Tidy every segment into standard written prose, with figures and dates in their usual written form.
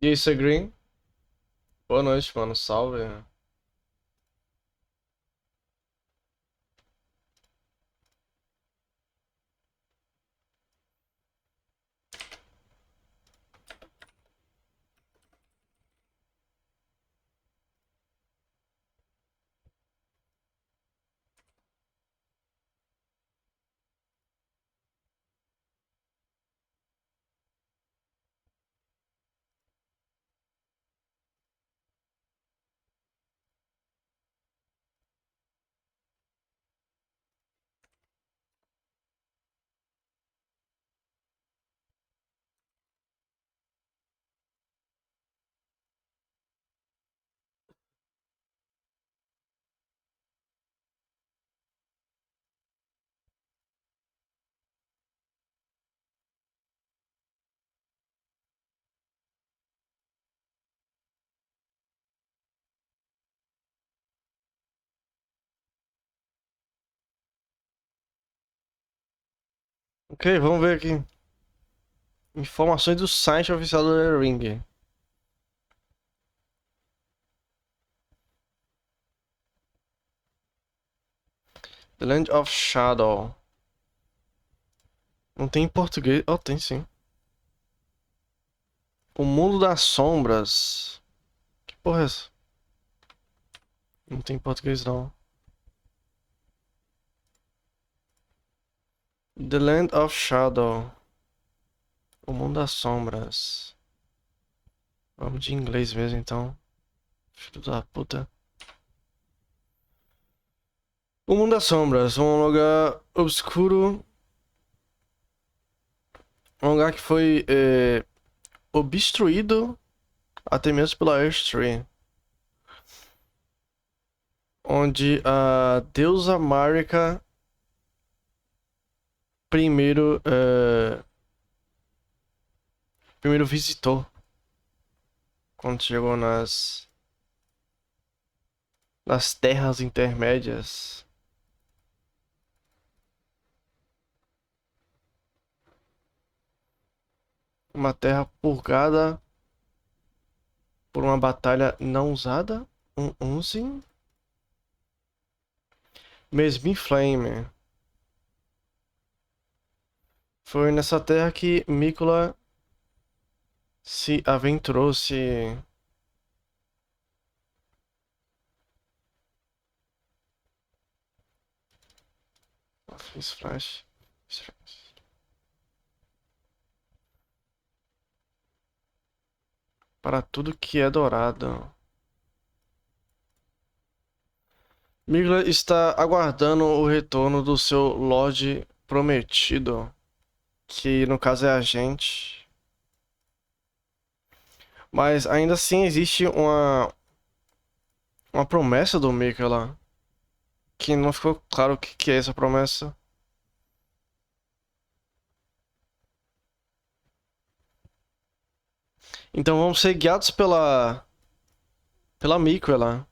E aí, Green? Boa noite, mano. Salve. Ok, vamos ver aqui. Informações do site oficial do Erdtree. The Land of Shadow. Não tem em português. Oh, tem sim. O Mundo das Sombras. Que porra é essa? Não tem em português, não. The Land of Shadow. O Mundo das Sombras. Vamos de inglês mesmo, então. Filho da puta. O Mundo das Sombras. Um lugar obscuro. Um lugar que foi obstruído até mesmo pela Erdtree, onde a deusa Marika primeiro primeiro visitou quando chegou nas terras intermédias. Uma terra purgada por uma batalha não usada. Um 11. Mesmo Flame. Foi nessa terra que Mícola se aventurou, se... Fiz flash. Para tudo que é dourado. Mícola está aguardando o retorno do seu Lorde Prometido, que no caso é a gente. Mas ainda assim existe uma promessa do Mika lá, que não ficou claro o que é essa promessa. Então vamos ser guiados pela Mika lá.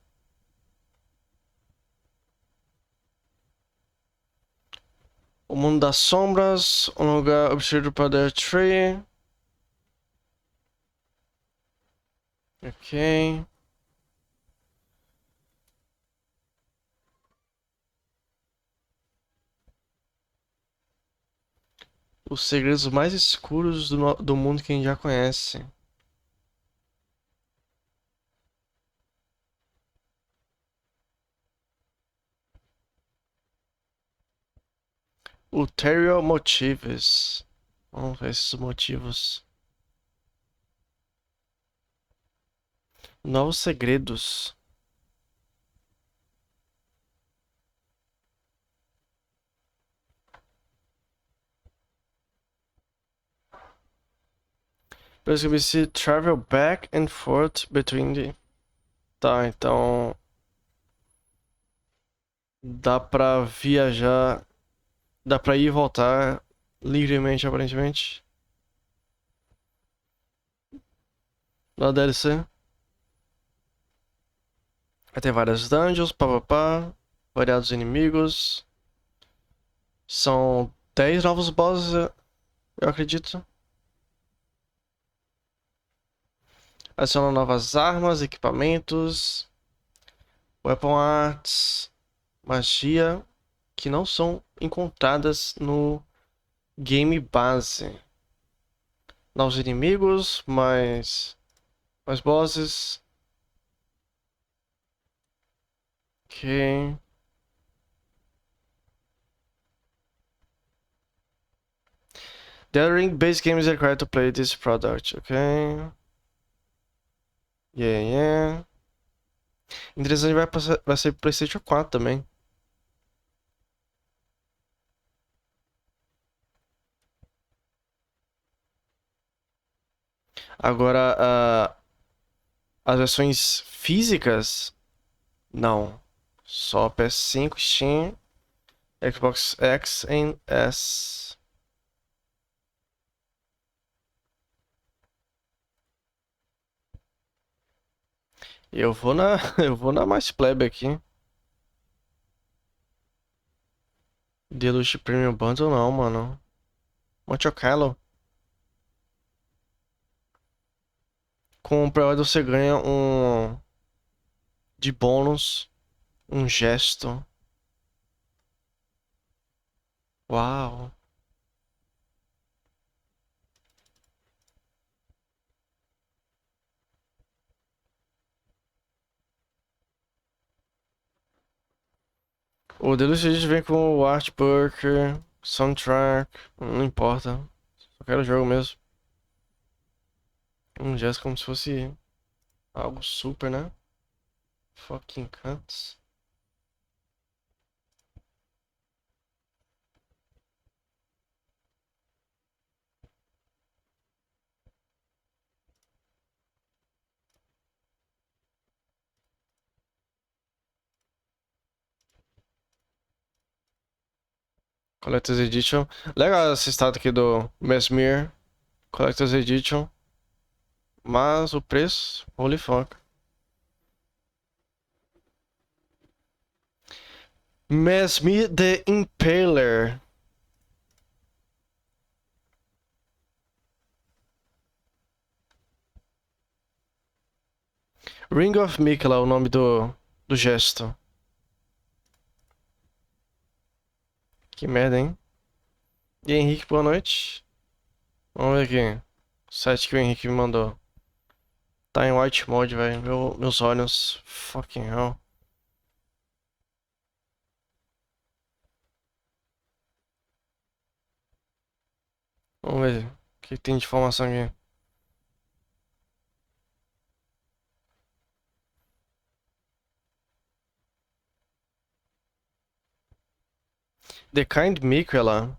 O Mundo das Sombras, um lugar obscuro para Erdtree. Ok. Os segredos mais escuros do mundo que a gente já conhece. Ulterior Motives. Vamos ver esses motivos. Novos segredos. Basically, se travel back and forth between the... Tá, então... Dá pra viajar... Dá pra ir e voltar livremente, aparentemente. Na DLC. Vai ter várias dungeons, papapá. Variados inimigos. São 10 novos bosses, eu acredito. Adicionam novas armas, equipamentos, weapon arts, magia, que não são encontradas no game base. Novos inimigos, mais bosses. Ok. The Ring base game is required to play this product, ok? Yeah. Interessante, vai ser pro PlayStation 4 também. Agora, as versões físicas, não. Só PS5, Steam, Xbox X e S. Eu vou na, eu vou na mais plebe aqui. Deluxe Premium Bundle não, mano. Monte Ocalo. Com o pré-order você ganha de bônus, um gesto. Uau. O Deluxe Edition vem com o artbook, soundtrack, não importa. Só quero o jogo mesmo. Um gesto como se fosse algo super, né? Fucking cunts. Collector's Edition. Legal esse estado aqui do Mesmere. Collector's Edition. Mas o preço, holy fuck. Mesmere the Impaler. Ring of Mikela é o nome do gesto. Que merda, hein? E aí, Henrique, boa noite. Vamos ver aqui. O site que o Henrique me mandou. Tá em white mode, velho. Meus olhos. Fucking hell. Vamos ver o que tem de informação aqui. The Kind Mikela.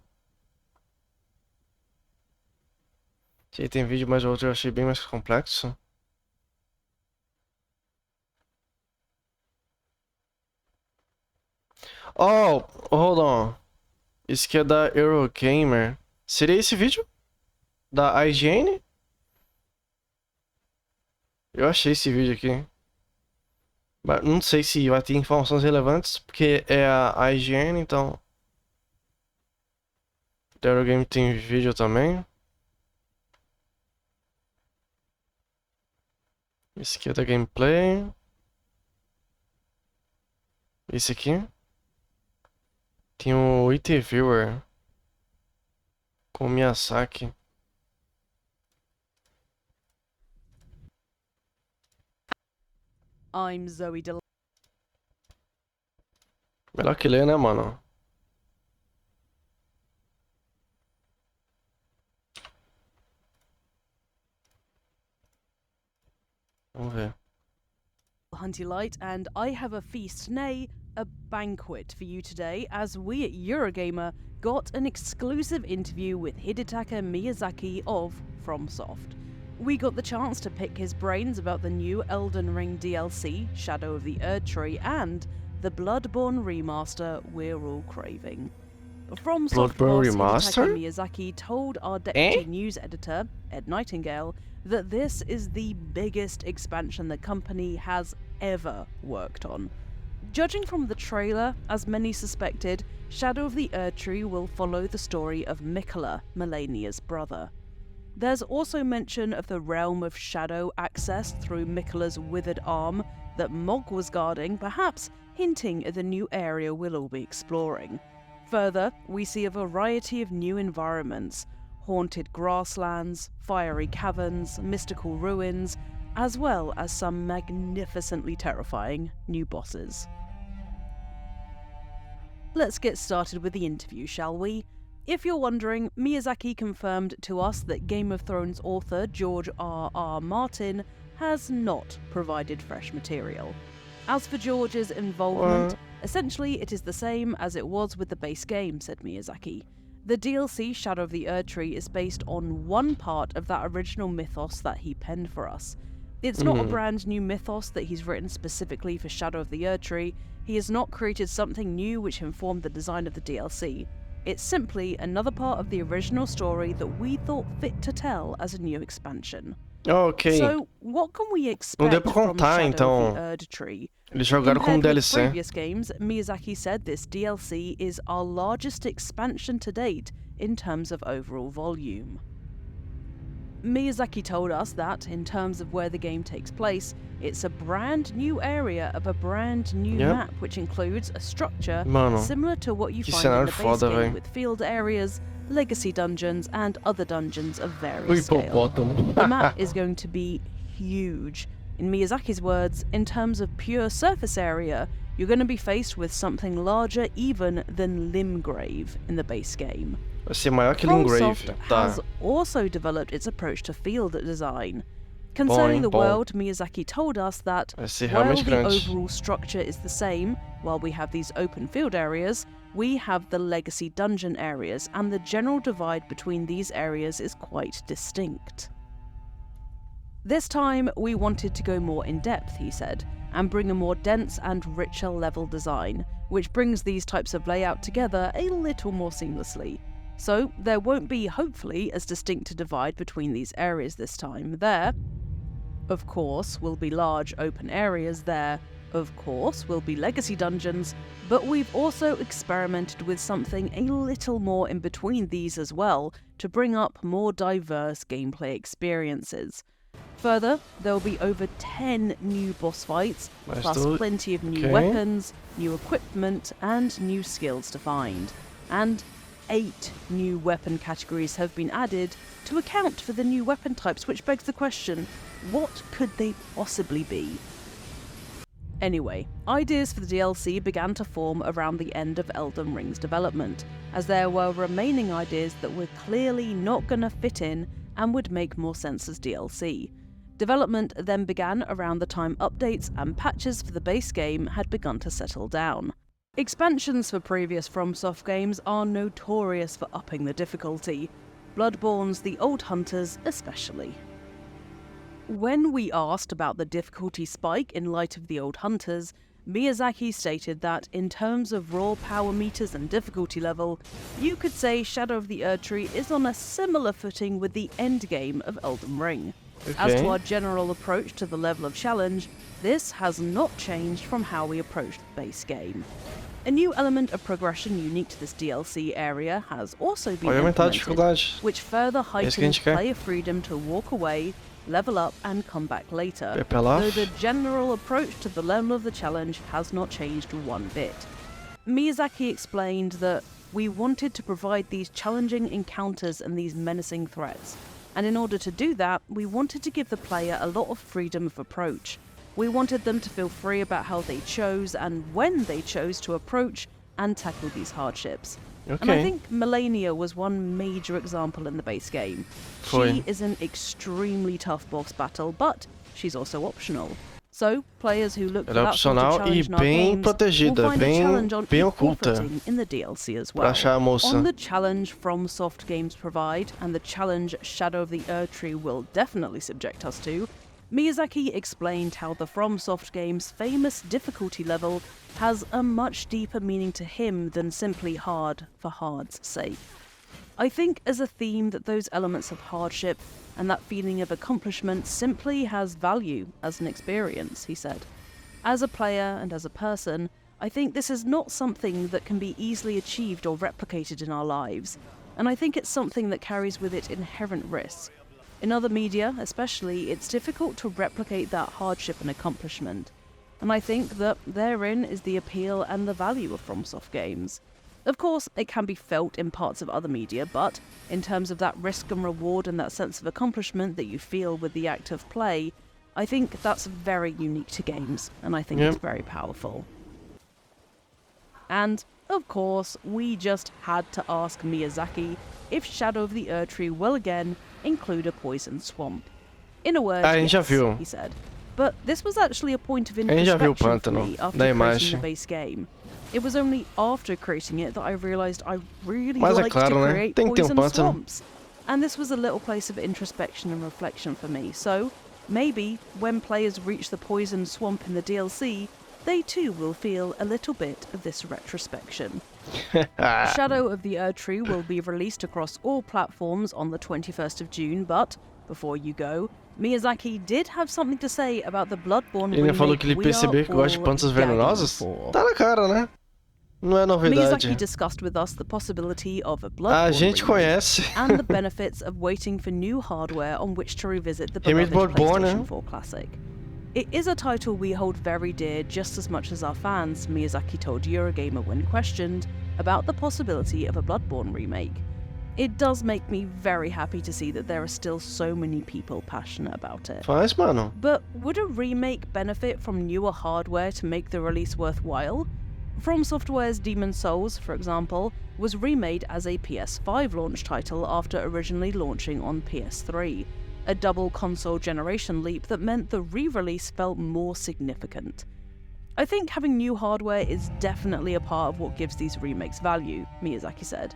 Que tem vídeo, mas o outro eu achei bem mais complexo. Oh, hold on. Esse aqui é da Eurogamer. Seria esse vídeo? Da IGN? Eu achei esse vídeo aqui. Mas não sei se vai ter informações relevantes, porque é a IGN, então. Da Eurogame tem vídeo também. Esse aqui é da gameplay. Esse aqui. Tem o IT Viewer. Com o Miyazaki. I'm Zoe Del. Melhor que ler, né, mano? Vamos ver. Hunty Light, and I have a feast, nay, a banquet for you today, as we at Eurogamer got an exclusive interview with Hidetaka Miyazaki of FromSoft. We got the chance to pick his brains about the new Elden Ring DLC, Shadow of the Erdtree, and the Bloodborne remaster we're all craving. FromSoft boss Remaster? Hidetaka Miyazaki told our deputy news editor, Ed Nightingale, that this is the biggest expansion the company has ever worked on. Judging from the trailer, as many suspected, Shadow of the Erdtree will follow the story of Mikola, Melania's brother. There's also mention of the realm of shadow accessed through Miquella's withered arm that Mog was guarding, perhaps hinting at the new area we'll all be exploring. Further, we see a variety of new environments: haunted grasslands, fiery caverns, mystical ruins, as well as some magnificently terrifying new bosses. Let's get started with the interview, shall we? If you're wondering, Miyazaki confirmed to us that Game of Thrones author George R.R. Martin has not provided fresh material. As for George's involvement, essentially it is the same as it was with the base game, said Miyazaki. The DLC Shadow of the Erdtree is based on one part of that original mythos that he penned for us. It's not a brand new mythos that he's written specifically for Shadow of the Erdtree. He has not created something new which informed the design of the DLC. It's simply another part of the original story that we thought fit to tell as a new expansion. Ok. So, what can we Não expect deu pra from contar, Shadow então. of the Erdtree? Eles jogaram como Compared with DLC. previous games, Miyazaki said this DLC is our largest expansion to date in terms of overall volume. Miyazaki told us that, in terms of where the game takes place, it's a brand new area of a brand new map, which includes a structure similar to what you find in the base game, with field areas, legacy dungeons, and other dungeons of various scale. The map is going to be huge. In Miyazaki's words, in terms of pure surface area, you're going to be faced with something larger even than Limgrave in the base game. Vai ser maior que Limgrave. FromSoft has also developed its approach to field design. Concerning the world, Miyazaki told us that while the overall structure is the same, while we have these open field areas, we have the legacy dungeon areas, and the general divide between these areas is quite distinct. This time, we wanted to go more in depth, he said, and bring a more dense and richer level design, which brings these types of layout together a little more seamlessly. So there won't be, hopefully, as distinct a divide between these areas this time. There, of course, will be large open areas. There, of course, will be legacy dungeons, but we've also experimented with something a little more in between these as well, to bring up more diverse gameplay experiences. Further, there will be over 10 new boss fights, plus plenty of new weapons, new equipment, and new skills to find. And 8 new weapon categories have been added to account for the new weapon types, which begs the question, what could they possibly be? Anyway, ideas for the DLC began to form around the end of Elden Ring's development, as there were remaining ideas that were clearly not going to fit in and would make more sense as DLC. Development then began around the time updates and patches for the base game had begun to settle down. Expansions for previous FromSoft games are notorious for upping the difficulty, Bloodborne's The Old Hunters especially. When we asked about the difficulty spike in light of The Old Hunters, Miyazaki stated that in terms of raw power meters and difficulty level, you could say Shadow of the Erdtree is on a similar footing with the endgame of Elden Ring. As to our general approach to the level of challenge, this has not changed from how we approached the base game. A new element of progression unique to this DLC area has also been implemented, which further heightens player freedom to walk away, level up and come back later, though the general approach to the level of the challenge has not changed one bit. Miyazaki explained that we wanted to provide these challenging encounters and these menacing threats, and in order to do that, we wanted to give the player a lot of freedom of approach. We wanted them to feel free about how they chose and when they chose to approach and tackle these hardships. And I think Melania was one major example in the base game. She is an extremely tough boss battle, but she's also optional. So, players who look for that sort of challenge in our games will find a challenge on equal footing in the DLC as well. On the challenge FromSoft games provide, and the challenge Shadow of the Erdtree will definitely subject us to, Miyazaki explained how the FromSoft game's famous difficulty level has a much deeper meaning to him than simply hard for hard's sake. I think as a theme that those elements of hardship and that feeling of accomplishment simply has value as an experience, he said. As a player and as a person, I think this is not something that can be easily achieved or replicated in our lives, and I think it's something that carries with it inherent risk. In other media, especially, it's difficult to replicate that hardship and accomplishment. And I think that therein is the appeal and the value of FromSoft games. Of course, it can be felt in parts of other media, but in terms of that risk and reward and that sense of accomplishment that you feel with the act of play, I think that's very unique to games, and I think it's very powerful. And, of course, we just had to ask Miyazaki if Shadow of the Erdtree will again include a poison swamp. In a word, gente já yes, viu. he said. But this was actually a point of A gente já viu o introspection for pântano me after da creating imagem. the base game. It was only after creating it that I realised I really Mas é liked claro, to né? create Tem que ter poison pântano. swamps. And this was a little place of introspection and reflection for me. So, maybe, when players reach the poison swamp in the DLC, they too will feel a little bit of this retrospection. Shadow of the Erdtree will be released across all platforms on the 21st of June, but, before you go, Miyazaki did have something to say about the Bloodborne Ele falou remake que ele we percebeu are que gosta de all plantas gagging venenosas? for. Tá na cara, né? Não é novidade. Miyazaki discussed with us the possibility of a A Bloodborne gente remake conhece. and the benefits of waiting for new hardware on which to revisit the Remake beloved Bloodborne, PlayStation né? 4 classic. It is a title we hold very dear just as much as our fans, Miyazaki told Eurogamer when questioned about the possibility of a Bloodborne remake. It does make me very happy to see that there are still so many people passionate about it. Faz, mano. But would a remake benefit from newer hardware to make the release worthwhile? From Software's Demon's Souls, for example, was remade as a PS5 launch title after originally launching on PS3, a double console generation leap that meant the re-release felt more significant. I think having new hardware is definitely a part of what gives these remakes value, Miyazaki said.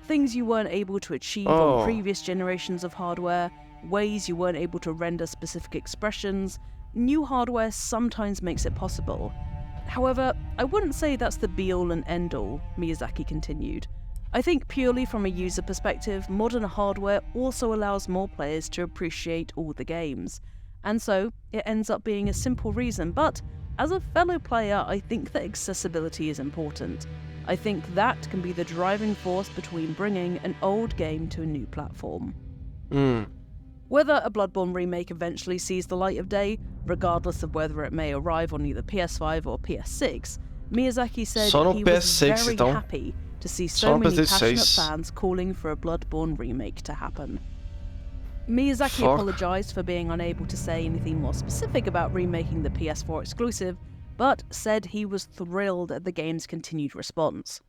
Things you weren't able to achieve on previous generations of hardware, ways you weren't able to render specific expressions, new hardware sometimes makes it possible. However, I wouldn't say that's the be-all and end-all, Miyazaki continued. I think purely from a user perspective, modern hardware also allows more players to appreciate all the games. And so, it ends up being a simple reason, but as a fellow player, I think that accessibility is important. I think that can be the driving force between bringing an old game to a new platform. Whether a Bloodborne remake eventually sees the light of day, regardless of whether it may arrive on either PS5 or PS6, Miyazaki said Só no he was PS6, very então. happy to see Só so no many PS6. passionate fans calling for a Bloodborne remake to happen. Miyazaki Fuck. apologised for being unable to say anything more specific about remaking the PS4 exclusive, but said he was thrilled at the game's continued response.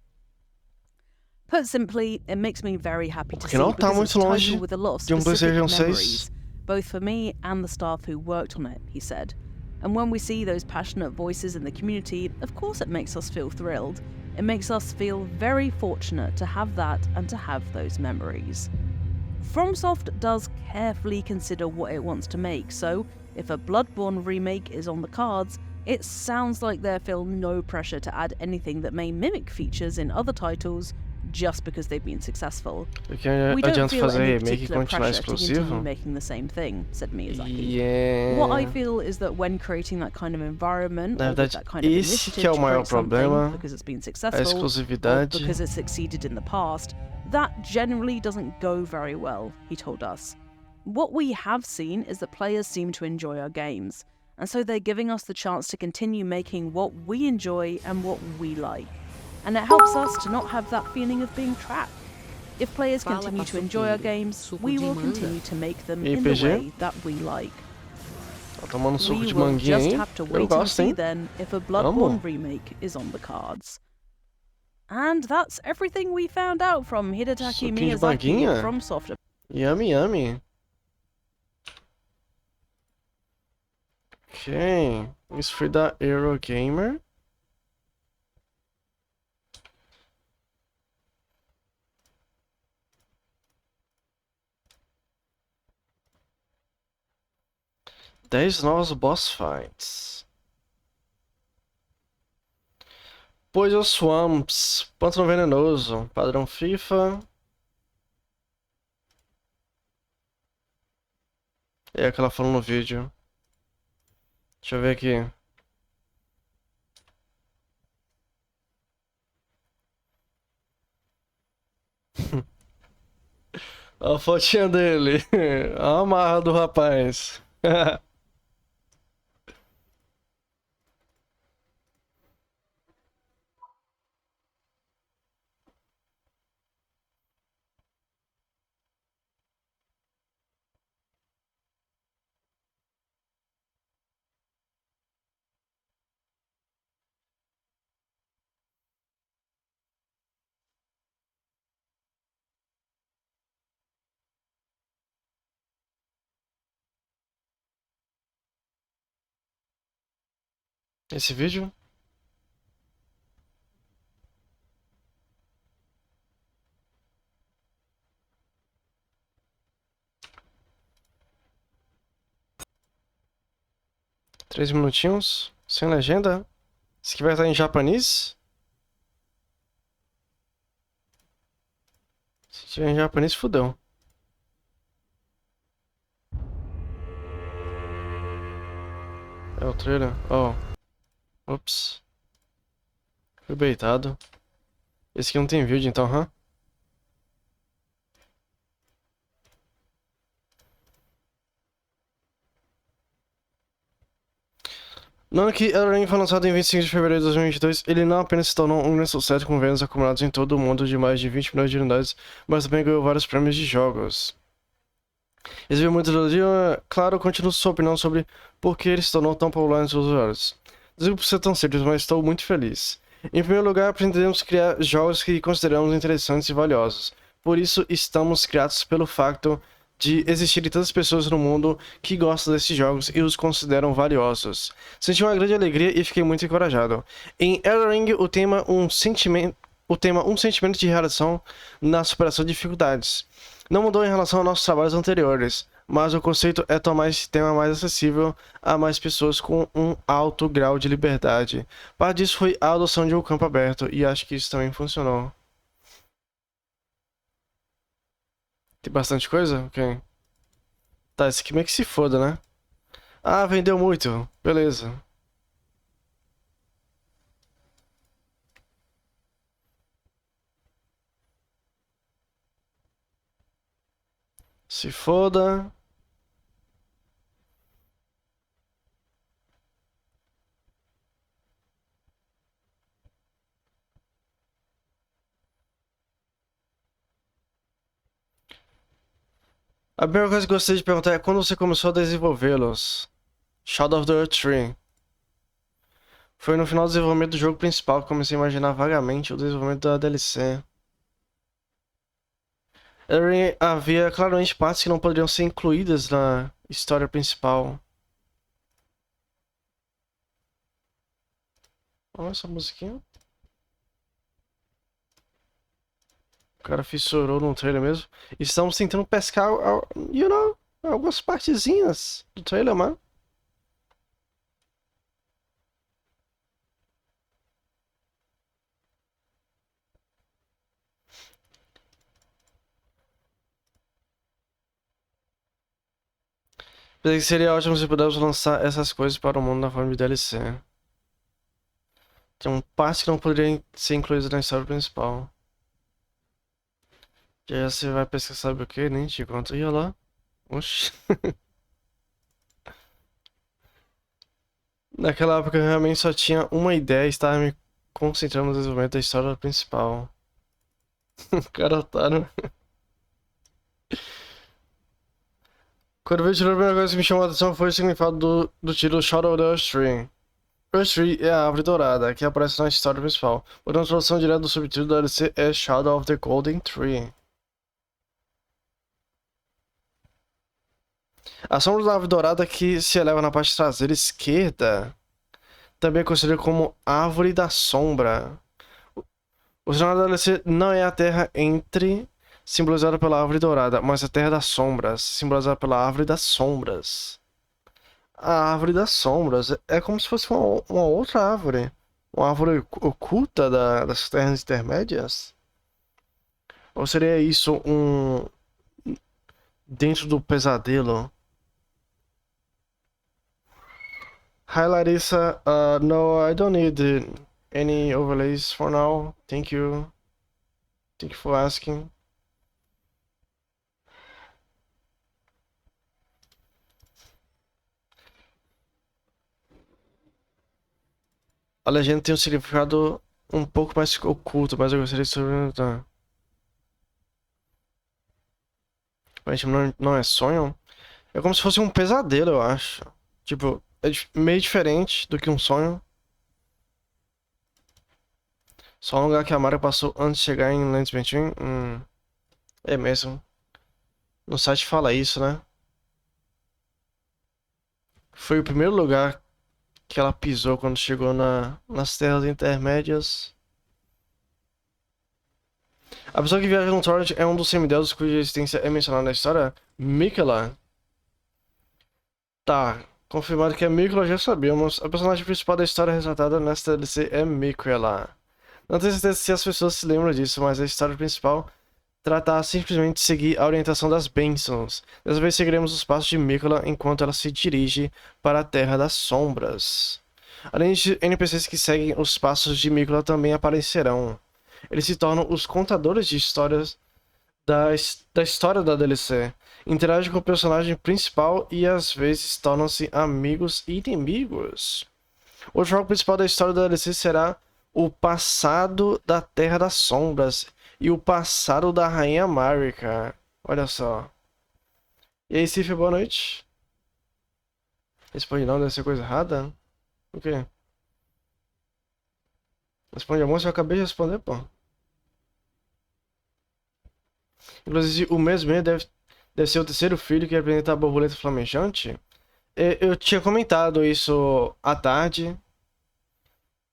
Put simply, it makes me very happy to Porque see não tá because muito it's a longe title with a lot of de specific PlayStation 6. memories, both for me and the staff who worked on it, he said. And when we see those passionate voices in the community, of course it makes us feel thrilled. It makes us feel very fortunate to have that and to have those memories. FromSoft does carefully consider what it wants to make, so if a Bloodborne remake is on the cards, it sounds like they feel no pressure to add anything that may mimic features in other titles just because they've been successful. Porque We don't adianta feel fazer any remake e particular continuar pressure to continue exclusivo? making the same thing, said Miyazaki. Yeah. What I feel is that when creating that kind of environment, Na or with verdade, that kind of esse initiative que é o to maior create something problema, because it's been a successful, or exclusividade. because it's succeeded in the past, that generally doesn't go very well, he told us. What we have seen is that players seem to enjoy our games, and so they're giving us the chance to continue making what we enjoy and what we like. And it helps us to not have that feeling of being trapped. If players continue to enjoy our games, we will continue to make them in the RPG? way that we like. Tá tomando suco We de will manguinha just aí? have to Eu wait and gosto, see hein? then if a Bloodborne Amo. remake is on the cards. And that's everything we found out from Hidetaki Suquinho de Miyazaki manguinha? from Soft. Yummy, yummy. Ok. Isso foi da Eurogamer. Dez novos boss fights. Poison Swamps. Pântano venenoso. Padrão FIFA. É o que ela falou no vídeo. Deixa eu ver aqui. A fotinha dele. A amarra do rapaz. Esse vídeo? Três minutinhos? Sem legenda? Esse aqui vai estar em japonês? Se tiver em japonês, fudeu. É o trailer? Oh. Ops. Fui baitado. Esse aqui não tem vídeo, então, hã? No ano que Erdtree foi lançado em 25 de fevereiro de 2022, ele não apenas se tornou um grande sucesso com vendas acumuladas em todo o mundo de mais de 20 milhões de unidades, mas também ganhou vários prêmios de jogos. Recebeu muita elogia, claro, continuo sua opinião sobre por que ele se tornou tão popular entre os usuários. Desculpe por ser tão simples, mas estou muito feliz. Em primeiro lugar, pretendemos criar jogos que consideramos interessantes e valiosos. Por isso, estamos gratos pelo facto de existirem tantas pessoas no mundo que gostam desses jogos e os consideram valiosos. Senti uma grande alegria e fiquei muito encorajado. Em Erdring, o tema Um Sentimento de Realização na Superação de Dificuldades. Não mudou em relação aos nossos trabalhos anteriores, mas o conceito é tornar esse tema mais acessível a mais pessoas com um alto grau de liberdade. Parte disso foi a adoção de um campo aberto, e acho que isso também funcionou. Tem bastante coisa? Ok. Tá, esse aqui meio que se foda, né? Ah, vendeu muito. Beleza. Se foda. A primeira coisa que gostaria de perguntar é quando você começou a desenvolvê-los? Shadow of the Erdtree. Foi no final do desenvolvimento do jogo principal que comecei a imaginar vagamente o desenvolvimento da DLC. Havia claramente partes que não poderiam ser incluídas na história principal. Olha essa musiquinha. O cara fissurou no trailer mesmo. E estamos tentando pescar, algumas partezinhas do trailer, mano. Pensei que seria ótimo se pudéssemos lançar essas coisas para o mundo na forma de DLC. Tem partes que não poderiam ser incluídas na história principal. Já você vai pesquisar sabe o que? Nem te conto. Ia lá. Oxi. Naquela época eu realmente só tinha uma ideia e estava me concentrando no desenvolvimento da história principal. Cara otário. Quando eu vi o título, a primeira coisa que me chamou a atenção foi o significado do título Shadow of the Erdtree. Erdtree é a árvore dourada, que aparece na história principal. Portanto, a tradução direta do subtítulo da DLC é Shadow of the Golden Tree. A sombra da árvore dourada que se eleva na parte traseira esquerda também é conhecida como Árvore da Sombra. O sinal da DLC não é a Terra entre, simbolizada pela Árvore Dourada, mas a Terra das Sombras, simbolizada pela Árvore das Sombras. A Árvore das Sombras é como se fosse uma outra árvore. Uma árvore oculta das Terras Intermédias? Ou seria isso dentro do pesadelo? Hi Larissa, no, I don't need any overlays for now. Thank you. Thank you for asking. A legenda tem um significado um pouco mais oculto, mas eu gostaria de sobre. Mas não é sonho? É como se fosse um pesadelo, eu acho. Tipo, é meio diferente do que um sonho. Só um lugar que a Mara passou antes de chegar em Lands Between. É mesmo. No site fala isso, né? Foi o primeiro lugar que ela pisou quando chegou nas Terras Intermédias. A pessoa que viaja no Torrent é um dos semideuses cuja existência é mencionada na história. Miquela. Tá, confirmado que é Miquela, já sabíamos. A personagem principal da história retratada nesta DLC é Miquela. Não tenho certeza se as pessoas se lembram disso, mas a história principal trata simplesmente de seguir a orientação das bênçãos. Dessa vez seguiremos os passos de Miquela enquanto ela se dirige para a Terra das Sombras. Além de NPCs que seguem os passos de Miquela também aparecerão. Eles se tornam os contadores de histórias da história da DLC. Interagem com o personagem principal e às vezes tornam-se amigos e inimigos. O jogo principal da história da DLC será o passado da Terra das Sombras e o passado da Rainha Marika. Olha só. E aí, Sif, boa noite. Responde não, deve ser coisa errada. O quê? Responde a moça, eu acabei de responder, pô. Inclusive, o mesmo deve ser o terceiro filho que representa a borboleta flamejante. Eu tinha comentado isso à tarde.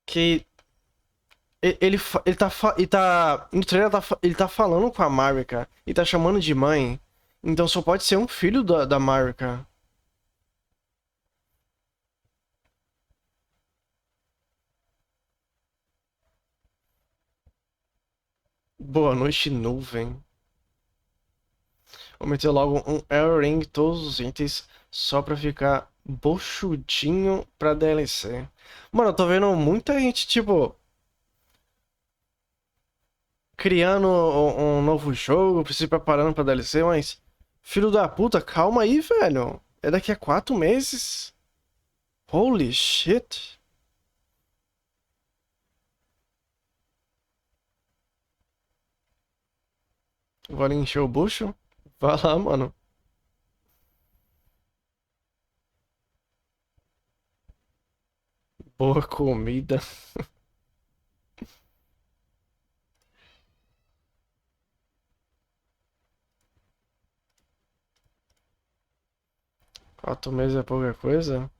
Que no trailer ele tá falando com a Marika e tá chamando de mãe. Então só pode ser um filho da Marika. Boa noite, nuvem. Vou meter logo um Ring em todos os itens só pra ficar bochudinho pra DLC. Mano, eu tô vendo muita gente, tipo, criando um novo jogo, se preparando pra DLC, mas. Filho da puta, calma aí, velho. É daqui a 4 meses. Holy shit. Agora encher o bucho? Vai lá, mano. Boa comida. 4 meses é pouca coisa.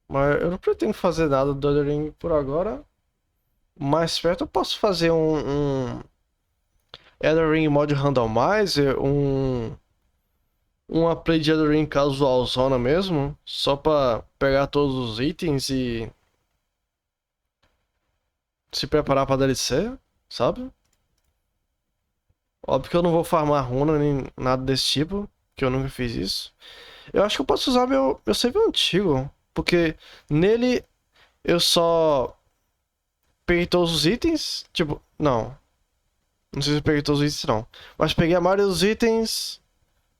Mas eu não pretendo fazer nada do Elden Ring por agora. Mais perto eu posso fazer um Elden Ring mod randomizer, uma play de Elden Ring casualzona mesmo, só pra pegar todos os itens e se preparar pra DLC, sabe? Óbvio que eu não vou farmar runa nem nada desse tipo, que eu nunca fiz isso. Eu acho que eu posso usar meu save antigo, porque nele eu só peguei todos os itens, tipo, não. Não sei se eu peguei todos os itens, não. Mas peguei a maioria dos itens,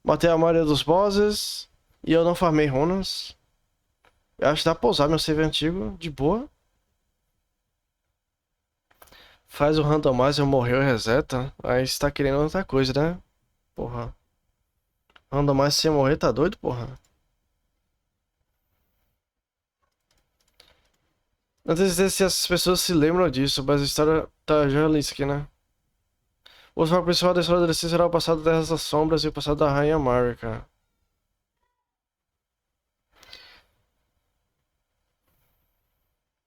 matei a maioria dos bosses, e eu não farmei runas. Eu acho que dá pra usar meu save antigo, de boa. Faz o randomizer, morreu e reseta. Aí você tá querendo outra coisa, né? Porra. Randomizer sem morrer, tá doido, porra? Não tenho certeza se as pessoas se lembram disso, mas a história tá jornalista aqui, né? O foco principal da história da DLC será o passado das Sombras e o passado da Rainha Marika.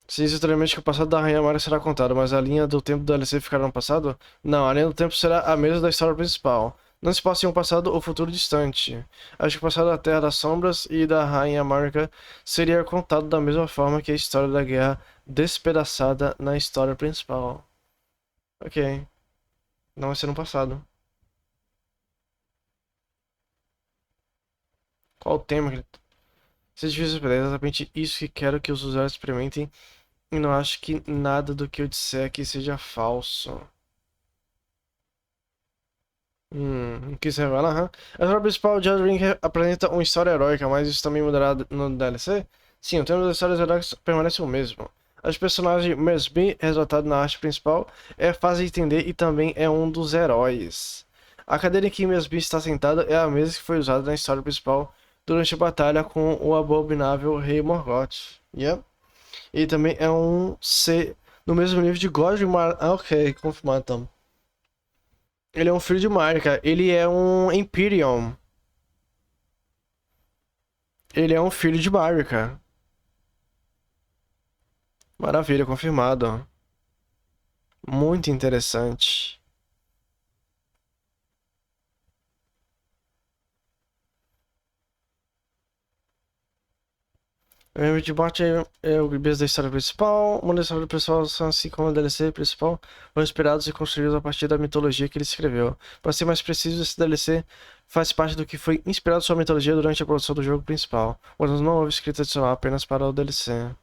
Se diz literalmente que o passado da Rainha Marika será contado, mas a linha do tempo da DLC ficará no passado? Não, a linha do tempo será a mesma da história principal. Não se passa em um passado ou futuro distante. Acho que o passado da Terra das Sombras e da Rainha Marika seria contado da mesma forma que a história da guerra despedaçada na história principal. Ok. Não vai ser no passado. Qual o tema? Se é difícil esperar, é exatamente isso que quero que os usuários experimentem. E não acho que nada do que eu disser aqui seja falso. Que você vai lá, A história principal de Erdtree apresenta uma história heróica, mas isso também mudará no DLC? Sim, o tema das histórias heróicas permanece o mesmo. As personagens Mesbi, ressaltado na arte principal, é fácil de entender e também é um dos heróis. A cadeira em que Mesbi está sentada é a mesma que foi usada na história principal durante a batalha com o abominável Rei Morgoth. Yep. Ele também é um C no mesmo nível de God de Mar... Ah, ok, confirmado então. Ele é um filho de Marika. Ele é um Imperium. Ele é um filho de Marika. Maravilha, confirmado. Muito interessante. O anime de morte é o base da história principal. Uma das histórias principal são assim como a DLC principal, foram inspirados e construídos a partir da mitologia que ele escreveu. Para ser mais preciso, esse DLC faz parte do que foi inspirado sua mitologia durante a produção do jogo principal, mas não houve escrita adicional apenas para o DLC.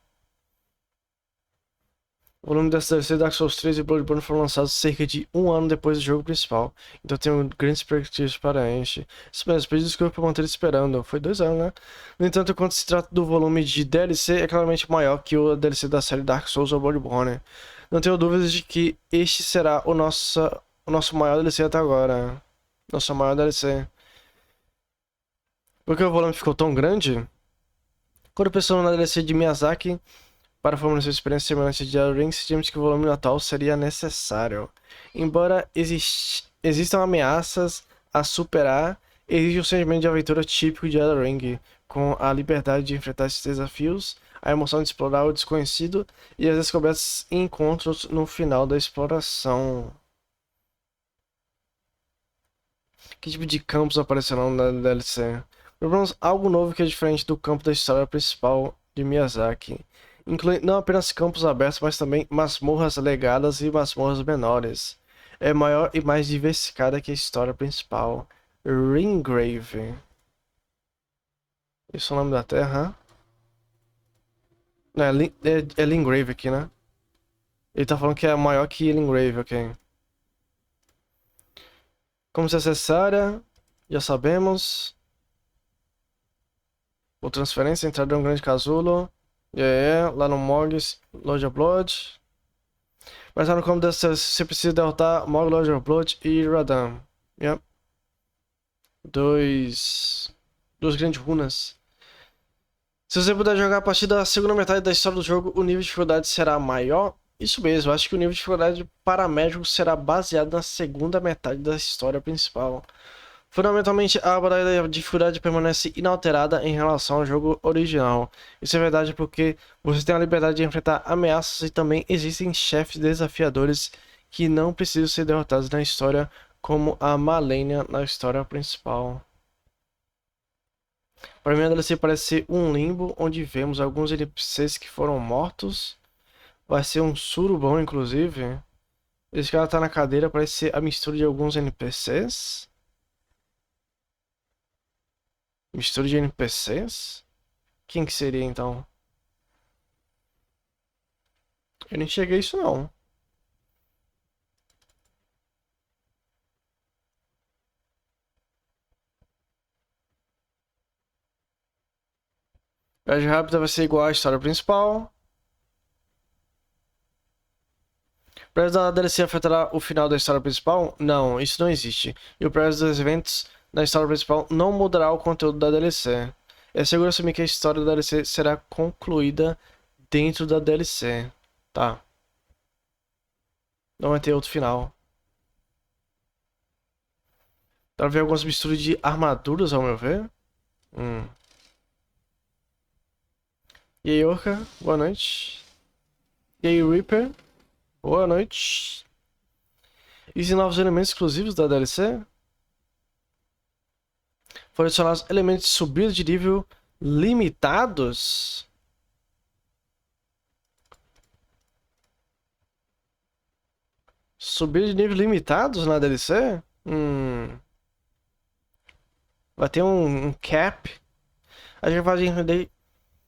O volume dessa DLC, Dark Souls 3 e Bloodborne foram lançados cerca de um ano depois do jogo principal, então tenho grandes expectativas para este. Isso mesmo, pedi desculpa por manter esperando, foi 2 anos, né? No entanto, quando se trata do volume de DLC, é claramente maior que o DLC da série Dark Souls ou Bloodborne. Não tenho dúvidas de que este será o nosso maior DLC até agora. Nosso maior DLC. Por que o volume ficou tão grande? Quando pensamos na DLC de Miyazaki, para fornecer experiência semelhante de Elden Ring, sentimos que o volume natal seria necessário. Embora existam ameaças a superar, existe um sentimento de aventura típico de Elden Ring, com a liberdade de enfrentar esses desafios, a emoção de explorar o desconhecido e as descobertas e encontros no final da exploração. Que tipo de campos aparecerão na DLC? Provamos algo novo que é diferente do campo da história principal de Miyazaki. Inclui não apenas campos abertos, mas também masmorras legadas e masmorras menores. É maior e mais diversificada que a história principal. Ringgrave. Isso é o nome da terra? Não, é Lingrave aqui, né? Ele tá falando que é maior que Lingrave, ok. Como se acessar, já sabemos. Por transferência, entrada em um grande casulo. Lá no Morgs, Lord of Blood. Mas lá no campo dessa, você precisa derrotar Morg, Lord of Blood e Radam. Yep. Duas grandes runas. Se você puder jogar a partir da segunda metade da história do jogo, o nível de dificuldade será maior. Isso mesmo, acho que o nível de dificuldade paramédico será baseado na segunda metade da história principal. Fundamentalmente, a barra da dificuldade permanece inalterada em relação ao jogo original. Isso é verdade porque você tem a liberdade de enfrentar ameaças e também existem chefes desafiadores que não precisam ser derrotados na história, como a Malenia na história principal. Para mim, a DLC parece ser um limbo onde vemos alguns NPCs que foram mortos. Vai ser um surubão, inclusive. Esse cara tá na cadeira, parece ser a mistura de alguns NPCs. Mistura de NPCs? Quem que seria então? Eu nem cheguei isso não. Viagem rápida vai ser igual à história principal. Prévio da DLC afetará o final da história principal? Não, isso não existe. E o prévio dos eventos da história principal não mudará o conteúdo da DLC. É seguro assumir que a história da DLC será concluída dentro da DLC. Tá. Não vai ter outro final. Dá pra ver algumas misturas de armaduras, ao meu ver. E aí, Orca? Boa noite. E aí, Reaper? Boa noite. Existem novos elementos exclusivos da DLC? Foram adicionados elementos de subida de nível limitados? Subida de nível limitados na DLC? Vai ter um cap. A gente vai entender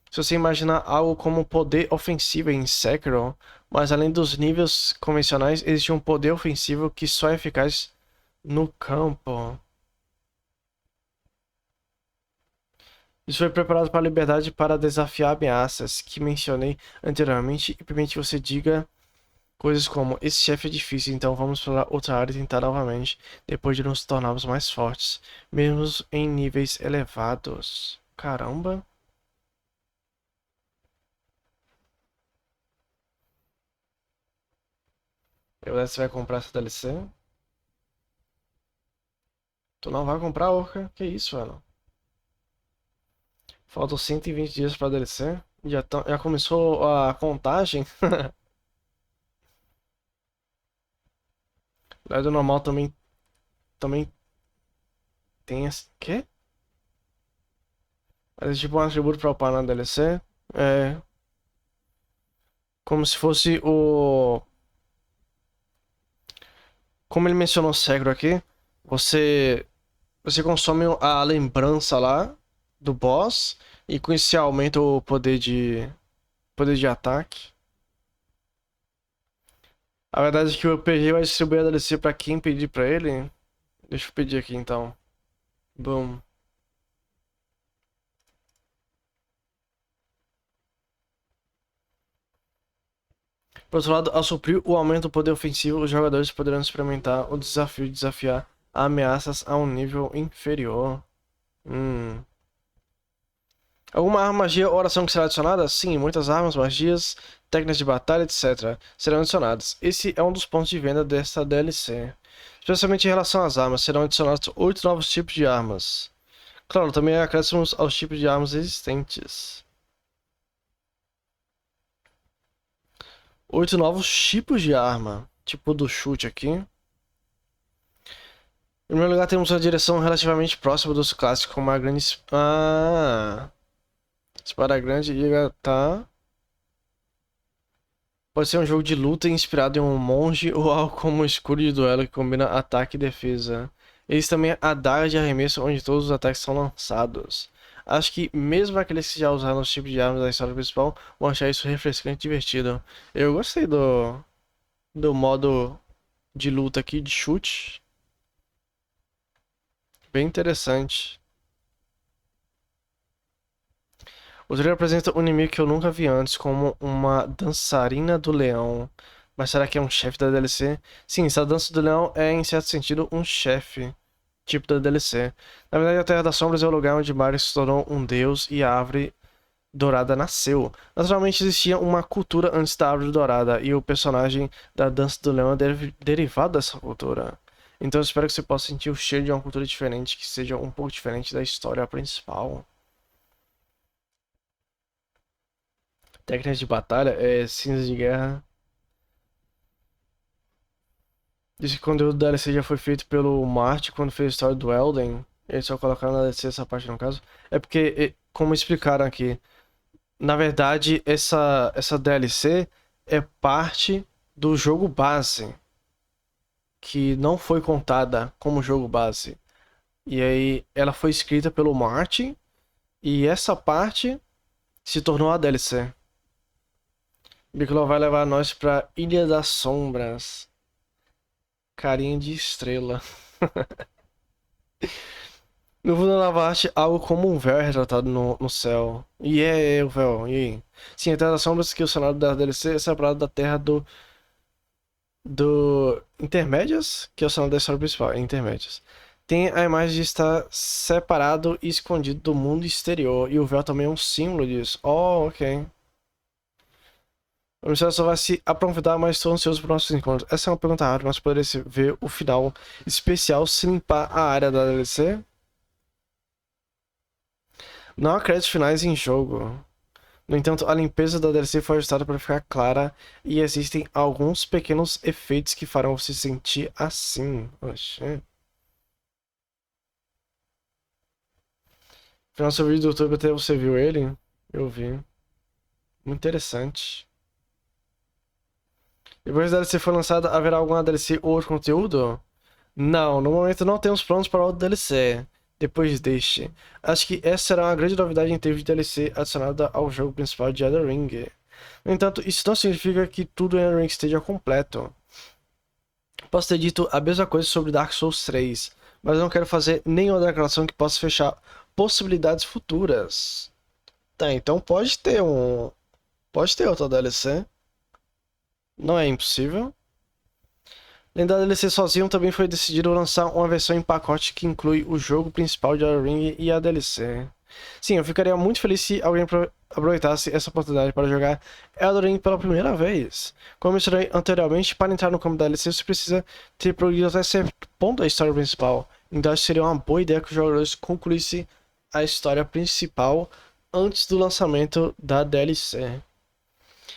se você imaginar algo como poder ofensivo em Sekiro, mas além dos níveis convencionais, existe um poder ofensivo que só é eficaz no campo. Isso foi preparado para a liberdade para desafiar ameaças que mencionei anteriormente e permite que você diga coisas como: esse chefe é difícil, então vamos explorar outra área e tentar novamente, depois de nos tornarmos mais fortes, mesmo em níveis elevados. Caramba! Você vai comprar essa DLC? Tu não vai comprar, Orca? Que isso, velho? Faltam 120 dias pra DLC. Já começou a contagem. Daí do normal também tem esse. Quê? É tipo um atributo pra upar na DLC. É. Como se fosse o. Como ele mencionou cegro aqui, você. Você consome a lembrança lá do boss. E com isso você aumenta o poder de. Poder de ataque. A verdade é que o PG vai distribuir a DLC pra quem pedir pra ele. Deixa eu pedir aqui então. Boom. Por outro lado, ao suprir o aumento do poder ofensivo, os jogadores poderão experimentar o desafio de desafiar ameaças a um nível inferior. Hum. Alguma arma, magia ou oração que será adicionada? Sim, muitas armas, magias, técnicas de batalha, etc. serão adicionadas. Esse é um dos pontos de venda desta DLC. Especialmente em relação às armas, serão adicionados 8 novos tipos de armas. Claro, também há acréscimos aos tipos de armas existentes. 8 novos tipos de arma. Tipo do chute aqui. Em primeiro lugar, temos uma direção relativamente próxima dos clássicos, como a grande. Espada grande e tá. Pode ser um jogo de luta inspirado em um monge ou algo como um escudo de duelo que combina ataque e defesa. Eles também a adaga de arremesso onde todos os ataques são lançados. Acho que mesmo aqueles que já usaram os tipos de armas da história principal vão achar isso refrescante e divertido. Eu gostei do modo de luta aqui, de chute. Bem interessante. O trailer apresenta um inimigo que eu nunca vi antes, como uma dançarina do leão. Mas será que é um chefe da DLC? Sim, essa dança do leão é, em certo sentido, um chefe, tipo da DLC. Na verdade, a Terra das Sombras é o lugar onde Mario se tornou um deus e a árvore dourada nasceu. Naturalmente, existia uma cultura antes da árvore dourada, e o personagem da dança do leão é derivado dessa cultura. Então eu espero que você possa sentir o cheiro de uma cultura diferente, que seja um pouco diferente da história principal. Técnicas de batalha, cinza de guerra. Diz que o conteúdo da DLC já foi feito pelo Mart quando fez a história do Elden. Eles só colocaram na DLC essa parte no caso. É porque, como explicaram aqui, na verdade essa DLC é parte do jogo base. Que não foi contada como jogo base. E aí ela foi escrita pelo Martin e essa parte se tornou a DLC. Bigelow vai levar nós pra Ilha das Sombras. Carinha de estrela. No fundo da lava arte, algo como um véu é retratado no céu. E é o véu, e aí? Sim, a Terra das Sombras, que o cenário da DLC é separado da Terra do Intermédias, que é o cenário da história principal, é Intermédias. Tem a imagem de estar separado e escondido do mundo exterior, e o véu também é um símbolo disso. Oh, ok. O mistério só vai se aprofundar, mas estou ansioso por nossos encontros. Essa é uma pergunta rápida, mas poderia ver o final especial se limpar a área da DLC? Não há créditos finais em jogo. No entanto, a limpeza da DLC foi ajustada para ficar clara e existem alguns pequenos efeitos que farão você sentir assim. Oxê. Final do seu vídeo do YouTube, até você viu ele? Eu vi. Muito interessante. Depois da DLC for lançada, haverá alguma DLC ou outro conteúdo? Não, no momento não temos planos para outra DLC. Depois deste. Acho que essa será uma grande novidade em termos de DLC adicionada ao jogo principal de Erdtree. No entanto, isso não significa que tudo em Erdtree esteja completo. Posso ter dito a mesma coisa sobre Dark Souls 3, mas eu não quero fazer nenhuma declaração que possa fechar possibilidades futuras. Tá, então pode ter outra DLC. Não é impossível. Além da DLC sozinho, também foi decidido lançar uma versão em pacote que inclui o jogo principal de Erdtree e a DLC. Sim, eu ficaria muito feliz se alguém aproveitasse essa oportunidade para jogar Erdtree pela primeira vez. Como mencionei anteriormente, para entrar no campo da DLC você precisa ter progredido até certo ponto da história principal. Então acho que seria uma boa ideia que os jogadores concluíssem a história principal antes do lançamento da DLC.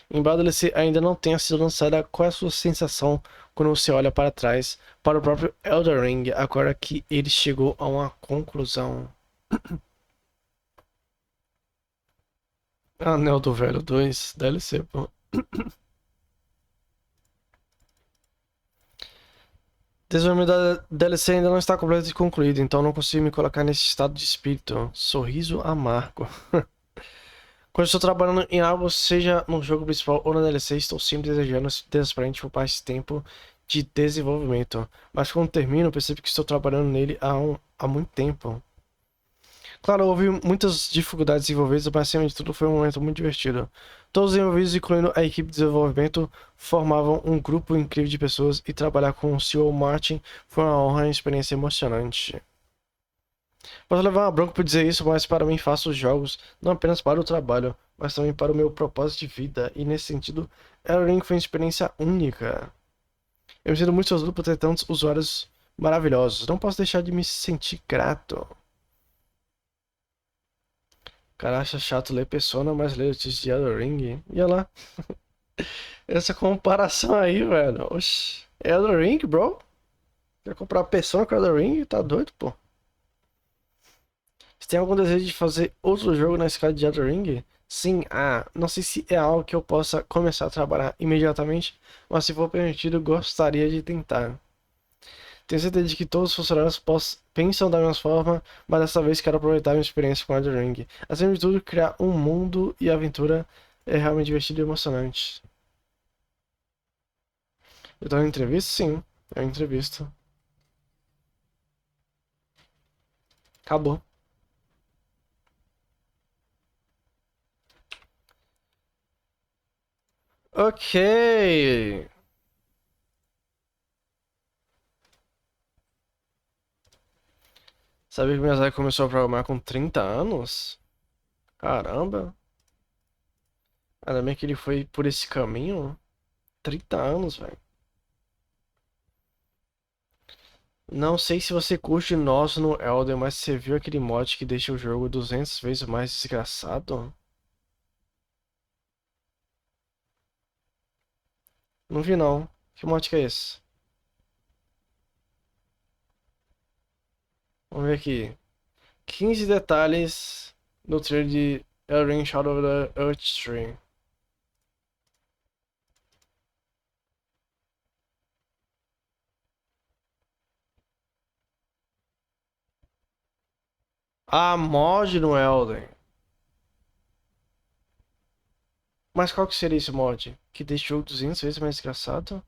Embora a DLC ainda não tenha sido lançada, qual é a sua sensação quando você olha para trás para o próprio Elden Ring, agora que ele chegou a uma conclusão? Anel do Velho 2, DLC, pô. Desenvolvimento da DLC ainda não está completamente concluído, então não consigo me colocar nesse estado de espírito. Sorriso amargo. Quando estou trabalhando em algo, seja no jogo principal ou na DLC, estou sempre desejando desesperadamente por mais tempo de desenvolvimento. Mas quando termino, percebo que estou trabalhando nele há muito tempo. Claro, houve muitas dificuldades envolvidas, mas acima de tudo foi um momento muito divertido. Todos os envolvidos, incluindo a equipe de desenvolvimento, formavam um grupo incrível de pessoas e trabalhar com o CEO Martin foi uma honra e uma experiência emocionante. Posso levar uma bronca por dizer isso, mas para mim faço os jogos não apenas para o trabalho, mas também para o meu propósito de vida, e nesse sentido, Erdtree foi uma experiência única. Eu me sinto muito orgulhoso por ter tantos usuários maravilhosos, não posso deixar de me sentir grato. Cara, acha chato ler Persona, mas ler notícias de Elden Ring. E olha lá. Essa comparação aí, velho. Oxi. Elden Ring, bro? Quer comprar Persona com Elden Ring? Tá doido, pô. Você tem algum desejo de fazer outro jogo na escala de Elden Ring? Sim, não sei se é algo que eu possa começar a trabalhar imediatamente, mas se for permitido, gostaria de tentar. Tenho certeza de que todos os funcionários pensam da mesma forma, mas dessa vez quero aproveitar minha experiência com Elden Ring. Acima de tudo, criar um mundo e aventura é realmente divertido e emocionante. Eu tô em entrevista? Sim, é uma entrevista. Acabou. Ok. Sabia que o Miyazaki começou a programar com 30 anos? Caramba. Ainda bem que ele foi por esse caminho. 30 anos, velho. Não sei se você curte nós no Elden, mas você viu aquele mod que deixa o jogo 200 vezes mais desgraçado? Não vi não. Que mod que é esse? Vamos ver aqui. 15 detalhes no trailer de Elden Shadow of the Erdtree. Mod no Elden. Mas qual que seria esse mod? Que deixa o jogo 200 vezes mais desgraçado?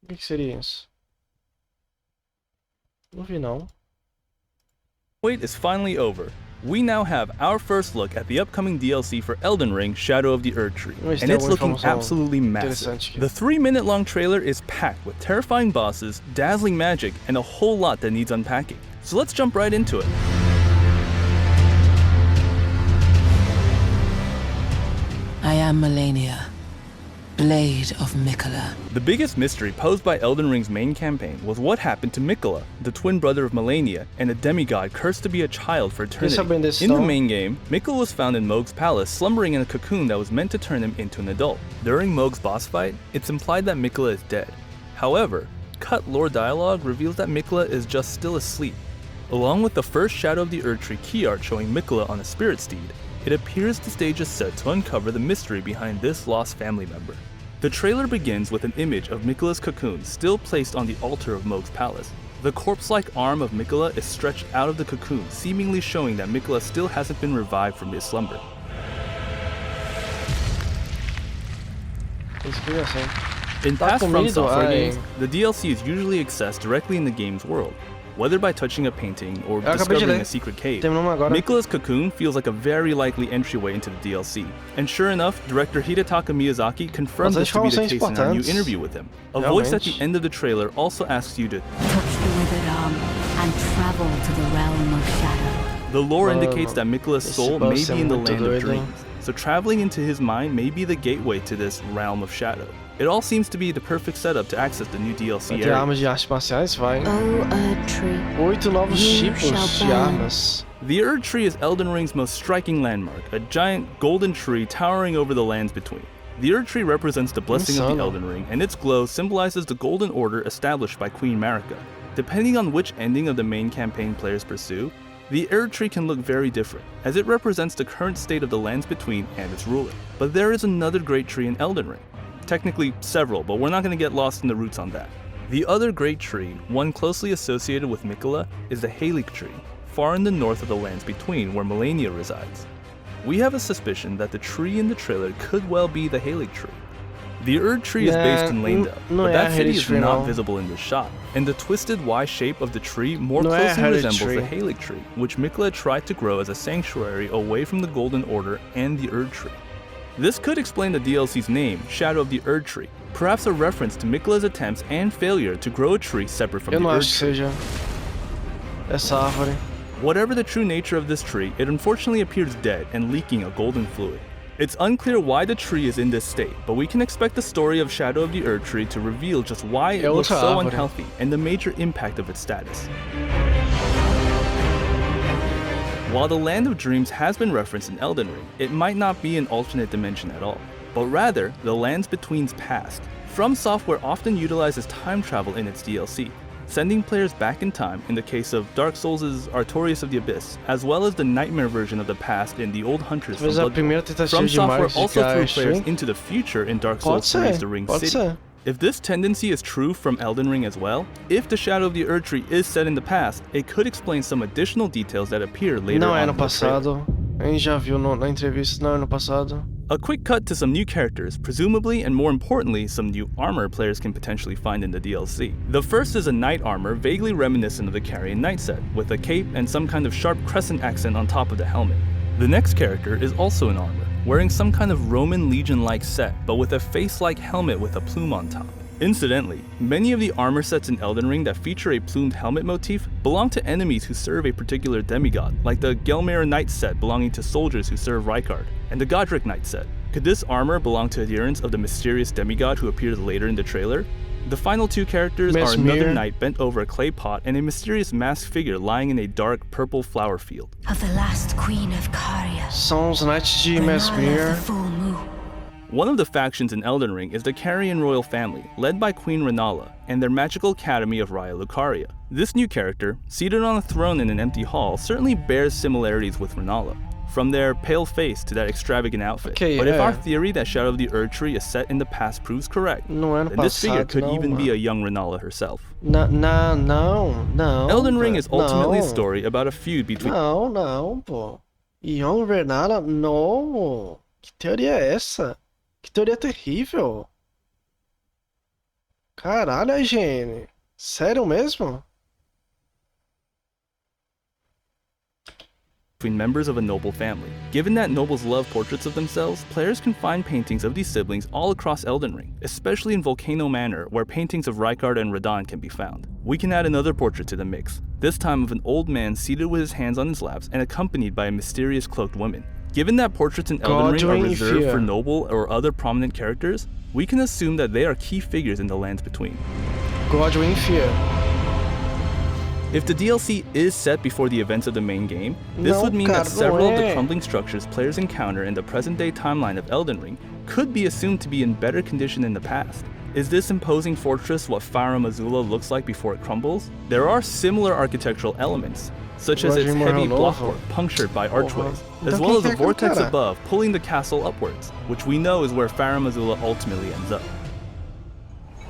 O que seria isso? Não vi não. Wait is finally over. We now have our first look at the upcoming DLC for Elden Ring Shadow of the Erdtree, and it's looking absolutely massive. The 3-minute long trailer is packed with terrifying bosses, dazzling magic, and a whole lot that needs unpacking. So let's jump right into it. I am Melania, Blade of Miquella. The biggest mystery posed by Elden Ring's main campaign was what happened to Miquella, the twin brother of Melania, and a demigod cursed to be a child for eternity. In the main game, Miquella was found in Mohg's palace slumbering in a cocoon that was meant to turn him into an adult. During Mohg's boss fight, it's implied that Miquella is dead. However, cut lore dialogue reveals that Miquella is just still asleep. Along with the first Shadow of the Erdtree key art showing Miquella on a spirit steed, it appears the stage is set to uncover the mystery behind this lost family member. The trailer begins with an image of Miquella's cocoon still placed on the altar of Mohg's palace. The corpse-like arm of Miquella is stretched out of the cocoon, seemingly showing that Miquella still hasn't been revived from his slumber. In past From Software games, the DLC is usually accessed directly in the game's world. whether by touching a painting or discovering a secret cave. Mikola's cocoon feels like a very likely entryway into the DLC. And sure enough, director Hidetaka Miyazaki confirmed this to be the case in our new interview with him. A voice at the end of the trailer also asks you to touch the withered arm and travel to the realm of shadow. The lore indicates that Mikola's soul may be in the land of dreams, so traveling into his mind may be the gateway to this realm of shadow. It all seems to be the perfect setup to access the new DLC area. Armas de artes marciais, vai. Oh, Erdtree, 8 novos tipos de armas. The Erdtree is Elden Ring's most striking landmark, a giant golden tree towering over the lands between. The Erdtree represents the blessing of the Elden Ring, and its glow symbolizes the golden order established by Queen Marika. Depending on which ending of the main campaign players pursue, the Erdtree can look very different, as it represents the current state of the lands between and its ruler. But there is another great tree in Elden Ring. Technically several, but we're not going to get lost in the roots on that. The other great tree, one closely associated with Mikola, is the Halig tree, far in the north of the lands between where Malenia resides. We have a suspicion that the tree in the trailer could well be the Halig tree. The Erdtree is based in Leyndell, but that city is not visible in this shot, and the twisted Y shape of the tree more closely resembles the Halig tree, which Mikola tried to grow as a sanctuary away from the Golden Order and the Erdtree. This could explain the DLC's name, Shadow of the Erdtree, perhaps a reference to Mikola's attempts and failure to grow a tree separate from the Erdtree. Whatever the true nature of this tree, it unfortunately appears dead and leaking a golden fluid. It's unclear why the tree is in this state, but we can expect the story of Shadow of the Erdtree to reveal just why it looks so unhealthy and the major impact of its status. While the Land of Dreams has been referenced in Elden Ring, it might not be an alternate dimension at all, but rather the Lands Between's past. From Software often utilizes time travel in its DLC, sending players back in time in the case of Dark Souls' Artorias of the Abyss, as well as the nightmare version of the past in the Old Hunters from Bloodborne. From Software also threw players into the future in Dark Souls 3's The Ring City. If this tendency is true from Elden Ring as well, if the Shadow of the Erdtree is set in the past, it could explain some additional details that appear later on in the trailer. A gente já viu na entrevista, não é no passado. A quick cut to some new characters, presumably and more importantly, some new armor players can potentially find in the DLC. The first is a knight armor vaguely reminiscent of the Carian knight set, with a cape and some kind of sharp crescent accent on top of the helmet. The next character is also in armor, wearing some kind of Roman legion-like set, but with a face-like helmet with a plume on top. Incidentally, many of the armor sets in Elden Ring that feature a plumed helmet motif belong to enemies who serve a particular demigod, like the Gelmir Knight set belonging to soldiers who serve Rykard, and the Godric Knight set. Could this armor belong to adherents of the mysterious demigod who appears later in the trailer? The final two characters are another knight bent over a clay pot and a mysterious masked figure lying in a dark purple flower field. Of the last queen of Caria. São os knights de Mesmir. One of the factions in Elden Ring is the Carian royal family, led by Queen Renala, and their magical academy of Raya Lucaria. This new character, seated on a throne in an empty hall, certainly bears similarities with Renala, from their pale face to that extravagant outfit. But if our theory that Shadow of the Erdtree is set in the past proves correct, then this figure could even be a young Renala herself. No. Elden Ring is ultimately a story about a feud between... Não, pô. Young Renala? No. Que teoria é essa? Que teoria terrível. Caralho, IGN. Sério mesmo? Between members of a noble family. Given that nobles love portraits of themselves, players can find paintings of these siblings all across Elden Ring, especially in Volcano Manor, where paintings of Rykard and Radahn can be found. We can add another portrait to the mix, this time of an old man seated with his hands on his laps and accompanied by a mysterious cloaked woman. Given that portraits in Elden Ring are reserved for noble or other prominent characters, we can assume that they are key figures in the lands between. Godwin Fear. If the DLC is set before the events of the main game, this would mean that several of the crumbling structures players encounter in the present-day timeline of Elden Ring could be assumed to be in better condition than the past. Is this imposing fortress what Farum Azula looks like before it crumbles? There are similar architectural elements, such as its heavy blockwork punctured by archways, as well as a vortex above pulling the castle upwards, which we know is where Farum Azula ultimately ends up.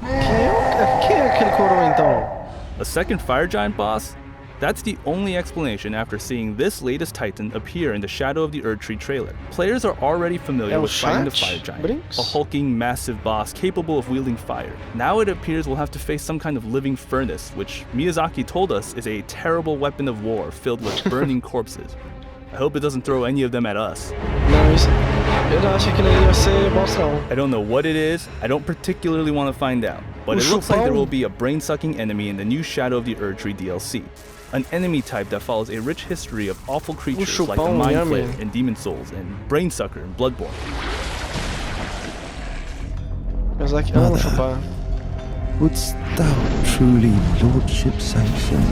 Quem é aquele coroa então? A second fire giant boss? That's the only explanation after seeing this latest Titan appear in the Shadow of the Erdtree trailer. Players are already familiar with fighting the fire giant, a hulking, massive boss capable of wielding fire. Now it appears we'll have to face some kind of living furnace, which Miyazaki told us is a terrible weapon of war filled with burning corpses. I hope it doesn't throw any of them at us. I don't know what it is, I don't particularly want to find out, but it looks like there will be a brain-sucking enemy in the new Shadow of the Erdtree DLC. An enemy type that follows a rich history of awful creatures like the Mind Flayer in Demon Souls and Brainsucker in Bloodborne. Mother, wouldst thou truly lordship sanction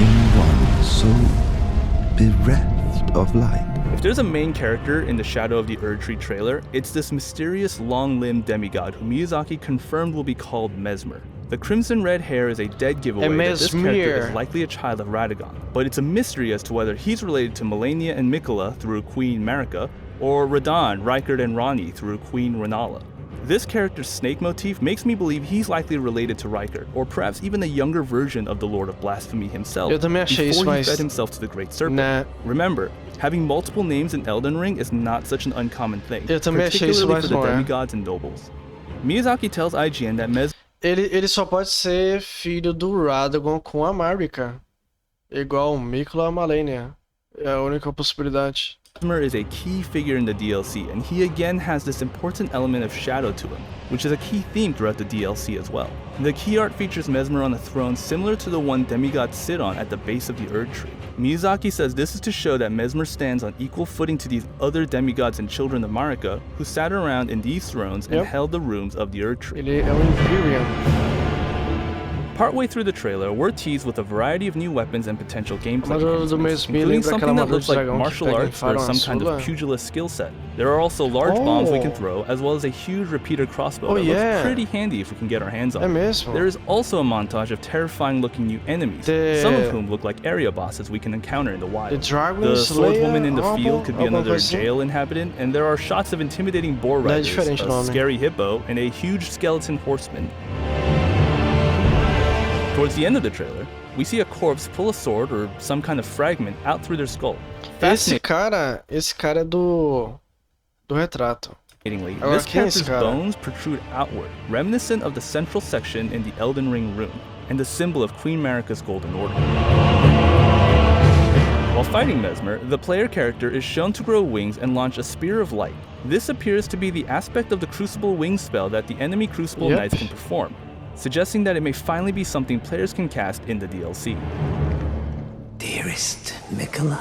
in one so bereft of light? If there's a main character in the Shadow of the Erdtree trailer, it's this mysterious long-limbed demigod who Miyazaki confirmed will be called Mesmer. The crimson red hair is a dead giveaway that this character is likely a child of Radagon, but it's a mystery as to whether he's related to Malenia and Miquella through Queen Marika, or Radahn, Rykard, and Ranni through Queen Rennala. This character's snake motif makes me believe he's likely related to Rykard, or perhaps even a younger version of the Lord of Blasphemy himself, before he fed himself to the Great Serpent. Remember, having multiple names in Elden Ring is not such an uncommon thing, particularly for the demigods and nobles. Miyazaki tells IGN that Ele só pode ser filho do Radagon com a Marika, igual o Miquella a Malenia. É a única possibilidade. Mesmer is a key figure in the DLC, and he again has this important element of shadow to him, which is a key theme throughout the DLC as well. The key art features Mesmer on a throne similar to the one demigods sit on at the base of the Erdtree. Miyazaki says this is to show that Mesmer stands on equal footing to these other demigods and children of Marika, who sat around in these thrones and held the rooms of the Erdtree. Ele é Imperium. Partway through the trailer, we're teased with a variety of new weapons and potential gameplay enhancements, including something that looks like martial arts or some kind of pugilist skill set. There are also large bombs we can throw, as well as a huge repeater crossbow that looks pretty handy if we can get our hands on it. There is also a montage of terrifying looking new enemies, some of whom look like area bosses we can encounter in the wild. The swordswoman in the field could be another jail inhabitant, and there are shots of intimidating boar riders, a scary hippo, and a huge skeleton horseman. Towards the end of the trailer, we see a corpse pull a sword or some kind of fragment out through their skull. Esse cara é do retrato. This character's bones protrude outward, reminiscent of the central section in the Elden Ring rune, and the symbol of Queen Marika's Golden Order. While fighting Mesmer, the player character is shown to grow wings and launch a spear of light. This appears to be the aspect of the Crucible wing spell that the enemy Crucible Knights can perform, suggesting that it may finally be something players can cast in the DLC. Dearest Miquella,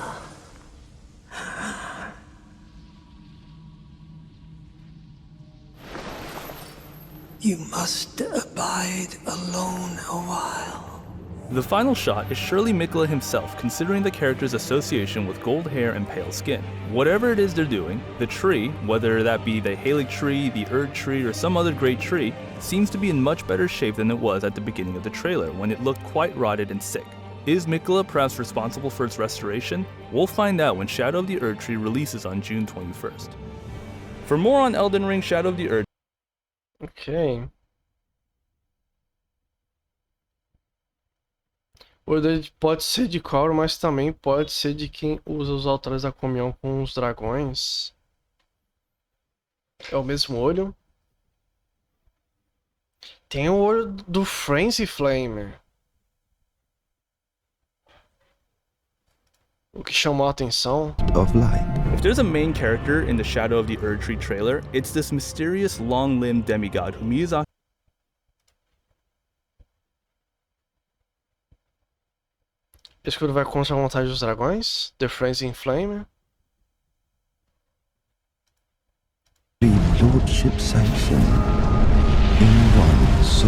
you must abide alone a while. The final shot is surely Miquella himself, considering the character's association with gold hair and pale skin. Whatever it is they're doing, the tree, whether that be the Halig tree, the Erdtree, or some other great tree, seems to be in much better shape than it was at the beginning of the trailer, when it looked quite rotted and sick. Is Miquella perhaps responsible for its restoration? We'll find out when Shadow of the Erdtree releases on June 21st. For more on Elden Ring Shadow of the Erdtree... Ok. O poder pode ser de Kauro, mas também pode ser de quem usa os altares da comunhão com os dragões. É o mesmo olho. Tem o olho do Frenzy Flame. O que chamou a atenção. If there's a main character in the Shadow of the Erdtree trailer, it's this mysterious long-limbed demigod who Miyazaki Escudo vai contra a vontade dos dragões. The Frenzy Flame. Lordship sanction in one so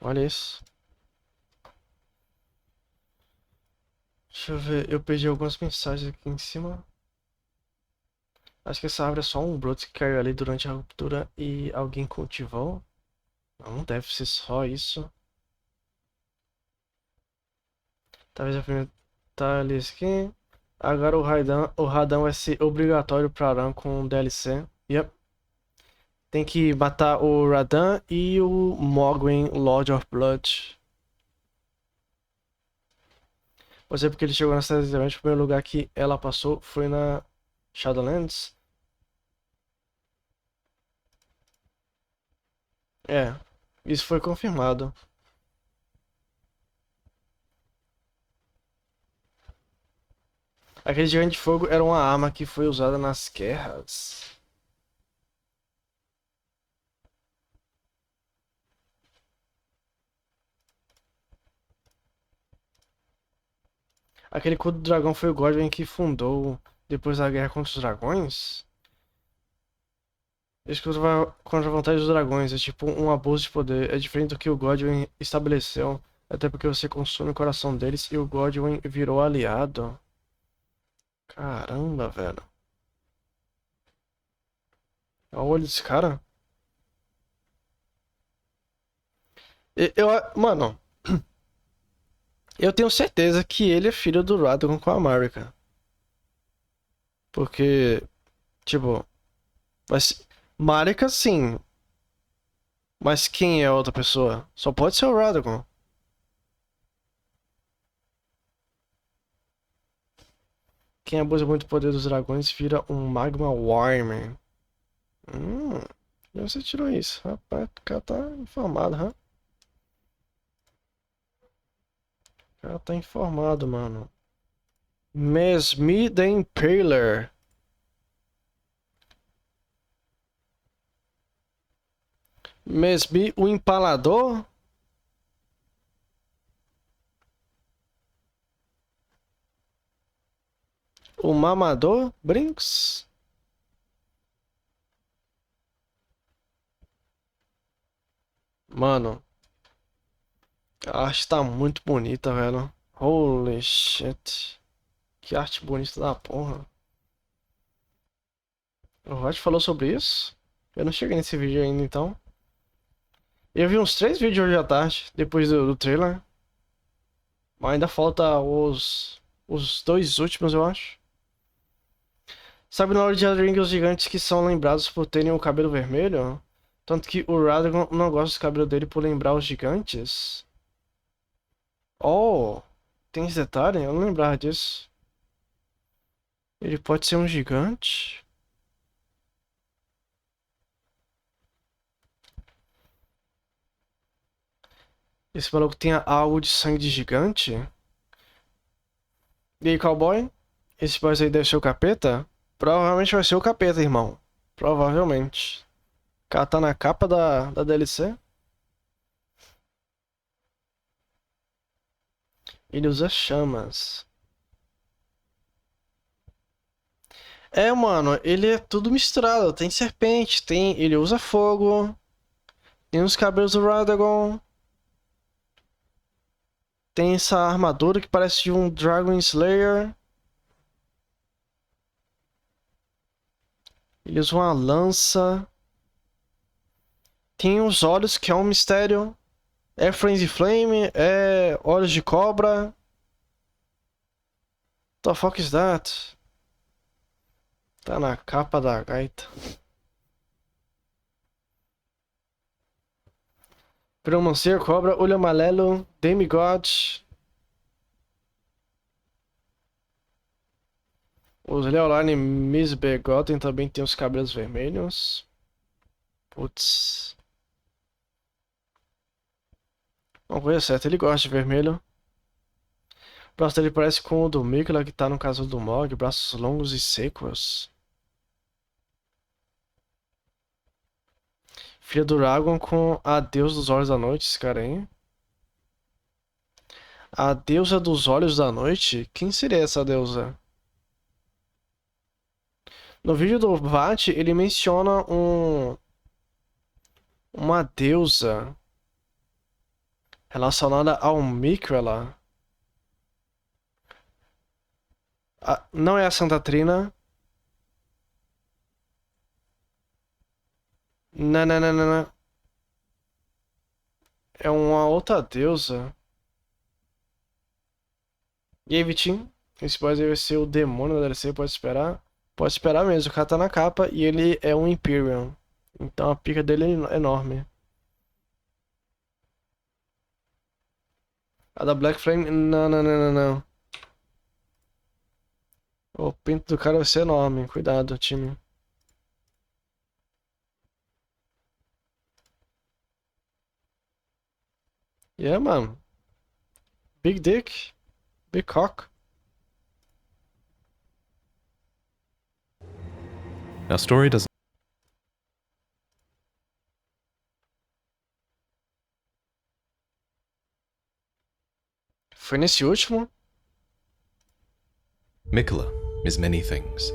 olha isso. Deixa eu ver. Eu perdi algumas mensagens aqui em cima. Acho que essa árvore é só um broto que caiu ali durante a ruptura e alguém cultivou. Não deve ser só isso. Talvez a primeira tá ali aqui. Agora o Radahn vai ser obrigatório para Aran com DLC. Yep. Tem que matar o Radahn e o Mogwin Lord of Blood. Você porque ele chegou na cidade de o primeiro lugar que ela passou foi na Shadowlands? É, isso foi confirmado. Aquele gigante de fogo era uma arma que foi usada nas guerras. Aquele cu do dragão foi o Godwin que fundou depois da guerra contra os dragões? Isso contra a vontade dos dragões, é tipo um abuso de poder. É diferente do que o Godwin estabeleceu. Até porque você consome o coração deles e o Godwin virou aliado. Caramba, velho. Olha o olho desse cara. Mano, eu tenho certeza que ele é filho do Radagon com a Marika. Porque, tipo, mas Marika sim. Mas quem é a outra pessoa? Só pode ser o Radagon. Quem abusa muito do poder dos dragões vira um Magma Worm. E você tirou isso? Rapaz, o cara tá informado, hã? O cara tá informado, mano. Mesmi the Impaler. Mesmi o Empalador? O Mamador? Brinks? Mano, a arte tá muito bonita, velho. Holy shit. Que arte bonita da porra. O Rod falou sobre isso? Eu não cheguei nesse vídeo ainda, então. Eu vi uns 3 vídeos hoje à tarde, depois do trailer. Mas ainda falta os 2 últimos, eu acho. Sabe na hora de Erdtree os gigantes que são lembrados por terem o cabelo vermelho? Tanto que o Radagon não gosta do cabelo dele por lembrar os gigantes. Oh, tem esse detalhe? Eu não lembrava disso. Ele pode ser um gigante? Esse maluco tem algo de sangue de gigante? E aí, cowboy? Esse boss aí deve ser o capeta? Provavelmente vai ser o capeta, irmão. Provavelmente. O cara tá na capa da DLC. Ele usa chamas. É, mano, ele é tudo misturado. Tem serpente, ele usa fogo. Tem os cabelos do Radagon. Tem essa armadura que parece de um Dragon Slayer. Ele usa uma lança. Tem os olhos, que é um mistério. É Frenzy Flame, é olhos de cobra. What the fuck is that? Tá na capa da gaita. Pyromancer, cobra, olho amarelo, Demigod. Os Leoline Misbegotten também tem os cabelos vermelhos. Putz. Uma coisa certa, ele gosta de vermelho. O braço dele parece com o do Mikla, que tá no caso do Mog. Braços longos e secos. Filha do Dragon com a deusa dos olhos da noite, esse cara aí. A deusa dos olhos da noite? Quem seria essa deusa? No vídeo do VAT, ele menciona uma deusa relacionada ao Mikla. Não é a Santa Trina. Não, não, não, não, não. É uma outra deusa. E aí, Vitinho? Esse boss aí vai ser o demônio da DLC, pode esperar? Pode esperar mesmo, o cara tá na capa e ele é um Imperium. Então a pica dele é enorme. A da Black Flame? Não, não, não, não, não. O pinto do cara vai ser enorme. Cuidado, time. Yeah, man. Big dick. Big cock. Our story doesn't. Foi nesse último? Mikola is many things.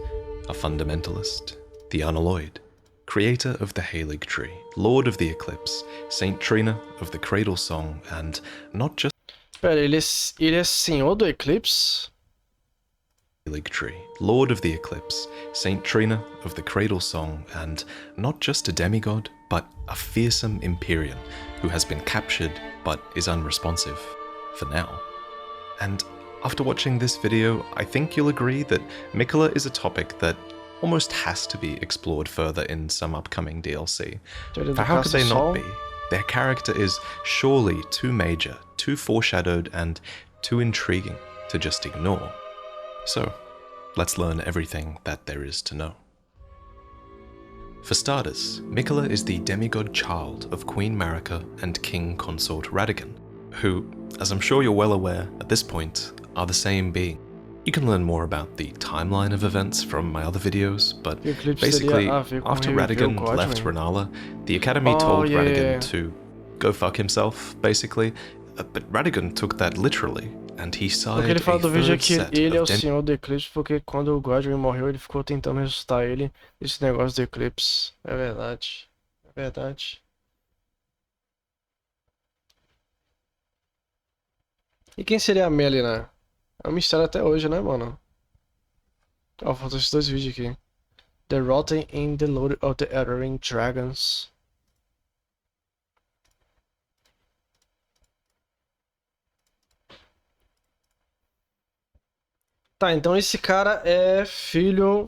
A fundamentalist, the unalloyed, creator of the Erdtree, Lord of the Eclipse, Saint Trina of the Cradle Song, and not just Pera, ele é senhor do Eclipse? Erdtree, Lord of the Eclipse, Saint Trina of the Cradle Song, and not just a demigod, but a fearsome Empyrean who has been captured but is unresponsive, for now. And after watching this video, I think you'll agree that Mikola is a topic that almost has to be explored further in some upcoming DLC. For how could they not be? Their character is surely too major, too foreshadowed, and too intriguing to just ignore. So, let's learn everything that there is to know. For starters, Mikola is the demigod child of Queen Marika and King Consort Radigan, who, as I'm sure you're well aware at this point, are the same being. You can learn more about the timeline of events from my other videos, but basically, after Radigan left Renala, the Academy told Radigan to go fuck himself, basically, but Radigan took that literally, and he sighed O que ele fala do vídeo é a que third set ele é o of senhor do Eclipse porque quando o Godwin morreu ele ficou tentando ressuscitar ele nesse negócio do Eclipse. É verdade. É verdade. E quem seria a Melina? É um mistério até hoje, né, mano? Ó, faltam esses dois vídeos aqui. The Rotten in the Lord of the Erdtree Dragons. Tá, então esse cara é filho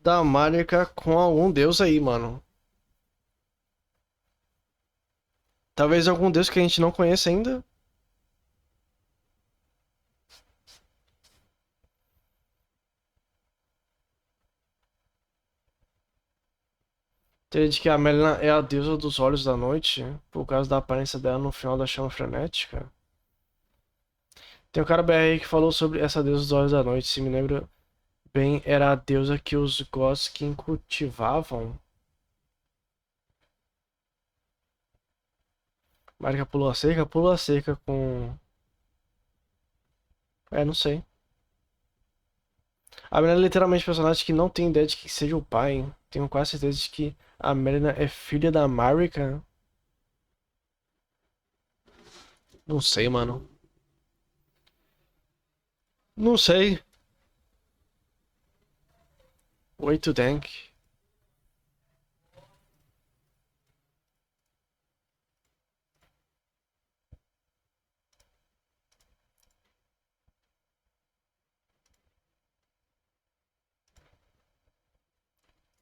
da Marika com algum deus aí, mano. Talvez algum deus que a gente não conheça ainda. Teoria de que a Melina é a deusa dos olhos da noite, por causa da aparência dela no final da chama frenética. Tem um cara BR que falou sobre essa deusa dos olhos da noite, se me lembro bem, era a deusa que os Goskin cultivavam. Marika pulou a cerca com... não sei. A Melina é literalmente um personagem que não tem ideia de que seja o pai, hein? Tenho quase certeza de que a Melina é filha da Marika. Não sei, mano. Não sei. Way to dank.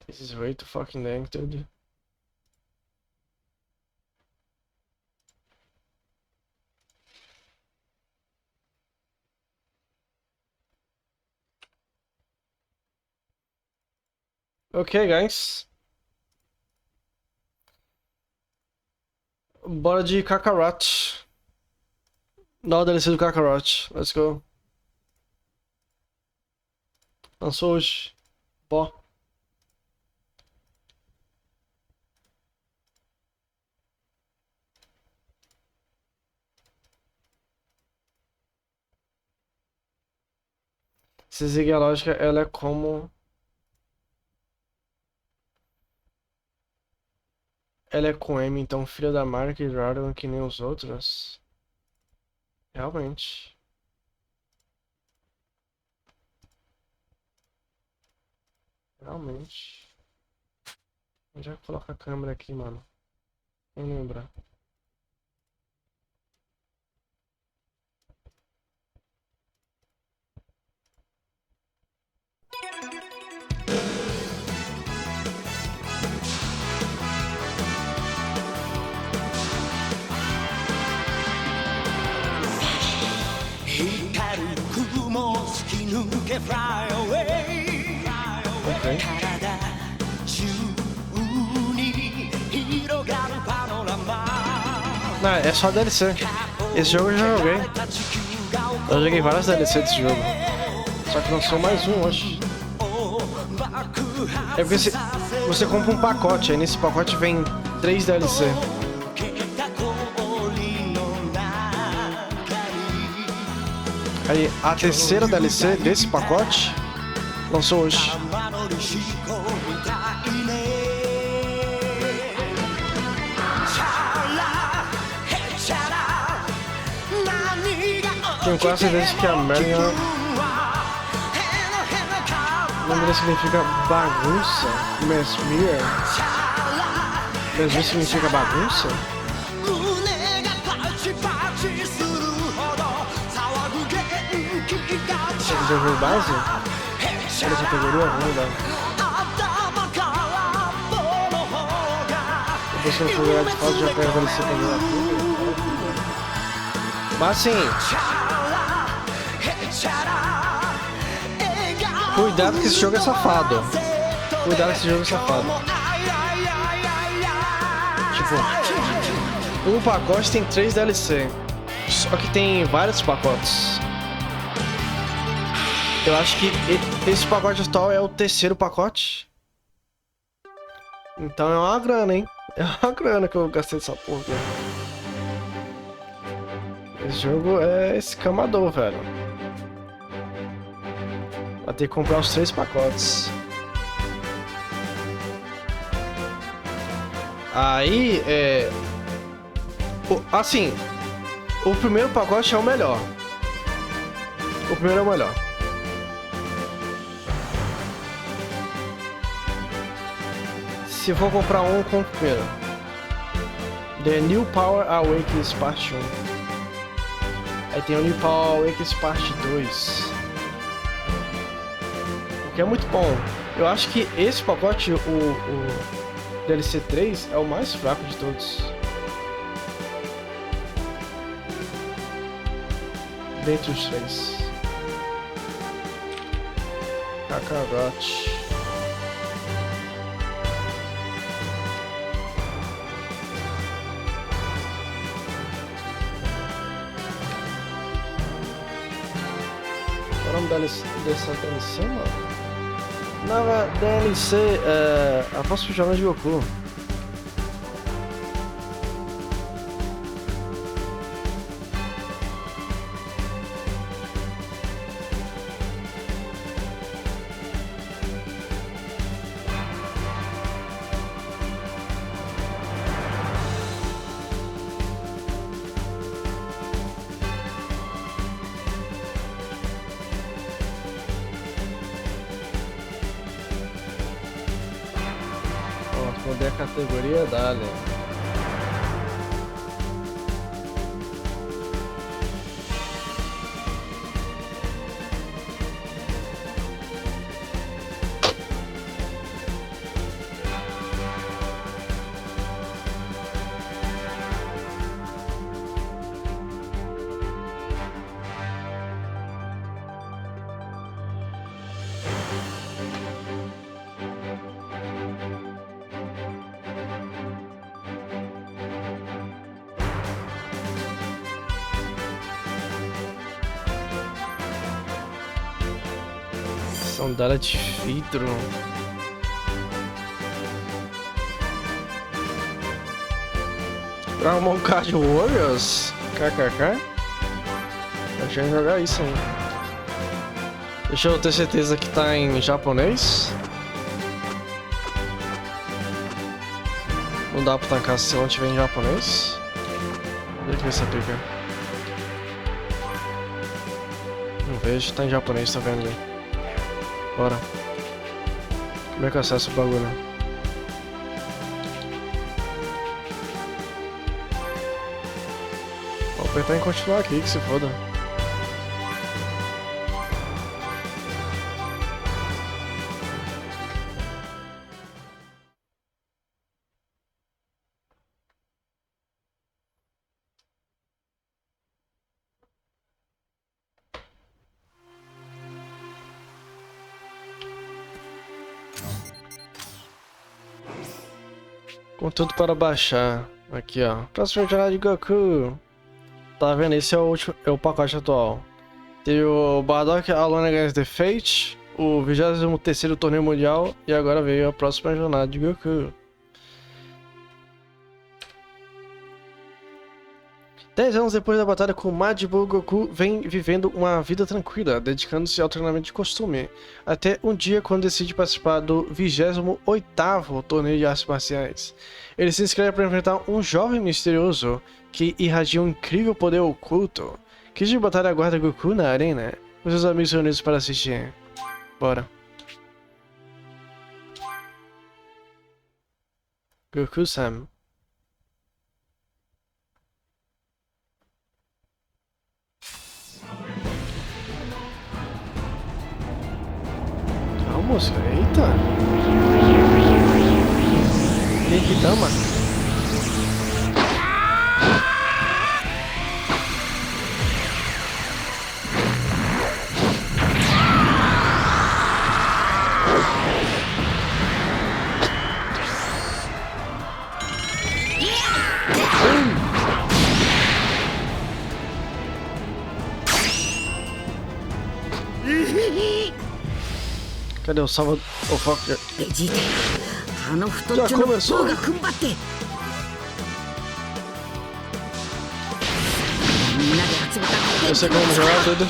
This is way too fucking dank, dude. Ok, guys. Bora de Kakarot. Não, DLC do Kakarot. Let's go. Lançou hoje. Bó. Se seguir a lógica, ela é como... Ela é com M, então filha da Marika e Radigan que nem os outros. Realmente. Realmente. Onde é que coloca a câmera aqui, mano? Quem lembra? Ok. Não, é só DLC. Esse jogo eu já joguei. Eu joguei várias DLC desse jogo. Só que lançou mais um hoje. É porque você compra um pacote, aí nesse pacote vem 3 DLC. Aí a terceira DLC desse pacote lançou hoje. Tenho quase certeza que a Marion... O nome dele significa bagunça. Mesmir. Mesmir significa bagunça? Esse jogo base? Olha a categoria, vamos mudar. Depois que eu for jogar de fato, já pego a DLC pra jogar tudo. Mas assim... Cuidado que esse jogo é safado. Cuidado que esse jogo é safado. Tipo, um pacote tem 3 DLC. Só que tem vários pacotes. Eu acho que esse pacote atual é o terceiro pacote. Então é uma grana, hein? É uma grana que eu gastei dessa porra. Esse jogo é escamador, velho. Vai ter que comprar os 3 pacotes. Aí, assim, o primeiro pacote é o melhor. O primeiro é o melhor. Se for comprar um, compra o primeiro. The New Power Awakens Part 1. Aí tem o New Power Awakens Part 2. O que é muito bom. Eu acho que esse pacote, o DLC 3, é o mais fraco de todos. Dentre os 3. Kakarote. Qual é o nome dessa DLC, mano? Na DLC, a próxima jornada de Goku. Responder a categoria dali. Sandália de vidro. Dragon Card Warriors? KKK? Eu já ia jogar isso aí. Deixa eu ter certeza que tá em japonês. Não dá pra tancar se não tiver em japonês. Deixa eu ver essa pica. Não vejo, tá em japonês, tá vendo ali. Bora. Como é que eu acesso o bagulho? Vou apertar em continuar aqui, que se foda. Com tudo para baixar. Aqui, ó. Próxima jornada de Goku. Tá vendo? Esse é o último, é o pacote atual. Teve o Bardock Alone Against the Fate, o 23º torneio mundial e agora veio a próxima jornada de Goku. 10 anos depois da batalha com Majin Buu, Goku vem vivendo uma vida tranquila, dedicando-se ao treinamento de costume, até um dia quando decide participar do 28º torneio de artes marciais. Ele se inscreve para enfrentar um jovem misterioso que irradia um incrível poder oculto. Que de batalha aguarda Goku na arena? Os seus amigos reunidos para assistir. Bora. Goku-san. A música, eita! Genkidama. Cadê o Salvador? O foco já começou. Eu sei como jogar tudo.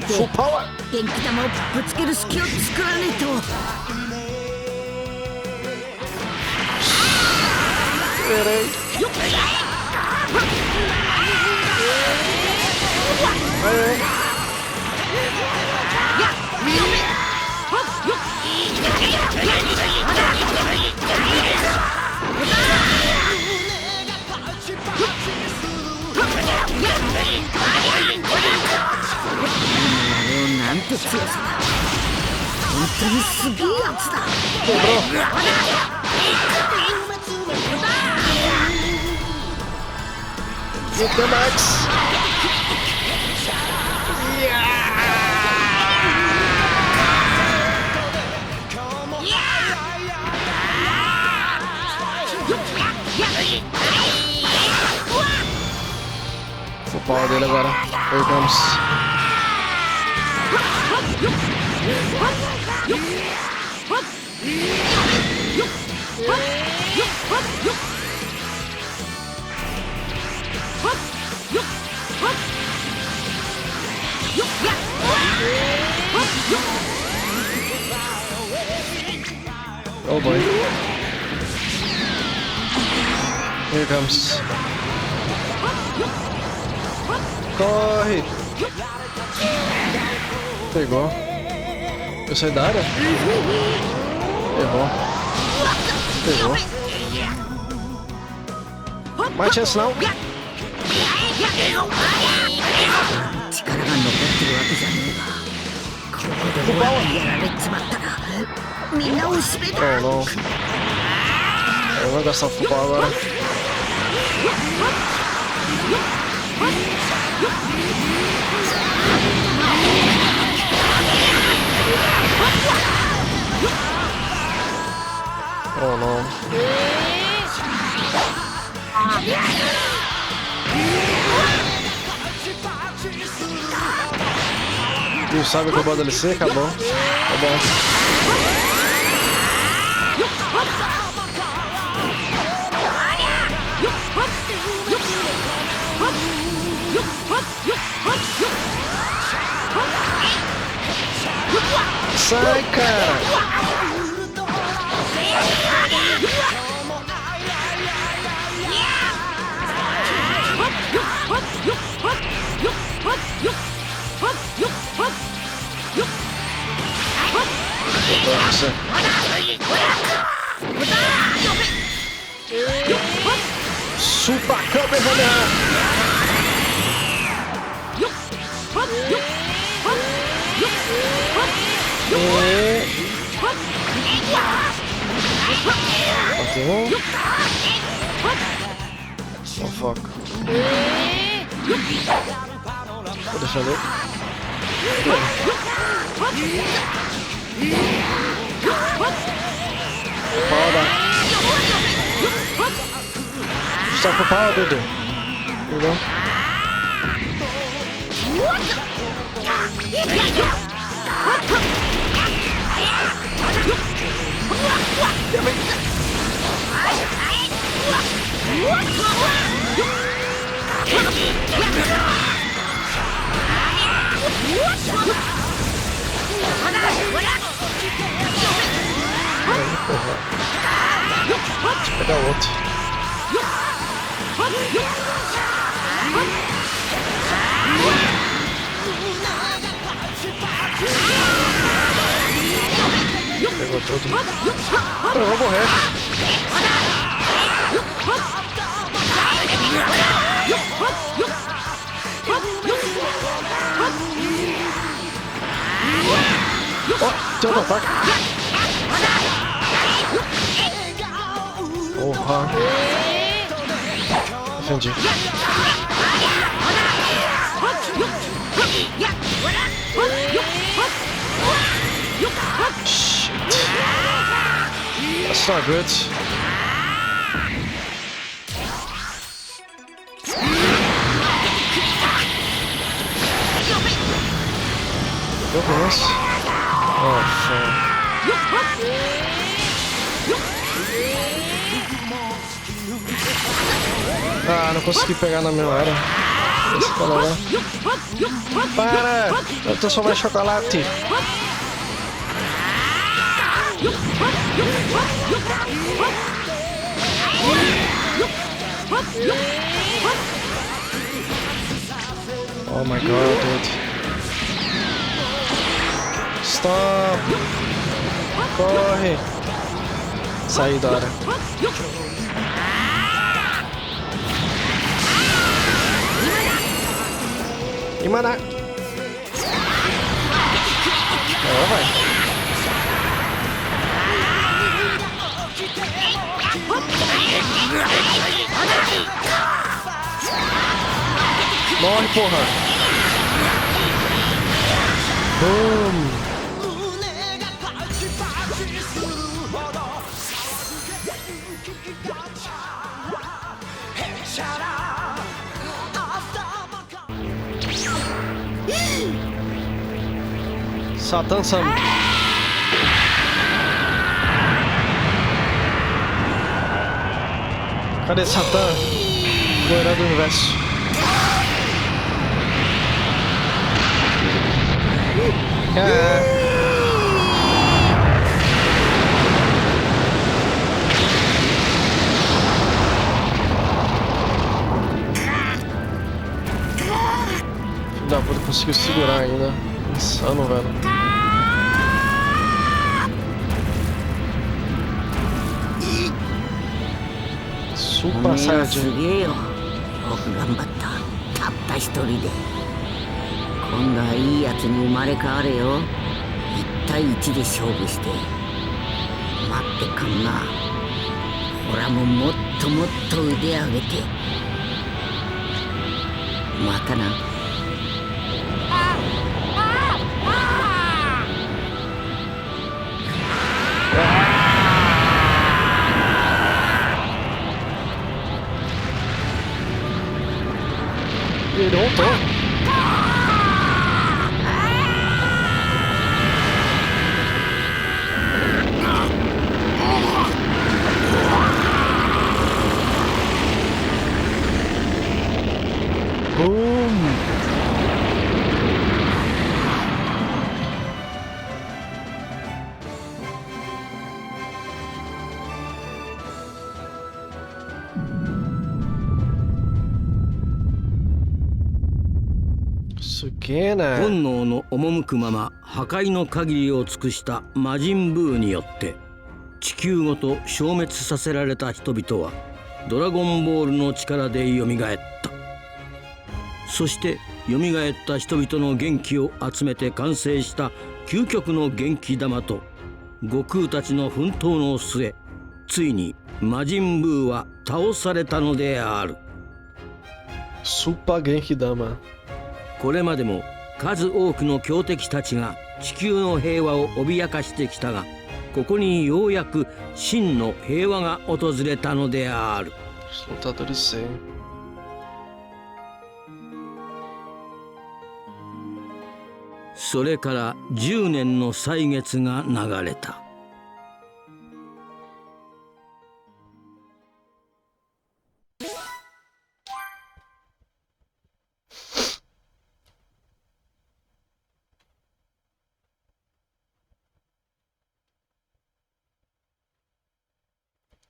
Full power! Get the Max! Full power dele agora. Here comes. Oh boy. Here comes. Corre! Pegou. Eu saí da área? Errou. Pegou. Mais chance não. Full power. Oh não. Eu vou gastar full power agora. Oh não. Não sabe o que eu vou DLC? Acabou. Tá bom. Sai, cara! Você. Super Kamehameha! Bateu. Oh fuck. Vou deixar ele. Foda. Está com pau, Dudu. Entendeu? Deixa eu pegar outro. Pegou tudo. Eu vou morrer. Oh, tem outro ataque. Porra. Defendi. Shit. That's not good. Eu conheço. Oh, fuck. Ah, não consegui pegar na minha hora. Esse tá legal. Para! Eu tô só mais chocolate. Oh my god, dude. Stop! Corre! Saí da hora. E maná! Ó, vai! Morre, porra! Boom! Satan Sam. Cadê Satan? O herói do universo. Filho da puta, conseguiu segurar ainda. Insano, velho. Super Saiyajin. よく頑張った。たった一人で。今度はいいやつに生まれ変われよ。1対1で勝負して。待ってかんな。ほらもっともっと腕上げて。またな。Ele voltou. Boom. Sukena. 本能の赴くまま破壊の限りを尽くした魔人ブーによって地球ごと消滅させられた人々はドラゴンボールの力でよみがえった。そしてよみがえった人々の元気を集めて完成した究極の元気玉と悟空たちの奮闘の末、ついに魔人ブーは倒されたのである。スーパー元気玉。これまでも数多くの強敵たちが地球の平和を脅かしてきたが、ここにようやく真の平和が訪れたのである。それから10年の歳月が流れた。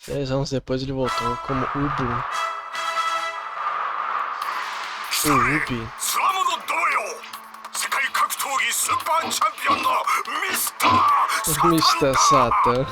10 anos depois ele voltou como Ubu. O Ubi. Mr. Satan.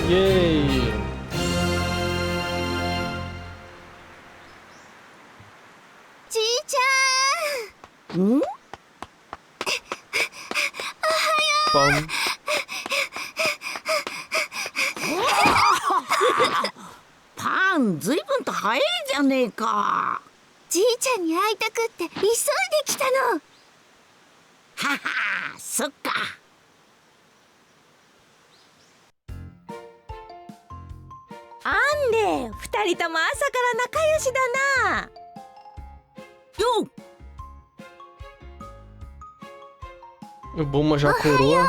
Yay! じいちゃん。ん？おはよう。パン、ずいぶんと早いじゃねえか。じいちゃんに会いたくって急いできたの。はは、そっか。あんで、二人とも朝から仲良しだな。よっ。Bulma já coroa.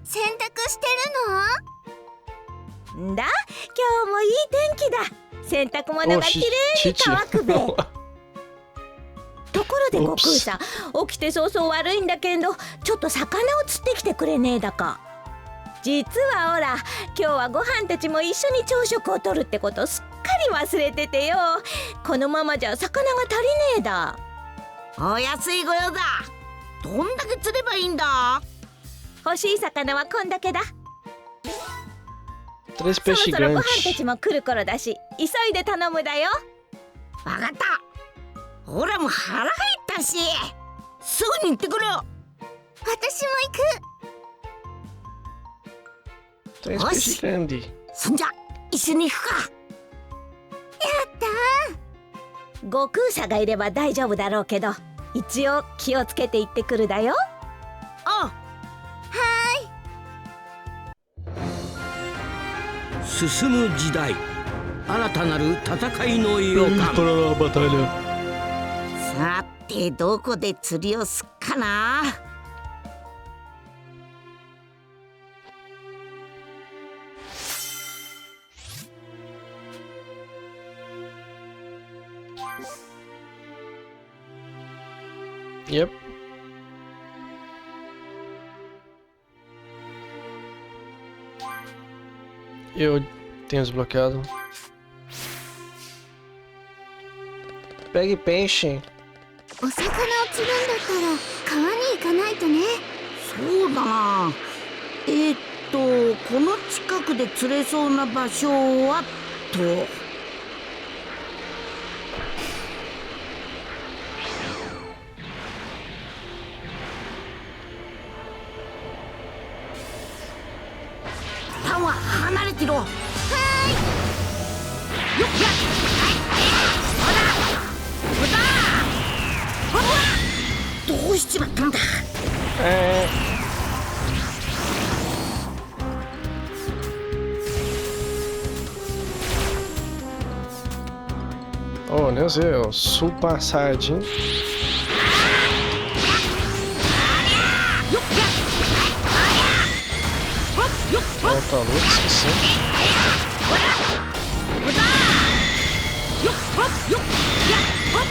洗濯してるの？んだ、今日もいい天気だ。洗濯物がきれいに乾くべ。ところで悟空さん、起きて早々悪いんだけど、ちょっと魚を釣ってきてくれねえだか。実はほら、今日はご飯たちも一緒に朝食をとるってことすっかり忘れててよ。このままじゃ魚が足りねえだ。お安いご用だ。どんだけ釣ればいいんだ？欲しい魚はこんだけだ。そろそろご飯たちも来る頃だし、急いで頼むだよ。わかった。ほらもう腹減ったし、すぐに行ってくるよ。私も行く。よし、そんじゃ一緒に行くか。やったー。悟空さんがいれば大丈夫だろうけど、一応気をつけて行ってくるだよ。ああ、進む時代、新たなる戦いの予感。さてどこで釣りをすっかな。Yep. Eu tenho desbloqueado. Pegue peixe. お魚を釣るんだったら川に行かないとね。そうだな。この近くで釣れそうな場所はと。パンは離れてろ。はーい。よっやっ。どうしちまったんだ。Oh, nem sei, o Super Saiyajin. Volta a luta, esqueci.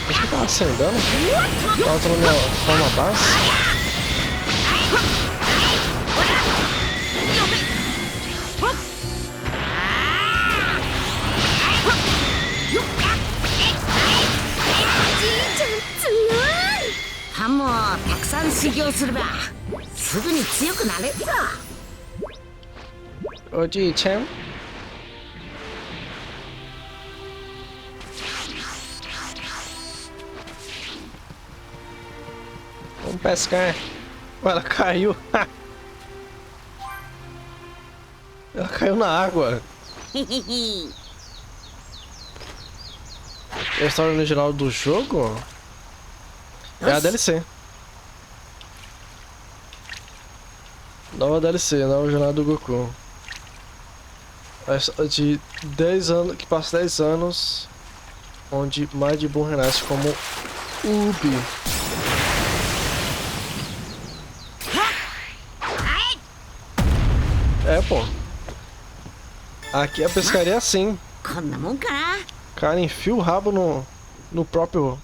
Acho que tava sem dano. Tava usando minha forma base. Ô, Ji-chan. Vamos pescar. Ela caiu. Ela caiu na água. A história original do jogo é a DLC. Nova DLC, nova jornada do Goku. De 10 anos, que passa 10 anos, onde Majin Buu renasce como Ubi. É, pô. Aqui a pescaria é assim. Cara, enfia o rabo na própria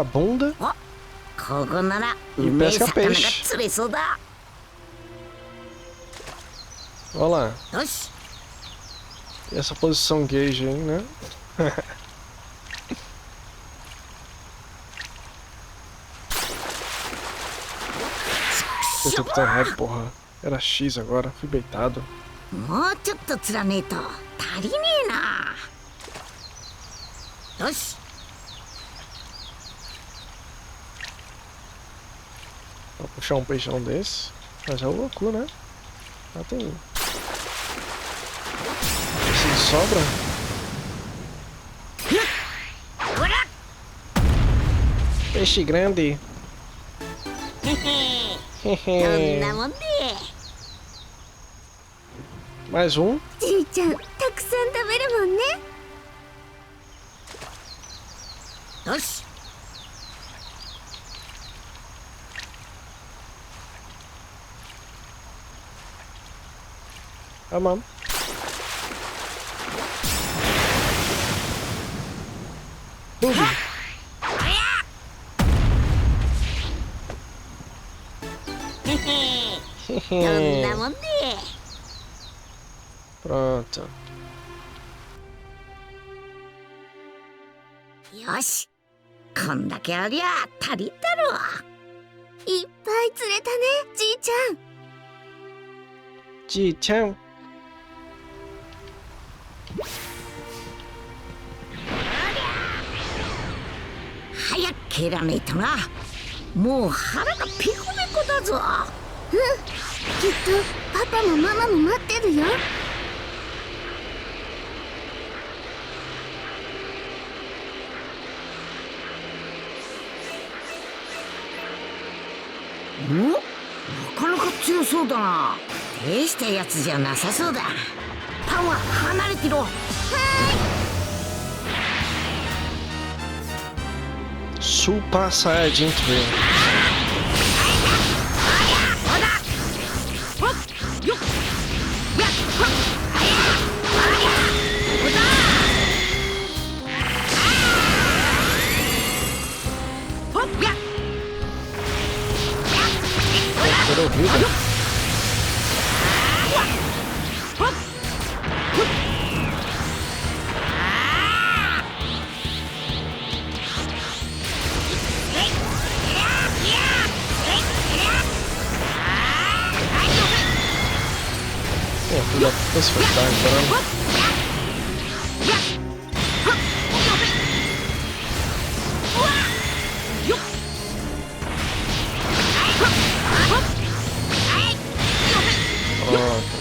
bunda e pesca peixe. Olha lá. E essa posição gauge aí, né? Eu tô botando rap, porra. Era X agora, fui beitado. Vou puxar um peixão desse. Mas é o Goku, né? Já tem. Se sobra. Peixe grande. Mais um. Ji-chan, たくさん食べるもんね。よし。Come on. Pronto. よし。こんだけありゃ足りたろ。いっぱい釣れたね、じいちゃん。じいちゃん。早く蹴らねえとな。もう腹がペコペコだぞ。うん、きっとパパもママも待ってるよ。ん？なかなか強そうだな。大したやつじゃなさそうだ。パンは離れてろ。はーい。Super Saiyajin 3。This was time for him.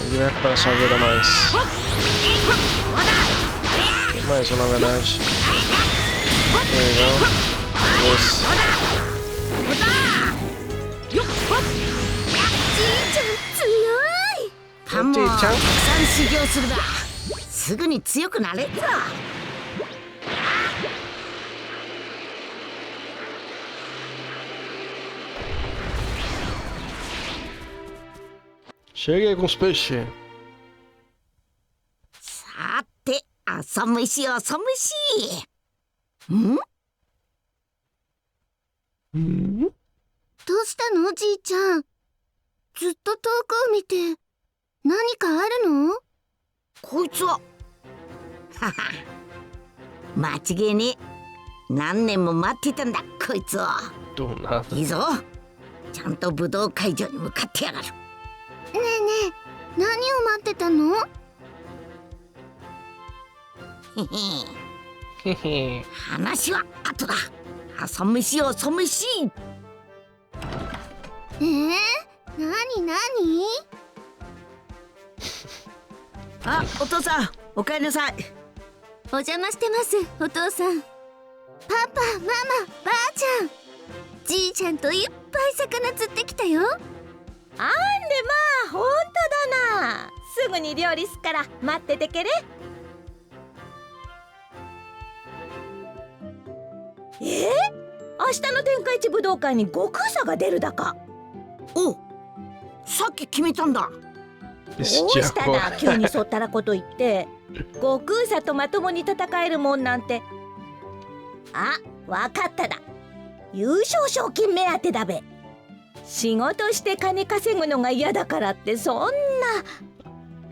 Ele vai recuperar sua vida mais. Tem mais um, na verdade. Legal. Esse. Cheguei com os peixes. さて、朝飯朝飯。どうしたの、じいちゃん。ずっと遠くを見て何かあるの？こいつははは間違いねえ。何年も待ってたんだこいつを。いいぞ、ちゃんと武道会場に向かってやがる。ねえねえ、何を待ってたの？話は後だ。朝飯朝飯。何何？あ、お父さん、おかえりなさい。お邪魔してます、お父さん。パパ、ママ、ばあちゃん、じいちゃんといっぱい魚釣ってきたよ。あんでまあ、ほんとだな。すぐに料理すから待っててけれ。明日の天下一武道会に悟空さが出るだか。お、さっき決めたんだ。どうしただ、急にそったらこと言って。悟空さとまともに戦えるもんなんて。あ、わかっただ。優勝賞金目当てだべ。仕事して金稼ぐのが嫌だからってそんな。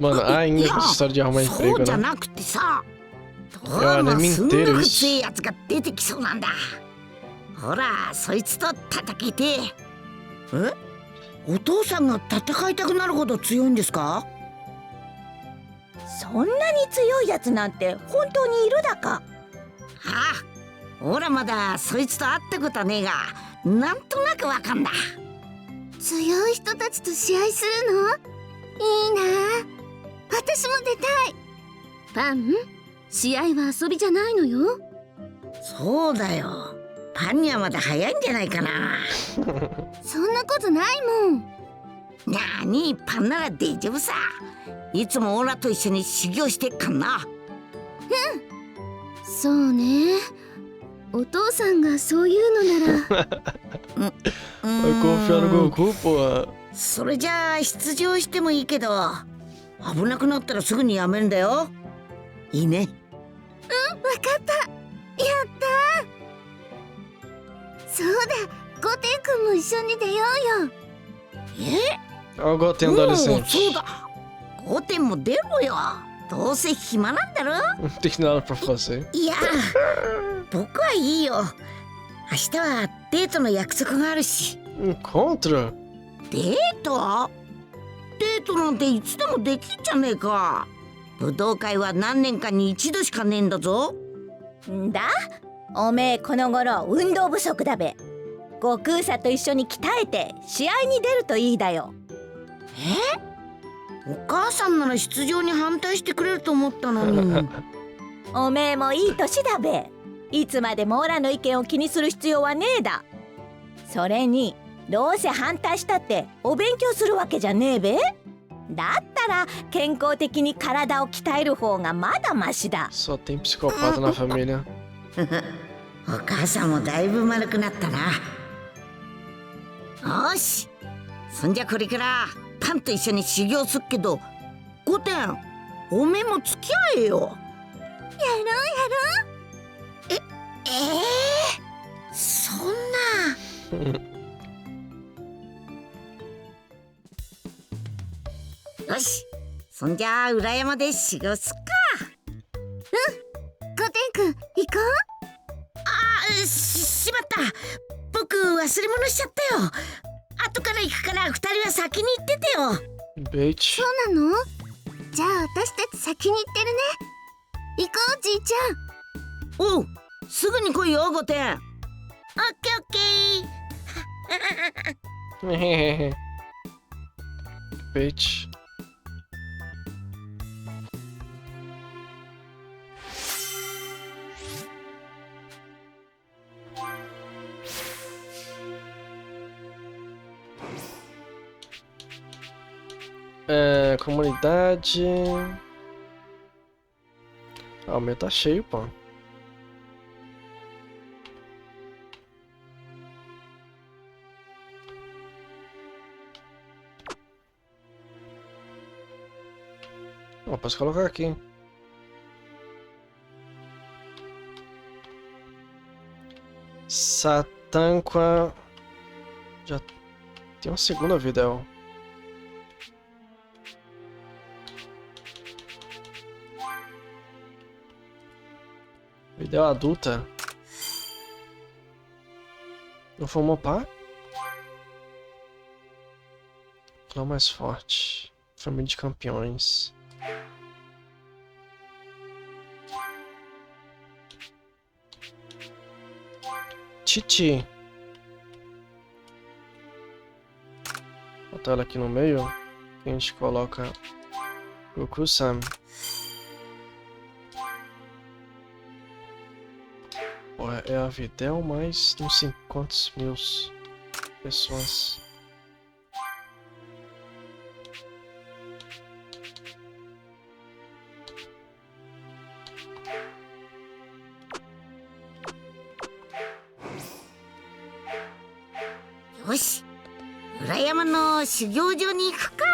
Mano, a história de arrumar そ emprego, うじゃ né? なくてさ、ど Eu うも nem すん inteiro ごく isso. 強いやつが出てきそうなんだ。ほら、そいつと戦いて。お父さんが戦いたくなるほど強いんですか？そんなに強いやつなんて本当にいるだか。ああ、ほらまだそいつと会ったことはねえが、なんとなくわかんだ。強い人たちと試合するの？いいな。私も出たい。パン、試合は遊びじゃないのよ。そうだよ。パンにはまだ早いんじゃないかな。そんなことないもん。なに、パンなら大丈夫さ。いつもオラと一緒に修行してっかんな。そうね。お父さんがそういうのなら。Confiar no Goku, pô. それじゃあ出場してもいいけど、危なくなったらすぐにやめるんだよ。いいね。わかった。やったー。そうだ、ゴテン君も一緒に出ようよ。Olha o Goten adolescente. そうだ、ゴテンも出ろよ。どうせ暇なんだろ。 Não tem nada pra fazer. いや、僕はいいよ。明日はデートの約束があるし。Encontro? デート？デートなんていつでもできんじゃねえか。武道会は何年かに一度しかねえんだぞ。んだ、おめえこの頃運動不足だべ。悟空さと一緒に鍛えて試合に出るといいだよ。お母さんなら出場に反対してくれると思ったのに。おめえもいい年だべ。いつまでもオラの意見を気にする必要はねえだ。それにどうせ反対したってお勉強するわけじゃねえべ。だったら健康的に体を鍛える方がまだマシだ。 Só tem psicopata na família. お母さんもだいぶ丸くなったな。よし、そんじゃこれからパンと一緒に修行すっけど、ゴテン、おめえも付き合えよ。やろうやろう。そんな。よし、そんじゃあ裏山で修行すっか。ゴテン君、行こう。しまった。僕忘れ物しちゃったよ。後から行くから二人は先に行っててよ。Bait. そうなの？じゃあ私たち先に行ってるね。行こう、じいちゃん。おう、すぐに来いよ、ゴテン。オッケーオッケー。Bait. Comunidade. Ah, o meu tá cheio, pô. Ó, posso colocar aqui. Satanqua. Já tem uma segunda vida, ó. Vida adulta. Não formou par? Clã mais forte. Família de campeões. Titi. Vou botar ela aqui no meio. A gente coloca Goku-san. É a Videl mais não sei quantos mil pessoas. Yoshi, 裏山の修行場に行くか。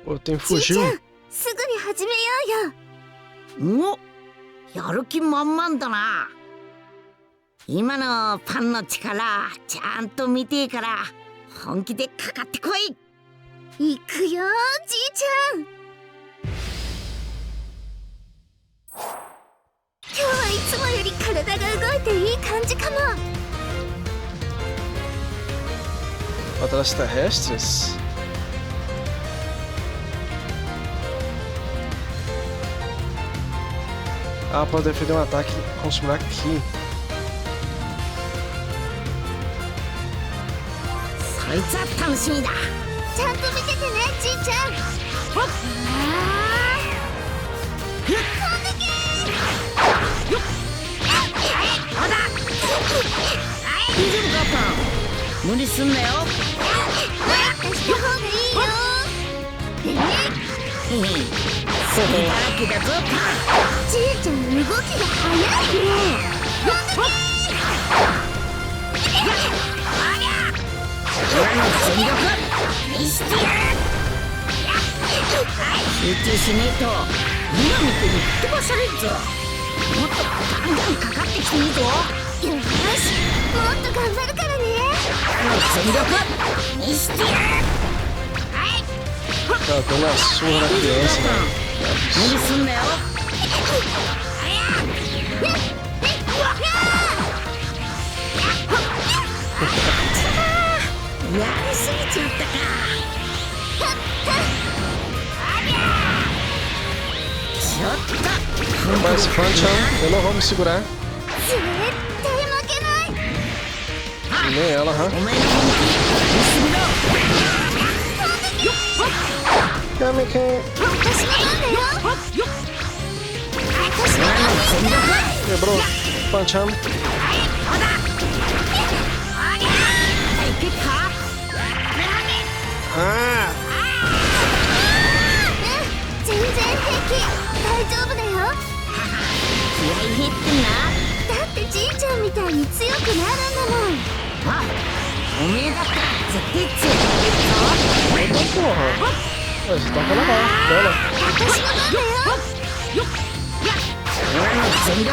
Pô, tem fugiu. すぐに始めようよ。お、やる気満々だな。今のパンの力ちゃんと見てえから本気でかかってこい。行くよじいちゃん。今日はいつもより体が動いていい感じかも。 Batalhas terrestres? Ah, pode defender um ataque com consumir aqui. そいつは楽しみだ。ちゃんと見ててねじいちゃん。ほっ。大丈夫かパン。無理すんなよ。した方がいいよ。それだらけだぞパン。じいちゃん動きが速いね。俺の全力見してやる。集中しねえと今みてに吹っ飛ばされるぞ。もっとガンガンかかってきていいぞ。よし、もっと頑張るからね。俺の全力見してやる。Tá dando a surra na criança, né? 無理すんなよ。やりすぎちゃったか。ちょっと Mas Punch, eu não vou me segurar. 絶対負けない。 Nem ela, hã? お前の本気見すぎろ。 Kame Ken. 私の番だよ。私の番だよ。 Quebrou. Punch. 全然平気。大丈夫だよ。気合い入ってんな。だってじいちゃんみたいに強くなるんだもん。あ、おめえだったら絶対強くなれるぞ。 Porra. Mas toca na mão dela. 私の番だよ。俺の全力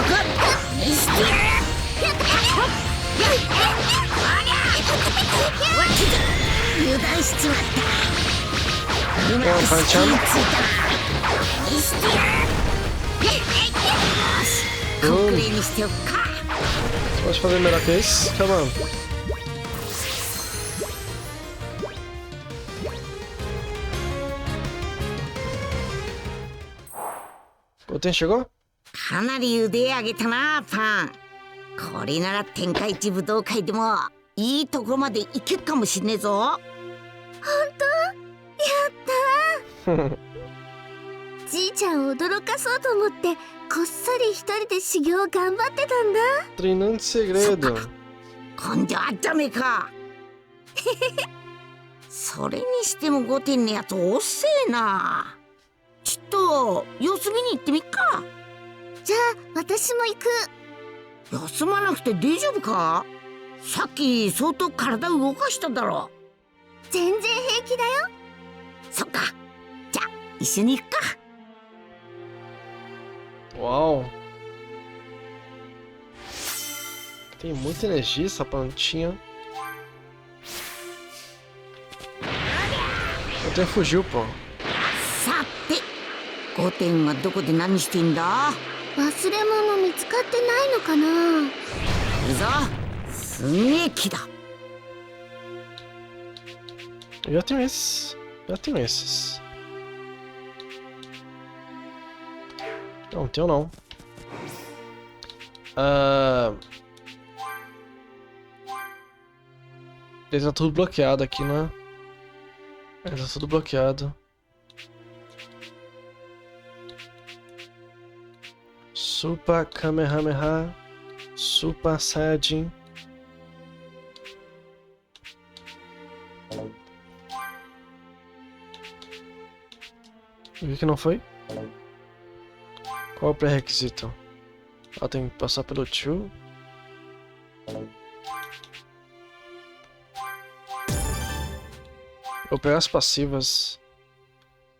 見してやる。油断しちまった。うまく隙についたら見してやる。よし、コンクリにしておくか。 Pode fazer melhor que isso? Come on. O Ten chegou? かなり腕上げたなパン。これなら天下一武道会でもいいところまで行けるかもしんねえぞ。本当？やったー。じいちゃんを驚かそうと思ってこっそり一人で修行頑張ってたんだ。Treinando segredo. 根性あっちゃねえか。それにしても5点のやつおっせえな。ちょっと様子見に行ってみっか。じゃあ私も行く。休まなくて大丈夫か？さっき相当体動かしただろ。全然平気だよ。そっか。じゃあ一緒に行くか。Uau! Tem muita energia essa plantinha. Até fugiu, pô. さて、5点はどこで何してんだ？忘れ物見つかってないのかな。いいぞ。すげえ木だ。Eu já tenho esses. Já tenho esses. Não, tenho não. Ele tá tudo bloqueado aqui, né? Ele tá tudo bloqueado. Super Kamehameha. Super Saiyajin. O que não foi? Qual é o pré-requisito? Ela tem que passar pelo tio. Vou pegar as passivas.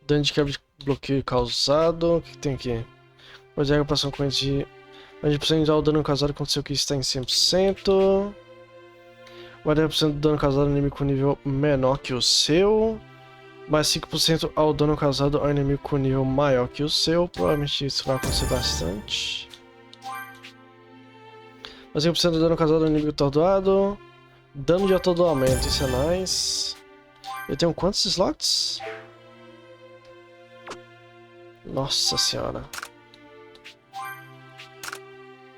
Dano de quebra de bloqueio causado. O que tem aqui? Pode a passar com de... A gente precisa dar o dano causado quando seu que está em 100%. Mais 10% do dano causado ao inimigo com nível menor que o seu. Mais 5% ao dano causado ao inimigo com nível maior que o seu. Provavelmente isso vai acontecer bastante. Mais 5% do dano causado ao inimigo atordoado. Dano de atordoamento, isso é nice. Eu tenho quantos slots? Nossa senhora.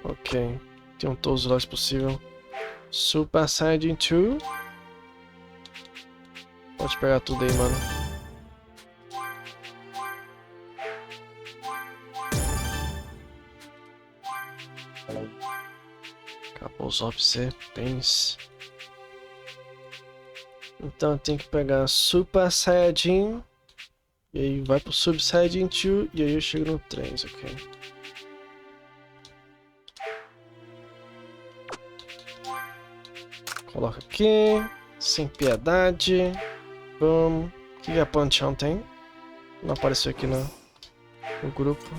Ok. Tenho todos os slots possíveis. Super Saiyajin 2. Pode pegar tudo aí, mano. Acabou os OPC, pênis. Então tem que pegar Super Saiyajin. E aí vai pro Sub Saiyajin 2. E aí eu chego no 3, ok. Coloca aqui. Sem piedade. Vamos. O que a Panchão tem? Não apareceu aqui no grupo.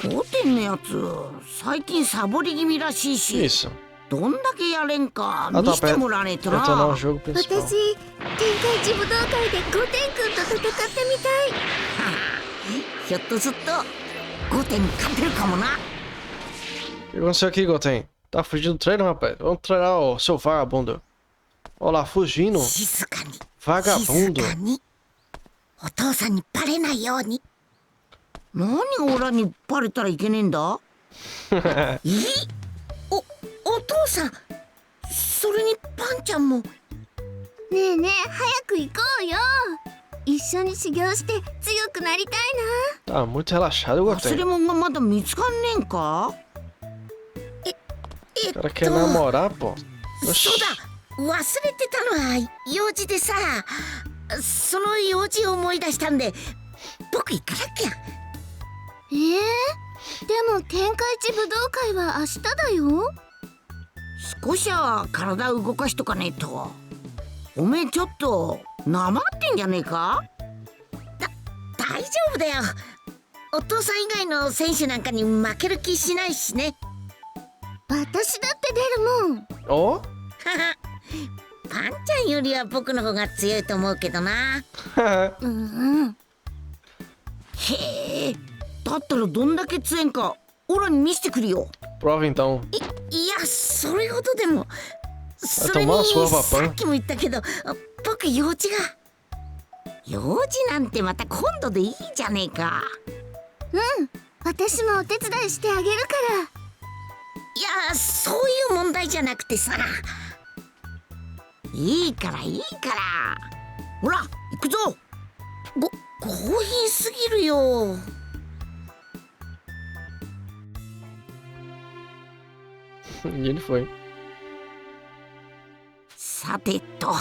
5点のやつ、最近サボり気味らしいし。Isso. どんだけやれんか見せてもらわねえとな。私、天下一武道会で5点くんと戦ってみたい。ひょっとすると5点勝てるかもな。O que aconteceu aqui, Goten? Tá fugindo do treino, rapaz? Vamos treinar o seu vagabundo. Olha lá, fugindo. 静かに。 Vagabundo. 静かに。お父さんにバレないように。何がオラにバレたらいけねえんだ？お父さん、それにパンちゃんも。ねえねえ、早く行こうよ。一緒に修行して強くなりたいな。Tá muito relaxado, Goten. 忘れ物がまだ見つかんねえんか？O cara quer namorar, pô. そうだ、忘れてたのは用事でさ、その用事を思い出したんで僕行かなきゃ。でも天下一武道会は明日だよ。少しは体動かしとかねえと。おめえちょっとなまってんじゃねえか？大丈夫だよ。お父さん以外の選手なんかに負ける気しないしね。私だって出るもん。お？パンちゃんよりは僕の方が強いと思うけどな。へえ、だったらどんだけ強いんかオラに見せてくるよ。Prova então. いや、それほどでも。それにさっきも言ったけど僕用事が。用事なんてまた今度でいいじゃねえか。私もお手伝いしてあげるから。いや、そういう問題じゃなくてさ。いいからいいから。ほら行くぞ。強引すぎるよ。E ele foi. さてと、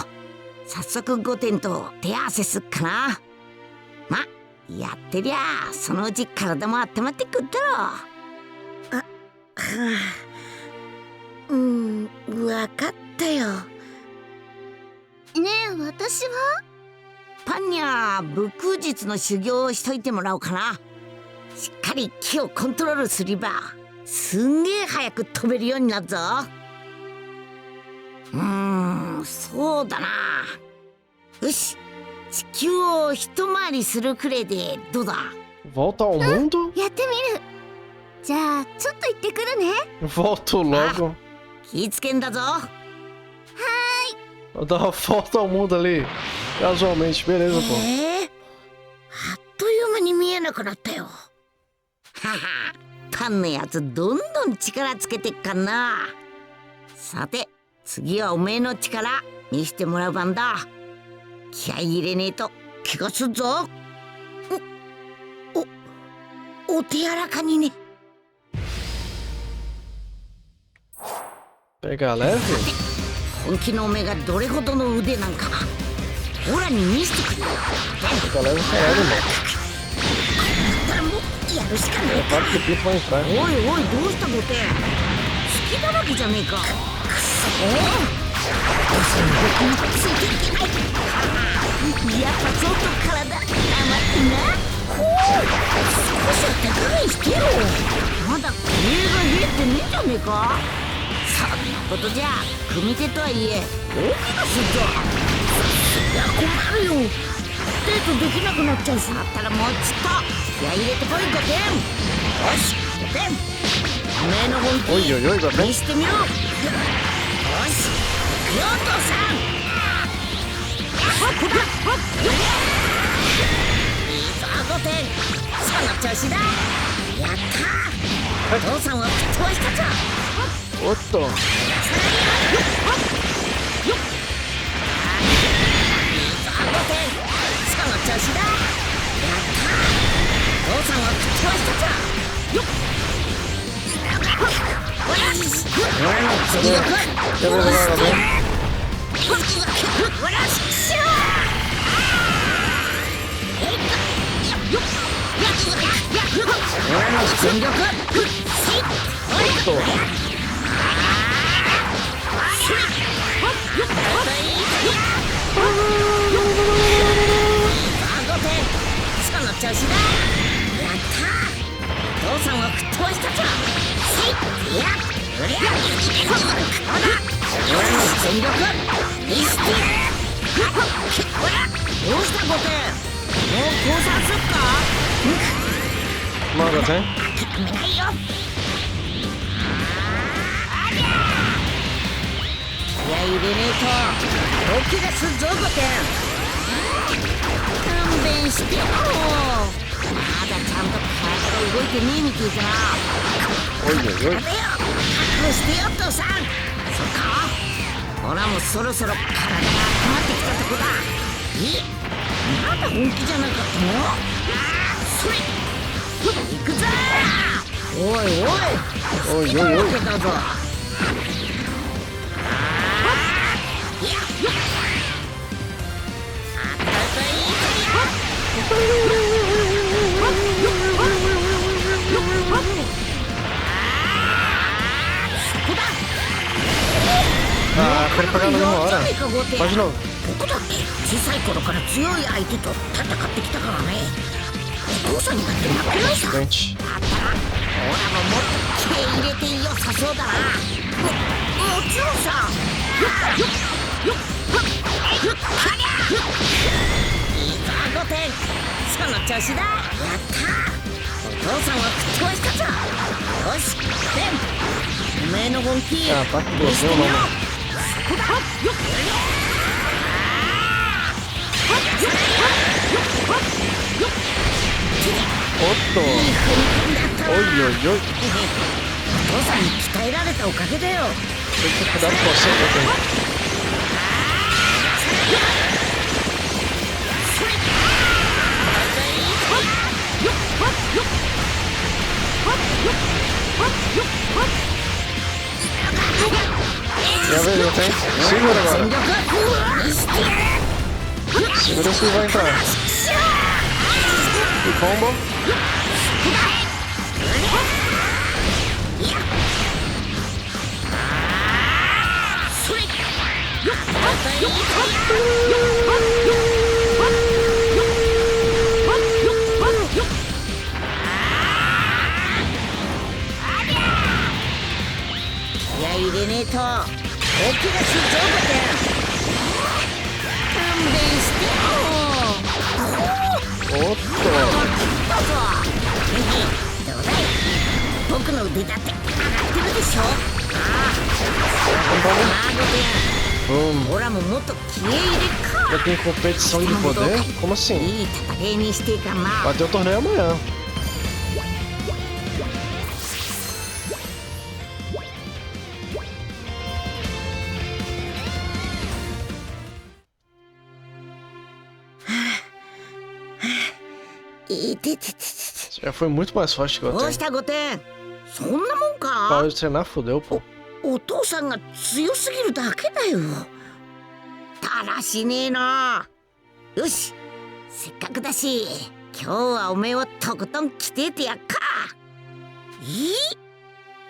早速御殿と手合わせすっかな。ま、やってりゃそのうち体も温まってくっだろ。あ、はあ、わかったよ。ねえ、私は？パンにゃ武空術の修行をしといてもらおうかな。しっかり気をコントロールすればすんげえ早く飛べるようになるぞ。そうだな。よし、地球を一回りするくらいでどうだ？ Volta ao mundo? やってみる。じゃあちょっと行ってくるね。 Volto logo. 気ぃつけんだぞ。Eu dava uma volta ao mundo ali. Casualmente, beleza, pô. あっという間に見えなくなったよ。はは、パンのやつどんどん力つけてっかんな。さて、次はおめえの力見せてもらう番だ。気合い入れねえと怪我すっぞ。お手柔らかにね。Pegar leve? 本気のおめえがどれほどの腕なんかオラに見せてくれ。 Pegar leve é caralho, irmão. やるしかねえ É claro que o Pito vai entrar. おいおい、どうしたボテ？隙だらけじゃねえか。くそやっぱちょっと体甘ってな。少しは手加減してよ。まだ声が冷えてねえじゃねえか。そんなことじゃ組手とはいえ大怪我するぞ。いや困るよ、デートできなくなっちゃうし。だったらもうちょっと気合い入れてこい、5点。よし、5点。おめえの本気見してみろ。よし、行くよお父さん。いいぞ5点。その調子だ。やったー、お父さんを吹っ飛ばしたぞ。おっと。いいぞ5点。その調子だ。やったー、お父さんを吹っ飛ばしたぞ。よっ、次が来い。全力。その調子だ。やったー、お父さんを吹っ飛ばしたぞ。いや、うりゃ、俺の全力見せて。どうしたボテ？もう降参すっか？まだね。決めないよ。気合い入れねえと大怪我すっぞボテ。勘弁してよ。まだちゃんと体が動いてねえみてえかな。おいおいおい。覚悟してよ父さん。そっか、ほらもうそろそろ体が温まってきたとこだ。まだ本気じゃなかったの？それ行くぞ。おいおいおいおいおい。だぞ。Ah, quero pegar na mesma hora. Pode não. 僕だって小さい頃から強い相手と戦ってきたからね。お父さんにだって負けないさ。だったらオラももっと気合い入れていいよさそうだな。もちろんさ。いいぞ5点。その調子だ。やったー、お父さんは吹っ飛ばしたぞ。よし5点。おめえの本気見せてみろ。そこだ。おっと。おいおいおい。お父さんに鍛えられたおかげだよ。Cuidado com você, Boten. おやべえ、予選Segura agora. Segura se vai entrar. E combo. Já tem competição de poder? Como assim? Vai ter o torneio amanhã. Já foi muito mais forte que eu tenho. Para de treinar, fodeu, pô. お父さんが強すぎるだけだよ。だらしねえな。よし、せっかくだし今日はおめえをとことん着てえてやっか。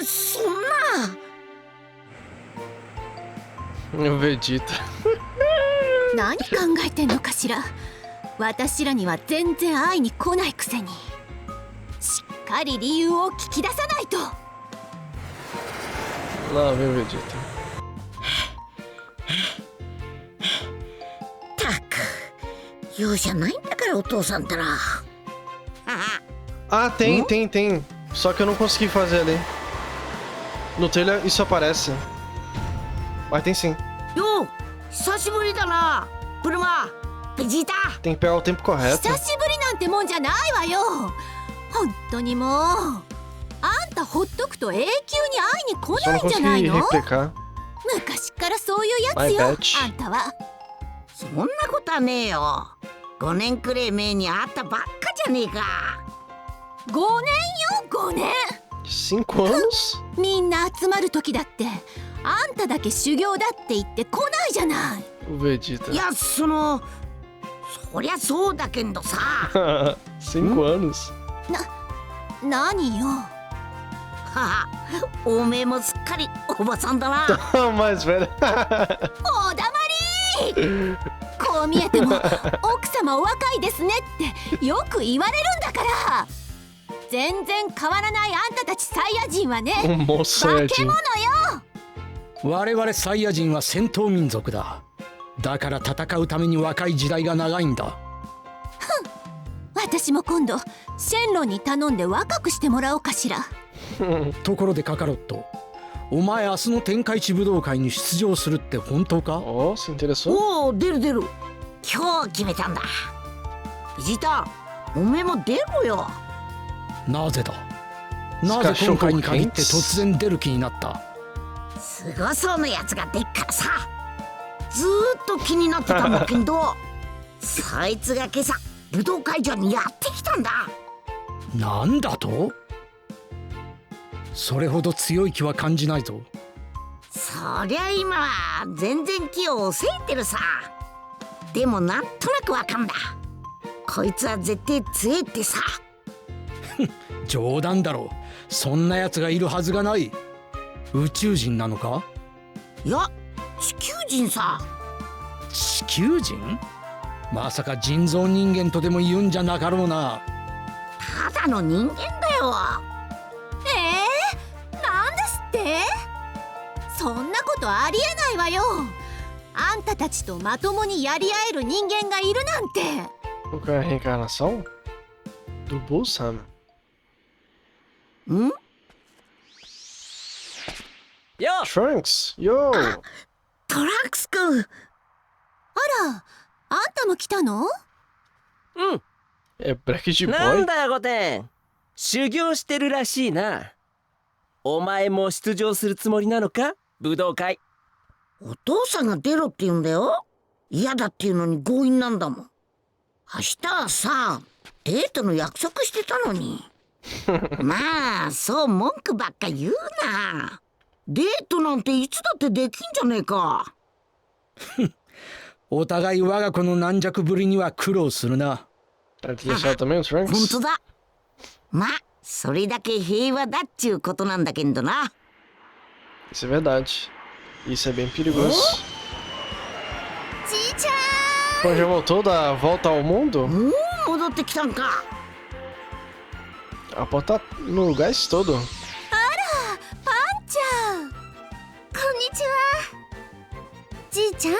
そんな。ベジータ。何考えてんのかしら。私らには全然会いに来ないくせに。しっかり理由を聞き出さないと。Lá vem o Vegeta. たく、容赦ないんだからお父さんったら。Ah, tem. Só que eu não consegui fazer ali. No trailer isso aparece. Mas tem sim. よう、久しぶりだな。ブルマ、ベジータ。Tem que pegar o tempo correto. 久しぶりなんてもんじゃないわよ。本当にもう。あんたほっとくと永久に会いに来ないんじゃないの？昔からそういうやつよ、あんたは。そんなことはねえよ。5年くらい前に会ったばっかじゃねえか。5年よ、5年。5 anos？ みんな集まる時だってあんただけ修行だって言って来ないじゃない。いや、そりゃそうだけどさ。5 anos？ 何よ。おめえもすっかりおばさんだな。Mais velho。おだまり。こう見えても奥様お若いですねってよく言われるんだから。全然変わらないあんたたちサイヤ人はね、化け物よ。我々サイヤ人は戦闘民族だ。だから戦うために若い時代が長いんだ。私も今度シェンロンに頼んで若くしてもらおうかしら。ところでカカロット、お前明日の天下一武道会に出場するって本当か？おお、出る。今日決めたんだ。ベジータ、おめえも出ろよ。なぜだ？なぜ今回に限って突然出る気になった？すごそうなやつがでっからさ。ずーっと気になってたんだけどそいつが今朝武道会場にやってきたんだ。なんだと？それほど強い気は感じないぞ。そりゃ今は全然気を抑えてるさ。でもなんとなくわかんだ。こいつは絶対強えってさ。冗談だろ。そんなやつがいるはずがない。宇宙人なのか？いや、地球人さ。地球人？まさか人造人間とでも言うんじゃなかろうな。ただの人間だよ。なんですって？そんなことありえないわよ。あんたたちとまともにやり合える人間がいるなんて。O que é a reencarnação? Do Bull-sama? ん？ Trunks! Yo! トランクス君。あら、あんたも来たの？うん。Black de boy? なんだよ、ゴテン。修行してるらしいな。お前も出場するつもりなのか？武道会。お父さんが出ろって言うんだよ。嫌だっていうのに強引なんだもん。明日はさ、デートの約束してたのに。まあ、そう文句ばっか言うな。デートなんていつだってできんじゃねえか。お互い我が子の軟弱ぶりには苦労するな。本当だ。まあそれだけ平和だっちゅうことなんだけどな。Isso é verdade. Isso é bem perigoso. Pô, já voltou da volta ao mundo? 戻ってきたんか。A porta tá no gás todo. あら、パンちゃん。こんにちは。じいちゃん、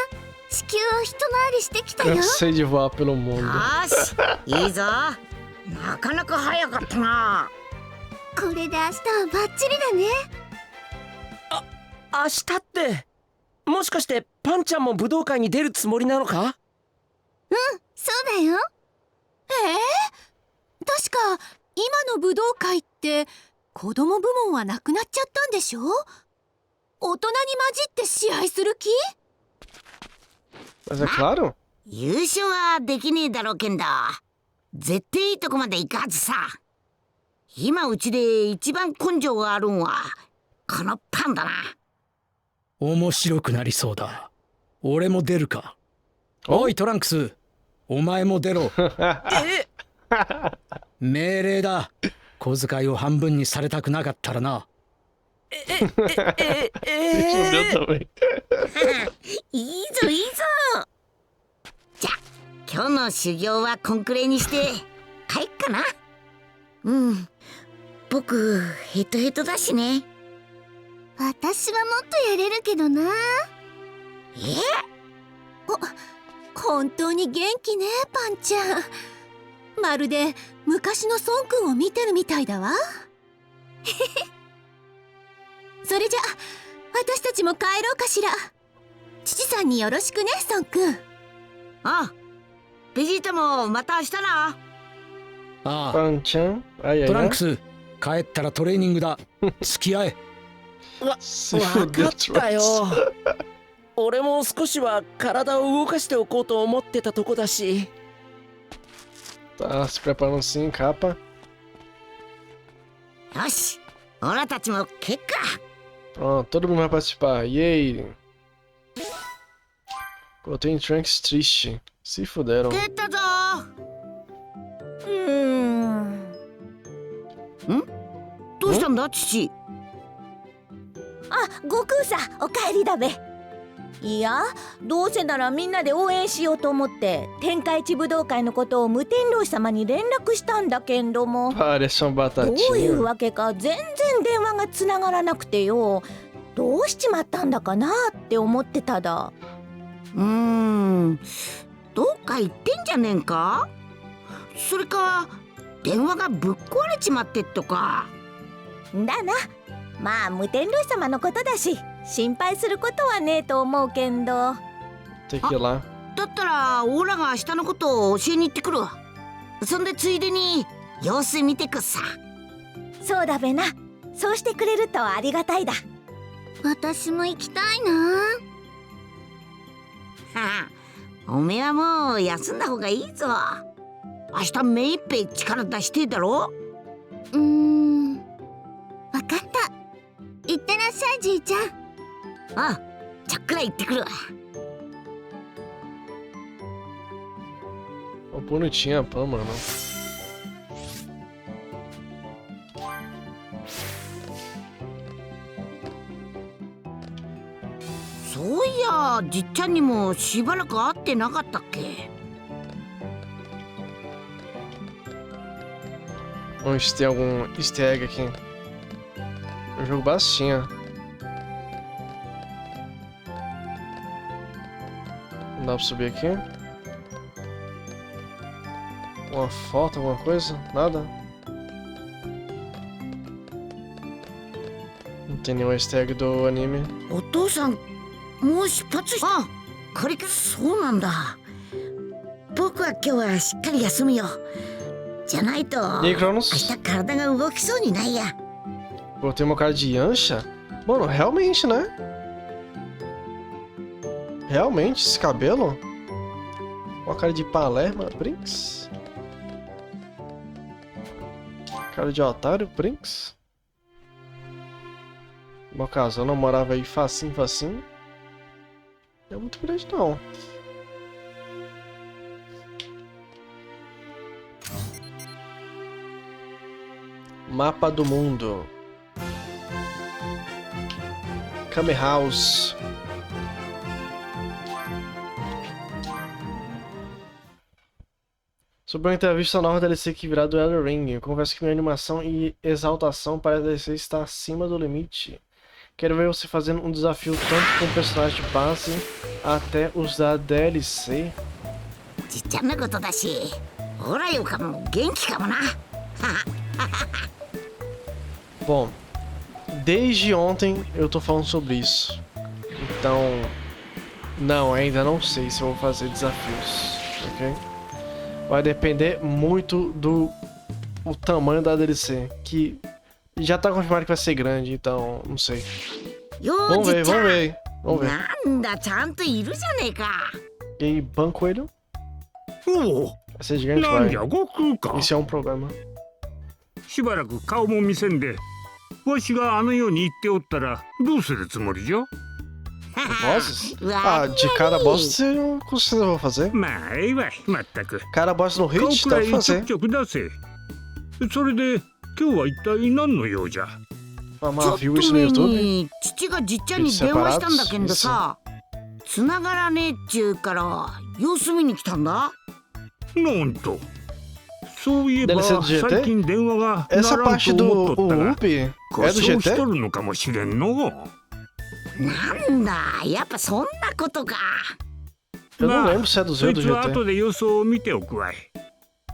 地球を一回りしてきたよ。Cansei de voar pelo mundo. よし、いいぞ。なかなか早かったな。これで明日はバッチリだね。明日ってもしかしてパンちゃんも武道会に出るつもりなのか？うん、そうだよ。確か今の武道会って子供部門はなくなっちゃったんでしょ？大人に混じって試合する気？ Mas é claro. 優勝はできねえだろうけんど、絶対いいとこまで行くはずさ。今うちで一番根性があるんはこのパンだな。面白くなりそうだ。俺も出るか。おいトランクス、お前も出ろ。命令だ。小遣いを半分にされたくなかったらな。いいぞいいぞ。じゃあ今日の修行はこんくらいにして帰っかな。僕ヘトヘトだしね。私はもっとやれるけどな。本当に元気ね、パンちゃん。まるで昔の孫くんを見てるみたいだわ。それじゃ私たちも帰ろうかしら。父さんによろしくね、孫くん。ああ、ベジータもまた明日な。ああ、パンちゃん、トランクス、帰ったらトレーニングだ。付き合え。わかったよ。俺も少しは体を動かしておこうと思ってたとこだし。Tá se preparando sim, capa. よし、オラたちも結果。Pronto, todo mundo vai participar. Yay! Botei em Trunks triste. Se fuderam. 出たぞ。どうしたんだ、父？あ、悟空さん、お帰りだべ。いや、どうせならみんなで応援しようと思って天下一武道会のことを無天老師様に連絡したんだけんども、どういうわけか全然電話がつながらなくてよ。どうしちまったんだかなって思ってただ。どっか行ってんじゃねえんか。それか電話がぶっ壊れちまってっとか。だな。まあ無天老師様のことだし心配することはねえと思うけんど。だったらオラが明日のことを教えに行ってくるわ。そんでついでに様子見てくっさ。そうだべな。そうしてくれるとありがたいだ。私も行きたいな。はあ、おめえはもう休んだ方がいいぞ。明日目いっぺい力出してだろ。わかった。いってらっしゃい、じいちゃん。ああ、ちゃっくら行ってくるわ。Bonitinha a Pan, mano. そういや、じっちゃんにもしばらく会ってなかったっけ。 Vamos ver se tem algum easter egg aqui. O jogo bastinha. Não dá pra subir aqui. Uma foto, alguma coisa? Nada. Não tem nenhum easter egg do anime. お父さん、もう出発した。あ、これか。そうなんだ。僕は今日はしっかり休むよ。じゃないと明日体が動きそうにないや。Pô, tem uma cara de Yancha? Mano, realmente, né? Realmente, esse cabelo? Uma cara de Palerma, Brinks? Cara de otário, Brinks? No meu caso, eu não morava aí facinho. Não é muito grande, não. Mapa do mundo. Kame House. Sobre uma entrevista nova da DLC que virá do Erdtree, eu confesso que minha animação e exaltação para a DLC está acima do limite. Quero ver você fazendo um desafio tanto com o personagem de base até os da DLC. Bom, desde ontem eu tô falando sobre isso. Então, não, ainda não sei se eu vou fazer desafios, ok? Vai depender muito do tamanho da DLC, que já tá confirmado que vai ser grande, então não sei. Vamos ver. E aí, banco ele? Vai ser gigante, vai. Isso é um problema. しばらく顔も見せんで、わしがあのように言っておったらどうするつもりじゃ? Bosses? Ah, de cada boss eu consigo fazer. Cada boss no hit dá pra fazer. それで今日は一体何の用じゃ? ちょっと前に父がじっちゃんに電話したんだけどさ、繋がらねえっちゅうから様子見に来たんだ。なんと。そういえば最近電話が鳴らんと思っとったが、故障しとるのかもしれんの。なんだ、やっぱそんなことか。まあ、そいつは後で様子を見ておくわい。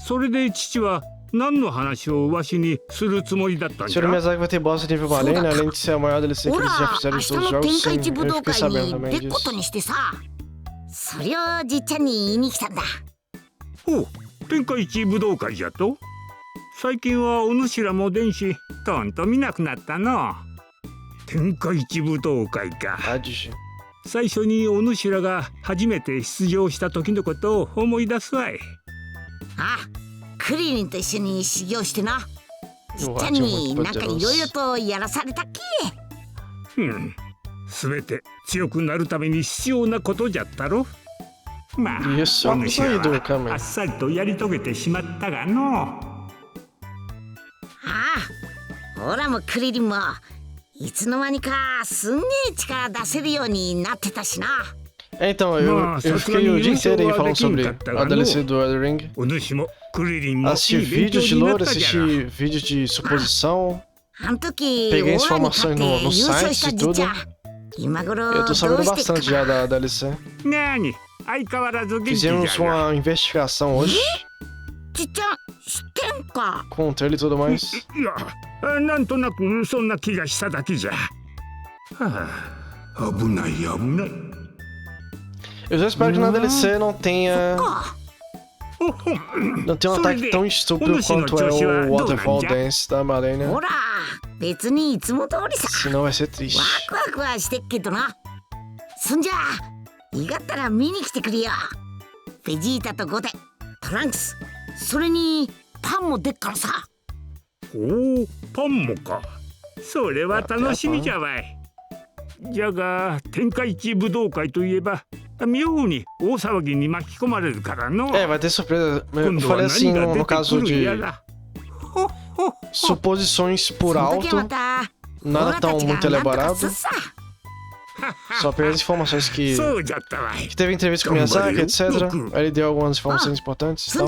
それで父は何の話をわしにするつもりだったんじゃ? Senhor Miyazaki vai ter boss nível Malenia, além de ser a maior DLC que eles já fizeram de todos os jogos, sim, eu fiquei sabendo também disso. それをじっちゃんに言いに来たんだ。お、天下一武道会じゃと？最近はお主らも出んし、とんと見なくなったの。天下一武道会か。最初にお主らが初めて出場した時のことを思い出すわい。あ、クリリンと一緒に修行してな。じっちゃんになんかいろいろとやらされたっけ。すべて強くなるために必要なことじゃったろ。まあ、お主らはあっさりとやり遂げてしまったがの。ああ、オラもクリリンもいつの間にかすんげえ力出せるようになってたしな。Então, eu fiquei o dia inteiro aí falando sobre a DLC do Erdtree. Assisti vídeos de lore, assisti vídeos de suposição. Peguei informações no site e tudo. Eu tô sabendo bastante já da DLC. Fizemos uma investigação hoje. Com o trailer e tudo mais. なんとなくそんな気がしただけじゃ。危ない危ない。Eu só espero que na DLC não tenha um ataque tão estúpido quanto é o Waterfall Dance da Malenia. Senão vai ser triste. ワクワクはしてっけどな。そんじゃあ、いがったら見に来てくれよ。ベジータとゴテ、トランクス、それにパンもでっからさ。おお、パンもか。それは楽しみじゃわい。じゃが天下一武道会といえば妙に大騒ぎに巻き込まれるからの。Vai ter surpresa. Eu falei assim no caso de suposições por alto, nada tão muito elaborado. Só apenas informações que teve entrevista com Miyazaki, etc. Aí ele deu algumas informações importantes. Então.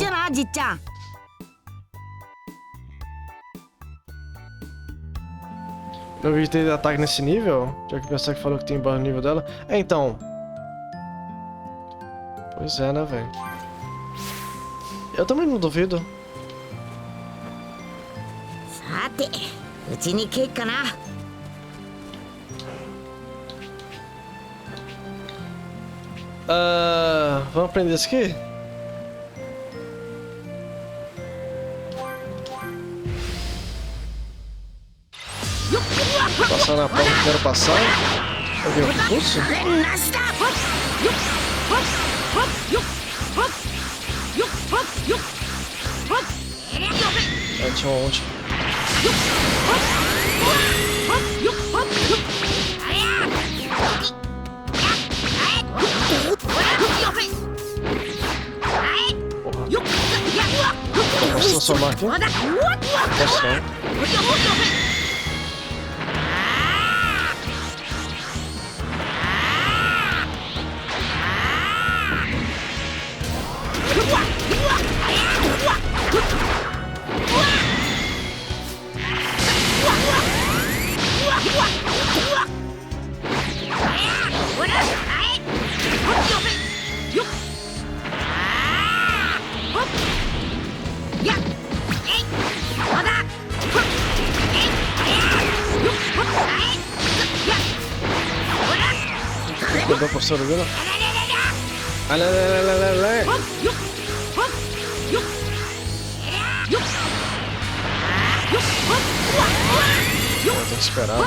Não vi ter ataque nesse nível, já que o Miyazaki falou que tem barra no nível dela. É, então. Pois é, né, velho? Eu também não duvido. Vamos aprender isso aqui? Passar na prova que quero passar. Vou ver o curso. Tinha onde? Posso transformar aqui? Posso não. Deu pra sobreviver, não? Tem que esperar, né?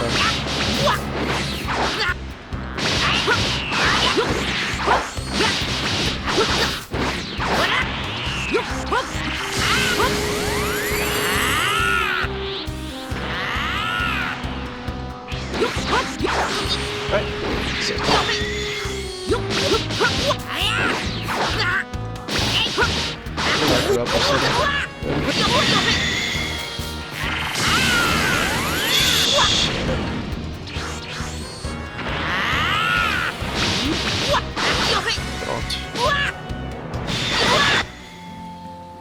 Vai, acertou. Vai pegar pra sobreviver.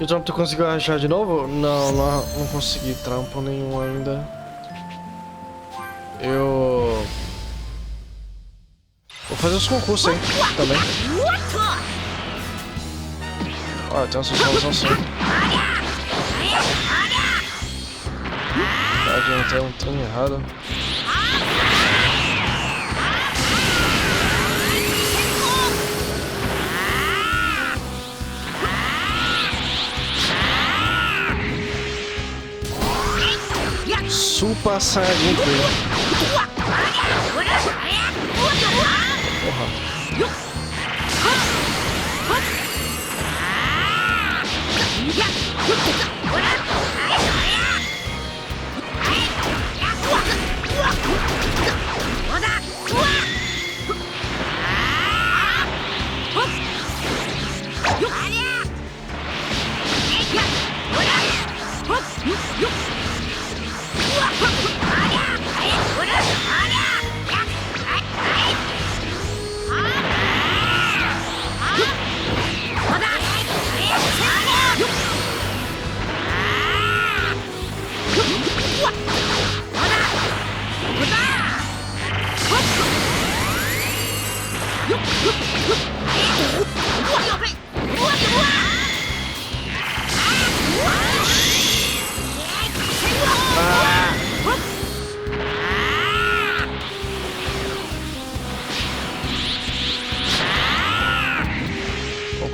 E o Jump, tu conseguiu achar de novo? Não, não consegui trampo nenhum ainda. Eu... vou fazer os concursos aí também. Ó, tem uma solução assim. Adiantei um trem errado. Super Saiyajin 3. Porra.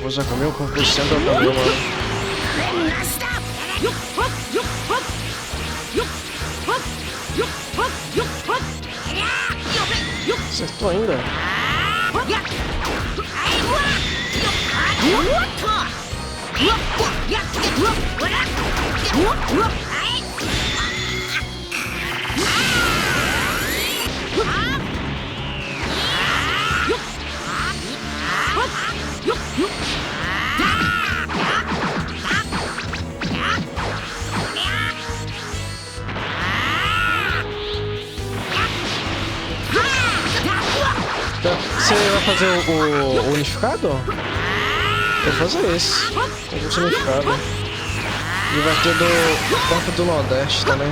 Já comeu com o centro da mano. Acertou ainda. Você vai fazer o unificado? Vou fazer esse. O unificado. E vai ter do Campo do Nordeste também.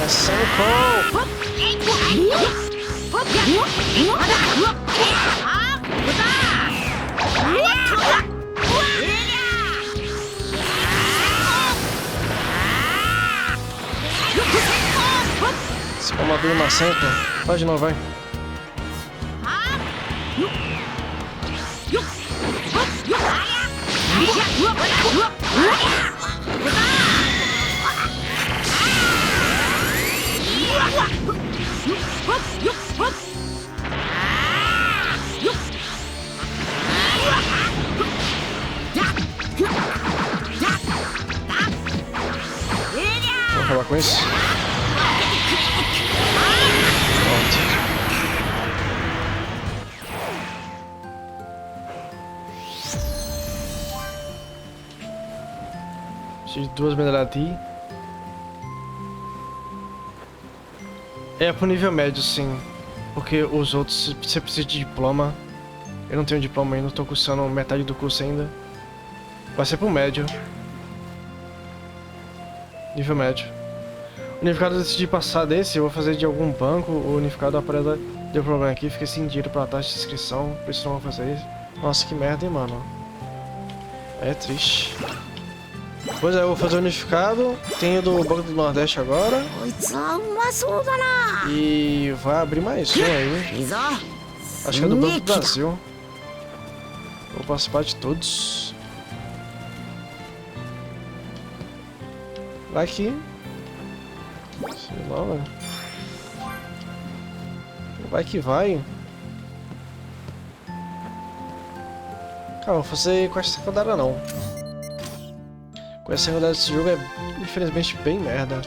É Senko! Se for uma dor na Senko, vai de novo, vai. sequência. Pronto. Preciso de 2 medalhas ali. É pro nível médio, sim. Porque os outros você precisa de diploma. Eu não tenho diploma ainda, tô cursando metade do curso ainda. Vai ser pro médio. Nível médio. O unificado eu decidi passar desse, eu vou fazer de algum banco. O unificado aparelho deu problema aqui, fiquei sem dinheiro pra taxa de inscrição. Por isso não vou fazer isso. Nossa, que merda, hein, mano. É triste. Pois é, eu vou fazer o unificado. Tenho do Banco do Nordeste agora. E vai abrir mais um aí. Acho que é do Banco do Brasil. Vou participar de todos. Vai aqui. Sei lá, velho. Vai que vai. Cara, vou fazer quest secundária não. Quest secundária desse jogo é, infelizmente, bem merda.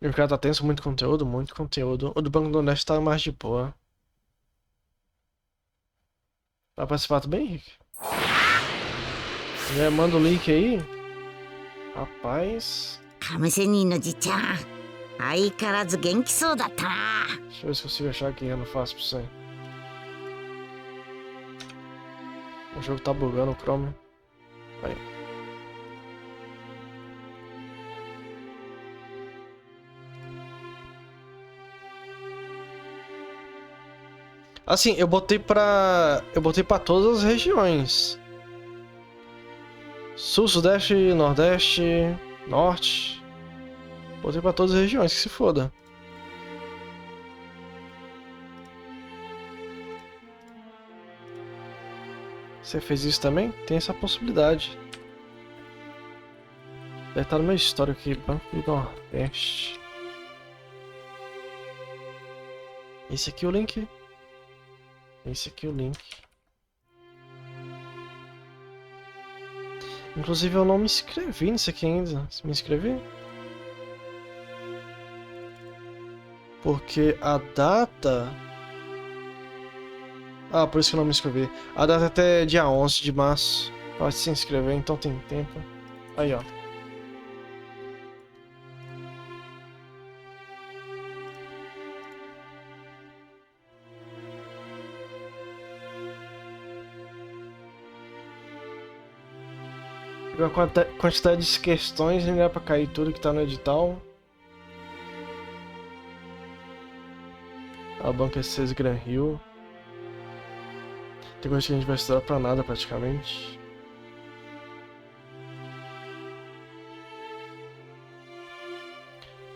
O mercado tá tenso, muito conteúdo, muito conteúdo. O do Banco do Nordeste tá mais de boa. Vai participar também, Henrique? Já manda o link aí. Rapaz. Deixa eu ver se consigo achar aqui, eu não faço pra você. O jogo tá bugando o Chrome. Aí. Assim, eu botei pra todas as regiões. Sul, Sudeste, Nordeste, Norte. Botei pra todas as regiões, que se foda. Você fez isso também? Tem essa possibilidade. Deve estar no meu histórico aqui, Banco do Nordeste. Esse aqui é o link. Esse aqui é o link. Inclusive eu não me inscrevi nisso aqui ainda. Me inscrevi? Porque a data... Ah, por isso que eu não me inscrevi. A data é até dia 11 de março. Pode se inscrever, então tem tempo. Aí, ó. A quantidade de questões não dá pra cair tudo que tá no edital. A banca S6 Gran Rio. Tem coisa que a gente vai estudar pra nada praticamente.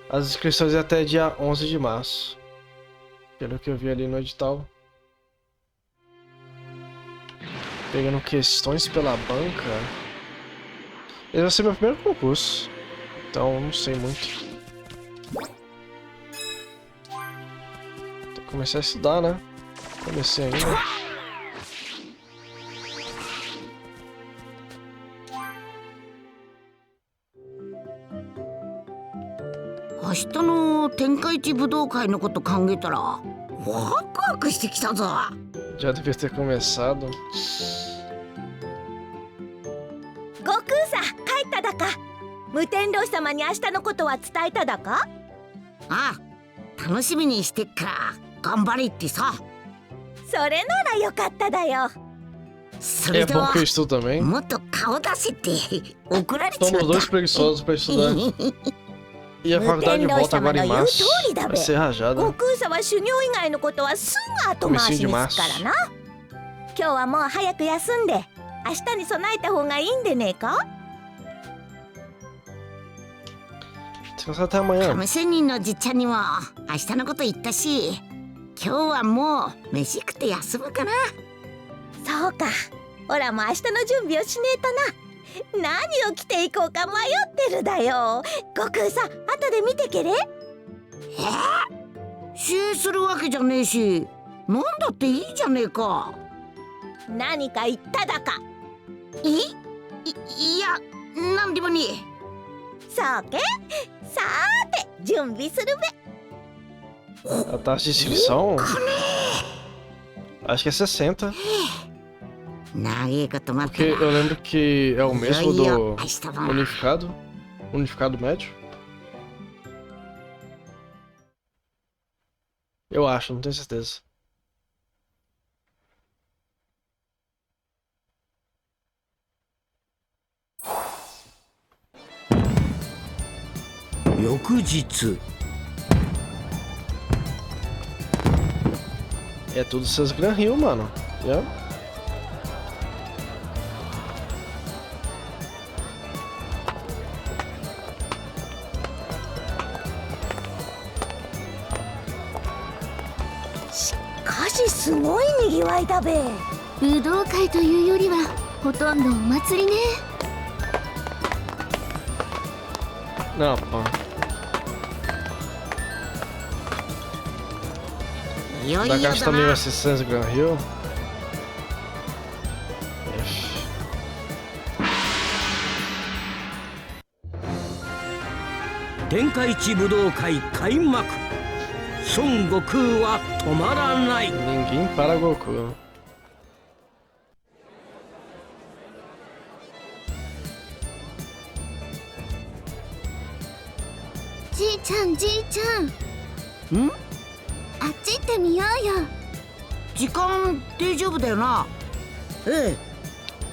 As inscrições é até dia 11 de março. Pelo que eu vi ali no edital. Pegando questões pela banca. Esse vai ser meu primeiro concurso. Então não sei muito. Tem que começar a estudar, né? Comecei ainda. 明日の天下一武道会のこと考えたらワクワクしてきたぞ。 Já devia ter começado. 悟空さん帰っただか。無天老師様に明日のことは伝えただか。ああ、楽しみにしてっから頑張れってさ。それならよかっただよ。それではもっと顔出せって怒られちまった。 Somos dois preguiçosos pra estudar. E a faculdade volta agora em março. Vai ser rajada. 悟空さんは修行以外のことはすぐ後回しにするからな。今日はもう早く休んで明日に備えた方がいいんでねえか。 亀仙人のじっちゃんにも明日のこと言ったし、今日はもう飯食って休むかな。そうか。オラも明日の準備をしねえとな。何を着ていこうか迷ってるだよ。悟空さん後で見てけれ。試泳するわけじゃねえし、なんだっていいじゃねえか。何か言っただか。いや、なんでもねえ。さて準備するべ。A taxa de inscrição? Acho que é 60. Porque eu lembro que é o mesmo do unificado médio. Eu acho, não tenho certeza. É tudo seus Gran Rio, mano. Yeah. Budokai というよりはほとんどお祭りね。Não, pô. Da Casta 1600 Gran Rio. 天下一武道会開幕。孫悟空は止まらない。Ninguém para Goku. じいちゃんじいちゃん。あっち行ってみようよ。時間大丈夫だよな。ええ、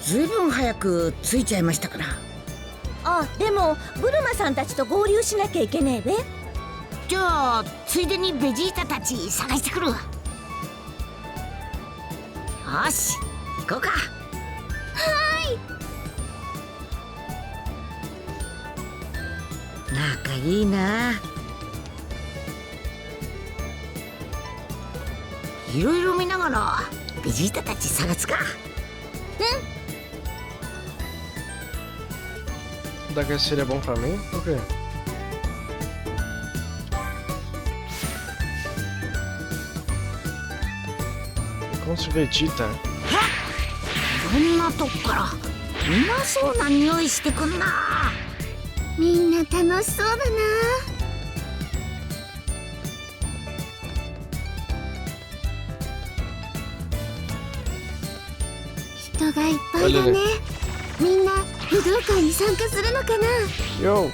ずいぶん早く着いちゃいましたから。あ、でもブルマさんたちと合流しなきゃいけねえべ。じゃあついでにベジータたち探してくるわ。よし、行こうか。はい。仲いいな。いろいろ見ながらベジータたち探すか。Daquele seria bom pra mim? Por quê? Com Vegeta. こんなとこからうまそうな匂いしてくんな。みんな楽しそうだな。人がいっぱいだね。みんな武道会に参加するのかな。Yo.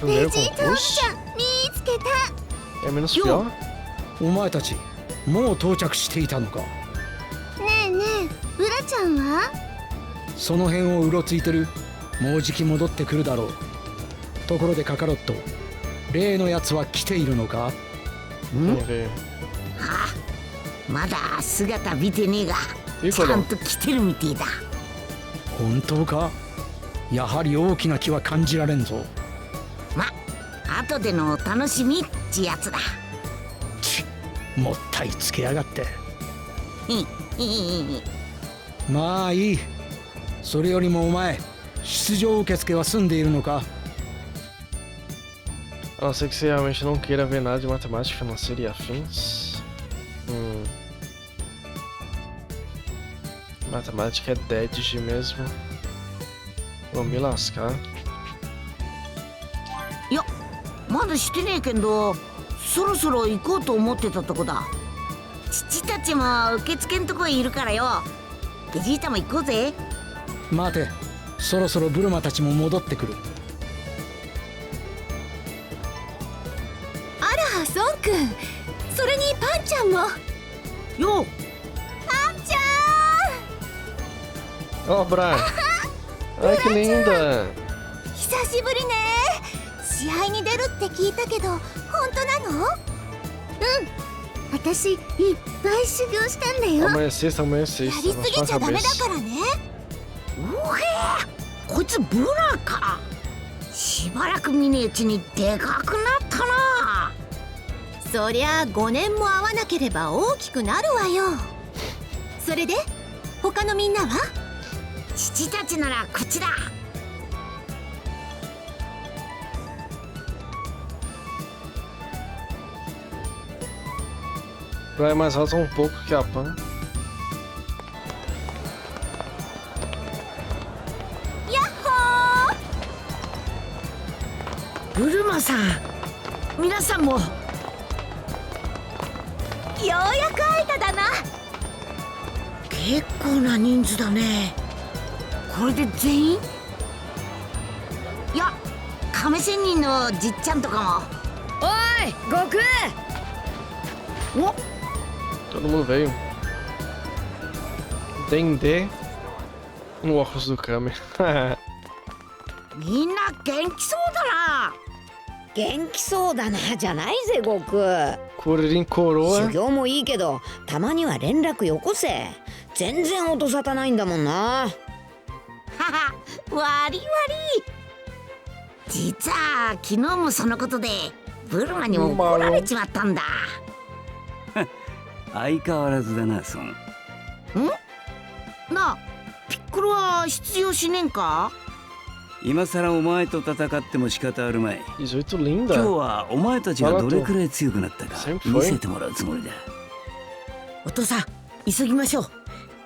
ベジータおっちゃん見つけた。É menos pior. お前たちもう到着していたのか。ねえねえ、ウラちゃんは？その辺をうろついてる。もうじき戻ってくるだろう。ところでカカロット、例のやつは来ているのか？まだ姿見てねえがちゃんと来てるみてえだ。本当か？やはり大きな気は感じられんぞ。ま、後での楽しみっちやつだ。もったいつけやがって。まあいい。それよりもお前、出場受付は済んでいるのか？ A não ser que você realmente não queira ver nada de matemática financeira e afins. Matemática é dead mesmo. Vou me lascar. いや、まだしてねえけど、そろそろ行こうと思ってたとこだ。父たちも受付んとこいるからよ。ベジータも行こうぜ。待て、そろそろブルマたちも戻ってくる。あら、ソン君、それにパンちゃんも。よう、パンちゃん。Oh, Brian. Ai, que linda. 久しぶりね。試合に出るって聞いたけど、本当なの？私いっぱい修行したんだよ。Amanhecista, やりすぎちゃダメだからね。おへえ、こいつブラか。しばらく見ねえうちにでかくなったな。そりゃ5年も会わなければ大きくなるわよ。それで他のみんなは？父たちならこっちだ。Brian é mais alto um pouco que a Pan. ブルマさん、皆さんも。ようやく会えただな。結構な人数だね。これで全員？いや、亀仙人のじっちゃんとかも。おい、悟空。お、 Todo mundo veio. Dendê no óculos do Kami. みんな元気そうだな。元気そうだなじゃないぜ悟空。Curirim coroa. 修行もいいけどたまには連絡よこせ。全然音沙汰ないんだもんな。はは、わりわり。実は昨日もそのことでブルマに怒られちまったんだ。相変わらずだな、孫。ん？なあ、ピッコロは出場しねえんか？今さらお前と戦っても仕方あるまい。今日はお前たちがどれくらい強くなったか見せてもらうつもりだ。お父さん、急ぎましょう。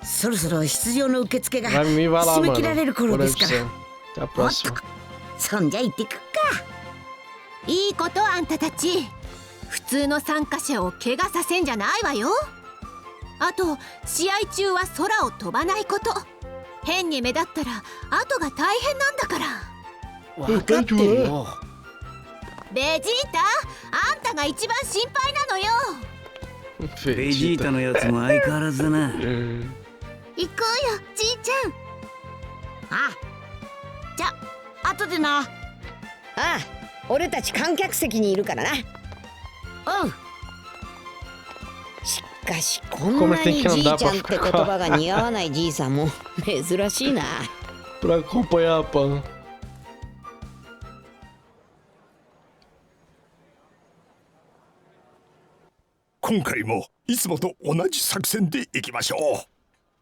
そろそろ出場の受付が締め切られる頃ですから。おっと、そんじゃ行ってくっか。いいことあんたたち。普通の参加者を怪我させんじゃないわよ。あと試合中は空を飛ばないこと。変に目立ったら後が大変なんだから。分かってるよ。ベジータ、あんたが一番心配なのよ。ベジータのやつも相変わらずだな。行こうよ、じいちゃん。あ、じゃあ後でな。ああ、俺たち観客席にいるからな。おう。しかしこんなにじいちゃんって言葉が似合わないじいさんも珍しいな。Pra acompanhar a Pan. 今回もいつもと同じ作戦でいきましょう。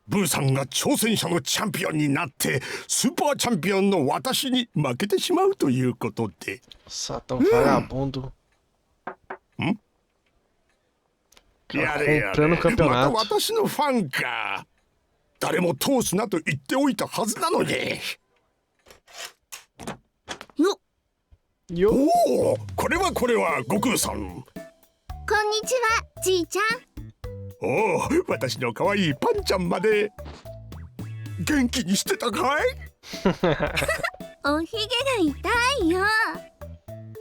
ブーさんが挑戦者のチャンピオンになってスーパーチャンピオンの私に負けてしまうということで。Satã vagabundo. やれやれ、また私のファンか。誰も通すなと言っておいたはずなのに。よおお、これは悟空さん。こんにちは、じいちゃん。おお、私の可愛いパンちゃんまで元気にしてたかい？おひげが痛いよ。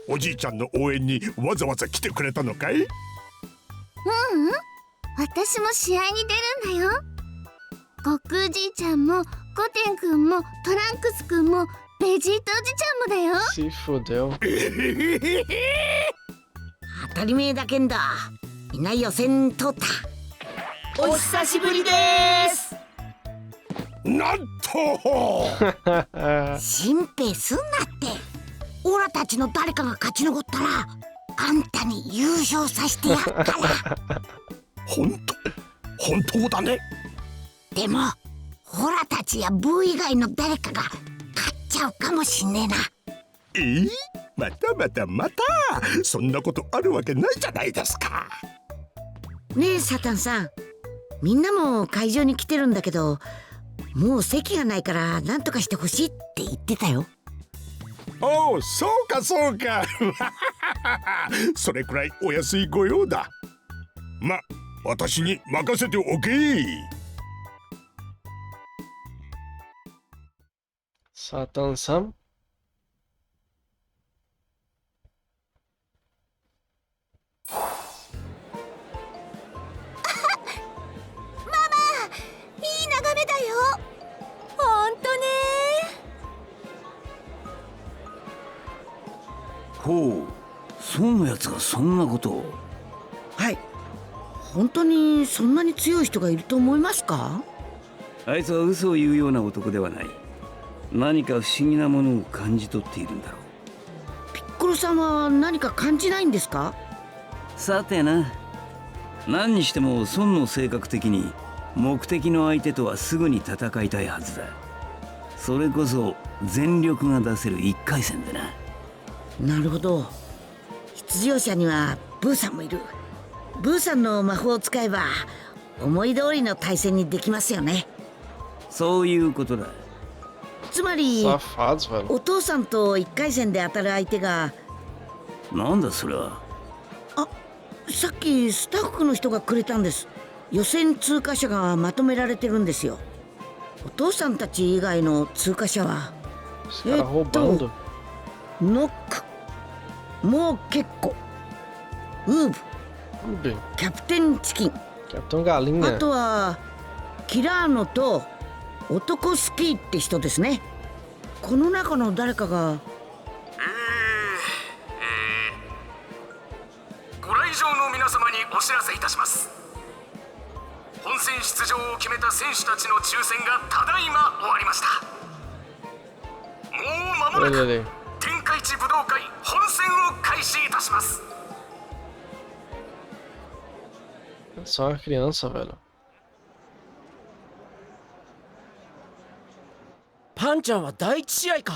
おじいちゃんの応援にわざわざ来てくれたのかい？ううん、私も試合に出るんだよ。悟空じいちゃんもゴテンくんもトランクスくんもベジータおじちゃんもだよ。Se fodeu. 当たり前だけんだ。みんな予選通った。お久しぶりです。なんと心配すんなって。オラたちの誰かが勝ち残ったらあんたに優勝させてやっから。本当だね。でもオラたちやブー以外の誰かが勝っちゃうかもしんねえな。またそんなことあるわけないじゃないですか。ねえサタンさん、みんなも会場に来てるんだけどもう席がないから何とかしてほしいって言ってたよ。おお、そうかそれくらいお安いご用だ。ま、私に任せておけ。Satã-san. いい眺めだよ。ほんとね。ほう、孫のやつがそんなことを。はい、本当にそんなに強い人がいると思いますか？あいつは嘘を言うような男ではない。何か不思議なものを感じ取っているんだろう。ピッコロさんは何か感じないんですか？さてな、何にしても孫の性格的に目的の相手とはすぐに戦いたいはずだ。それこそ全力が出せる一回戦でな。なるほど。出場者にはブーさんもいる。ブーさんの魔法を使えば思い通りの対戦にできますよね。そういうことだ。つまりお父さんと1回戦で当たる相手がなんだそれは。あ、さっきスタッフの人がくれたんです。予選通過者がまとめられてるんですよ。お父さんたち以外の通過者はノック、もう結構、ウーブ、キャプテンチキン、あとはキラーノと男スキーって人ですね。この中の誰かが。ご来場の皆様にお知らせいたします。本戦出場を決めた選手たちの抽選がただいま終わりました。もう間もなく天下一武道会本戦を開始いたします。Só uma criança, velho. パンちゃんは第一試合か。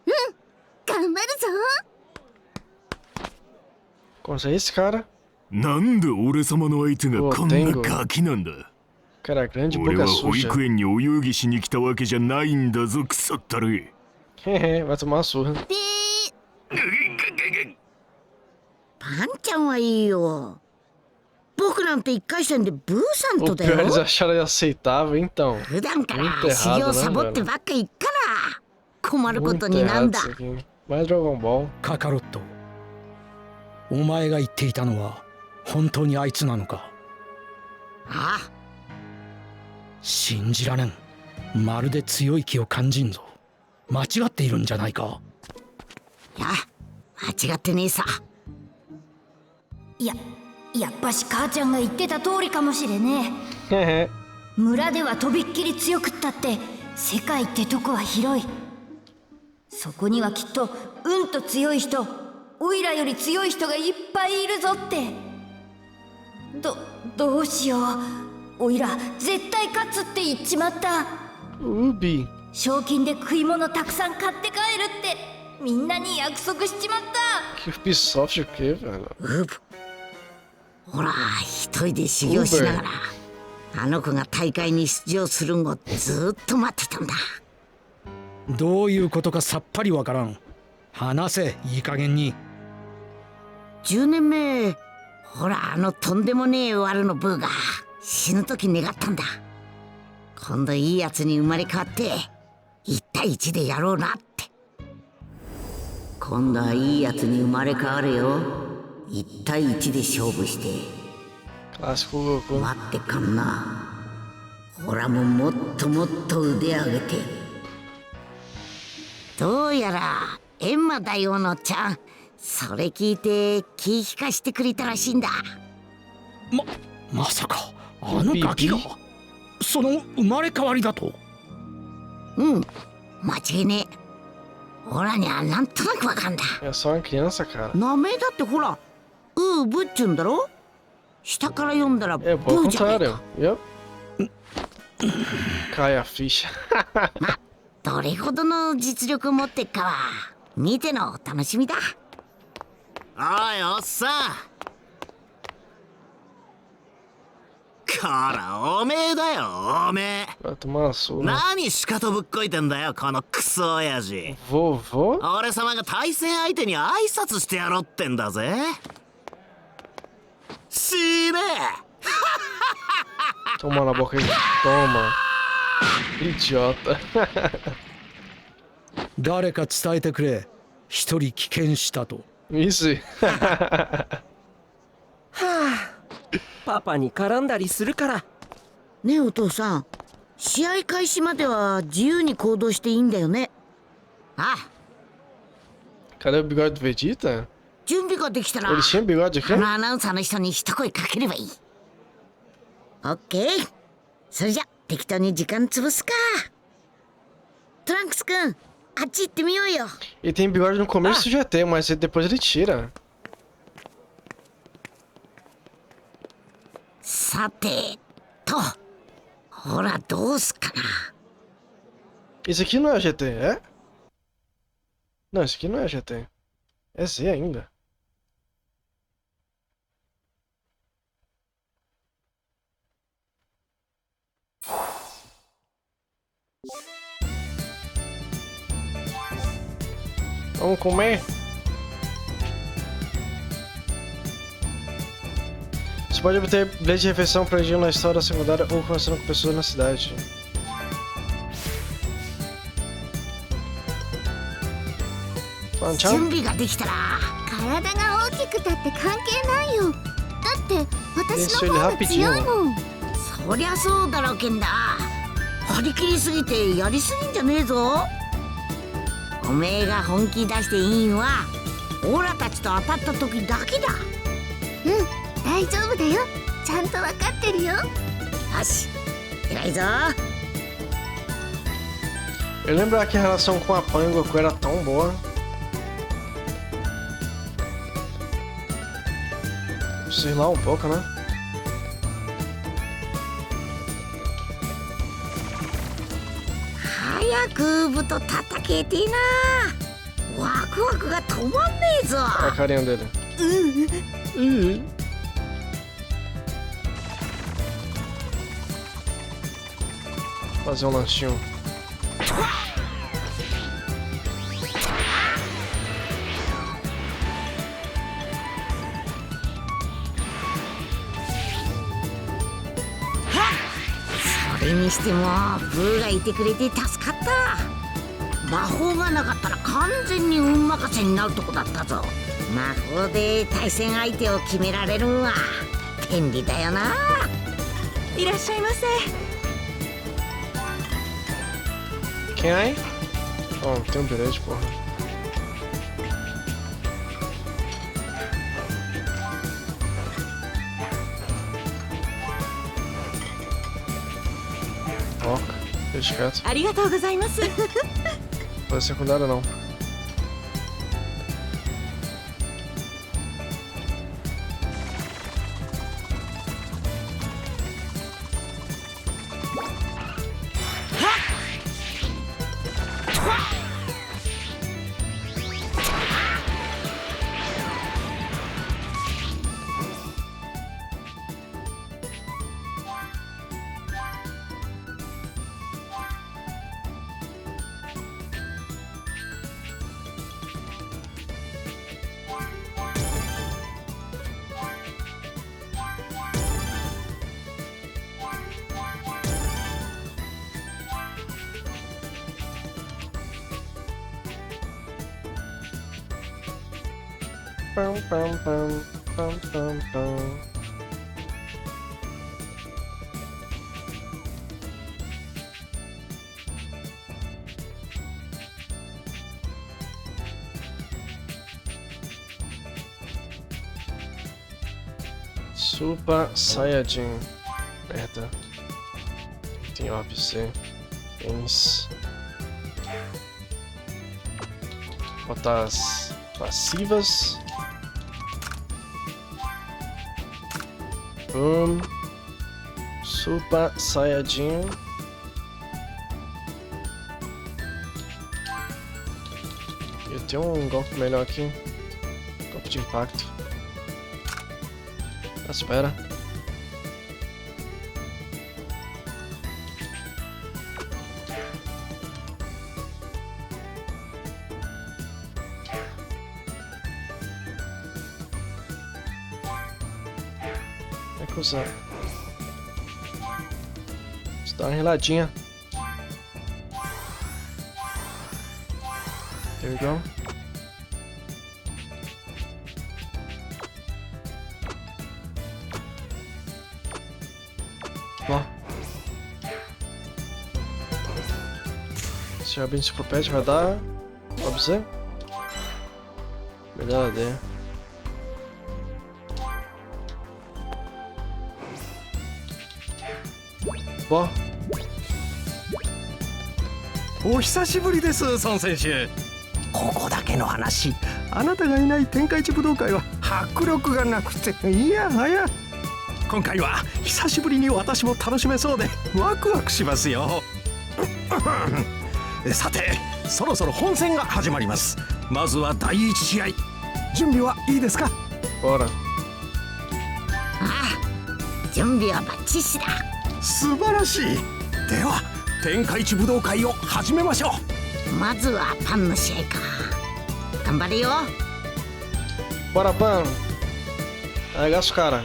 うん、頑張るぞ。これesse cara? なんで俺様の相手がこんなガキなんだ。俺は保育園にお遊戯しに来たわけじゃないんだぞ、クソったれ。Vai tomar uma surra. パンちゃんはいいよ。僕なんて1回戦でブーさんとだよ。 Eles acharam aceitável, então. 普段から修行サボってばっか言ったら困ることになんだ。Mais Dragon Ball. カカロット、お前が言っていたのは本当にあいつなのか。ああ、信じられん。まるで強い気を感じんぞ。間違っているんじゃないか。いや、間違ってねえさ。やっぱし母ちゃんが言ってた通りかもしれねえ。村ではとびっきり強くったって世界ってとこは広い。そこにはきっとうんと強い人、オイラより強い人がいっぱいいるぞって。どうしよう。オイラ絶対勝つって言っちまった。賞金で食い物たくさん買って帰るってみんなに約束しちまった。 Que Ubisoft o quê, velho? ほら、一人で修行しながらあの子が大会に出場するのをずっと待ってたんだ。どういうことかさっぱりわからん。話せ、いい加減に。10年目、ほら、あのとんでもねえワルのブーが死ぬ時願ったんだ。今度いいやつに生まれ変わって1対1でやろうなって。今度はいいやつに生まれ変わるよ。1対1で勝負して待ってかんな。ほらももっともっと腕上げて。どうやらエンマ大王のちゃん、それ聞いて気引かしてくれたらしいんだ。まさかあのガキがその生まれ変わりだと。うん、間違いねえ。ほらにはなんとなくわかんだ。名前だってほらウーブっちゅうんだろ。下から読んだらブーじゃねえか。Cai a ficha. ま、どれほどの実力を持ってっかは見てのお楽しみだ。おいおっさん、こらおめえだよおめえ。何しかとぶっこいてんだよこのクソ親父。俺様が対戦相手に挨拶してやろうってんだぜ。死ねToma na boca aí. Toma. Idiota. 誰か伝えてくれ。一人棄権したと。Easy. はあ、パパに絡んだりするから。ねえお父さん、試合開始までは自由に行動していいんだよね。ああ。Cadê o bigode do Vegeta? 準備ができたら、 Ele tinha bigode aqui? あのアナウンサーの人に一声かければいい。オッケー。それじゃ適当に時間潰すか。トランクス君、あっち行ってみようよ。 Ele tem bigode no começo do GT, mas depois ele tira. さてと、ほらどうすかな。 Esse aqui não é GT, é? Não, esse aqui não é GT. É Z ainda. Vamos comer? Você pode obter bilhete de refeição perdido na história secundária ou conversando com pessoas na cidade. Fan-chan? 体が大きくたって関係ないよ。だって私の方が強いもん。そりゃそうだろけんだ。張り切りすぎてやりすぎんじゃねえぞ。おめえが本気出していいんはオラたちと当たった時だけだ。大丈夫だよ。ちゃんと分かってるよ。よし、偉いぞ。Eu lembro que a relação com a Pan e o Goku era tão boa. Preciso ir lá um pouco, né? 早く部と叩けてな。ワクワクが止まんねえぞ。A carinha dele. Fazer um lanchinho.それにしてもブーがいてくれて助かった。魔法がなかったら完全に運任せになるとこだったぞ。魔法で対戦相手を決められるんは便利だよな。いらっしゃいませ。Quem aí? Oh, tem bilhete, porra. Ó, deixa quieto. ありがとうございます。Não é secundária não. Pam, pam, pam, pam, pam, pam. Super Saiyajin. Merda. Tem OPC. Tênis. Botar as passivas. Super Saiyajin. Eu tenho um golpe melhor aqui. Golpe de impacto. Espera. Usar. Vamos dar uma reladinha. There we go. Ó. Se abrir a enciclopédia vai dar. Pode ser? Melhor ideia. Bom. お久しぶりです、孫選手。ここだけの話、あなたがいない天下一武道会は迫力がなくて、いやはや。今回は久しぶりに私も楽しめそうでワクワクしますよ。さて、そろそろ本戦が始まります。まずは第一試合、準備はいいですか？ほら。ああ、準備はバッチシだ。素晴らしい。では天下一武道会を始めましょう。まずはパンの試合か。頑張れよ。Bora, Pan. Arregaça o cara.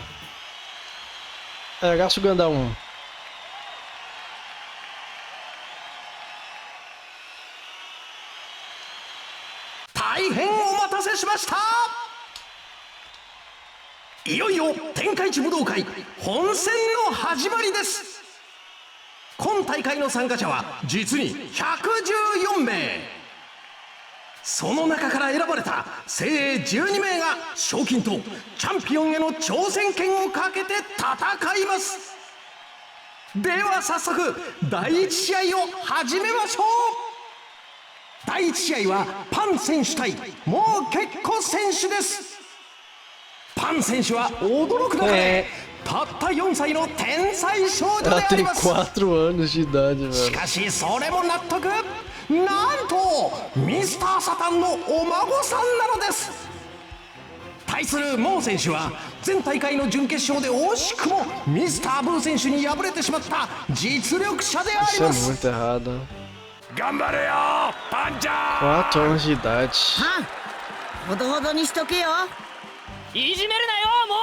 Gasto Ganda 1。大変お待たせしました。いよいよ天下一武道会本戦の始まりです。今大会の参加者は実に114名。その中から選ばれた精鋭12名が賞金とチャンピオンへの挑戦権をかけて戦います。では早速第1試合を始めましょう。第1試合はパン選手対もう結構選手です。パン選手は驚く中でたった4歳の天才少女であります。しかしそれも納得。なんとミスターサタンのお孫さんなのです。対するモー選手は前大会の準決勝で惜しくもミスターブー選手に敗れてしまった実力者であります。頑張れよパンちゃん。4 anos de idade。ほどほどにしとけよ。いじめるなよも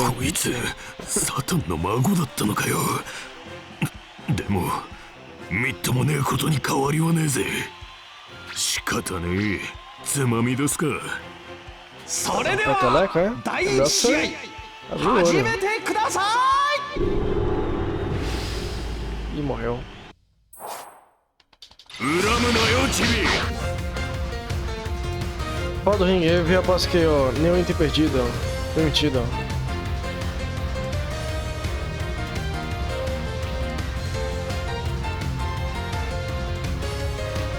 う。こいつサタンの孫だったのかよ。でもみっともねえことに変わりはねえぜ。仕方ねえ。つまみですか。それでは第1試合始めてください。E morreu. 恨むなよチビ。Fora do ringue, eu vi após que nenhum item perdido. Permitido.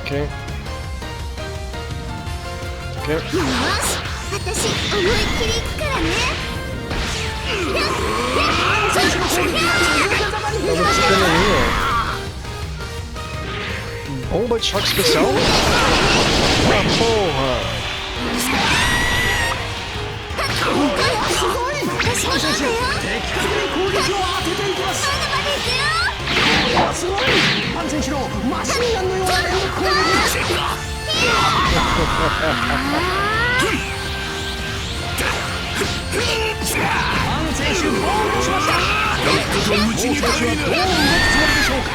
Ok. Ok. よし、私思いっきり行くからね。Bomba de choque especial? Ah, porra! すごいパン選手のマシンガンのような連続攻撃。パン選手ゴールしました。パン選手はどう動くつもりでしょうか。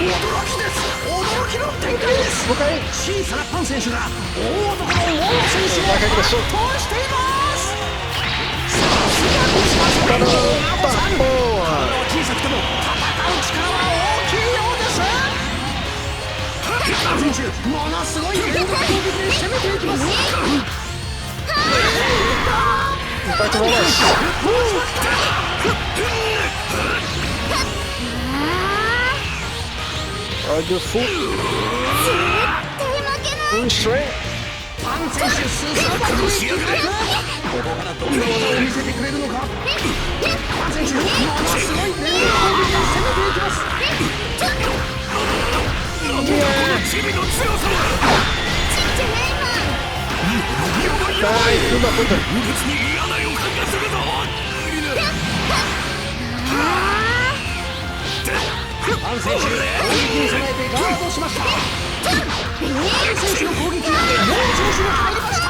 驚きです。驚きの展開です。小さなパン選手が大男のモー選手を圧倒しています。さすがミスターサタンのお孫さん。小さくても戦う力は大きいようです。パン選手ものすごい連続攻撃で攻めていきます。パン選手すさまじい実力。ここからどんな技を見せてくれるのか。パン選手ものすごい連続攻撃で攻めていきます。なんだこのチビの強さは。ちっちゃないマン。やばい別に嫌な予感がするぞ。パン選手攻撃に備えてガードしました。パン選手の攻撃がモー選手に入りました。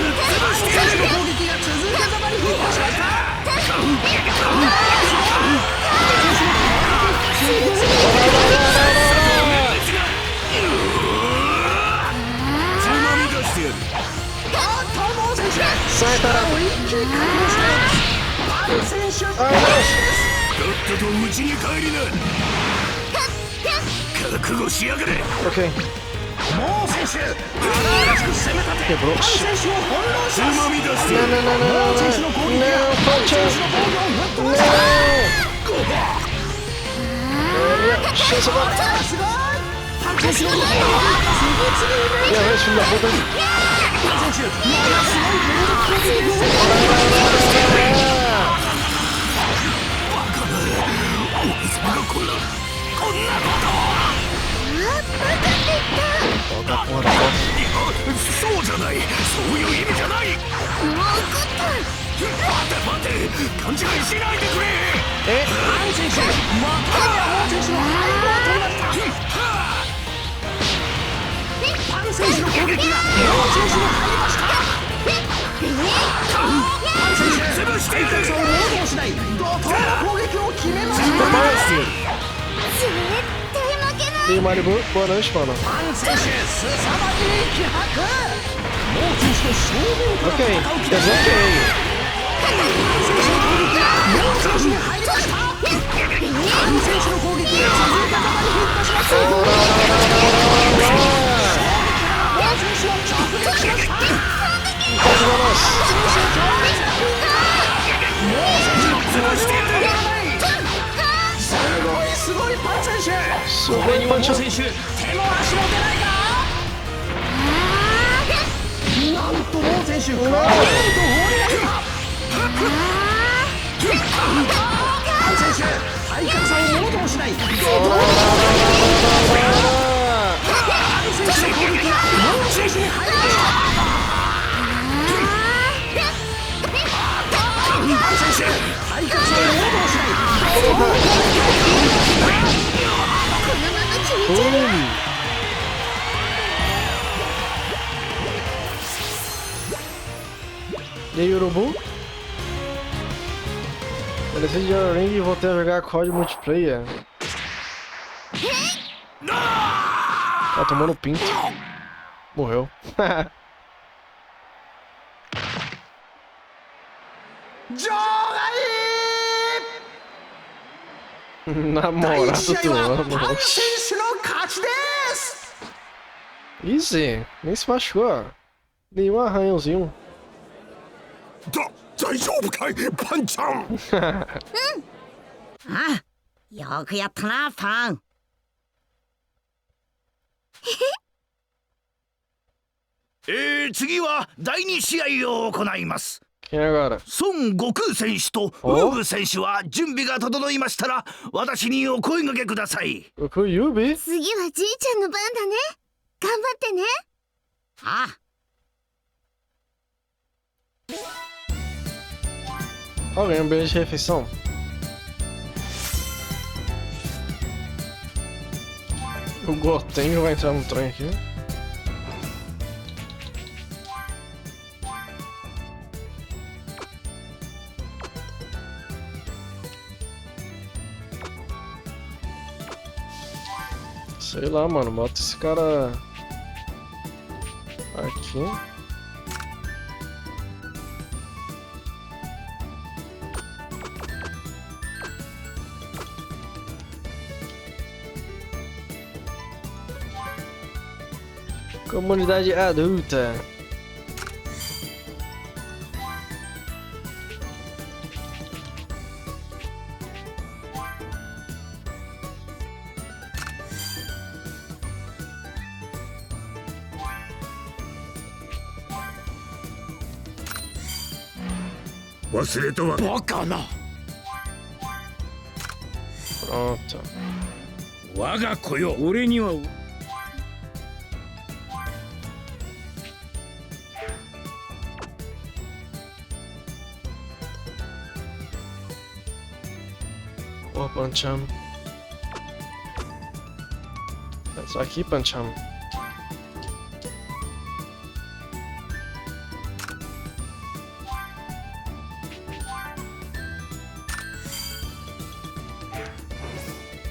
パン選手の攻撃が続けざまにヒットしました。つまみ出してやる。モー選手を一気に解放しています。パン選手とっとと家に帰りな。覚悟しやがれ。モー選手荒々しく攻めたてパン選手を翻弄します。モー選手の攻撃がパン選手の防御をぶっ飛ばした。すごいパン選手の攻撃が次々にパン選手ものすごい連続攻撃で攻めています。こんなことそうじゃない。そういう意味じゃない。待て勘違いしないでくれ。パン選手またモー選手の背後を取りました。パン選手の攻撃がモー選手に入りました。E aí, Maribu, boa noite, mano. Ok, desbloqueei. E aí, Urubu? Eu decidi de Erdtree e voltei a jogar código multiplayer. Tá tomando pinto. Morreu. Namorado do ano. Easy. Nem se machucou. Nenhum arranhãozinho. 大丈夫かいパンちゃん。あ、よくやったなパン。次は第2試合を行います。 孫悟空選手とウーブ選手は準備が整いましたら私にお声掛けください。次はじいちゃんの番だね。頑張ってね。ああ。 Alguém, um beijo de refeição. O Gotengo vai entrar no trem aqui. Sei lá, mano. Bota esse cara aqui. Comunidade adulta. Pronto. 我が子よ、俺には Oh, Pancham. Só aqui, Pancham.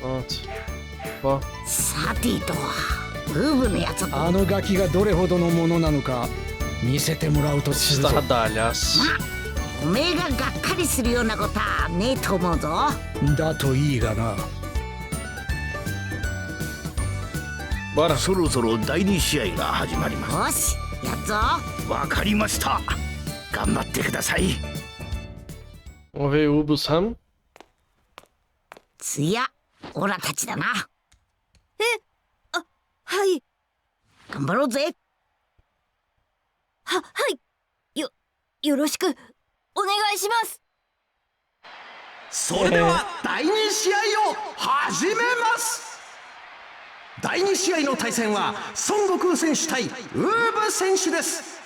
Pronto. Ó. さてと、ウーブのやつ。あのガキがどれほどのものなのか見せてもらうとするぞ。おめえががっかりするようなことはねえと思うぞ。だといいがな。そろそろ第2試合が始まります。よし、やっぞ。わかりました。頑張ってください。Vamos ver o Ubu-san. 次はオラたちだな。はい。頑張ろうぜ。はい。よろしくお願いします。それでは第2試合を始めます。第2試合の対戦は孫悟空選手対ウーブ選手です。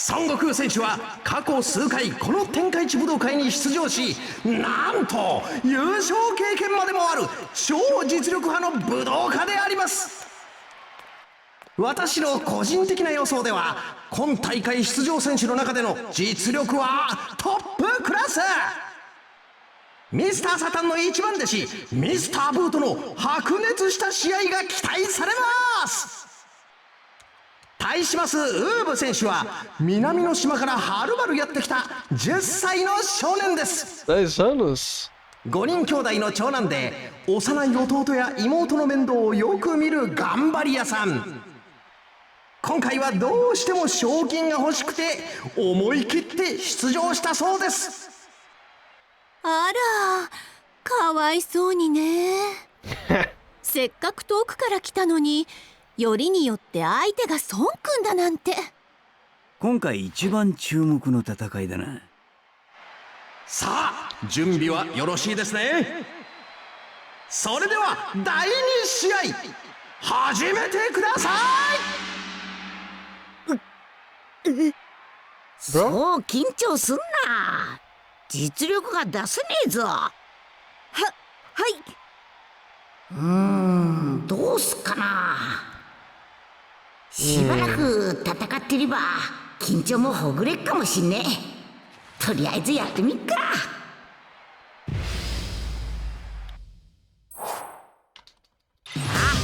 孫悟空選手は過去数回この天下一武道会に出場し、なんと優勝経験までもある超実力派の武道家であります。私の個人的な予想では今大会出場選手の中での実力はトップクラス。ミスターサタンの一番弟子ミスターブーとの白熱した試合が期待されます。対しますウーブ選手は南の島からはるばるやってきた10歳の少年です。5人兄弟の長男で幼い弟や妹の面倒をよく見る頑張り屋さん。今回はどうしても賞金が欲しくて思い切って出場したそうです。あら、かわいそうにね。せっかく遠くから来たのに、よりによって相手が孫くんだなんて。今回一番注目の戦いだな。さあ、準備はよろしいですね。それでは第2試合始めてください。そう緊張すんな。実力が出せねえぞ。はい。どうすっかな。しばらく戦ってれば緊張もほぐれっかもしんねえ。とりあえずやってみっか。さあ、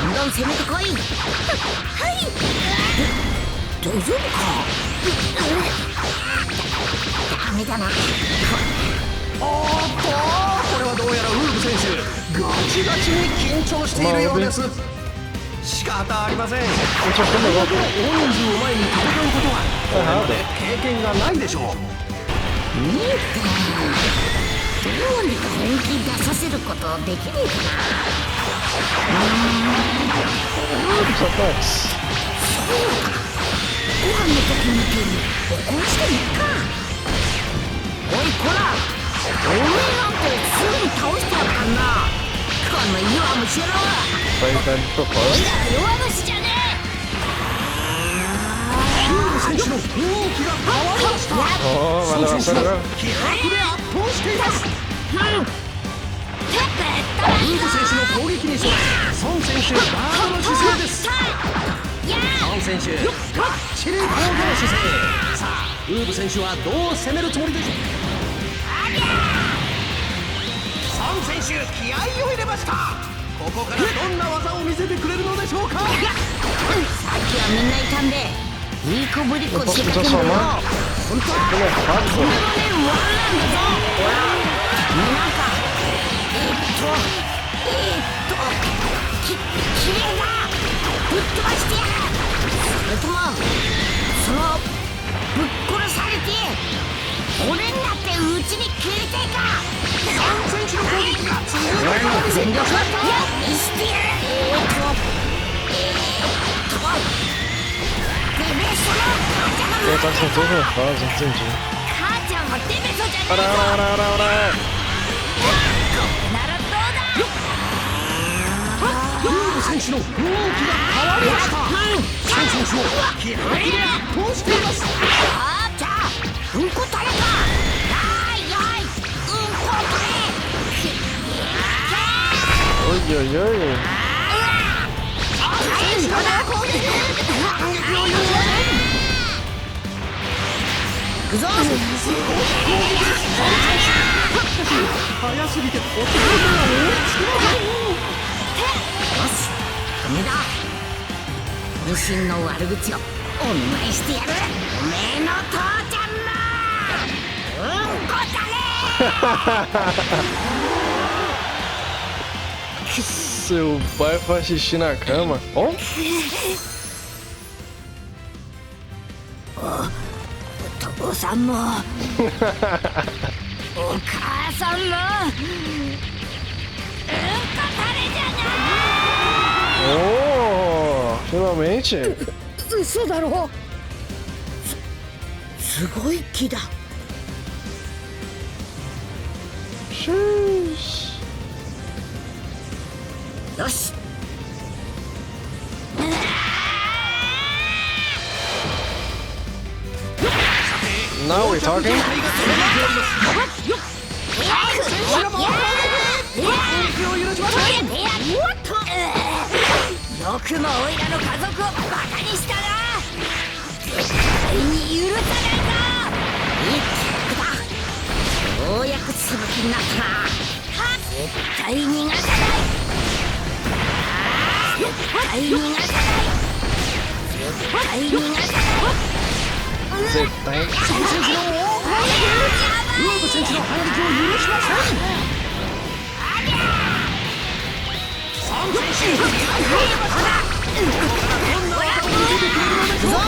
どんどん攻めてこい。はい。大丈夫か。ダメだな。おっと、これはどうやらウーブ選手ガチガチに緊張しているようです。仕方ありません。これだけの大人数を前に戦うことはこれまで経験がないでしょう。どうにか本気出させることできねえかな。そうか、ご飯の時みたいに起こしてみっか。おいこら、おめえなんてすぐに倒してやるからな。この弱虫野郎は。おいら弱虫じゃねえ。ウーブ選手の雰囲気が変わりました。孫選手が気迫で圧倒しています。ウーブ選手の攻撃に備え孫選手ガードの姿勢です。孫選手がっちり防御の姿勢。さあウーブ選手はどう攻めるつもりでしょう。孫選手気合を入れました。ここからどんな技を見せてくれるのでしょうか。さっきはみんないたんでいいこぶりっこしてたけどよ、本当はとんでもねえワンなんだぞ。なんかきれいだ。ぶっ飛ばしてやる。それともそのぶっ殺されて骨になってうちに消えていか。3センチの攻撃が続いています。全力だったしてやる。てめえその母ちゃんが母ちゃんはてめえそじゃねえぞ。これならどうだ。ウーブ選手の雰囲気が変わりました。孫選手を気迫で圧倒しています。じゃあうんこ垂れか。はいはいうんこ垂れ。おいおいおい。選手の攻撃を許しません。行くぞ。すごい攻撃です。早すぎてお手本が追いつきません。よし、ダメだ。渾身の悪口をお見舞いしてやる。おめえの父ちゃんのうんこだね。Seu pai faz xixi na cama. Ó. お父さんもお母さんもうんこ垂れじゃない。Oh, finalmente. 嘘だろ。すごい木だ。よし。Now we're talking. よくもオイラの家族をバカにしたな。絶対に許さないぞ。いい客だ。ようやく潰け気になったな。絶対逃がさない。絶対逃がさない。絶対逃がさない。絶対。ウーブ選手の反撃を許しません。サン選手、どんな技が出てくるのでしょうか。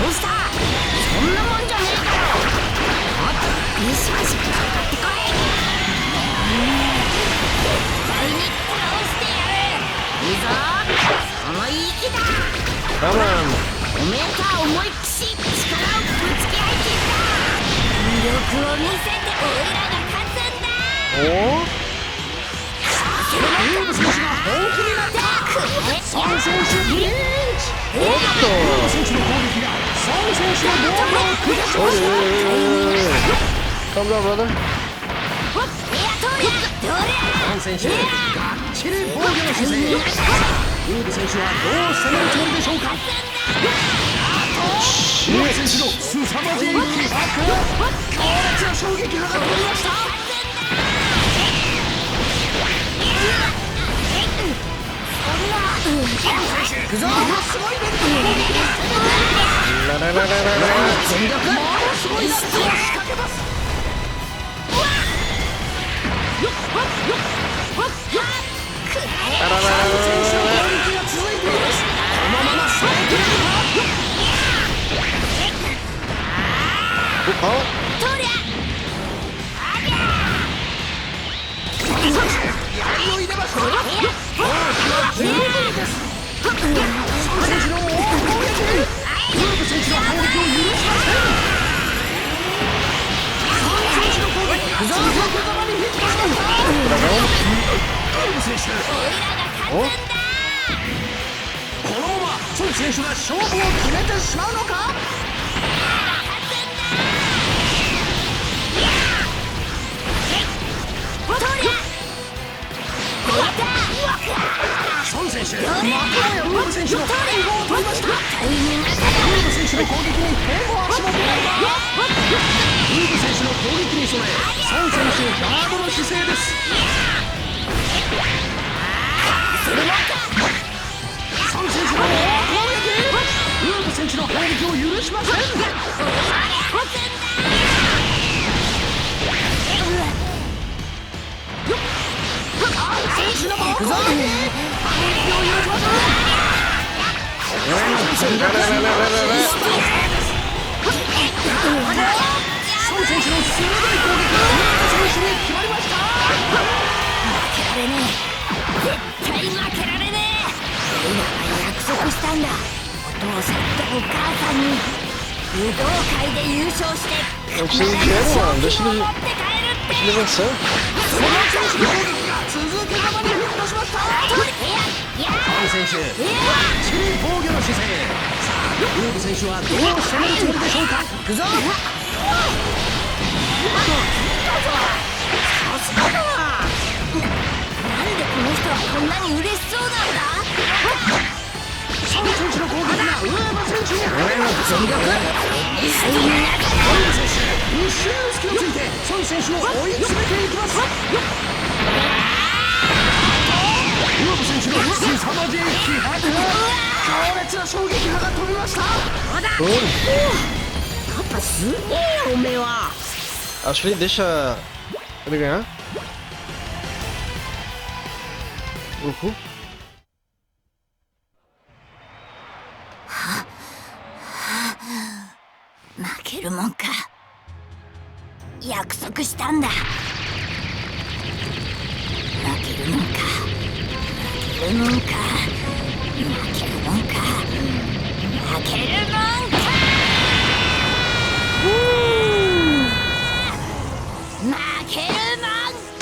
どうした？そんなもんじゃねえかよ。もっとビシバシかかってこい。絶対に倒してやる。いいぞ、その息だ。おめえとは思いっきし力をぶつけ合いてんだ。力を見せておいらが勝つんだ。おお。ウーブ選手が本気になった。サン選手リーチ。おっと。ウーブ選手の攻撃がサン選手の防御を崩しました。Come down, brother. サン選手、がっちり防御の姿勢。ウーブ選手はどう攻めるつもりでしょうか。ウーブ選手の凄まじい気迫、強烈な衝撃波が飛びました。行くぞ。ものすごいレベルの攻撃。全力。ものすごいラッシュを仕掛けます。サン選手の攻撃が続いています。このまま攻めきれるか。とりゃ。槍を入れました。十分です。サン選手の大攻撃。ウーブ選手の反撃を許しません。サン選手の攻撃。続けざまにヒットしました。ウーブ選手。このままソン選手が勝負を決めてしまうのか。ソン選手、またもやウーブ選手の背後を取りました。ウーブ選手の攻撃に手を足も出ないか。ウーブ選手の攻撃に備え、ソン選手ガードの姿勢です。ソン選手の大攻撃。ウーブ選手の反撃を許しません。選手の猛攻撃。反撃を許しません。ソン選手の鋭い攻撃がウーブ選手に決まりました。負けられねえ。絶対負けられねえ。オイラは約束したんだ。お父さんとお母さんに武道会で優勝して必ず賞金を持って帰るって。その選手の攻撃が続けざまにヒットしました。ソン選手、ばっちり防御の姿勢。さあ、ウーブ選手はどう攻めるつもりでしょうか。行くぞ。さすがだな。なんでこの人はこんなに嬉しそうなんだ。ソン選手の攻撃がウーブ選手に入ります。全力。ウーブ選手、一瞬の隙をついてソン選手を追い詰めていきます。ウーブ選手の凄まじい気迫、強烈な衝撃波が飛びました。パパすげえよおめえは。Acho que ele deixa ele ganhar. Pouco. 負けるもんか。約束したんだ。負けるもんか。負けるもんか。負けるもんか。負けるもんか。負けるもんか。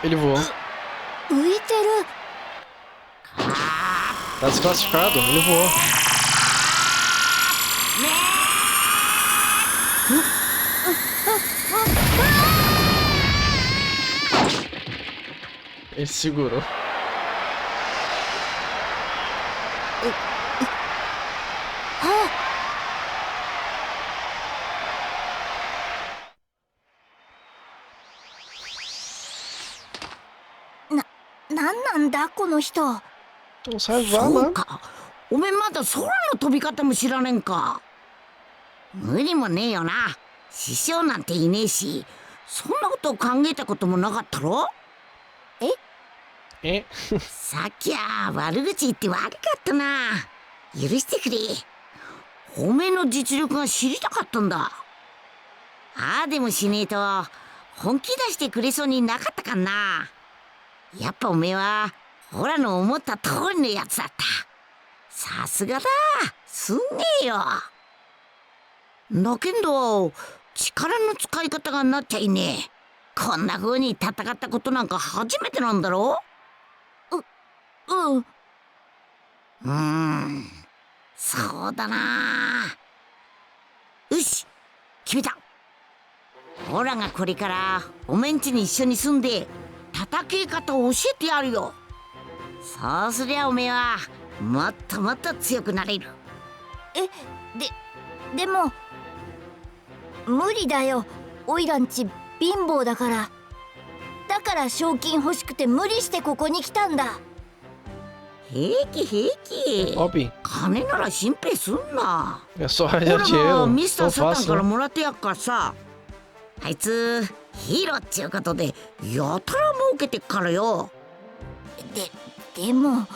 Ele voou. 浮いてる。 Tá desclassificado, ele voou. Ele segurou.なんだこの人。そうか、おめえまだ空の飛び方も知らねんか。無理もねえよな。師匠なんていねえし、そんなことを考えたこともなかったろ。さっきは悪口言って悪かったな。許してくれ。おめえの実力が知りたかったんだ。ああでもしねえと本気出してくれそうになかったかな。やっぱおめえはオラの思った通りのやつだった。さすがだ、すんげえよ。だけど力の使い方がなっちゃいねえ。こんな風に戦ったことなんか初めてなんだろ。そうだな。よし、決めた。オラがこれからおめんちに一緒に住んで戦い方を教えてやるよ。そうすりゃおめえはもっともっと強くなれる。でも無理だよ。オイラんち貧乏だから。だから賞金欲しくて無理してここに来たんだ。平気平気。金なら心配すんな。É só オ arranjar ラ dinheiro. がミスター Tão サタン fácil, から né? もらってやっからさ。あいつヒーローっちゅうことでやたら儲けてっからよ。でも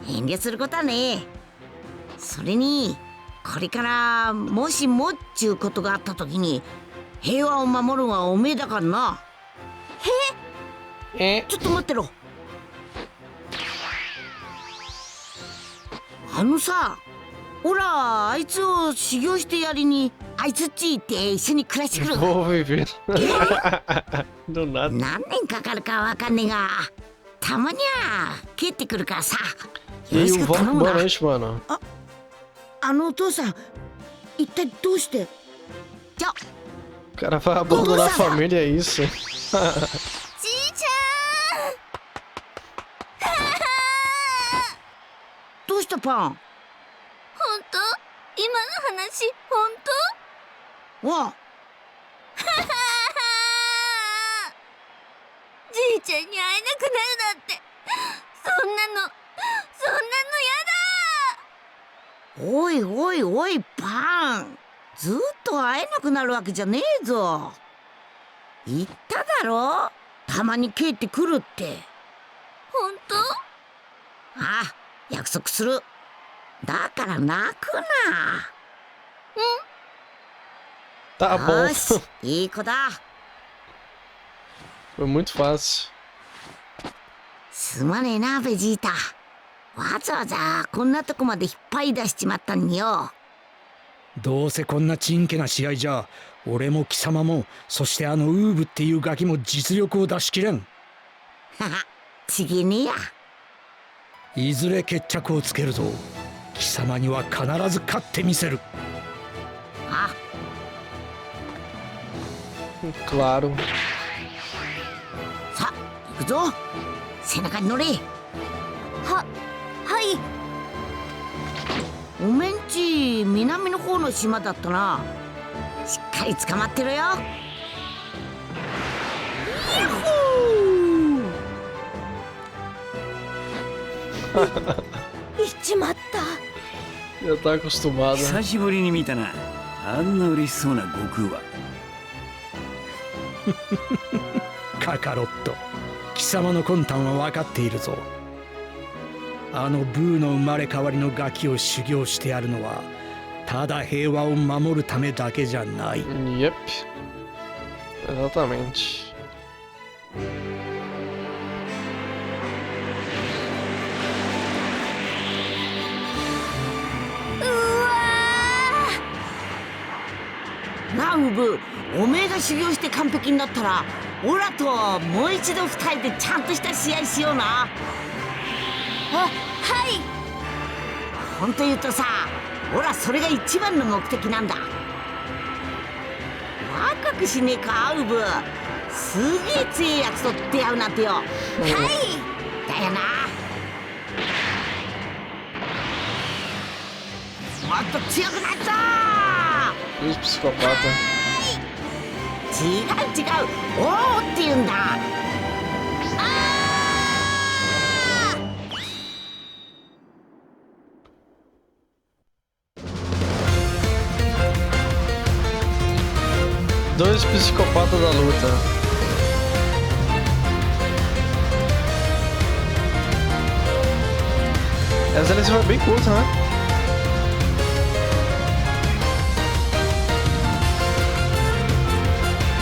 遠慮することはねえ。それにこれからもしもっちゅうことがあった時に平和を守るのはおめえだからな。ちょっと待ってろ。さ、オラあいつを修行してやりにあいつっち行って一緒に暮らしてくる。何年かかるかわかんねえがたまには帰ってくるからさ。よろしく頼むな。お父さん一体どうして。じゃあ cara vai abandonar a família, é isso? どうしたパン。本当？今の話本当？わあじいちゃんに会えなくなるなんて、そんなのおいおいおいパン、ずっと会えなくなるわけじゃねえぞ。言っただろ、たまに帰ってくるって。本当？ああ、約束する。だから泣くな。Tá bom. よし、いい子だ。 Foi muito fácil. すまねえなベジータ。わざわざこんなとこまで引っ張り出しちまったんによ。どうせこんなちんけな試合じゃ俺も貴様もそしてあのウーブっていうガキも実力を出しきれん。はは、ちげねえや。いずれ決着をつけるぞ。貴様には必ず勝ってみせる。あ Claro. さあ行くぞ。背中に乗れ。はい。おめんち南の方の島だったな。しっかり捕まってろよ。ヤッホー行っちまった。Já tá acostumado. 久しぶりに見たな、あんな嬉しそうな悟空は。カカロット、貴様の魂胆は分かっているぞ。あのブーの生まれ変わりのガキを修行してやるのはただ平和を守るためだけじゃない。Yep. Exatamente. Na Ubu、おめえが修行して完璧になったらオラともう一度二人でちゃんとした試合しような。あ、はい。ほんと言うとさ、オラそれが一番の目的なんだ。若くしねえかウブ。すげえ強いやつと出会うなんてよ。はいだよな。もっと強くなった。Os psicopata. 違う違う、おーって言うんだ。Dois psicopatas da luta. Essa DLC foi bem curta, né?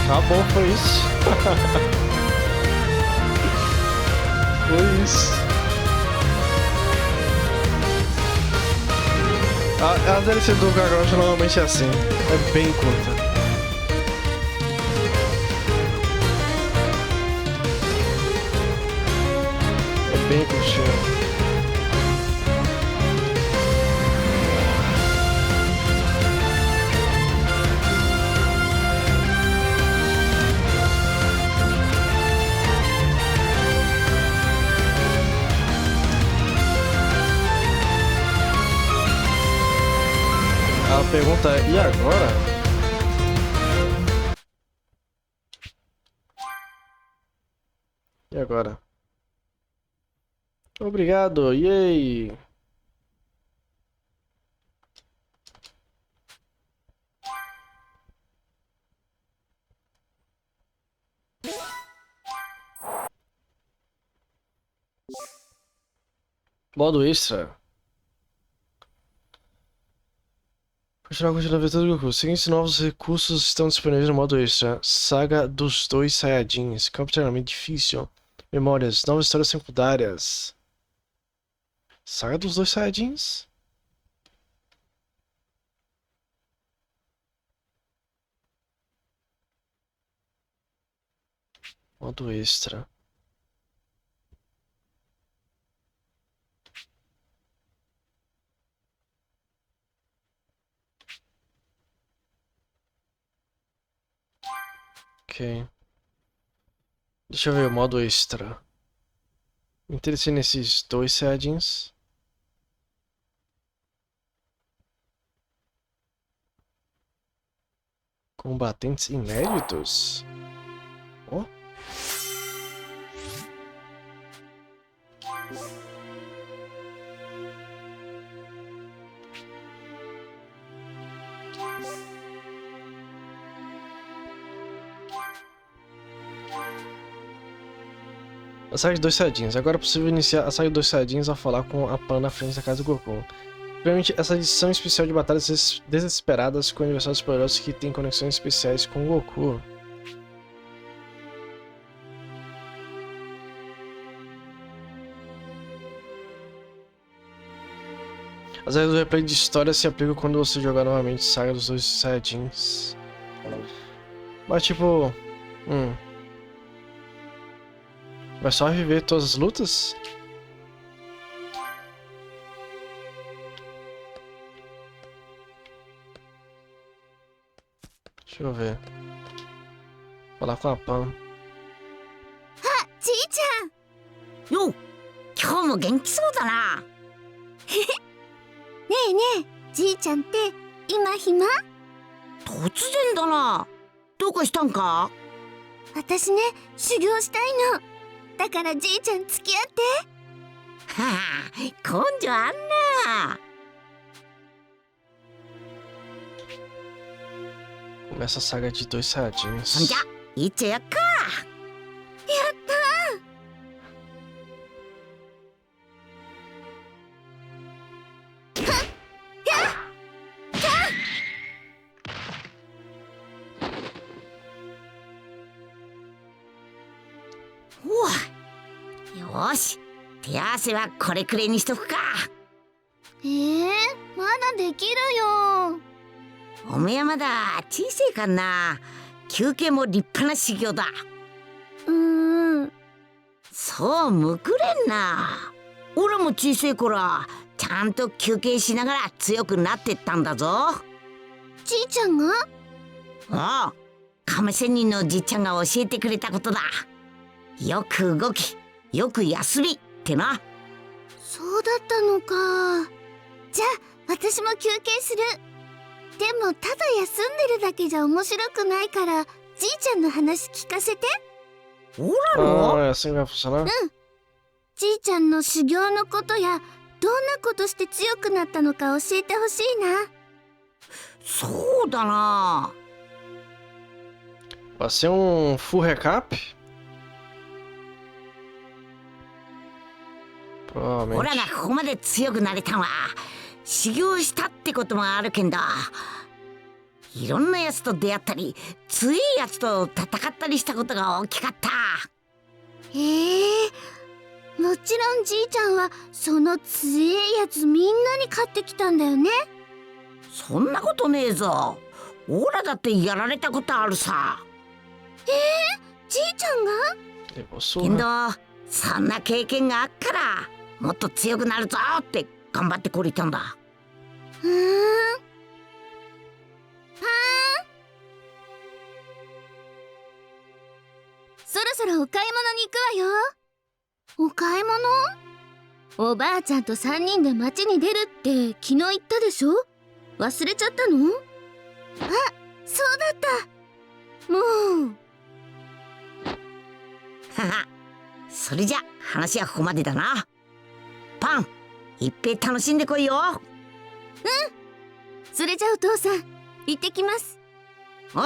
Tá bom, foi isso. Foi isso. A DLC do Gagocha normalmente é assim. É bem curta. É bem curtinho. A pergunta é, e agora? E agora? Obrigado, yay! Modo extra. Continuar a aventura do Goku. Os seguintes novos recursos estão disponíveis no modo extra. Saga dos dois Saiyajins. Campo extremamente difícil. Memórias. Novas histórias secundárias. Saga dos dois Saiyajins? Modo extra. Ok. Deixa eu ver o modo extra. Me interessei nesses dois Saiyajins. Combatentes inéditos? Oh. A saga de dois Saiyajins. Agora é possível iniciar a saga de dois Saiyajins ao falar com a Pan na frente da casa do Goku. Provavelmente essa edição especial de batalhas desesperadas com aniversários poderosos que tem conexões especiais com o Goku. As regras do replay de história se aplicam quando você jogar novamente Saga dos dois Saiyajins. Mas tipo... Vai só reviver todas as lutas? Deixa eu ver. Falar com a Pan. Ah, Ji-chan! Yo! 今日も元気そうだな。ねえねえ、じいちゃんって今暇？突然だな。どうかしたんか？私ね、修行したいの。だからじいちゃん付き合って。はあ、根性あんな。Começa a saga de dois Saiyajins. そんじゃ、いっちゃやっか。やったー。よし、手合わせはこれくらいにしとくか。まだできるよ。おめえはまだ小せえかんな。休憩も立派な修行だ。そうむくれんな。オラも小せえ頃ちゃんと休憩しながら強くなってったんだぞ。じいちゃんが？ああ、亀仙人のじいちゃんが教えてくれたことだ。よく動き、よく休みってな。そうだったのか。じゃあ私も休憩する。でもただ休んでるだけじゃ面白くないから、じいちゃんの話聞かせて。オラの？Ah, é assim que vai funcionar? じいちゃんの修行のことや、どんなことして強くなったのか教えてほしいな。そうだな。Vai ser full recap? オラがここまで強くなれたのは修行したってこともあるけんど、いろんなやつと出会ったり強いやつと戦ったりしたことが大きかった。もちろんじいちゃんはその強いやつみんなに勝ってきたんだよね。そんなことねえぞ。オラだってやられたことあるさ。じいちゃんが？けんどそんな経験があっからもっと強くなるぞって頑張ってこれたんだ。そろそろお買い物に行くわよ。お買い物？おばあちゃんと3人で街に出るって昨日言ったでしょ？忘れちゃったの？あ、そうだった。もう。はは、それじゃ話はここまでだな。パン、いっぺん楽しんでこいよ。それじゃお父さん、行ってきます。おう。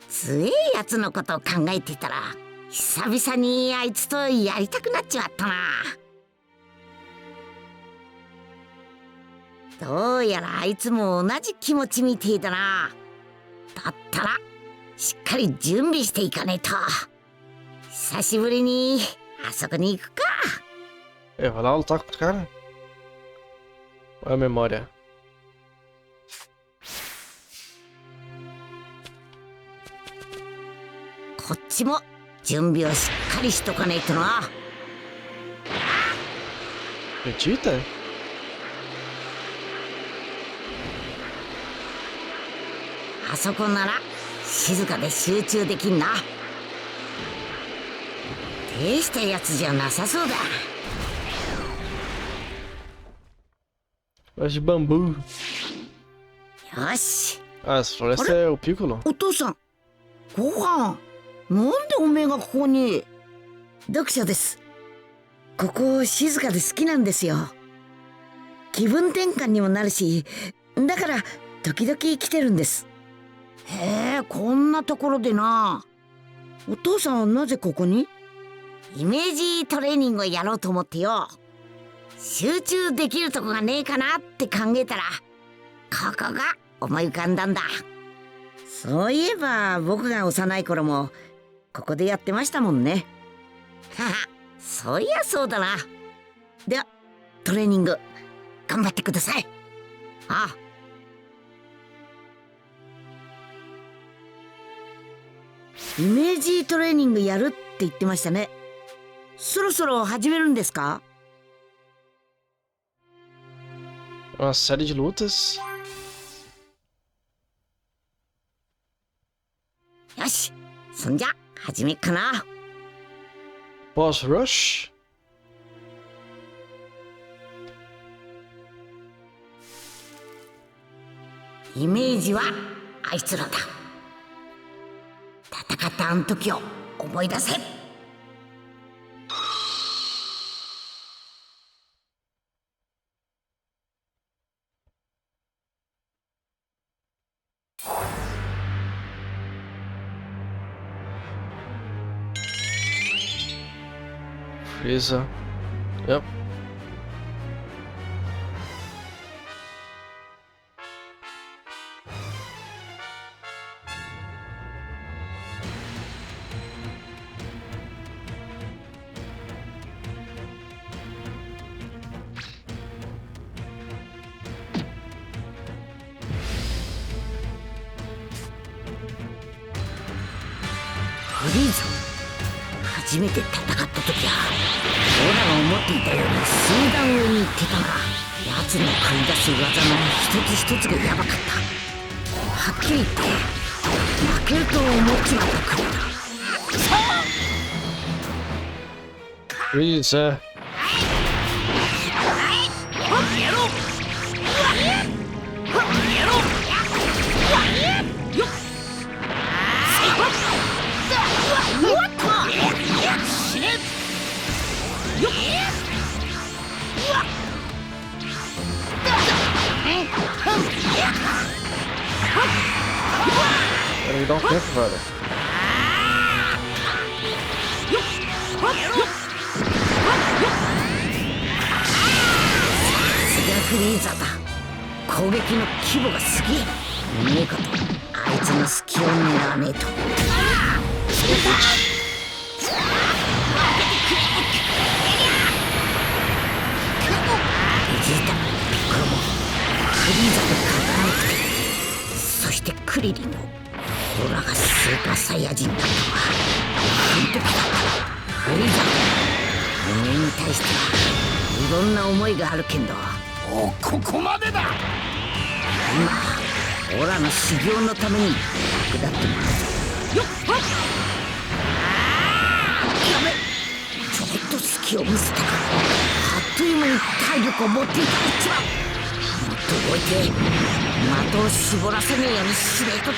強えやつのことを考えてたら久々にあいつとやりたくなっちまったな。どうやらあいつも同じ気持ちみてえだな。だったらしっかり準備していかねえと。久しぶりにあそこに行くか。Vai lá lutar com o cara? Olha a memória. こっちも準備をしっかりしとかねえとな。Acredita? あそこなら静かで集中できんな。大したやつじゃなさそうだ。Floresta de bambu. よし。Ah, essa floresta é o Piccolo. お父さん、ご飯なんでおめえがここに？読書です。ここ静かで好きなんですよ。気分転換にもなるし、だから時々来てるんです。へえ、こんなところでな。お父さんはなぜここに？イメージトレーニングをやろうと思ってよ。集中できるとこがねえかなって考えたらここが思い浮かんだんだ。そういえば僕が幼い頃もここでやってましたもんね。はは、そういやそうだな。ではトレーニング頑張ってください。ああ。イメージトレーニングやるって言ってましたね。そろそろ始めるんですか？ Uma série de lutas. よし、そんじゃ始めっかな。Boss Rush. イメージはあいつらだ。戦ったあの時を思い出せ。Freeza. Yep. フリーザ、初めて戦った時はオラが思っていたより数段上に行ってたが、奴の繰り出す技の一つ一つがヤバかった。はっきり言って負けると思っちまったくらいだ。フリーザEle dá um tempo, velho. フリーザだ。攻撃の規模がすげえ。うめえことあいつの隙を狙わねえと。ベジータ、ピッコロもフリーザと戦わなくて、そしてクリリンもオラがスーパーサイヤ人だったのはあの時だった。フリーザ、おめえに対してはいろんな思いがあるけんど、もうここまでだ。今オラの修行のために役立ってもらうぞ。よっはっ、やべ、ちょっと隙を見せたからあっという間に体力を持っていかれちまう。もっと動いて的を絞らせねえようにしねえと。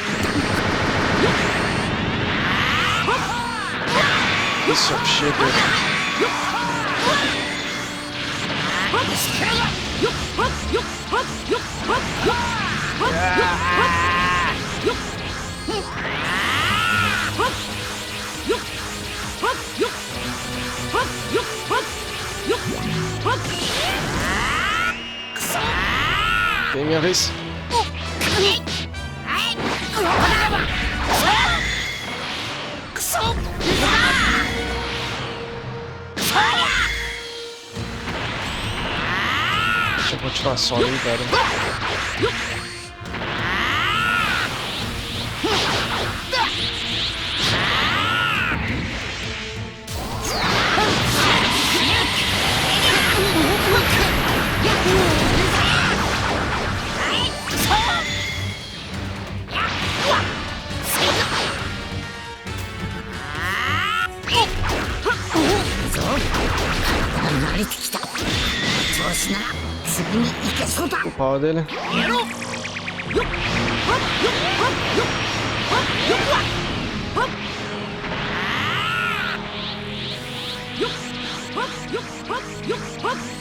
Isso, chega. Tem minha vez. Deixa eu continuar só aí, velho. O pau dele.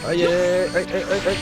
Ai, ai, ai, ai, ai.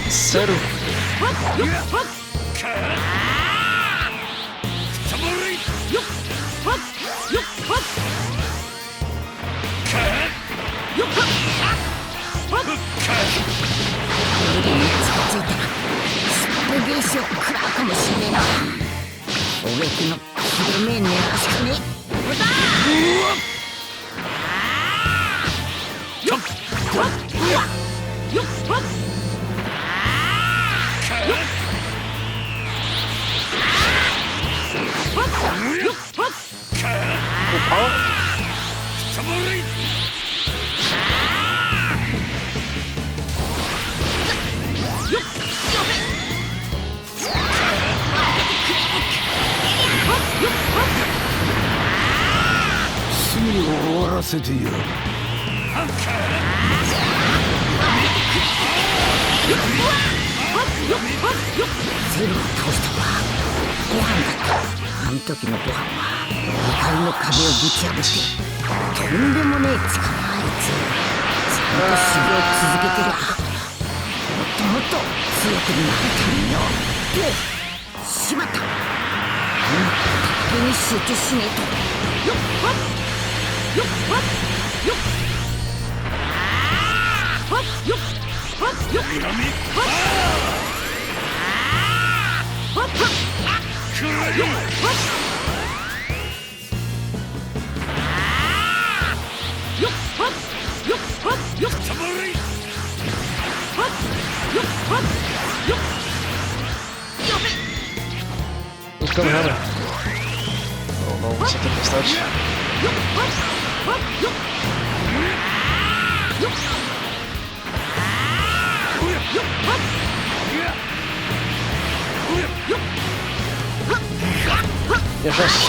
Sério? せてやる。ゼルを倒したのはご飯だった。あの時のご飯は2階の壁をぶち破ってとんでもねえ力あいつちゃんと修行続けてりゃもっともっと強くなれたんよ。おしまった。戦いに集中しねえと。よっはっよっはっよっはっよっはっよっはっはっよっはっよっはっよっはっよっはっよっはっよっ。He's coming at her. Oh no, what's a tempestade? E a chance?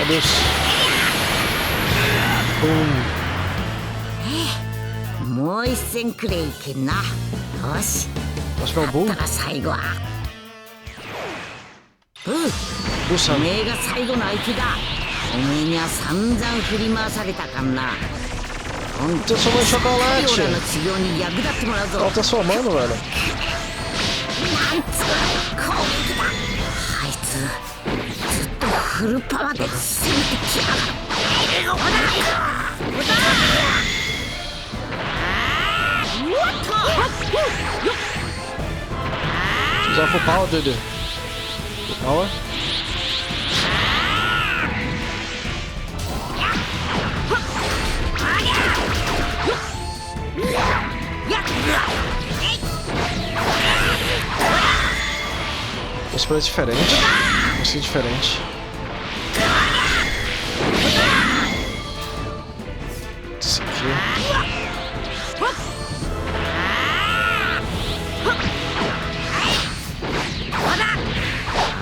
Adeus. Boom. もう一戦くれいけんな。よし。だったら最後は。ブー。おめえが最後の相手だ。おめえには散々振り回されたかんな。本当に俺らの治療に役立ってもらうぞ。Ela tá sua mano, velho. なんつう攻撃だ。あいつずっとフルパワーで攻めてきやがる。Usar full power, dude. Power. Esse parece diferente. Esse é diferente. Esse aqui.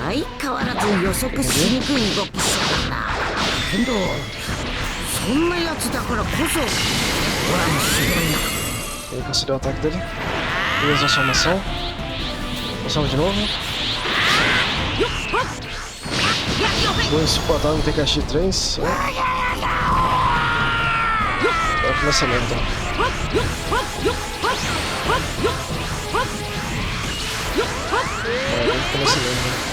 Ai, 変わらず予測しにくい動きしてたな。けどそんなやつだからこそオラもすごいな。Ele concedeu o ataque dele. Ele usou sua maçã. Passamos de novo. Vou suportar no TKX 3. Vai começar mesmo, então. Vai começar mesmo.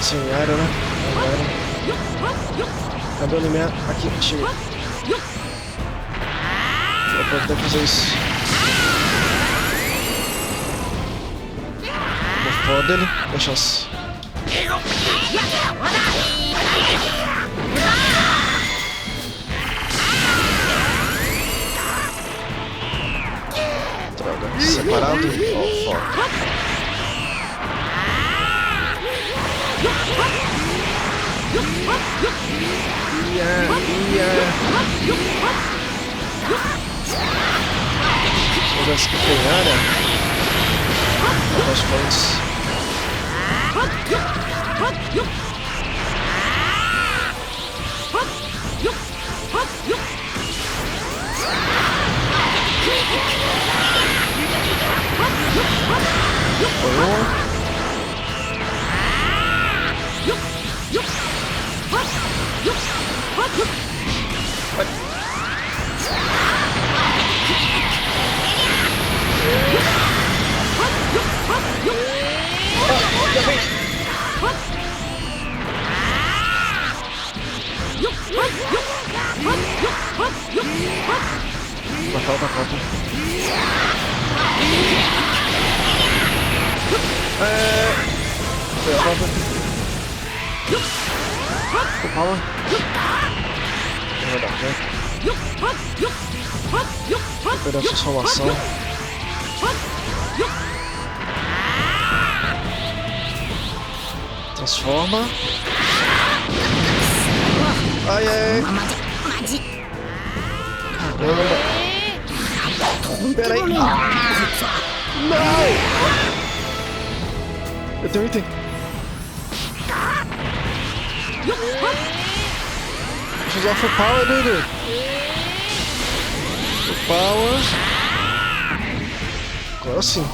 Sim, área, né? Cadê o alimento? Aqui, cheguei. Eu posso até fazer isso. Vou fora dele, dá chance. Droga, separado. Oh, foda. Vou dar skip em área. Vou dar os pontos. Uma falta. Full power. Não vai dar certo. Recuperar a transformação. Transforma. Ai, ai, ai. Caramba. Pera aí. Não! Eu tenho um item. Deixa eu usar full power, dude. Full power. Agora sim.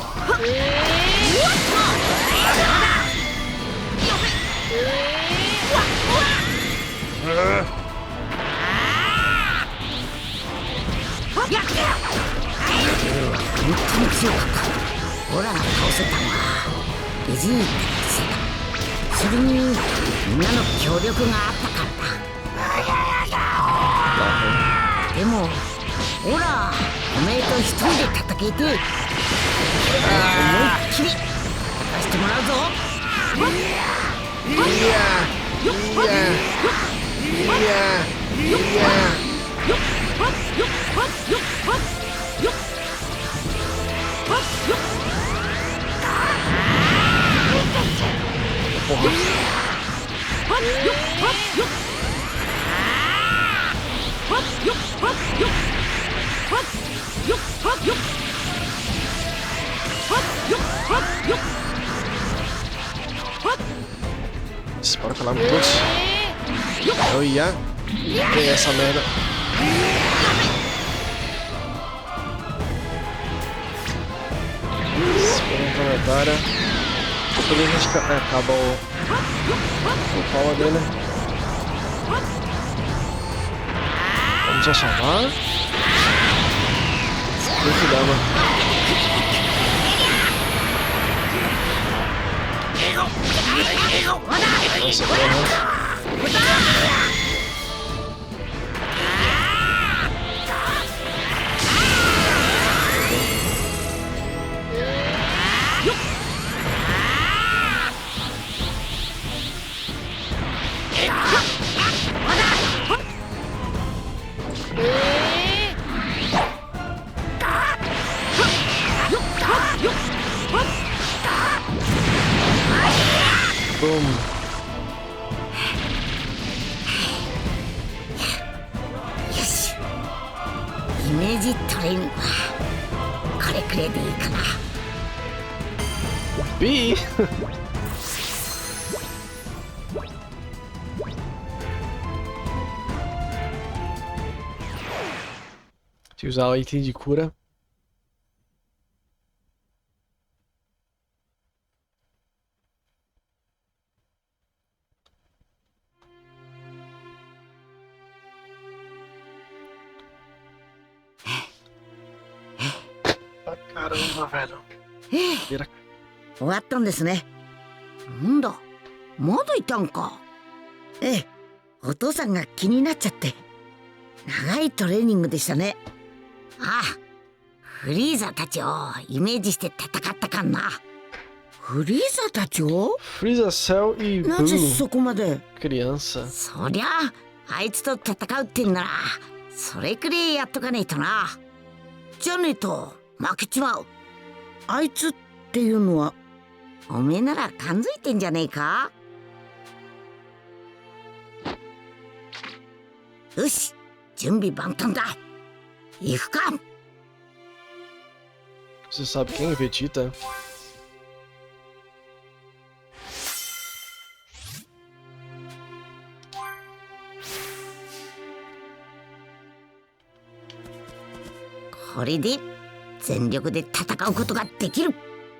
Bora falar com todos. Eu ia ganhar essa merda. Espera um planetária. Poder a gente acaba o power dele. Vamos só salvar. Tem que dar, mano. Nossa, porra. Boom. Yes. イメージトレーニングはこれくらいでいいかな。B. Se usar o item de cura. Caramba, velho. 終わったんですね。なんだ、まだいたんか。ええ、お父さんが気になっちゃって。長いトレーニングでしたね。ああ、フリーザたちをイメージして戦ったかんな。フリーザたちを？ Freeza, Cell e なぜそこまで？ Criança. そりゃあいつと戦うってんならそれくらいやっとかねえとな。じゃねえと負けちまう。あいつっていうのはおめえなら感づいてんじゃねえか。よし、準備万端だ。行くか。 Você sabe quem é Vegeta?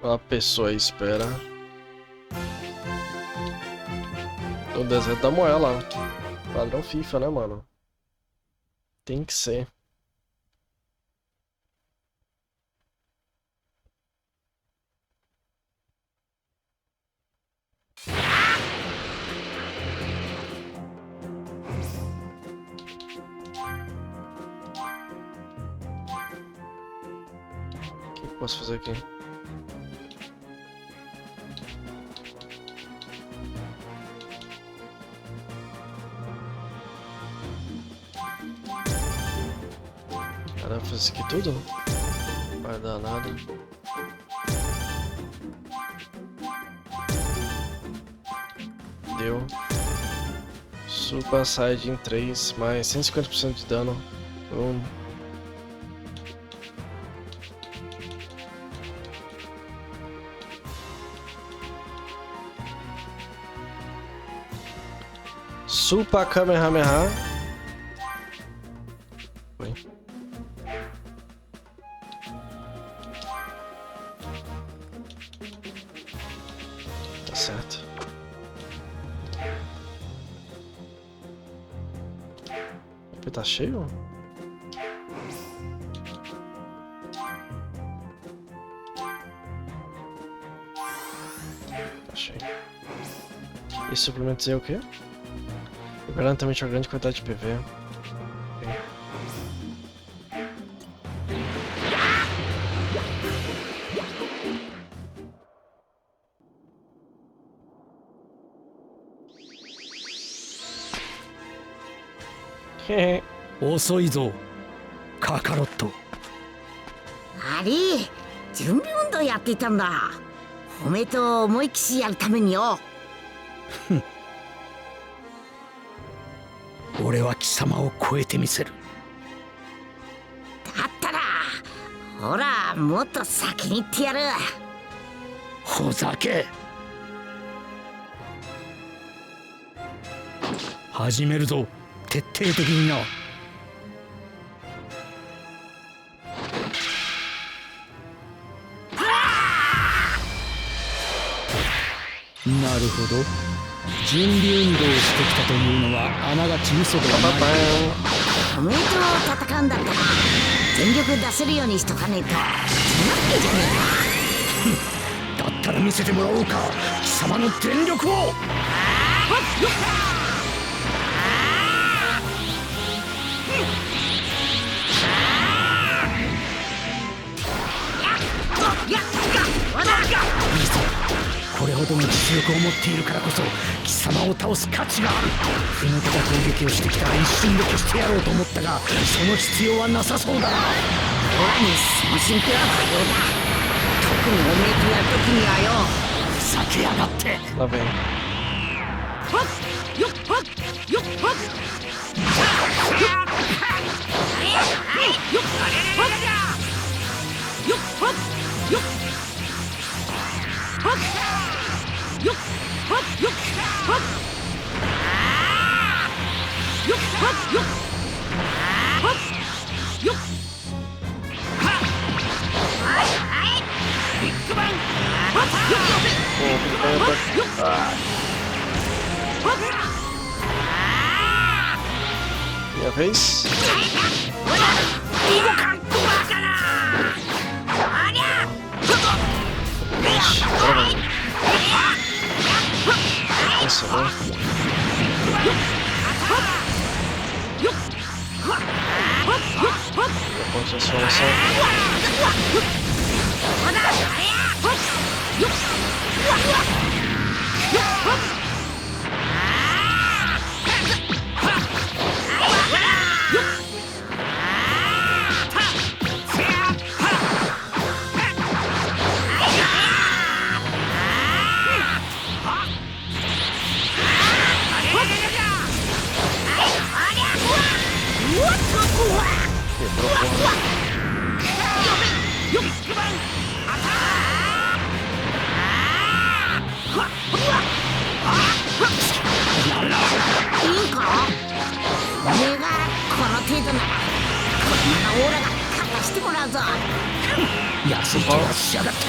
A pessoa espera. O desenho da moela. Padrão FIFA, né, mano? Tem que ser. posso fazer aqui? Cara, fazer isso aqui tudo? Não vai dar nada. Deu. Super Side em 3, mais 150% de dano. Super Kamehameha. Foi. Tá certo. Tá cheio? Tá cheio. Esse suplemento é o quê? Garantamente uma grande quantidade de PV. Okay. 遅いぞカカロット。あれ準備運動やっていたんだ。おめえと思いっきしやるためによ。俺は貴様を超えてみせる。だったらほらもっと先に行ってやる。ほざけ。始めるぞ徹底的にな。なるほど。準備運動をしてきたというのはあながち嘘ではない。おめえと戦うんだったら全力出せるようにしとかねえとなわけじゃねえか。だったら見せてもらおうか貴様の全力を。これほどの実力を持っているからこそ貴様を倒す価値がある。ふぬけた攻撃をしてきたら一瞬で消してやろうと思ったがその必要はなさそうだ。俺にその心配は不要だ。特におめえとやるときにはよ。ふざけやがって。よっよっよっよっMinha vez. Nossa, pode ser solução.安い気がしやがって。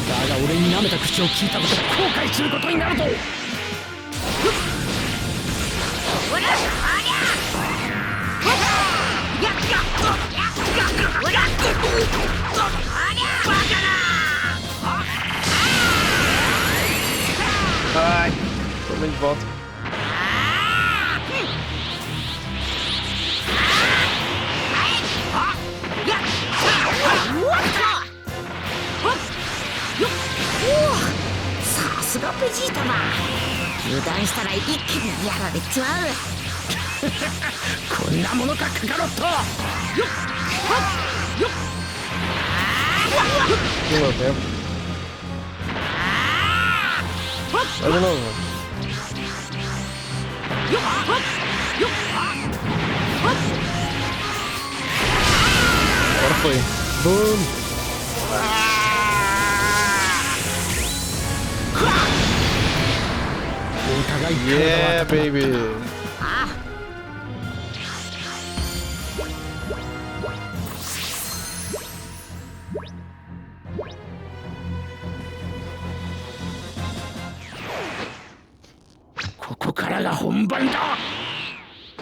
だが俺に舐めた口を聞いたこと後悔することになるぞ。Ai, tô de volta. がベジータマン。油断したら一気にやられちまう。こんなものかカカロット。よっはっよっ。Meu tempo. Vai de novo. Agora foi. Boom. Yeah, baby. ここからが本番だ。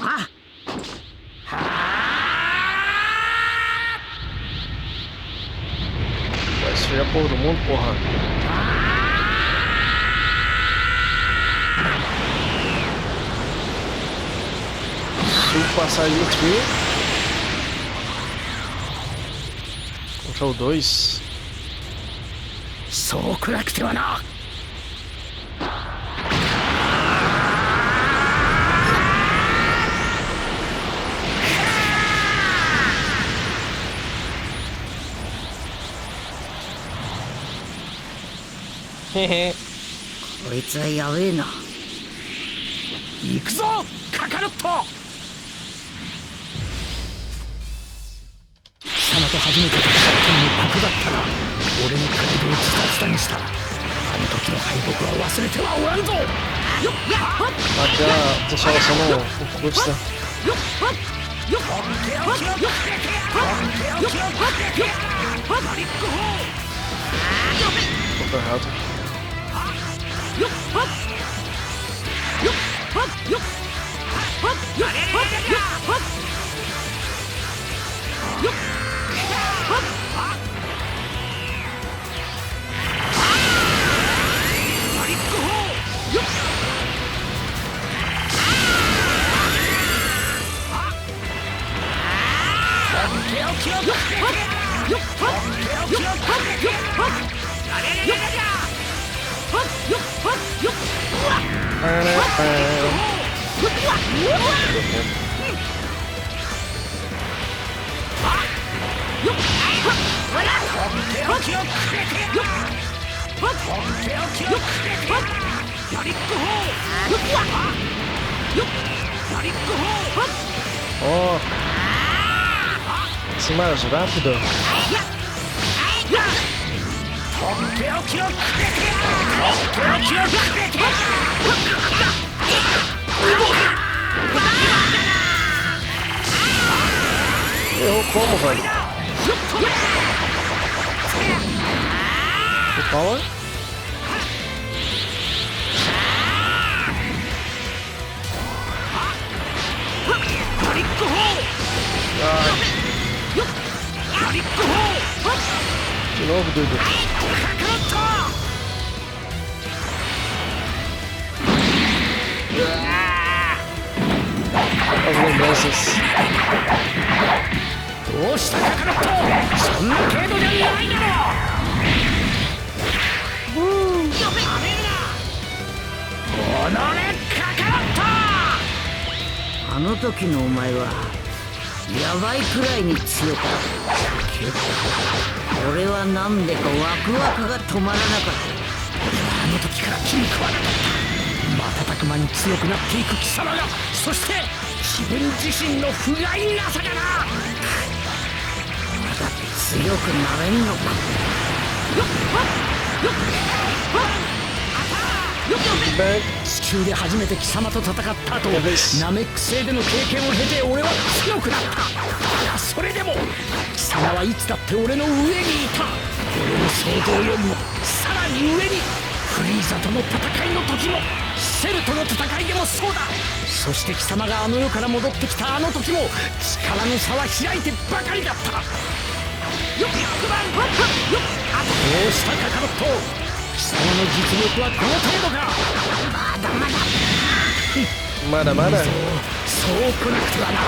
あ、Vai destruir a porra do mundo, porra. Se eu passar Erdtree contra o 2. そう暗くてはな。へへ。こいつはやべえな。行くぞカカロット。貴様と初めて戦ったのもここだったな。俺のプライドをズタズタにした。あの時の敗北は忘れてはおらんぞ。Até deixar ela só no curso. Tô errado. Oh, esse mais rápido. Errou como, velho? O power? De novo, Dudu. As lembranças. どうしたカカロット。そんな程度じゃないだろう。おのれカカロット。あの時のお前はやばいくらいに強かったけど、俺はなんでかワクワクが止まらなかった。あの時から気に食わなかった。瞬く間に強くなっていく貴様が、そして自分自身の不甲斐なさがな。まだ強くなれんのか。地球で初めて貴様と戦った後、ナメック星での経験を経て俺は強くなった。だがそれでも貴様はいつだって俺の上にいた。俺の想像よりもさらに上に。フリーザとの戦いの時も、セルとの戦いでもそうだ。そして貴様があの世から戻ってきたあの時も力の差は開いてばかりだった。どうしたカカロット。貴様の実力はこの程度か。まだまだ。そう来なくてはな。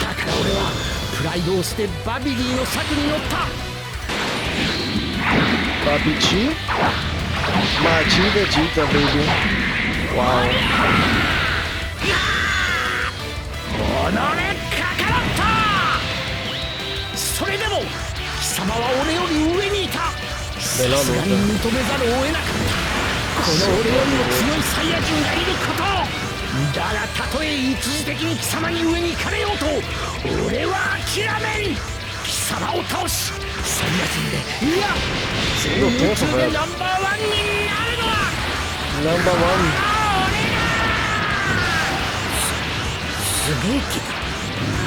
だから俺はプライドを捨てバビリーの策に乗った。バビチマジでジータベイビー。わおのれカカロット。それでも貴様は俺より上にいた。さすがに認めざるを得なかった。この俺よりも強いサイヤ人がいることを。だがたとえ一時的に貴様に上に行かれようと俺は諦めん。貴様を倒しサイヤ人でいや全宇宙でナンバーワンになるのはナンバーワン。すげえけどな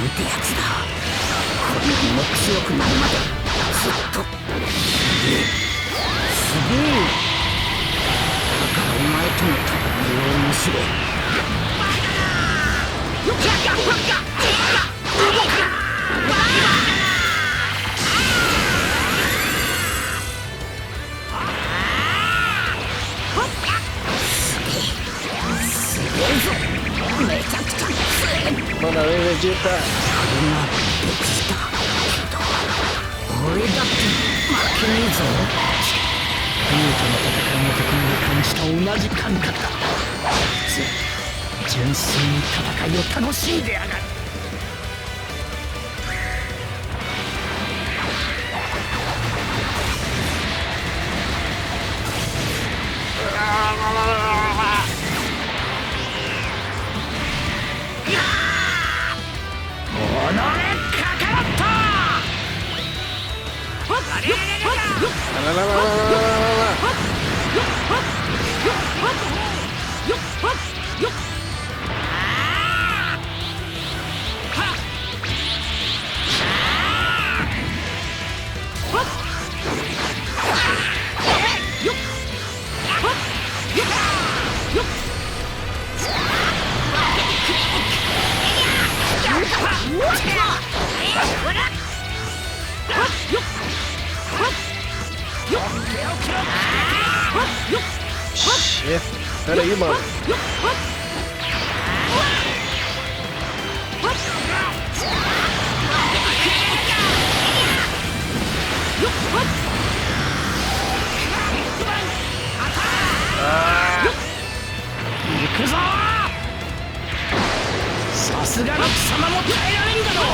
んてやつだ。これよりも強くなるまでずっとすげえだからお前との戦いをむしろすげえぞ。めちゃくちゃ強い。まだ上でジータ。できたけど俺だって負けねえぞ。竜との戦いの時に感じた同じ感覚だ。純粋に戦いを楽しんでやがる。おのれカカロット。Shit. Peraí, mano. Ah. 行くぞ。さすがの貴様も耐えられんだろう。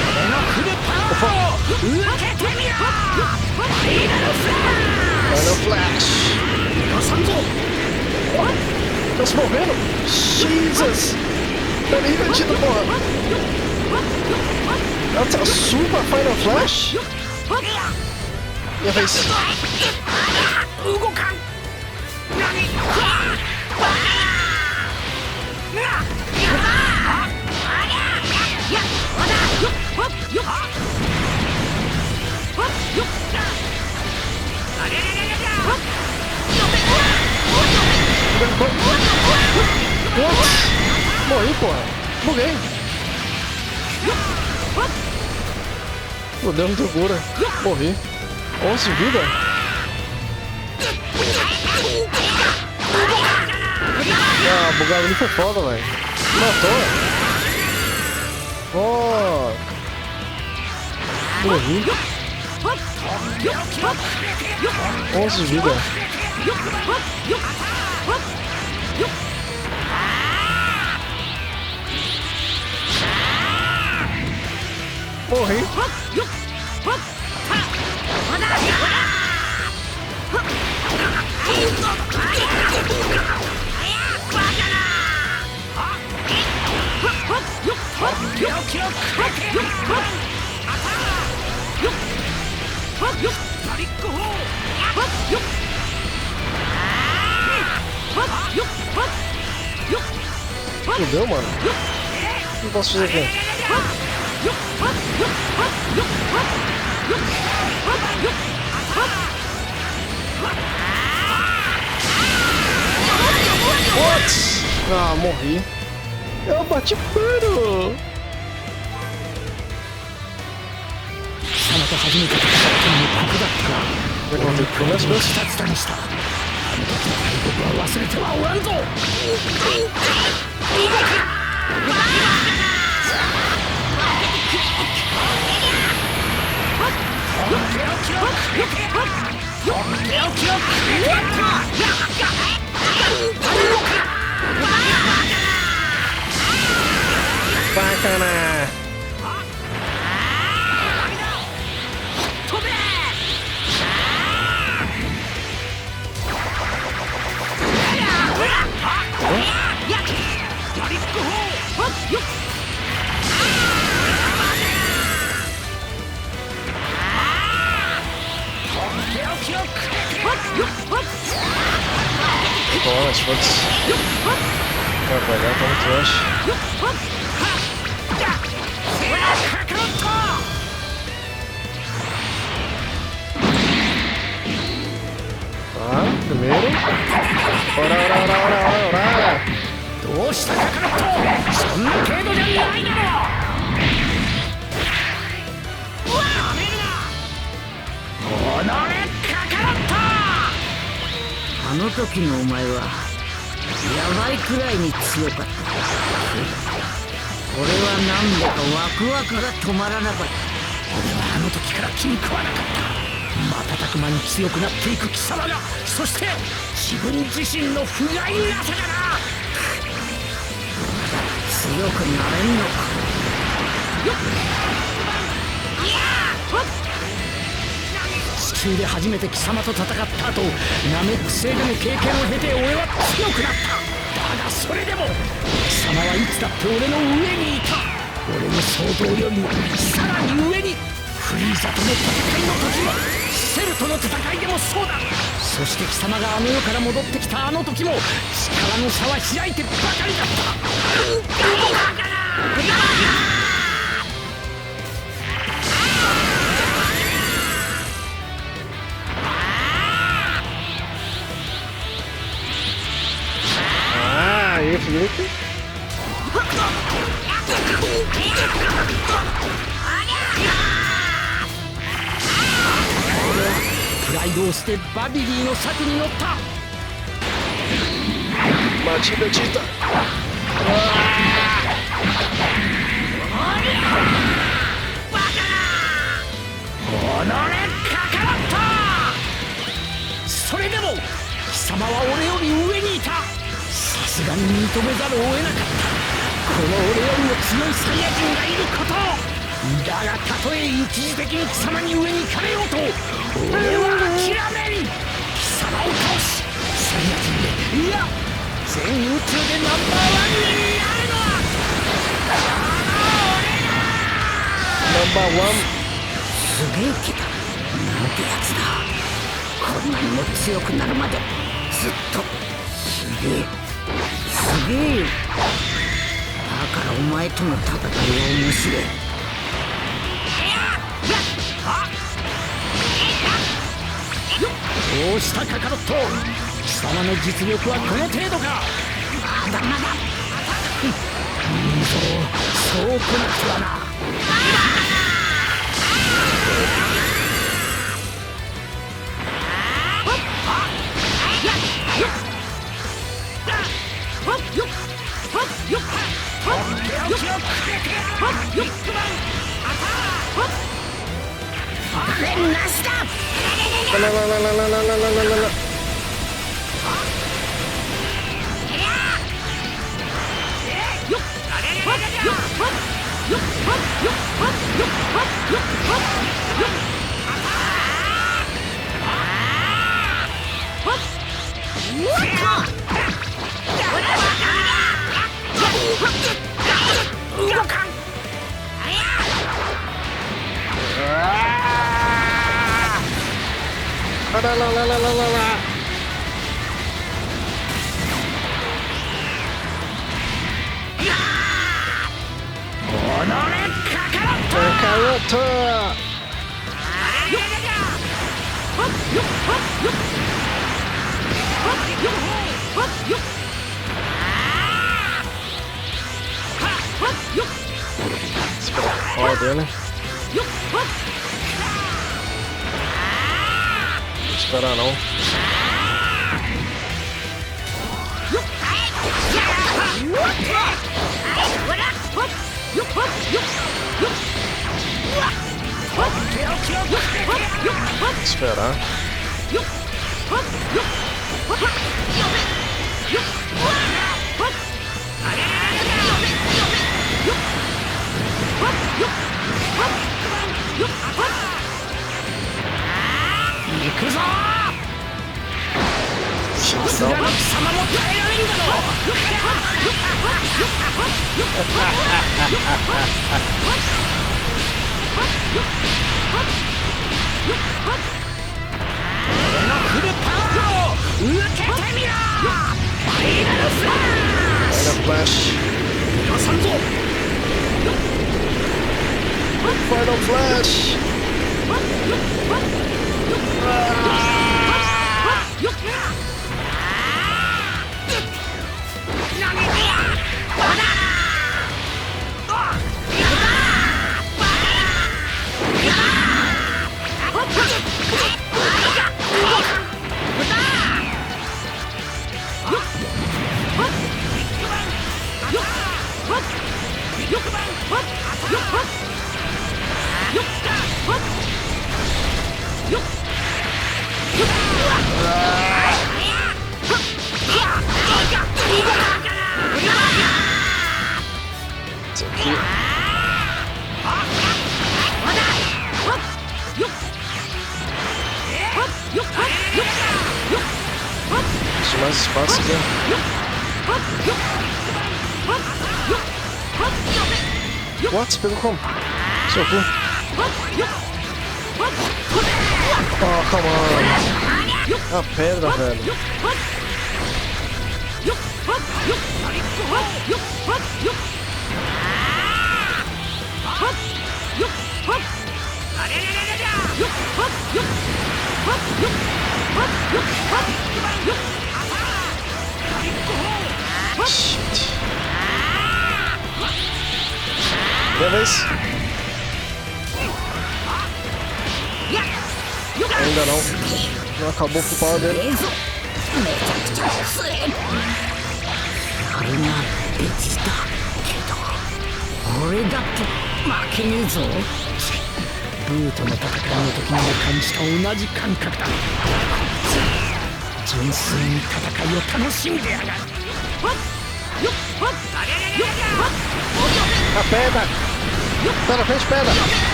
俺のフルパワーを受けてみろ。ファイナルフラッシュ。許さんぞ。Tá morrendo? Jesus! Não nem metido, porra! Ela tá super Final Flash? Minha vez! Morri, porra. Buguei. Meu Deus, não tem cura. Morri. 11 vida. Ah, bugado ali foi foda, velho. Matou. Oh. Morri. 11 vida. Morri. Fudeu, mano. O que eu posso fazer aqui? Putz! Ah, morri. Eu bati puro! Bacana! Boa, Schwartz. Vai pegar, tá no trash. Tá, primeiro. Ora. どうしたカカロット、そんな程度じゃないだろう。このカカロット、あの時のお前はやばいくらいに強かった。俺は何だかワクワクが止まらなかった。俺はあの時から気に食わなかった。瞬く間に強くなっていく貴様が、そして自分自身の不甲斐なさがな。強くなれんのか。地球で初めて貴様と戦った後、ナメック星での経験を経て俺は強くなった。だがそれでも貴様はいつだって俺の上にいた。俺の想像よりもさらに上に。フリーザとの戦いの時もシェルとの戦いでもそうだ。そして貴様があの世から戻ってきたあの時も力の差は開いてばかりだった。プライドを捨てバビリーの策に乗った。マチベチータ。このねカカロット、それでも貴様は俺より上にいた。さすがに認めざるを得なかった。この俺よりも強いサイヤ人がいることを。だがたとえ一時的に貴様に上に行かれようと俺は諦めん。貴様を倒しサイヤ人で、いや全宇宙でナンバーワンになるのはナンバーワン。すげえけどなんてやつだ。こんなにも強くなるまでずっとすげえ。だからお前との戦いを面白い。どうしたカカロット、貴様の実力はこの程度か。まだいいぞ、そうこなくてはな。Foda, né? Não espera não. Esperar. Final Flash! Isso aqui. Deixa mais espaço aqui. What? Pegou como? Seu cu. Oh, come on. A pedra, velho. Shit. Minha vez. Ainda não. Não acabou com o pau dele. A pedra! Tá na frente, pedra!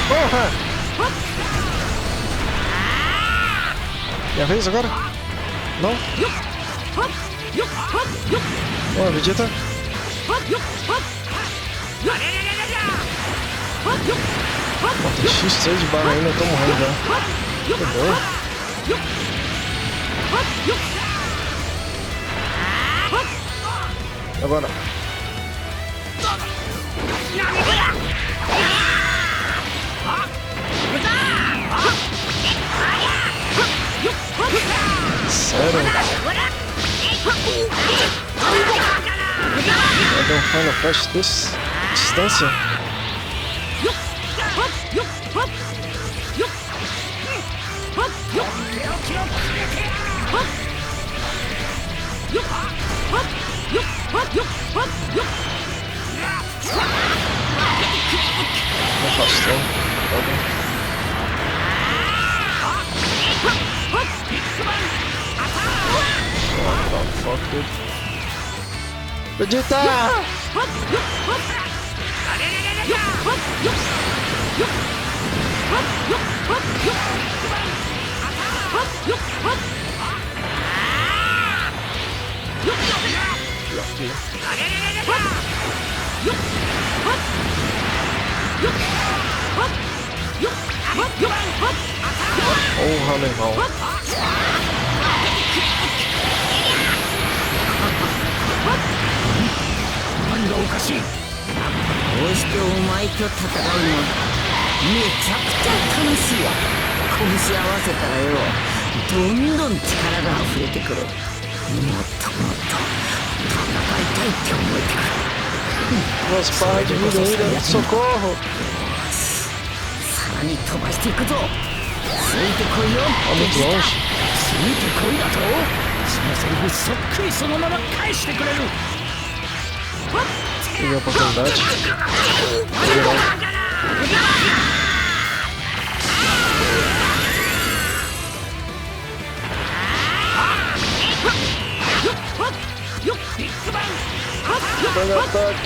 Porra! Minha vez agora? Não? Ó, Vegeta! Tem X6 de barra ainda, eu tô morrendo já. Tá bom. Agora. Sério? Vai dar um Final Flash desse distância? Afastou. Tá bom. What the fuck, dude? Vegeta! Porra, meu irmão.どうしてお前と戦うのめちゃくちゃ楽しいわ。拳合わせたらよ、どんどん力が溢れてくる。もっともっと戦いたいって思えてくる。Nossa, para de vida ainda, socorro! に飛ばしていくぞ。ついてこいよ。ついてこいだと。そのセリフそっくりそのまま返してくれる。Tive a oportunidade. Bang attack.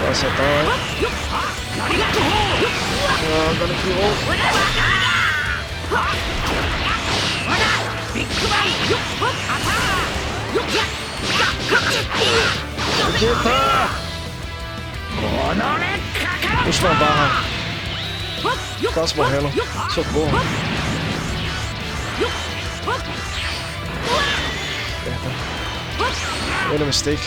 Nossa, tá. Agora que última barra. Quase morrendo. Socorro. Made a mistake.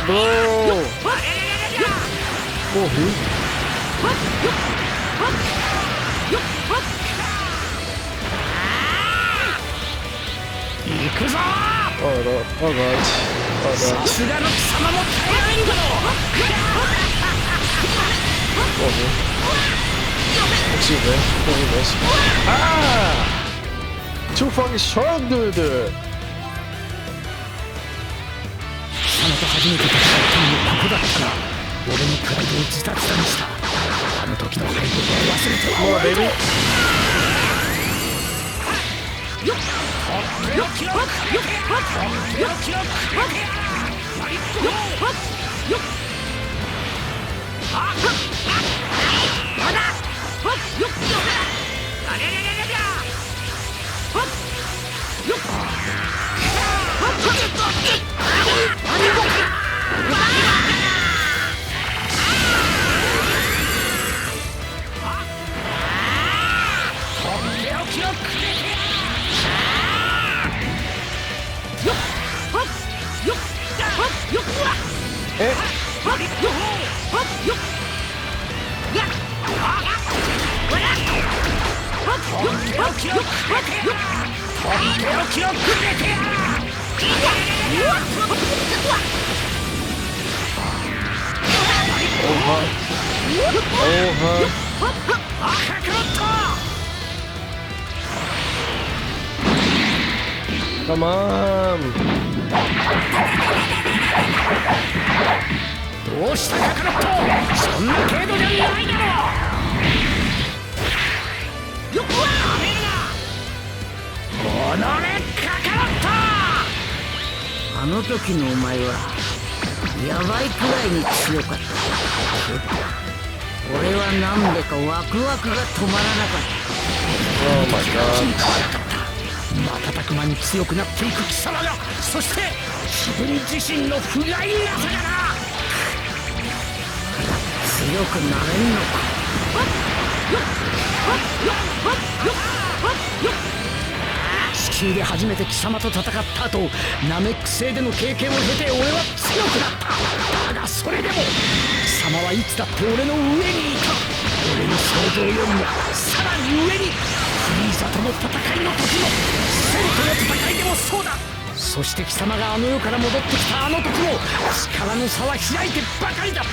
Bro! Morri. Oh god. Oh god. Morri. Possível, morri mesmo. Ah! Too fucking strong, dude! 貴様と初めて戦ったのもここだったな。俺のプライドを自殺にした。あの時の敗北は忘れてはおらんぞ。Come on! どうしたカカロット、そんな程度じゃないだろう。よっ、このねカカロット。あの時のお前はヤバいくらいに強かった。俺はなんでかワクワクが止まらなかった。Oh my god。瞬く間に強くなっていく貴様が、そして自分自身の不甲斐なさがな。強くなれんのか。地球で初めて貴様と戦った後、ナメック星での経験を経て俺は強くなった。だがそれでも貴様はいつだって俺の上にいた。俺の想像よりもさらに上に。フリーザとの戦いの時も、センとの戦いでもそうだ。そして貴様があの世から戻ってきたあの時も力の差は開いてばかりだった。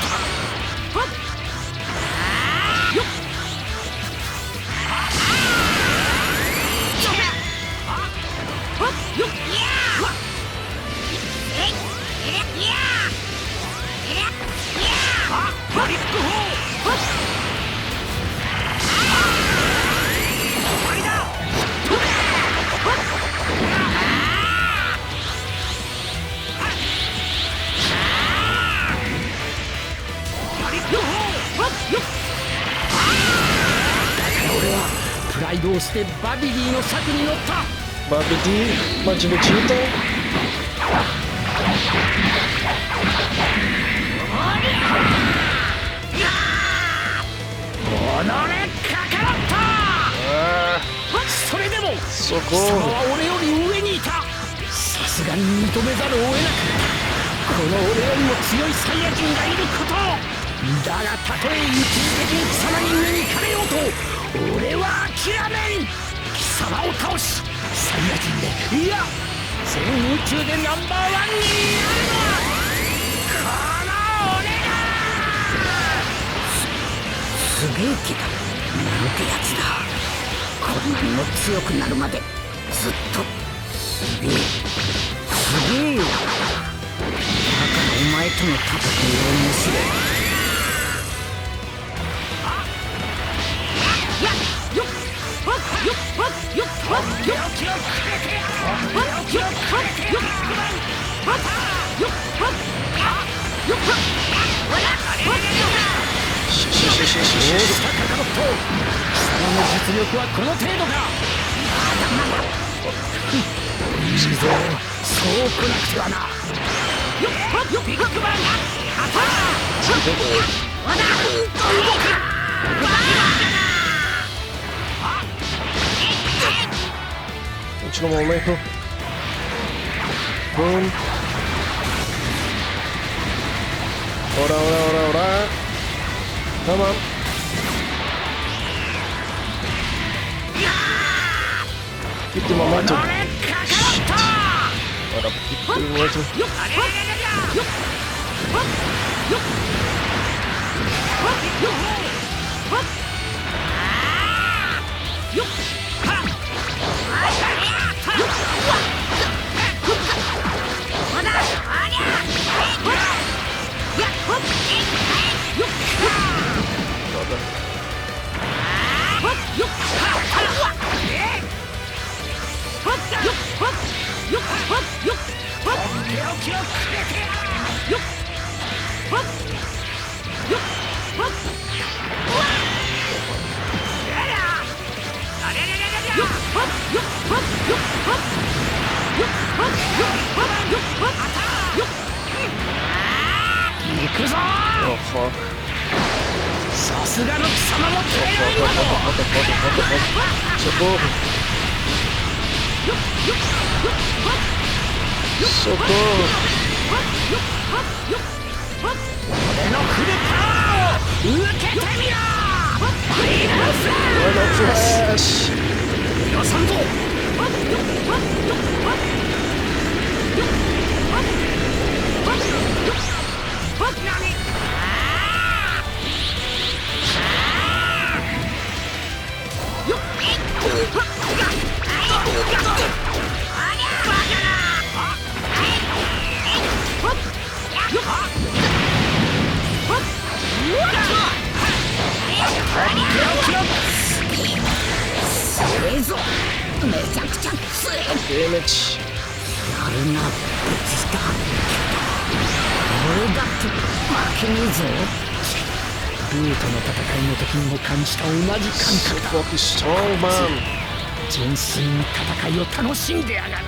俺はプライドを捨てバビディの策に乗った。バビディマジでチート。おのれかかった。それでも貴様は俺より上にいた。さすがに認めざるを得なかった。この俺よりも強いサイヤ人がいること。だがたとえ一時的に貴様に目にかれようと俺は諦めん。貴様を倒しサイヤ人でいや全宇宙でナンバーワンになるのはこの俺だ。すげえ気だ。なんてやつだ。こんなにも強くなるまでずっとすげえよ。だからお前との戦いを面白い。実力はこの程度か。いいぞ、そうこなくてはな。ビッグバンアタÚltimo momento. Boom. Ora. Come on. Keep the momentum. Shit. Ora, keep the momentum. Oh fuck. さすがの貴様も強いのだ。そこ。俺のフルパワーを受けてみろ。ファイナルフラッシュ。よさんぞ。それぞめちゃくちゃ強い。やるな、ブチだ。俺だって負けねえぞ。ルートの戦いの時にも感じた同じ感覚だ。純粋に戦いを楽しんでやがる。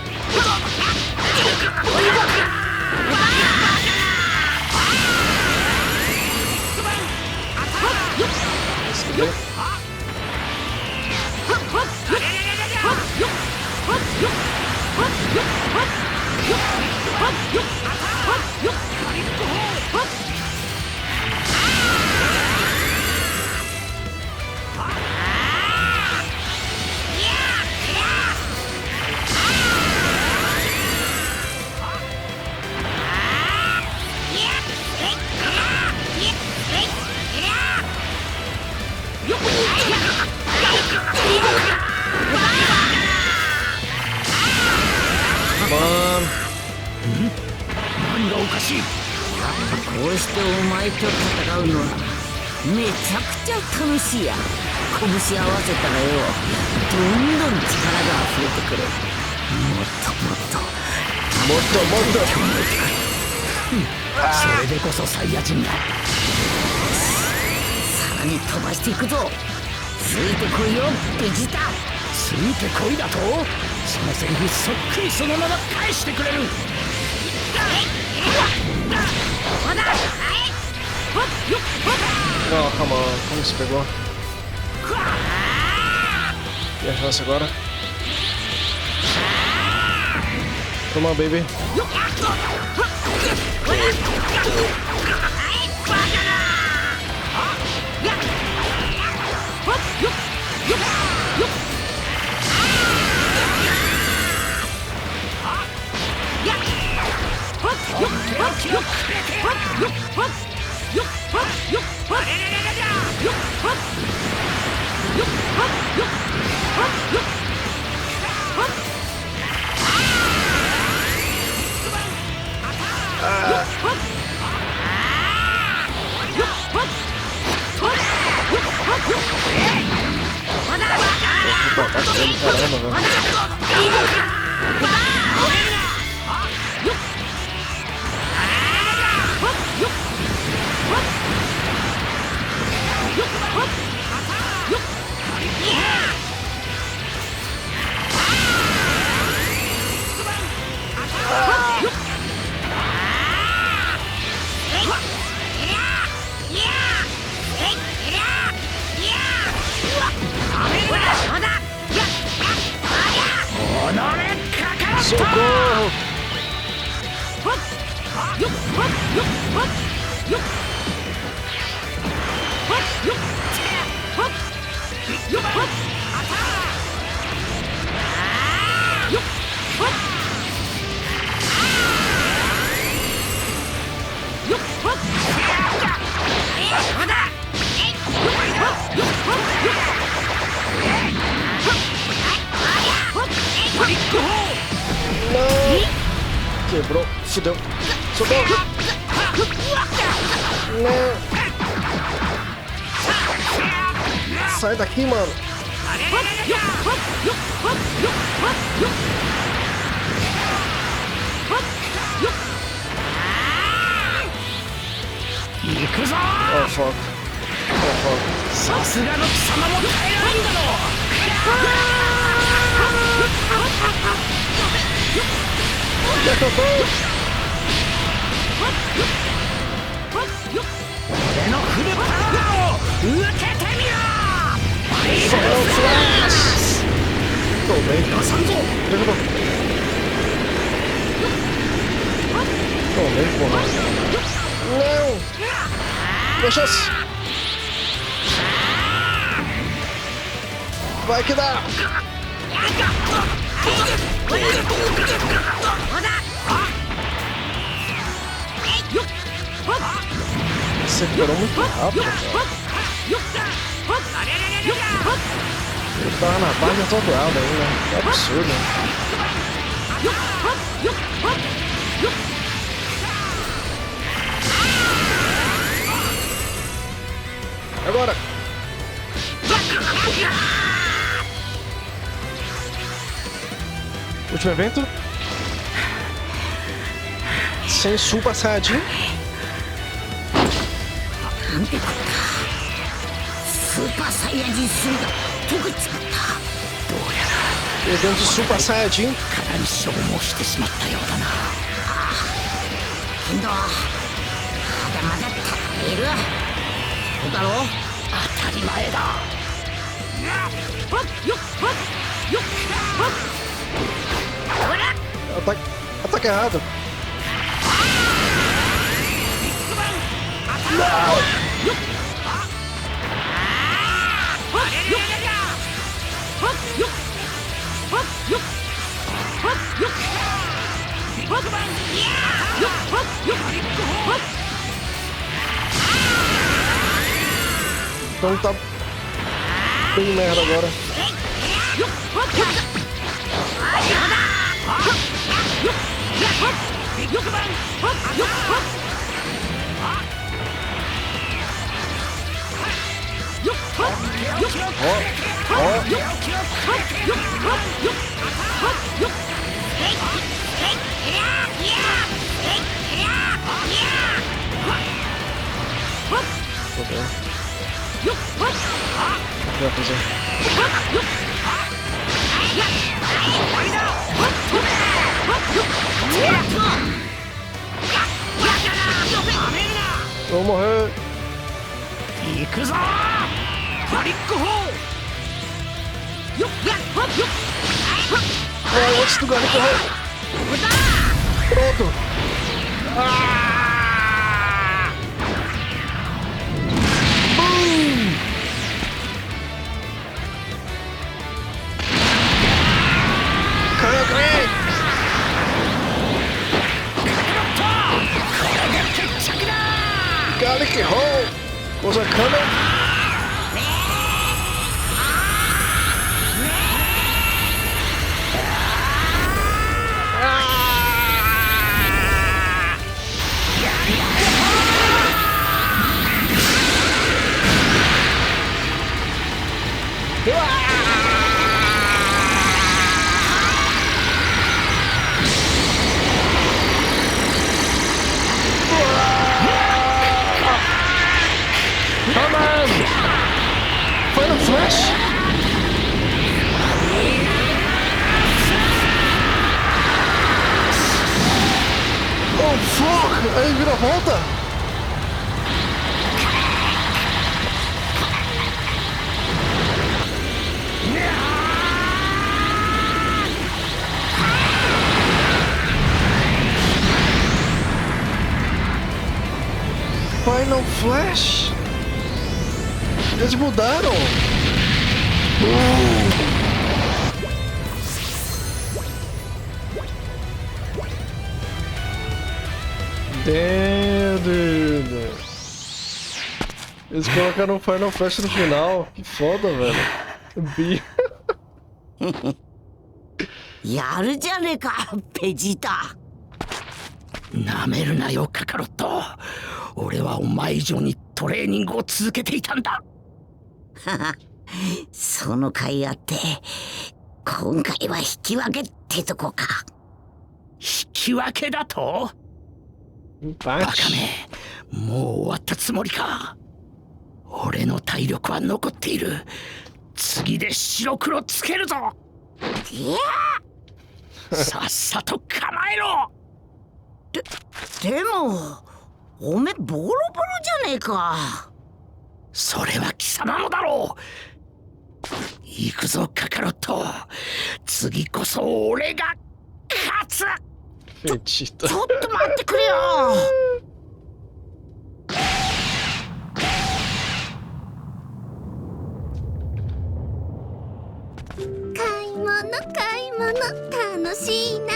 何がおかしい。こうしてお前と戦うのはめちゃくちゃ楽しいや。拳合わせたらよ、どんどん力が溢れてくる。もっとそれでこそサイヤ人だ。らに飛ばしていくぞ。ついてこいよベジータ。ついてこいだと、そのセリフそっくりそのまま返してくれる。Não, calma, como se pegou? E a chance agora? Toma, baby. Socorro! Quebrou, fudeu. Socorro! Não! Sai daqui, mano! Oh, fuck. Oh, fuck. さすがの貴様も耐えられんだろ俺のフルパワーを受けてみろ。Tomei. Tomei, porra. Não! Minha chance! Vai que dá! Você recuperou muito rápido, cara. Ele tava na base todo alto ainda. Que absurdo. Agora! Último evento. Sem Super Saiyajin. スーパーサイヤ人3が溶けちまった。どうやら Evento de Super Saiyajin. かなり消耗してしまったようだな。けどまだまだ足りる。そうだろう。当たり前だ。Ataque errado. Então tá bem merda agora. vai fazer? Vou morrer. Vai, antes do Garlic Roll. Pronto. Boom. Caiu, caiu. Garlic Roll. Was I coming? Come on! Final Flash! Oh fuck! Aí vira a volta! Final Flash? Eles mudaram! Damn, dude! Eles colocaram um Final Flash no final. Que foda, velho. Bi. やるじゃねえか、ベジータ。なめるなよ、カカロット。俺はお前以上にトレーニングを続けていたんだ。その甲斐あって、今回は引き分けってとこか。引き分けだと？バカめ、もう終わったつもりか。俺の体力は残っている。次で白黒つけるぞ。いやさっさと構えろ。でもおめボロボロじゃねえか。それは貴様もだろう。行くぞカカロット。次こそ俺が勝つ。ちょっと待ってくれよ。買い物買い物楽しいな。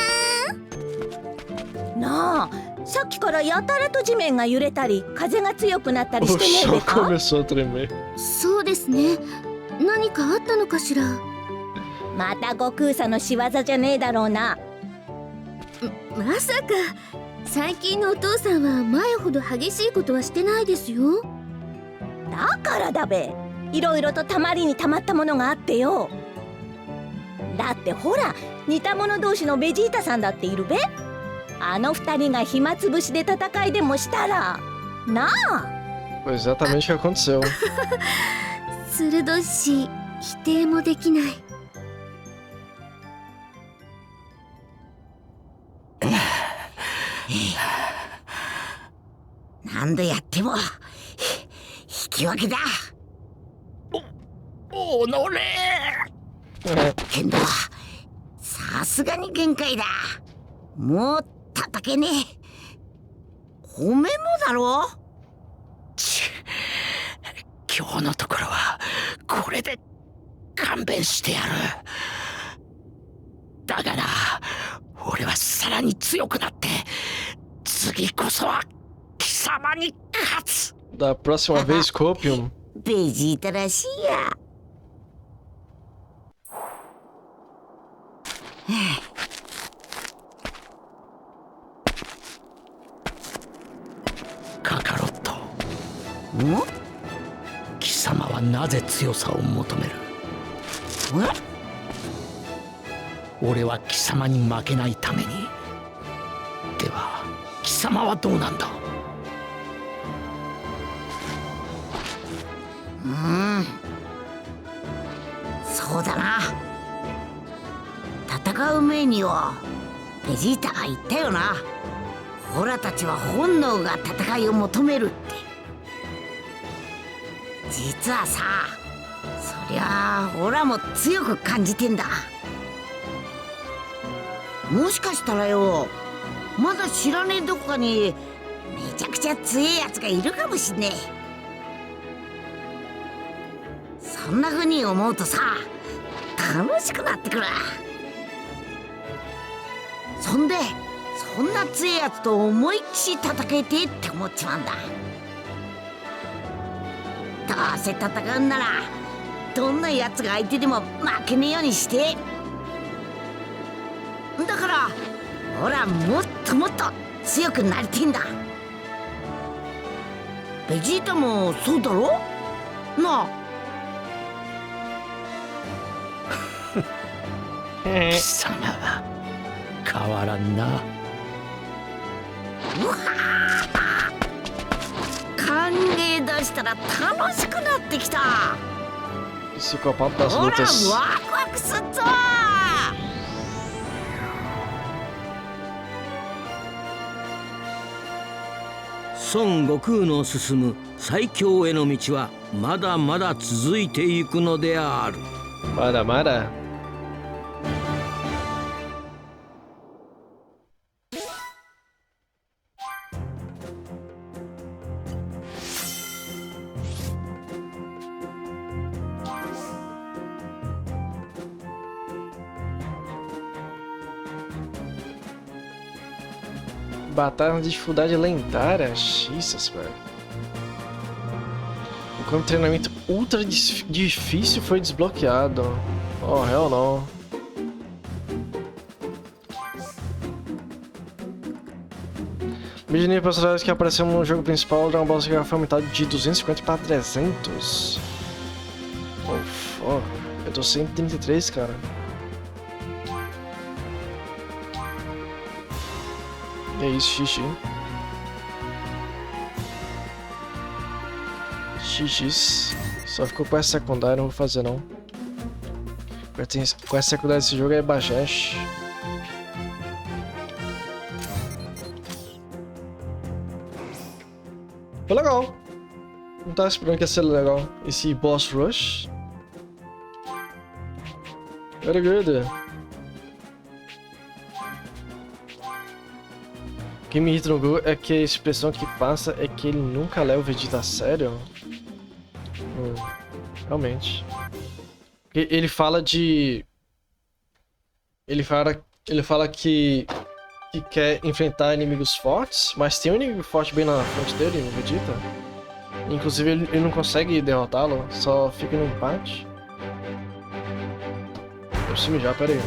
なあ、さっきからやたらと地面が揺れたり風が強くなったりしてねえべか。そうですね。何かあったのかしら。また悟空さんの仕業じゃねえだろうな。まさか最近のお父さんは前ほど激しいことはしてないですよ。だからだべ。いろいろとたまりにたまったものがあってよ。だってほら、似た者同士のベジータさんだっているべ。あの二人が暇つぶしで戦いでもしたらなあ。Foi exatamente o que aconteceu. 鋭いし否定もできない。何度やっても引き分けだ。おのれ。けどさすがに限界だ。もう叩けねえ。褒めもだろ。今日のところはこれで勘弁してやる。だがな、俺はさらに強くなって次こそは貴様に勝つ。 Da próxima vez, Copium. ベジータらしいや。カカロット。貴様はなぜ強さを求める？俺は貴様に負けないために。では貴様はどうなんだ？そうだな。戦う前にはベジータが言ったよな。オラたちは本能が戦いを求めるって。実はさ、そりゃあオラも強く感じてんだ。もしかしたらよ、まだ知らねえどこかにめちゃくちゃ強いやつがいるかもしんねえ。そんな風に思うとさ、楽しくなってくる。そんでそんな強いやつと思いっきし戦えてって思っちまうんだ。どうせ戦うんならどんなやつが相手でも負けねえようにして。だから俺はもっともっと強くなりてんだ。ベジータもそうだろなあ。貴様は変わらんな。うわ考え出したら楽しくなってきた。ほらワクワクすっぞ。孫悟空の進む最強への道はまだまだ続いていくのである。まだまだ。Batalha de dificuldade lendária? Jesus, velho. Enquanto o treinamento ultra difícil foi desbloqueado. Oh, hell não. O nível de personagens que apareceu no jogo principal, o Dragon Ball Z foi aumentado de 250 para 300. Oh, fuck. Eu tô 133, cara. E é isso, xixi. Xixis. Só ficou com essa secundária, não vou fazer não. Com essa secundária desse jogo é Bajesh. Foi legal. Não tava esperando que ia ser legal. Esse boss rush. Very good. O que me irrita no Google é que a expressão que passa é que ele nunca leva o Vegeta a sério. Realmente. Ele fala de... Ele fala que quer enfrentar inimigos fortes, mas tem um inimigo forte bem na frente dele, o Vegeta. Inclusive ele não consegue derrotá-lo, só fica no empate. Eu preciso mijar, pera aí.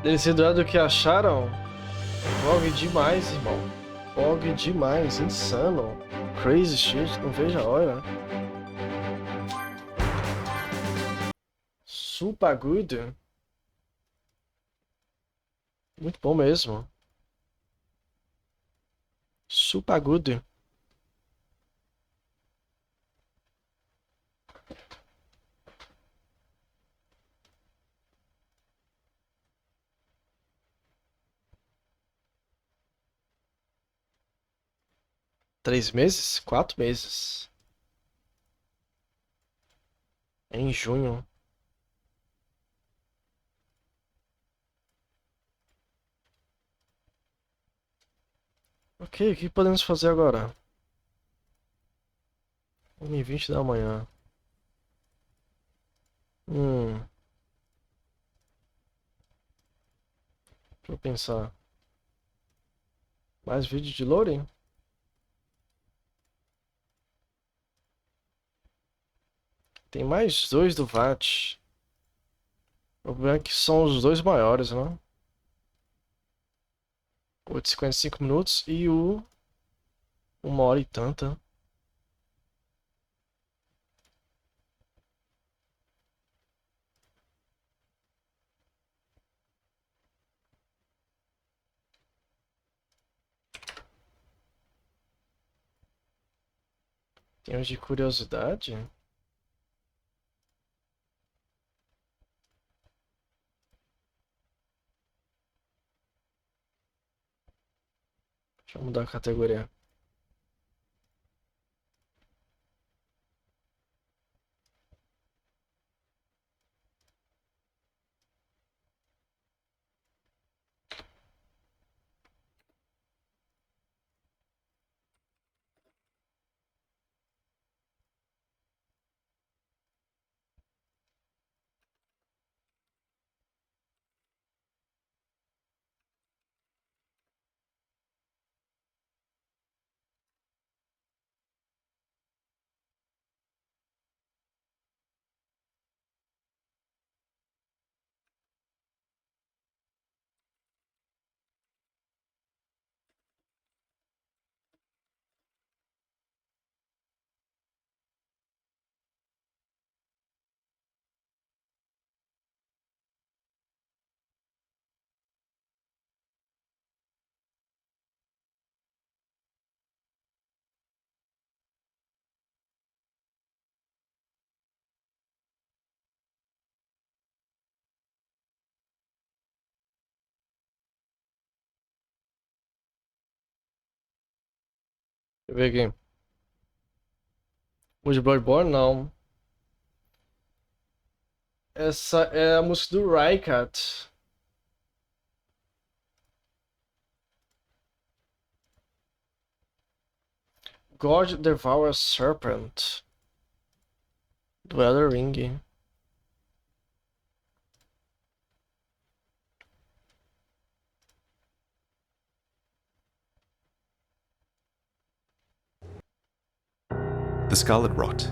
Eles se doaram do que acharam? Vlog demais, irmão. Vlog demais, insano. Crazy shit, não vejo a hora. Super good. Muito bom mesmo. Super good. Três meses? 4 meses. Em junho. Ok, o que podemos fazer agora? 1h20 da manhã. Deixa eu pensar. Mais vídeo de loading? Tem mais 2 do VAT. O problema é que são os 2 maiores, né? O de 55 minutos e o 1h e tanta. Tem os de curiosidade? Deixa eu mudar a categoria. Deixa eu ver aqui. O de Bloodborne, não. Essa é a música do Raikat. God Devours Serpent. Do Erdtree. The Scarlet Rot.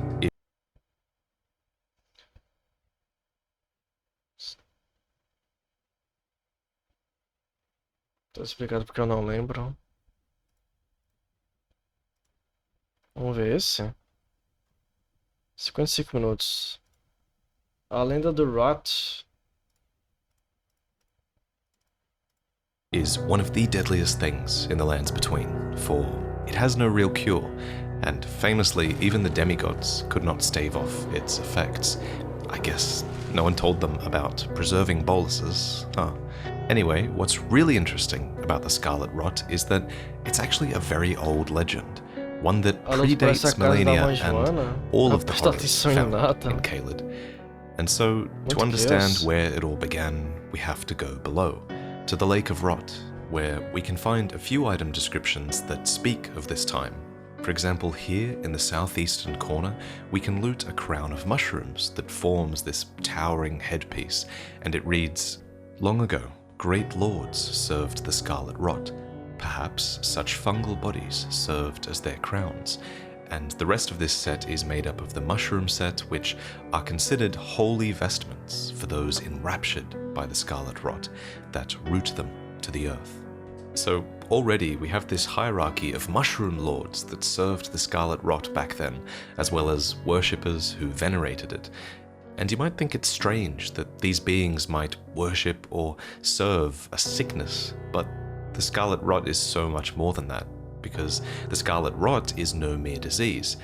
Tá explicado porque eu não lembro. Vamos ver esse. 55 minutos. A lenda do Rot. Is one of the deadliest things in the lands between, for it has no real cure, and famously even the demigods could not stave off its effects. I guess no one told them about preserving boluses, huh? Anyway, what's really interesting about the Scarlet Rot is that it's actually a very old legend, one that predates millennia and all of the horrors found in Caelid. And so, to understand where it all began, we have to go below, to the Lake of Rot, where we can find a few item descriptions that speak of this time. For example, here in the southeastern corner, we can loot a crown of mushrooms that forms this towering headpiece, and it reads, "Long ago, great lords served the Scarlet Rot. Perhaps such fungal bodies served as their crowns, and the rest of this set is made up of the mushroom set, which are considered holy vestments for those enraptured by the scarlet rot that root them to the earth. So already we have this hierarchy of mushroom lords that served the scarlet rot back then, as well as worshippers who venerated it. And you might think it's strange that these beings might worship or serve a sickness, but the scarlet rot is so much more than that, because the scarlet rot is no mere disease.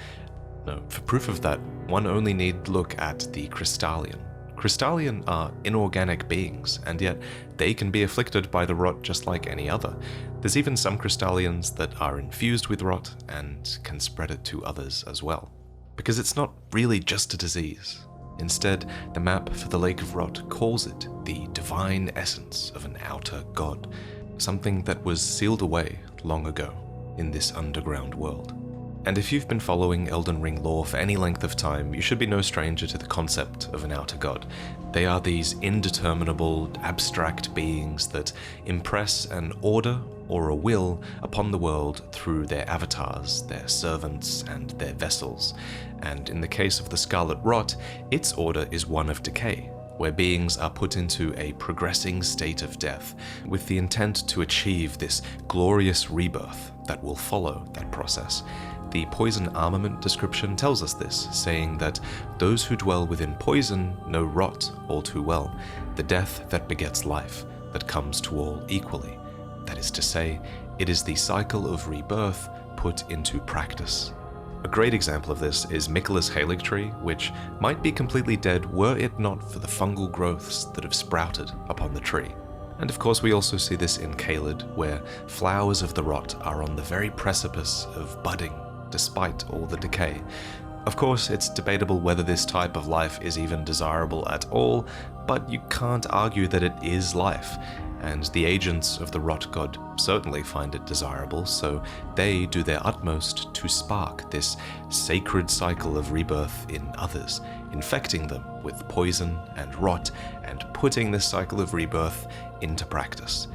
No, for proof of that, one only need look at the Crystallian. Crystallian are inorganic beings, and yet they can be afflicted by the rot just like any other. There's even some Crystallians that are infused with rot and can spread it to others as well. Because it's not really just a disease. Instead, the map for the Lake of Rot calls it the divine essence of an outer god, something that was sealed away long ago in this underground world. And if you've been following Elden Ring lore for any length of time, you should be no stranger to the concept of an outer god. They are these indeterminable, abstract beings that impress an order or a will upon the world through their avatars, their servants, and their vessels. And in the case of the Scarlet Rot, its order is one of decay, where beings are put into a progressing state of death, with the intent to achieve this glorious rebirth that will follow that process. The poison armament description tells us this, saying that those who dwell within poison know rot all too well, the death that begets life, that comes to all equally. That is to say, it is the cycle of rebirth put into practice. A great example of this is Miquella's Erdtree, which might be completely dead were it not for the fungal growths that have sprouted upon the tree. And of course we also see this in Caelid, where flowers of the rot are on the very precipice of budding, despite all the decay. Of course, it's debatable whether this type of life is even desirable at all, but you can't argue that it is life, and the agents of the rot god certainly find it desirable, so they do their utmost to spark this sacred cycle of rebirth in others, infecting them with poison and rot, and putting this cycle of rebirth into practice.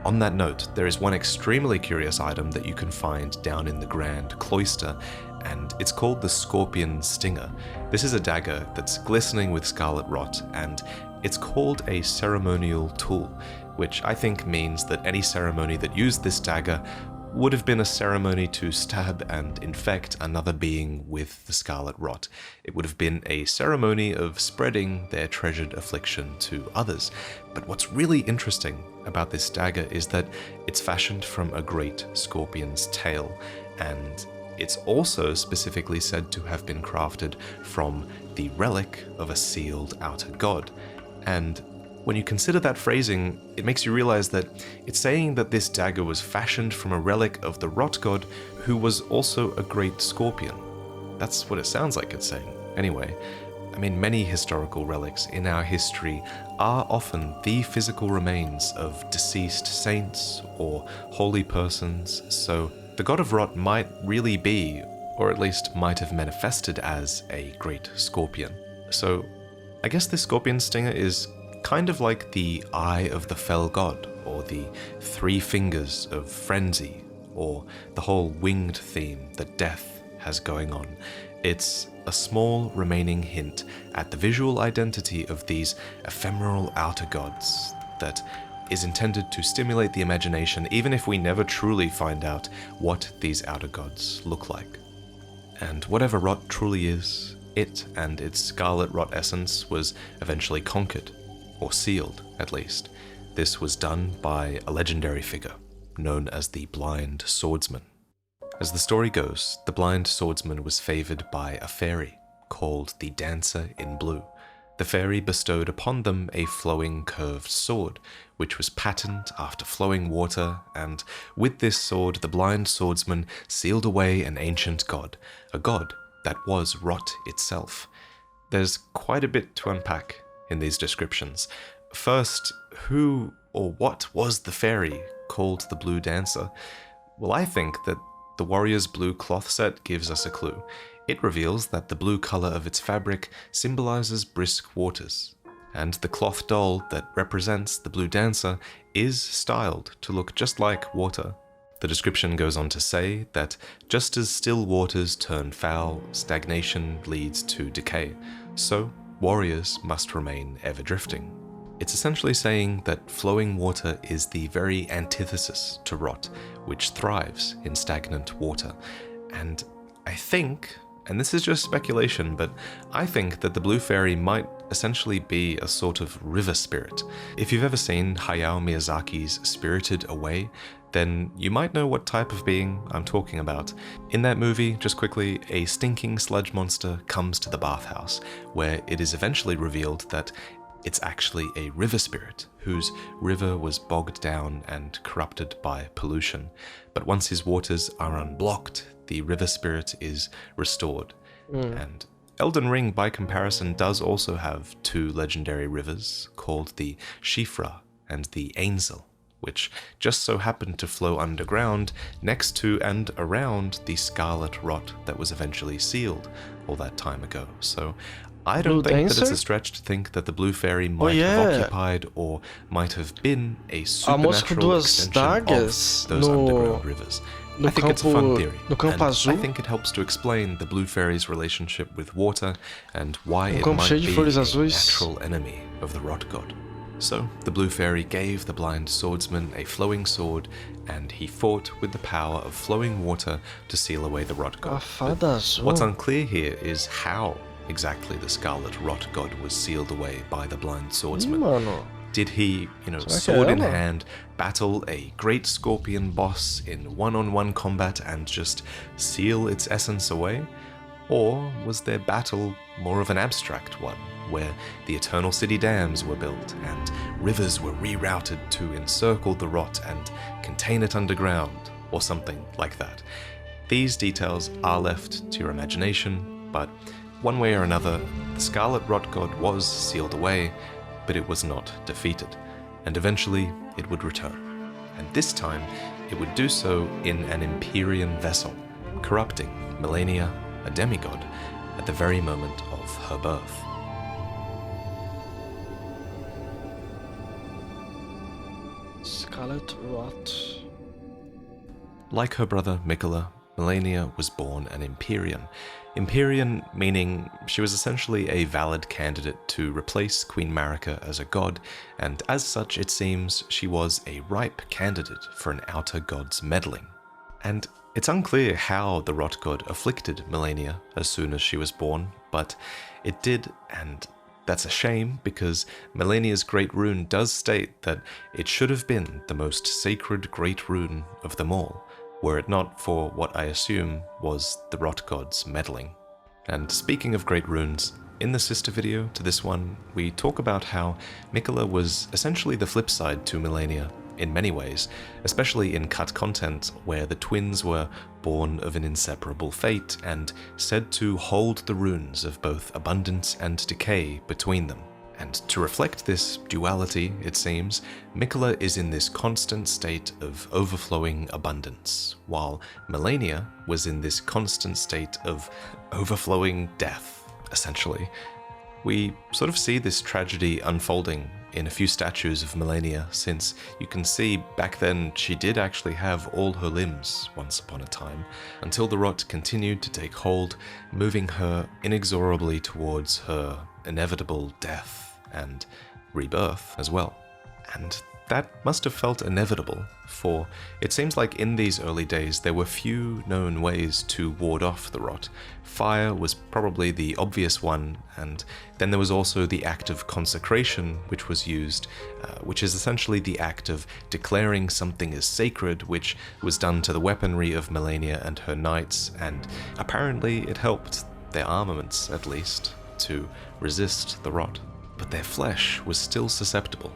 On that note, there is one extremely curious item that you can find down in the Grand Cloister, and it's called the Scorpion Stinger. This is a dagger that's glistening with scarlet rot, and it's called a ceremonial tool, which I think means that any ceremony that used this dagger would have been a ceremony to stab and infect another being with the scarlet rot. It would have been a ceremony of spreading their treasured affliction to others. But what's really interesting about this dagger is that it's fashioned from a great scorpion's tail, and it's also specifically said to have been crafted from the relic of a sealed outer god. And when you consider that phrasing, it makes you realize that it's saying that this dagger was fashioned from a relic of the rot god, who was also a great scorpion. That's what it sounds like it's saying. Anyway, I mean, many historical relics in our history are often the physical remains of deceased saints or holy persons, so the god of rot might really be, or at least might have manifested as, a great scorpion. So I guess this scorpion stinger is kind of like the eye of the fell god, or the three fingers of frenzy, or the whole winged theme that death has going on. It's a small remaining hint at the visual identity of these ephemeral outer gods that is intended to stimulate the imagination, even if we never truly find out what these outer gods look like. And whatever rot truly is, it and its scarlet rot essence was eventually conquered, or sealed, at least. This was done by a legendary figure, known as the Blind Swordsman. As the story goes, the Blind Swordsman was favored by a fairy, called the Dancer in Blue. The fairy bestowed upon them a flowing curved sword, which was patterned after flowing water, and with this sword the Blind Swordsman sealed away an ancient god, a god that was rot itself. There's quite a bit to unpack in these descriptions. First, who or what was the fairy called the Blue Dancer? Well, I think that the warrior's blue cloth set gives us a clue. It reveals that the blue color of its fabric symbolizes brisk waters, and the cloth doll that represents the Blue Dancer is styled to look just like water. The description goes on to say that just as still waters turn foul, stagnation leads to decay, so warriors must remain ever drifting. It's essentially saying that flowing water is the very antithesis to rot, which thrives in stagnant water. And I think, and this is just speculation, but I think that the Blue Fairy might essentially be a sort of river spirit. If you've ever seen Hayao Miyazaki's Spirited Away, then you might know what type of being I'm talking about. In that movie, just quickly, a stinking sludge monster comes to the bathhouse, where it is eventually revealed that it's actually a river spirit whose river was bogged down and corrupted by pollution. But once his waters are unblocked, the river spirit is restored. And Elden Ring, by comparison, does also have two legendary rivers called the Shifra and the Ainsel, which just so happened to flow underground next to and around the scarlet rot that was eventually sealed all that time ago. So I don't think that it's a stretch to think that the Blue Fairy might have occupied or might have been a supernatural extension of those underground rivers. I think it's a fun theory, and I think it helps to explain the Blue Fairy's relationship with water and why it might be a natural enemy of the Rot God. So, the Blue Fairy gave the blind swordsman a flowing sword, and he fought with the power of flowing water to seal away the Rot God. What's unclear here is how exactly the Scarlet Rot God was sealed away by the blind swordsman. Did he, sword in hand, battle a great scorpion boss in one-on-one combat and just seal its essence away? Or was their battle more of an abstract one, where the Eternal City dams were built and rivers were rerouted to encircle the rot and contain it underground, or something like that? These details are left to your imagination, but one way or another, the Scarlet Rot God was sealed away, but it was not defeated, and eventually it would return. And this time, it would do so in an Empyrean vessel, corrupting Melania, a demigod, at the very moment of her birth. Scarlet Rot. Like her brother Mikola, Melania was born an Empyrean. Empyrean meaning she was essentially a valid candidate to replace Queen Marika as a god, and as such it seems she was a ripe candidate for an outer god's meddling. And it's unclear how the Rot God afflicted Melania as soon as she was born, but it did, and that's a shame because Melania's Great Rune does state that it should have been the most sacred Great Rune of them all, were it not for what I assume was the Rot God's meddling. And speaking of Great Runes, in the sister video to this one, we talk about how Mikola was essentially the flip side to Melania in many ways, especially in cut content where the twins were born of an inseparable fate and said to hold the runes of both abundance and decay between them. And to reflect this duality, it seems, Mikola is in this constant state of overflowing abundance, while Melania was in this constant state of overflowing death, essentially. We sort of see this tragedy unfolding in a few statues of Melania, since you can see back then she did actually have all her limbs once upon a time, until the rot continued to take hold, moving her inexorably towards her inevitable death and rebirth as well. And that must have felt inevitable, for it seems like in these early days there were few known ways to ward off the rot. Fire was probably the obvious one, and then there was also the act of consecration which was used, which is essentially the act of declaring something as sacred, which was done to the weaponry of Melania and her knights, and apparently it helped their armaments, at least, to resist the rot. But their flesh was still susceptible.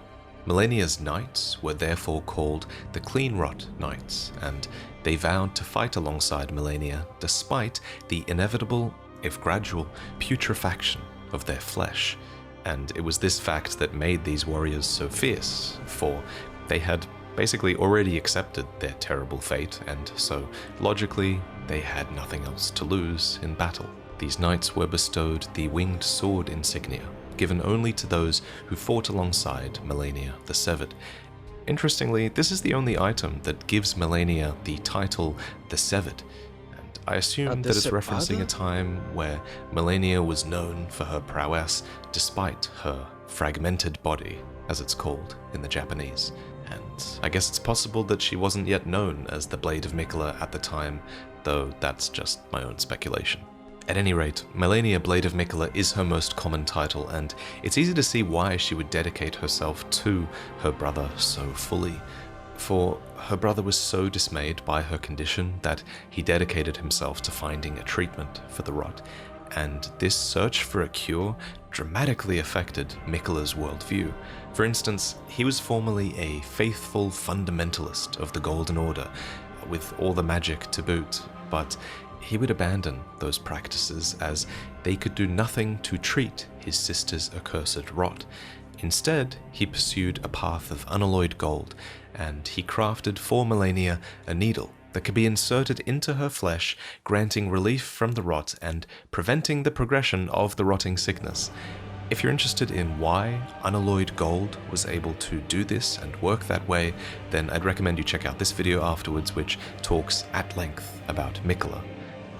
Melania's knights were therefore called the Clean Rot Knights, and they vowed to fight alongside Melania despite the inevitable, if gradual, putrefaction of their flesh. And it was this fact that made these warriors so fierce, for they had basically already accepted their terrible fate, and so logically they had nothing else to lose in battle. These knights were bestowed the winged sword insignia, given only to those who fought alongside Melania the Severed. Interestingly, this is the only item that gives Malenia the title The Severed, and I assume that it's referencing a time where Malenia was known for her prowess despite her fragmented body, as it's called in the Japanese. And I guess it's possible that she wasn't yet known as the Blade of Miquella at the time, though that's just my own speculation. At any rate, Malenia Blade of Miquella is her most common title, and it's easy to see why she would dedicate herself to her brother so fully. For her brother was so dismayed by her condition that he dedicated himself to finding a treatment for the rot, and this search for a cure dramatically affected Miquella's worldview. For instance, he was formerly a faithful fundamentalist of the Golden Order, with all the magic to boot, but he would abandon those practices as they could do nothing to treat his sister's accursed rot. Instead, he pursued a path of unalloyed gold, and he crafted for Malenia a needle that could be inserted into her flesh, granting relief from the rot and preventing the progression of the rotting sickness. If you're interested in why unalloyed gold was able to do this and work that way, then I'd recommend you check out this video afterwards, which talks at length about Miquella.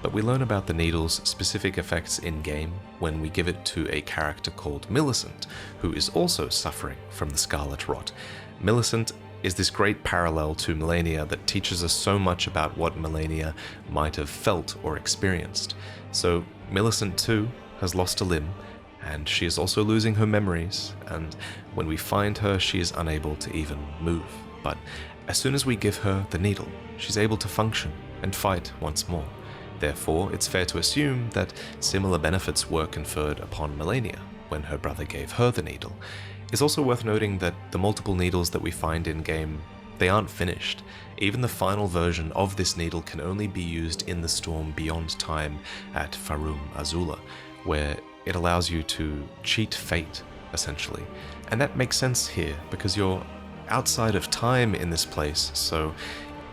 But we learn about the needle's specific effects in-game when we give it to a character called Millicent, who is also suffering from the Scarlet Rot. Millicent is this great parallel to Malenia that teaches us so much about what Malenia might have felt or experienced. So Millicent too has lost a limb, and she is also losing her memories, and when we find her, she is unable to even move. But as soon as we give her the needle, she's able to function and fight once more. Therefore, it's fair to assume that similar benefits were conferred upon Malenia when her brother gave her the needle. It's also worth noting that the multiple needles that we find in-game, they aren't finished. Even the final version of this needle can only be used in the storm beyond time at Farum Azula, where it allows you to cheat fate, essentially. And that makes sense here, because you're outside of time in this place, so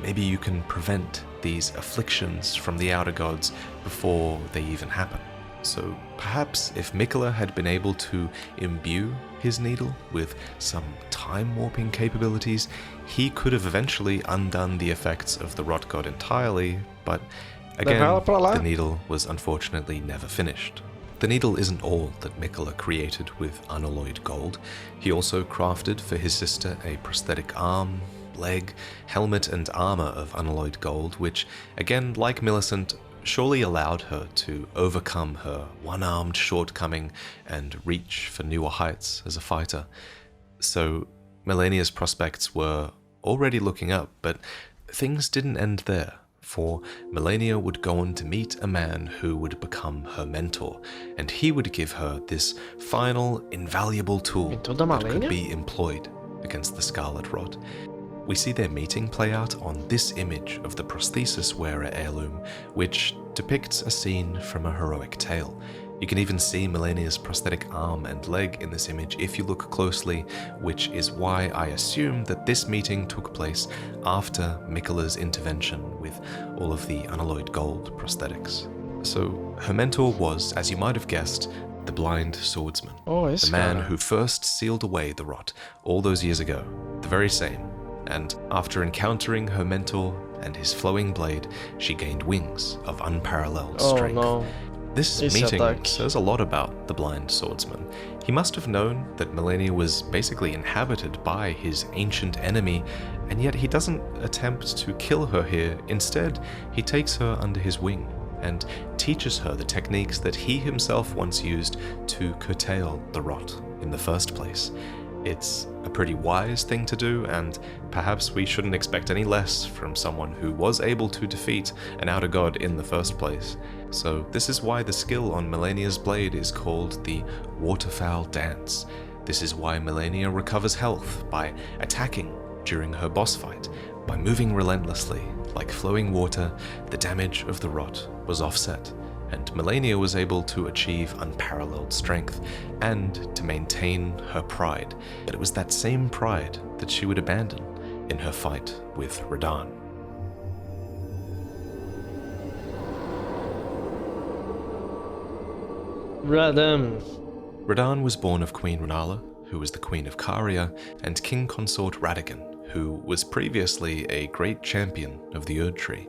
maybe you can prevent these afflictions from the outer gods before they even happen. So perhaps if Miquella had been able to imbue his needle with some time warping capabilities, he could have eventually undone the effects of the rot god entirely, but again, the needle was unfortunately never finished. The needle isn't all that Miquella created with unalloyed gold. He also crafted for his sister a prosthetic arm, leg, helmet and armor of unalloyed gold, which, again, like Millicent, surely allowed her to overcome her one-armed shortcoming and reach for newer heights as a fighter. So Malenia's prospects were already looking up, but things didn't end there, for Malenia would go on to meet a man who would become her mentor, and he would give her this final, invaluable tool that could be employed against the Scarlet Rot. We see their meeting play out on this image of the prosthesis wearer heirloom, which depicts a scene from a heroic tale. You can even see Malenia's prosthetic arm and leg in this image if you look closely, which is why I assume that this meeting took place after Miquella's intervention with all of the unalloyed gold prosthetics. So her mentor was, as you might have guessed, the blind swordsman, the man who first sealed away the rot all those years ago, the very same. And after encountering her mentor and his flowing blade, she gained wings of unparalleled strength. This meeting says a lot about the blind swordsman. He must have known that Malenia was basically inhabited by his ancient enemy, and yet he doesn't attempt to kill her here. Instead, he takes her under his wing and teaches her the techniques that he himself once used to curtail the rot in the first place. It's a pretty wise thing to do, and perhaps we shouldn't expect any less from someone who was able to defeat an outer god in the first place. So this is why the skill on Malenia's blade is called the Waterfowl Dance. This is why Malenia recovers health by attacking during her boss fight. By moving relentlessly, like flowing water, the damage of the rot was offset, and Malenia was able to achieve unparalleled strength and to maintain her pride. But it was that same pride that she would abandon in her fight with Radahn. Radahn was born of Queen Rennala, who was the Queen of Caria, and King Consort Radagon, who was previously a great champion of the Erdtree.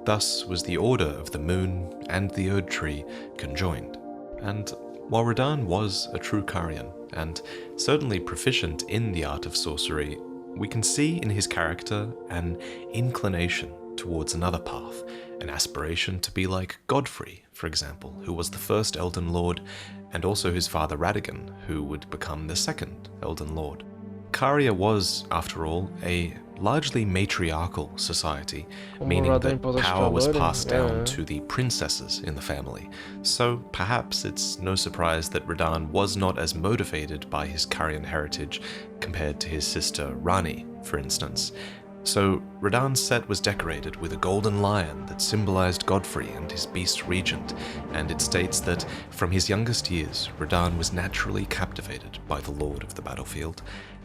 Thus was the Order of the Moon and the Erdtree conjoined. And while Radahn was a true Carian, and certainly proficient in the art of sorcery, we can see in his character an inclination towards another path, an aspiration to be like Godfrey, for example, who was the first Elden Lord, and also his father Radagon, who would become the second Elden Lord. Caria was, after all, a largely matriarchal society, meaning that power was passed down to the princesses in the family. So perhaps it's no surprise that Radahn was not as motivated by his Carian heritage compared to his sister Rani, for instance. So Radahn's set was decorated with a golden lion that symbolized Godfrey and his beast regent, and it states that from his youngest years, Radahn was naturally captivated by the Lord of the Battlefield.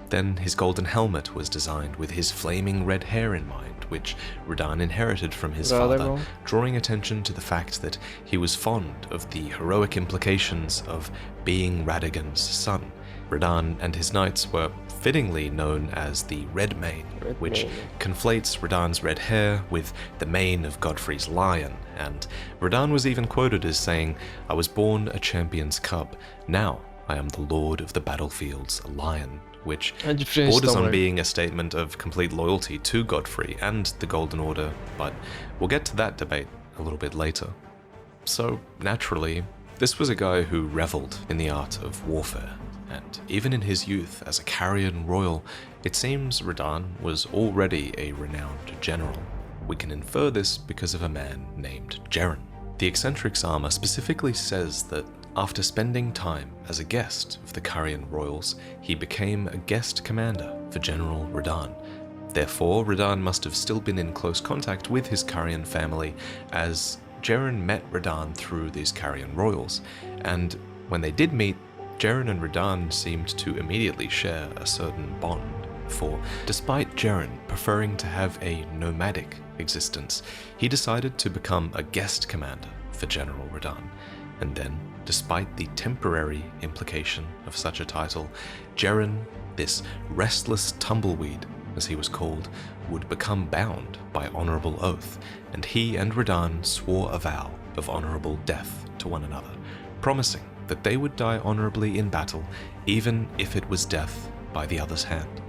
Then his golden helmet was designed with his flaming red hair in mind, which Radahn inherited from his father, drawing attention to the fact that he was fond of the heroic implications of being Radagon's son. Radahn and his knights were fittingly known as the Red Mane, which conflates Radahn's red hair with the mane of Godfrey's lion, and Radahn was even quoted as saying, "I was born a champion's cub, now I am the Lord of the Battlefield's lion," which borders on being a statement of complete loyalty to Godfrey and the Golden Order, but we'll get to that debate a little bit later. So, naturally, this was a guy who reveled in the art of warfare, and even in his youth as a Carian royal, it seems Radahn was already a renowned general. We can infer this because of a man named Jeren. The Eccentric's armor specifically says that after spending time as a guest of the Carian royals, he became a guest commander for General Radahn. Therefore, Radahn must have still been in close contact with his Carian family, as Jeren met Radahn through these Carian royals, and when they did meet, Jeren and Radahn seemed to immediately share a certain bond, for despite Jeren preferring to have a nomadic existence, he decided to become a guest commander for General Radahn. And then, despite the temporary implication of such a title, Jeren, this restless tumbleweed, as he was called, would become bound by honorable oath, and he and Radahn swore a vow of honorable death to one another, promising that they would die honorably in battle, even if it was death by the other's hand.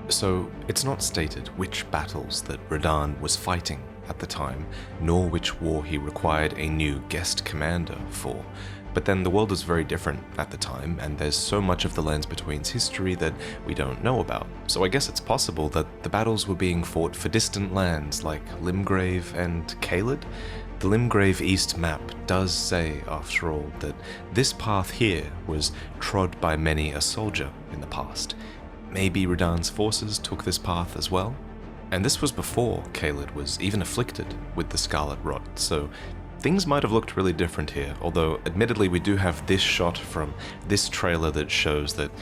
So, it's not stated which battles that Radahn was fighting at the time, nor which war he required a new guest commander for. But then the world was very different at the time, and there's so much of the Lands Between's history that we don't know about. So I guess it's possible that the battles were being fought for distant lands like Limgrave and Caelid. The Limgrave East map does say, after all, that this path here was trod by many a soldier in the past. Maybe Radahn's forces took this path as well? And this was before Caelid was even afflicted with the Scarlet Rot, so things might have looked really different here, although admittedly we do have this shot from this trailer that shows that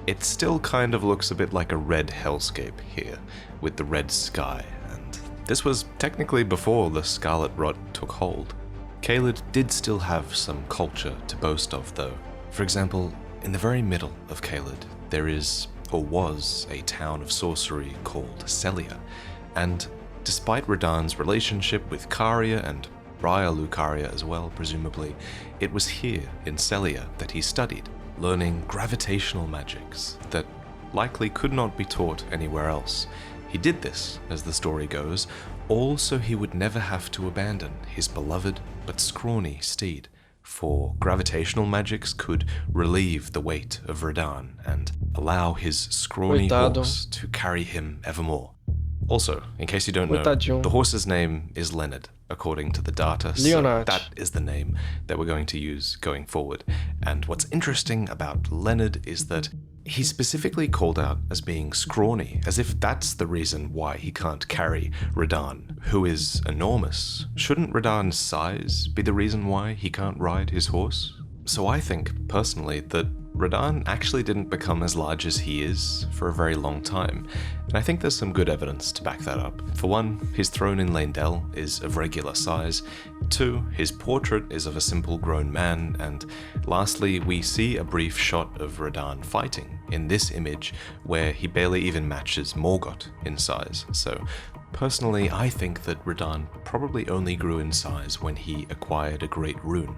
it still kind of looks a bit like a red hellscape here, with the red sky, and this was technically before the Scarlet Rot took hold. Caelid did still have some culture to boast of though. For example, in the very middle of Caelid, there is, or was, a town of sorcery called Celia, and despite Radahn's relationship with Caria and Briar Lucaria as well, presumably, it was here in Celia that he studied, learning gravitational magics that likely could not be taught anywhere else. He did this, as the story goes, all so he would never have to abandon his beloved but scrawny steed, for gravitational magics could relieve the weight of Radahn and allow his scrawny horse to carry him evermore. Also, in case you don't know, the horse's name is Leonard, according to the data, so that is the name that we're going to use going forward. And what's interesting about Leonard is that he's specifically called out as being scrawny, as if that's the reason why he can't carry Radahn, who is enormous. Shouldn't Radahn's size be the reason why he can't ride his horse? So I think, personally, that Radahn actually didn't become as large as he is for a very long time, and I think there's some good evidence to back that up. For one, his throne in Leyndell is of regular size. 2, his portrait is of a simple grown man, and lastly, we see a brief shot of Radahn fighting in this image where he barely even matches Morgoth in size. So personally, I think that Radahn probably only grew in size when he acquired a great rune.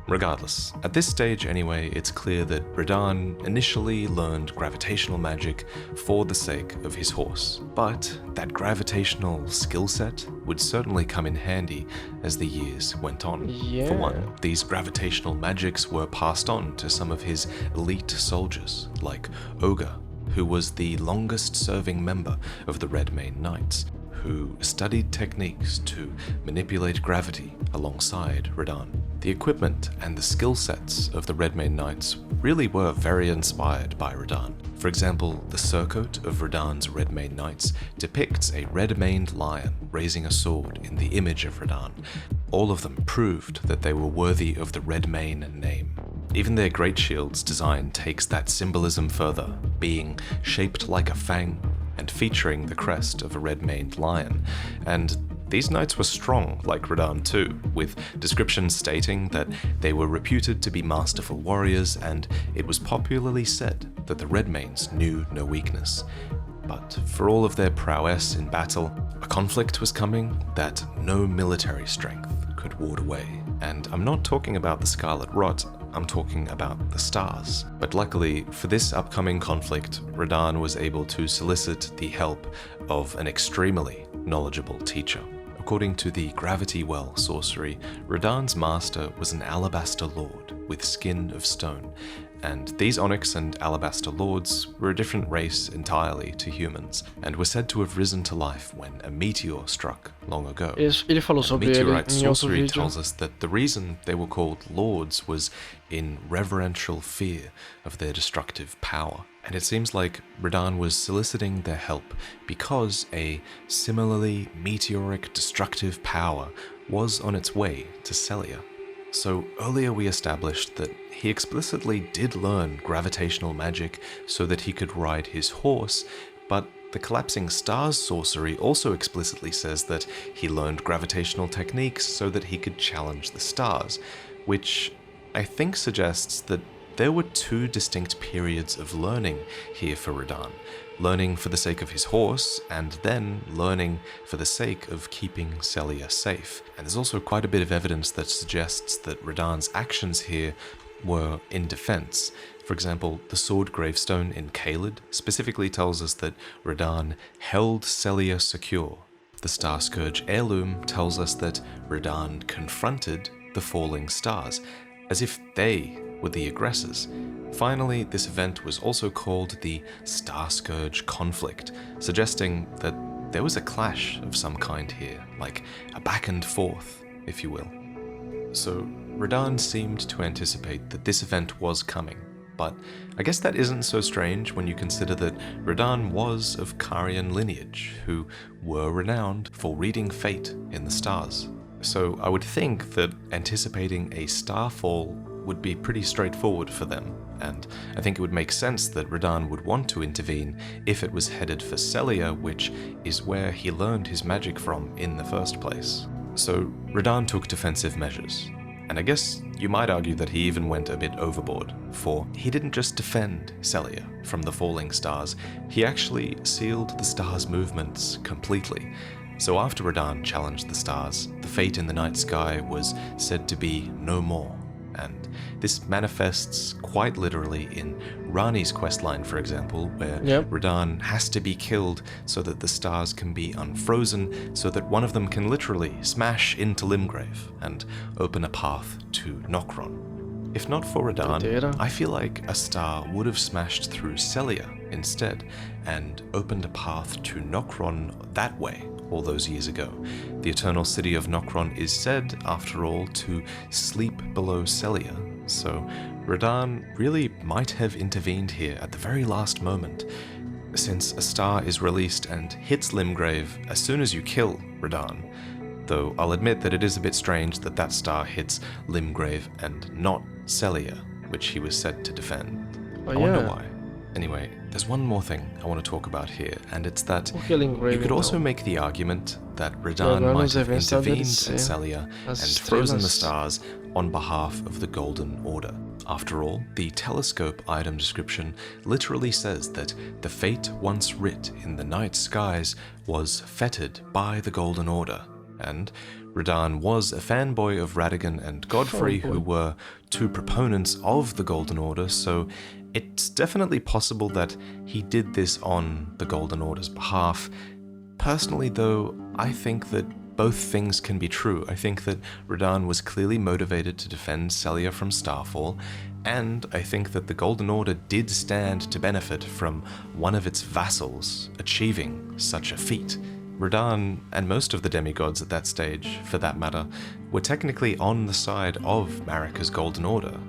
Regardless, at this stage anyway, it's clear that Radahn initially learned gravitational magic for the sake of his horse, but that gravitational skill set would certainly come in handy as the years went on. For one, these gravitational magics were passed on to some of his elite soldiers, like Ogre, who was the longest serving member of the Redmane Knights, who studied techniques to manipulate gravity alongside Radahn. The equipment and the skill sets of the Redmane Knights really were very inspired by Radahn. For example, the surcoat of Radahn's Redmane Knights depicts a red-maned lion raising a sword in the image of Radahn. All of them proved that they were worthy of the Redmane name. Even their great shield's design takes that symbolism further, being shaped like a fang and featuring the crest of a red-maned lion. And these knights were strong, like Radahn too, with descriptions stating that they were reputed to be masterful warriors, and it was popularly said that the Redmanes knew no weakness. But for all of their prowess in battle, a conflict was coming that no military strength could ward away. And I'm not talking about the Scarlet Rot, I'm talking about the stars. But luckily, for this upcoming conflict, Radahn was able to solicit the help of an extremely knowledgeable teacher. According to the Gravity Well sorcery, Radahn's master was an Alabaster Lord with skin of stone, and these Onyx and Alabaster Lords were a different race entirely to humans, and were said to have risen to life when a meteor struck long ago. Ele falou sobre ele Meteorite em outro sorcery vídeo. tells us that the reason they were called Lords was in reverential fear of their destructive power. And it seems like Radahn was soliciting their help because a similarly meteoric destructive power was on its way to Sellia. So earlier we established that he explicitly did learn gravitational magic so that he could ride his horse, but the Collapsing Stars sorcery also explicitly says that he learned gravitational techniques so that he could challenge the stars, which I think suggests that there were two distinct periods of learning here for Radahn. Learning for the sake of his horse, and then learning for the sake of keeping Sellia safe. And there's also quite a bit of evidence that suggests that Radahn's actions here were in defense. For example, the sword gravestone in Caelid specifically tells us that Radahn held Sellia secure. The Star Scourge heirloom tells us that Radahn confronted the falling stars, as if they were the aggressors. Finally, this event was also called the Star Scourge Conflict, suggesting that there was a clash of some kind here, like a back and forth, if you will. So Radahn seemed to anticipate that this event was coming, but I guess that isn't so strange when you consider that Radahn was of Carian lineage, who were renowned for reading fate in the stars. So I would think that anticipating a starfall would be pretty straightforward for them, and I think it would make sense that Radahn would want to intervene if it was headed for Sellia, which is where he learned his magic from in the first place. So Radahn took defensive measures, and I guess you might argue that he even went a bit overboard, for he didn't just defend Sellia from the falling stars, he actually sealed the stars' movements completely. So after Radahn challenged the stars, the fate in the night sky was said to be no more. And this manifests quite literally in Rani's questline, for example, where Radahn has to be killed so that the stars can be unfrozen, so that one of them can literally smash into Limgrave and open a path to Nokron. If not for Radahn, I feel like a star would have smashed through Sellia instead, and opened a path to Nokron that way all those years ago. The eternal city of Nokron is said, after all, to sleep below Sellia, so Radahn really might have intervened here at the very last moment, since a star is released and hits Limgrave as soon as you kill Radahn. Though I'll admit that it is a bit strange that that star hits Limgrave and not Sellia, which he was said to defend. I wonder why. Anyway, there's one more thing I want to talk about here, and it's that you could also make the argument that Radahn might have intervened at Celia and frozen the stars on behalf of the Golden Order. After all, the telescope item description literally says that the fate once writ in the night skies was fettered by the Golden Order, and Radahn was a fanboy of Radagon and Godfrey, who were two proponents of the Golden Order, so it's definitely possible that he did this on the Golden Order's behalf. Personally, though, I think that both things can be true. I think that Radahn was clearly motivated to defend Celia from Starfall, and I think that the Golden Order did stand to benefit from one of its vassals achieving such a feat. Radahn, and most of the demigods at that stage, for that matter, were technically on the side of Marika's Golden Order.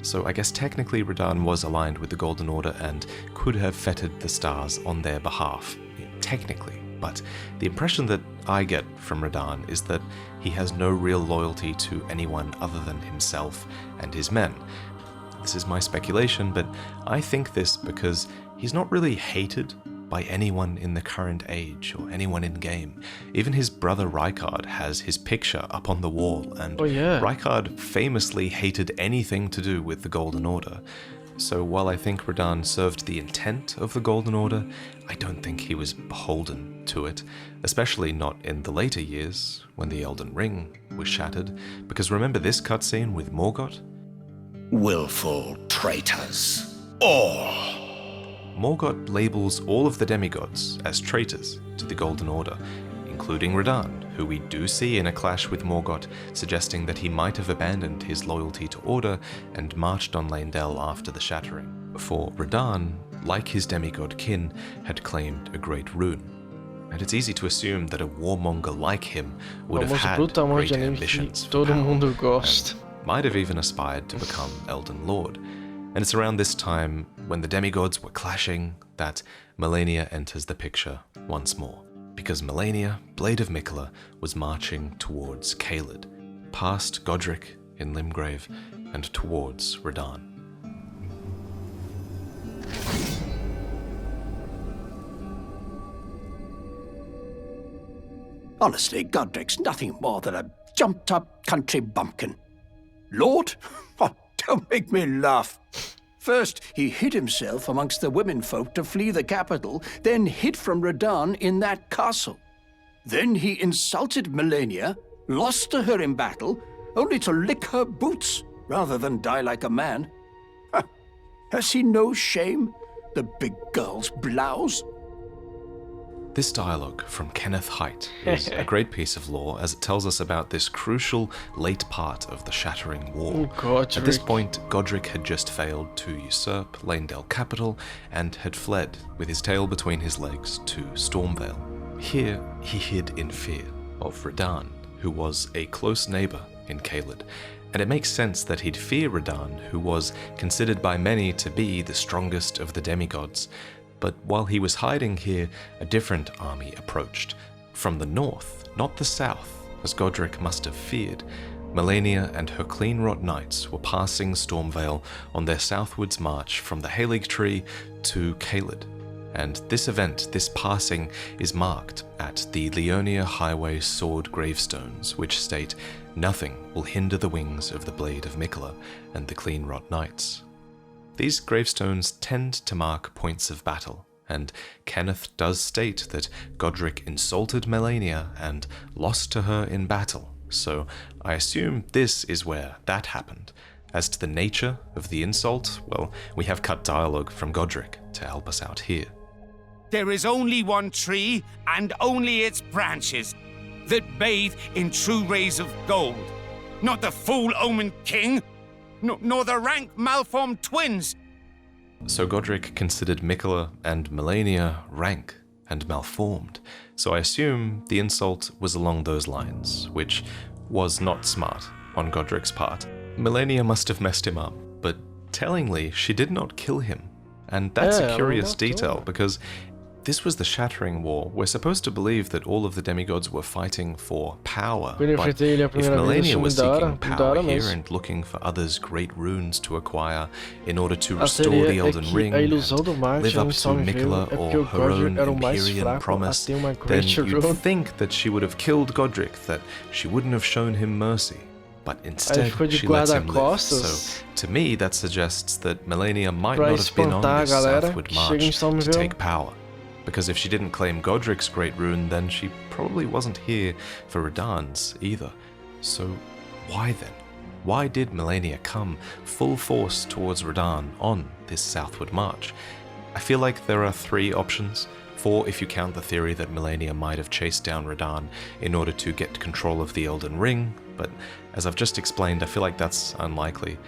So I guess technically Radahn was aligned with the Golden Order and could have fettered the stars on their behalf, technically. But the impression that I get from Radahn is that he has no real loyalty to anyone other than himself and his men. This is my speculation, but I think this because he's not really hated by anyone in the current age or anyone in game. Even his brother Rykard has his picture up on the wall, and Rykard famously hated anything to do with the Golden Order. So while I think Radahn served the intent of the Golden Order, I don't think he was beholden to it, especially not in the later years, when the Elden Ring was shattered, because remember this cutscene with Morgott? Willful traitors, all! Morgott labels all of the demigods as traitors to the Golden Order, including Radahn, who we do see in a clash with Morgott, suggesting that he might have abandoned his loyalty to Order and marched on Leyndell after the shattering. For Radahn, like his demigod kin, had claimed a great rune, and it's easy to assume that a warmonger like him would have had great ambitions for power, and might have even aspired to become Elden Lord. And it's around this time, when the demigods were clashing, that Malenia enters the picture once more. Because Malenia, Blade of Miquella, was marching towards Caelid, past Godric in Limgrave, and towards Radahn. Honestly, Godric's nothing more than a jumped-up country bumpkin. Lord? Oh, don't make me laugh. First, he hid himself amongst the womenfolk to flee the capital, then hid from Radahn in that castle. Then he insulted Malenia, lost to her in battle, only to lick her boots rather than die like a man. Has he no shame, the big girl's blouse? This dialogue from Kenneth Haidt is a great piece of lore, as it tells us about this crucial late part of the Shattering War. At this point, Godric had just failed to usurp Leyndell capital and had fled with his tail between his legs to Stormvale. Here, he hid in fear of Radahn, who was a close neighbor in Caelid, and it makes sense that he'd fear Radahn, who was considered by many to be the strongest of the demigods. But while he was hiding here, a different army approached. From the north, not the south, as Godric must have feared. Malenia and her Cleanrot knights were passing Stormvale on their southwards march from the Erdtree to Caelid. And this event, this passing, is marked at the Leonia Highway sword gravestones, which state, "Nothing will hinder the wings of the Blade of Miquella and the Cleanrot knights." These gravestones tend to mark points of battle, and Kenneth does state that Godric insulted Malenia and lost to her in battle, so I assume this is where that happened. As to the nature of the insult, well, we have cut dialogue from Godric to help us out here. There is only one tree, and only its branches, that bathe in true rays of gold. Not the fool-omened king, nor the rank malformed twins. So Godric considered Miquella and Malenia rank and malformed, so I assume the insult was along those lines, which was not smart on Godric's part. Malenia must have messed him up, but tellingly, she did not kill him. And that's a curious detail, because this was the Shattering War. We're supposed to believe that all of the demigods were fighting for power, but if Malenia was seeking power here and looking for others' great runes to acquire in order to restore the Elden Ring and live up to Miquella or her own Empyrean promise, then you'd think that she would have killed Godric, that she wouldn't have shown him mercy. But instead, she lets him live. So, to me, that suggests that Malenia might not have been on this southward march to take power. Because if she didn't claim Godric's great rune, then she probably wasn't here for Radahn's either. So, why then? Why did Malenia come full force towards Radahn on this southward march? I feel like there are 3 options. 4 if you count the theory that Malenia might have chased down Radahn in order to get control of the Elden Ring, but as I've just explained, I feel like that's unlikely.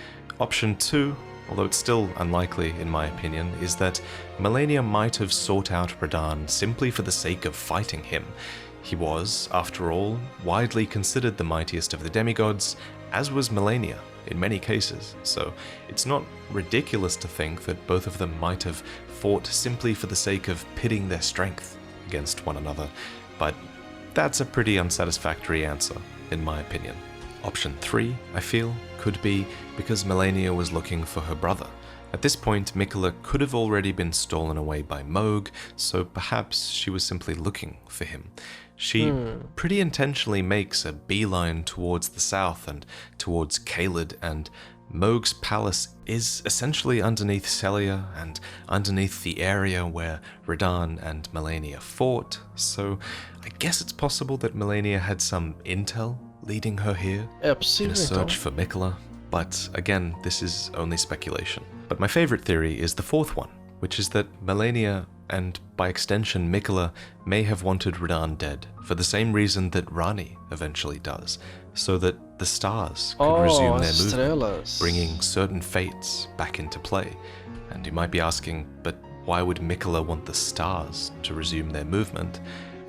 Option 2, although it's still unlikely in my opinion, is that Malenia might have sought out Radahn simply for the sake of fighting him. He was, after all, widely considered the mightiest of the demigods, as was Malenia in many cases, so it's not ridiculous to think that both of them might have fought simply for the sake of pitting their strength against one another, but that's a pretty unsatisfactory answer, in my opinion. Option 3, I feel, could be because Malenia was looking for her brother. At this point, Miquella could have already been stolen away by Mohg, so perhaps she was simply looking for him. She pretty intentionally makes a beeline towards the south and towards Caelid, and Mohg's palace is essentially underneath Celia and underneath the area where Radahn and Malenia fought, so I guess it's possible that Malenia had some intel leading her here in a search for Miquella, but again, this is only speculation. But my favorite theory is the 4th one, which is that Malenia, and by extension Miquella, may have wanted Radahn dead for the same reason that Rani eventually does, so that the stars could resume their movement, bringing certain fates back into play. And you might be asking, but why would Miquella want the stars to resume their movement?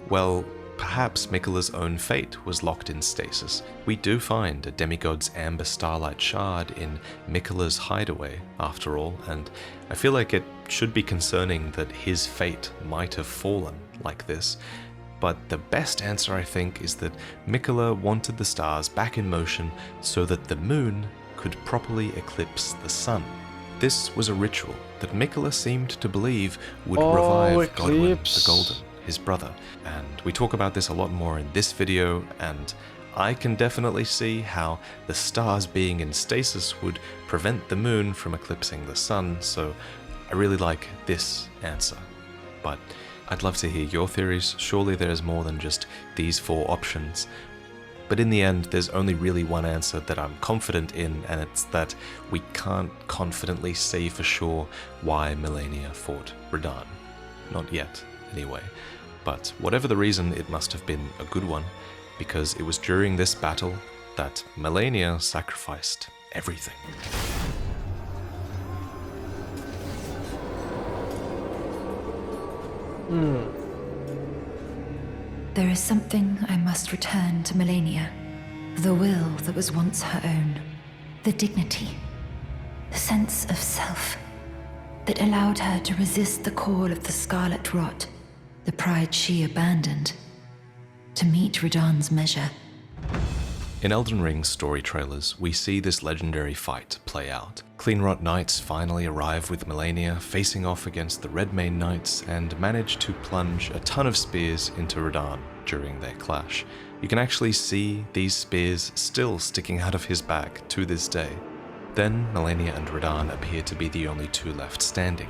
Well, perhaps Miquella's own fate was locked in stasis. We do find a demigod's amber starlight shard in Miquella's hideaway, after all, and I feel like it should be concerning that his fate might have fallen like this. But the best answer, I think, is that Miquella wanted the stars back in motion so that the moon could properly eclipse the sun. This was a ritual that Miquella seemed to believe would revive Godwyn the Golden, his brother, and we talk about this a lot more in this video, and I can definitely see how the stars being in stasis would prevent the moon from eclipsing the sun, so I really like this answer. But I'd love to hear your theories. Surely there's more than just these 4 options. But in the end, there's only really one answer that I'm confident in, and it's that we can't confidently say for sure why Malenia fought Radahn. Not yet, anyway. But whatever the reason, it must have been a good one, because it was during this battle that Malenia sacrificed everything. There is something I must return to Malenia. The will that was once her own. The dignity. The sense of self that allowed her to resist the call of the Scarlet Rot, the pride she abandoned, to meet Radahn's measure. In Elden Ring's story trailers, we see this legendary fight play out. Cleanrot Knights finally arrive with Malenia, facing off against the Redmane Knights, and manage to plunge a ton of spears into Radahn during their clash. You can actually see these spears still sticking out of his back to this day. Then Malenia and Radahn appear to be the only 2 left standing.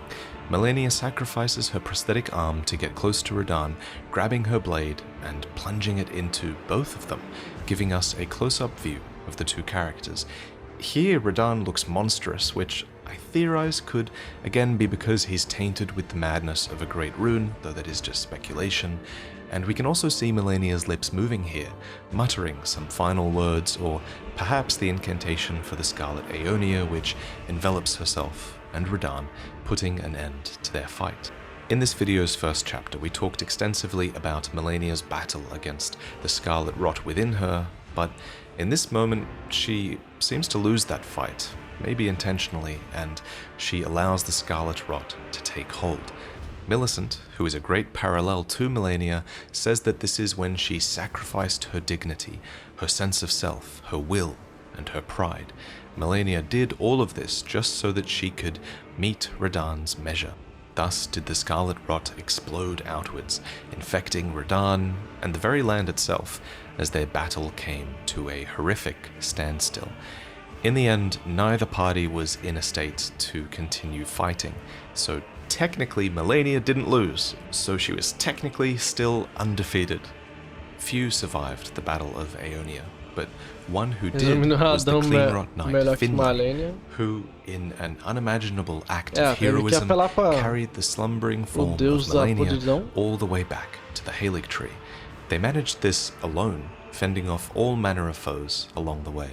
Malenia sacrifices her prosthetic arm to get close to Radahn, grabbing her blade and plunging it into both of them, giving us a close-up view of the 2 characters. Here, Radahn looks monstrous, which I theorize could again be because he's tainted with the madness of a great rune, though that is just speculation. And we can also see Malenia's lips moving here, muttering some final words, or perhaps the incantation for the Scarlet Aeonia, which envelops herself and Radahn, putting an end to their fight. In this video's first chapter, we talked extensively about Malenia's battle against the Scarlet Rot within her, but in this moment, she seems to lose that fight, maybe intentionally, and she allows the Scarlet Rot to take hold. Millicent, who is a great parallel to Melania, says that this is when she sacrificed her dignity, her sense of self, her will, and her pride. Melania did all of this just so that she could meet Radahn's measure. Thus did the scarlet rot explode outwards, infecting Radahn and the very land itself, as their battle came to a horrific standstill. In the end, neither party was in a state to continue fighting, so technically Melania didn't lose, so she was technically still undefeated. Few survived the Battle of Aeonia, but one who did was the Cleanrot Knight Finlay, who, in an unimaginable act of heroism, carried the slumbering form of Melania all the way back to the Erdtree. They managed this alone, fending off all manner of foes along the way.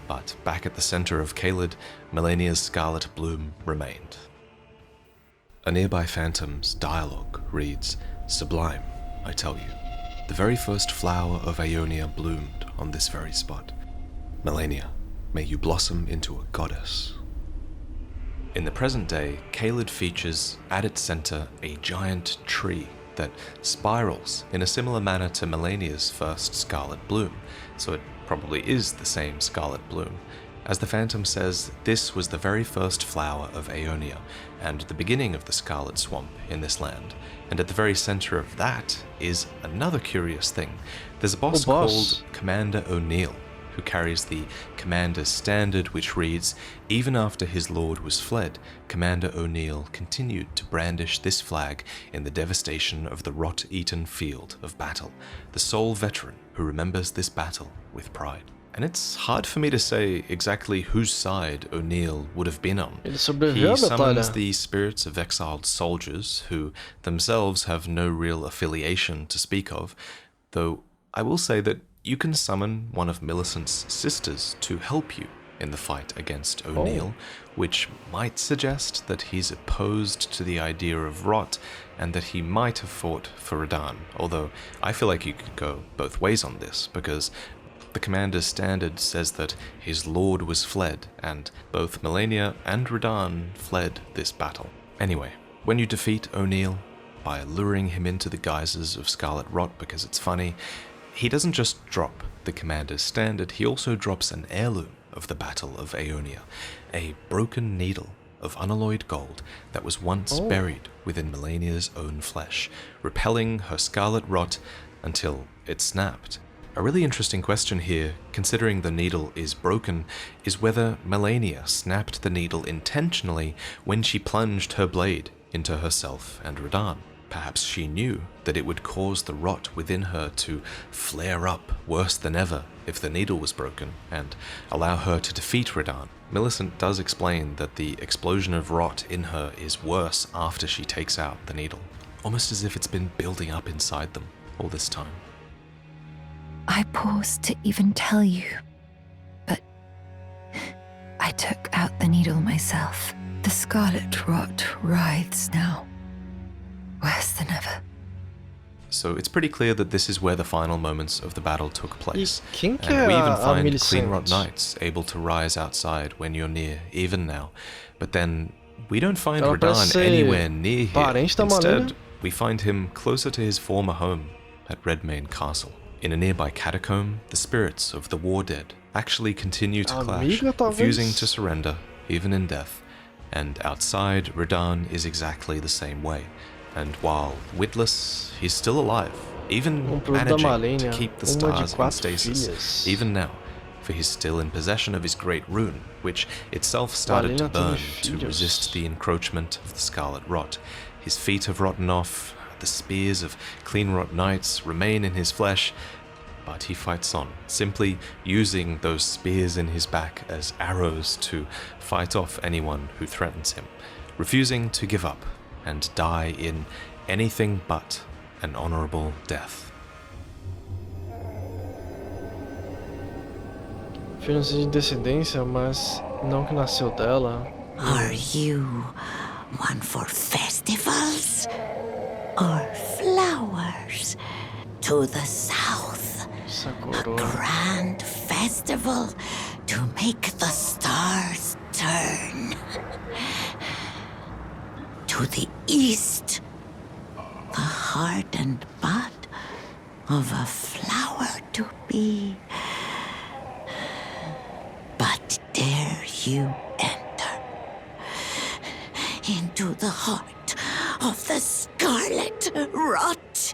But back at the center of Caelid, Melania's scarlet bloom remained. A nearby phantom's dialogue reads, "Sublime, I tell you. The very first flower of Aeonia bloomed on this very spot. Melania, may you blossom into a goddess." In the present day, Caelid features at its center a giant tree that spirals in a similar manner to Melania's first scarlet bloom, so it probably is the same scarlet bloom. As the Phantom says, this was the very first flower of Aeonia, and the beginning of the scarlet swamp in this land. And at the very center of that is another curious thing. There's a boss called Commander O'Neill, who carries the Commander's Standard, which reads, "Even after his lord was fled, Commander O'Neill continued to brandish this flag in the devastation of the rot-eaten field of battle, the sole veteran who remembers this battle with pride." And it's hard for me to say exactly whose side O'Neill would have been on. He summons the spirits of exiled soldiers, who themselves have no real affiliation to speak of, though I will say that you can summon one of Millicent's sisters to help you in the fight against O'Neill, which might suggest that he's opposed to the idea of rot and that he might have fought for Radahn, although I feel like you could go both ways on this, because the Commander's Standard says that his lord was fled, and both Melania and Radahn fled this battle. Anyway, when you defeat O'Neill by luring him into the guises of Scarlet Rot because it's funny, he doesn't just drop the Commander's Standard, he also drops an heirloom of the Battle of Aeonia, a broken needle of unalloyed gold that was once buried within Melania's own flesh, repelling her Scarlet Rot until it snapped. A really interesting question here, considering the needle is broken, is whether Melania snapped the needle intentionally when she plunged her blade into herself and Radahn. Perhaps she knew that it would cause the rot within her to flare up worse than ever if the needle was broken, and allow her to defeat Radahn. Millicent does explain that the explosion of rot in her is worse after she takes out the needle, almost as if it's been building up inside them all this time. I paused to even tell you, but I took out the needle myself. The scarlet rot writhes now, worse than ever. So it's pretty clear that this is where the final moments of the battle took place. And we even find Cleanrot Knights able to rise outside when you're near, even now. But then we don't find Radahn anywhere near here. Instead, we find him closer to his former home at Redmane Castle. In a nearby catacomb, the spirits of the war dead actually continue to clash, refusing to surrender, even in death. And outside, Radahn is exactly the same way. And while witless, he's still alive, even managing to keep the stars in stasis, even now, for he's still in possession of his great rune, which itself started to burn to resist the encroachment of the Scarlet Rot. His feet have rotten off, the spears of Cleanrot Knights remain in his flesh, but he fights on, simply using those spears in his back as arrows to fight off anyone who threatens him, refusing to give up and die in anything but an honorable death. Filhos de descendência, mas não que nasceu dela. Are you one for festivals or flowers? To the south, a grand festival to make the stars turn. To the east, heart and bud of a flower to be. But dare you enter into the heart of the scarlet rot?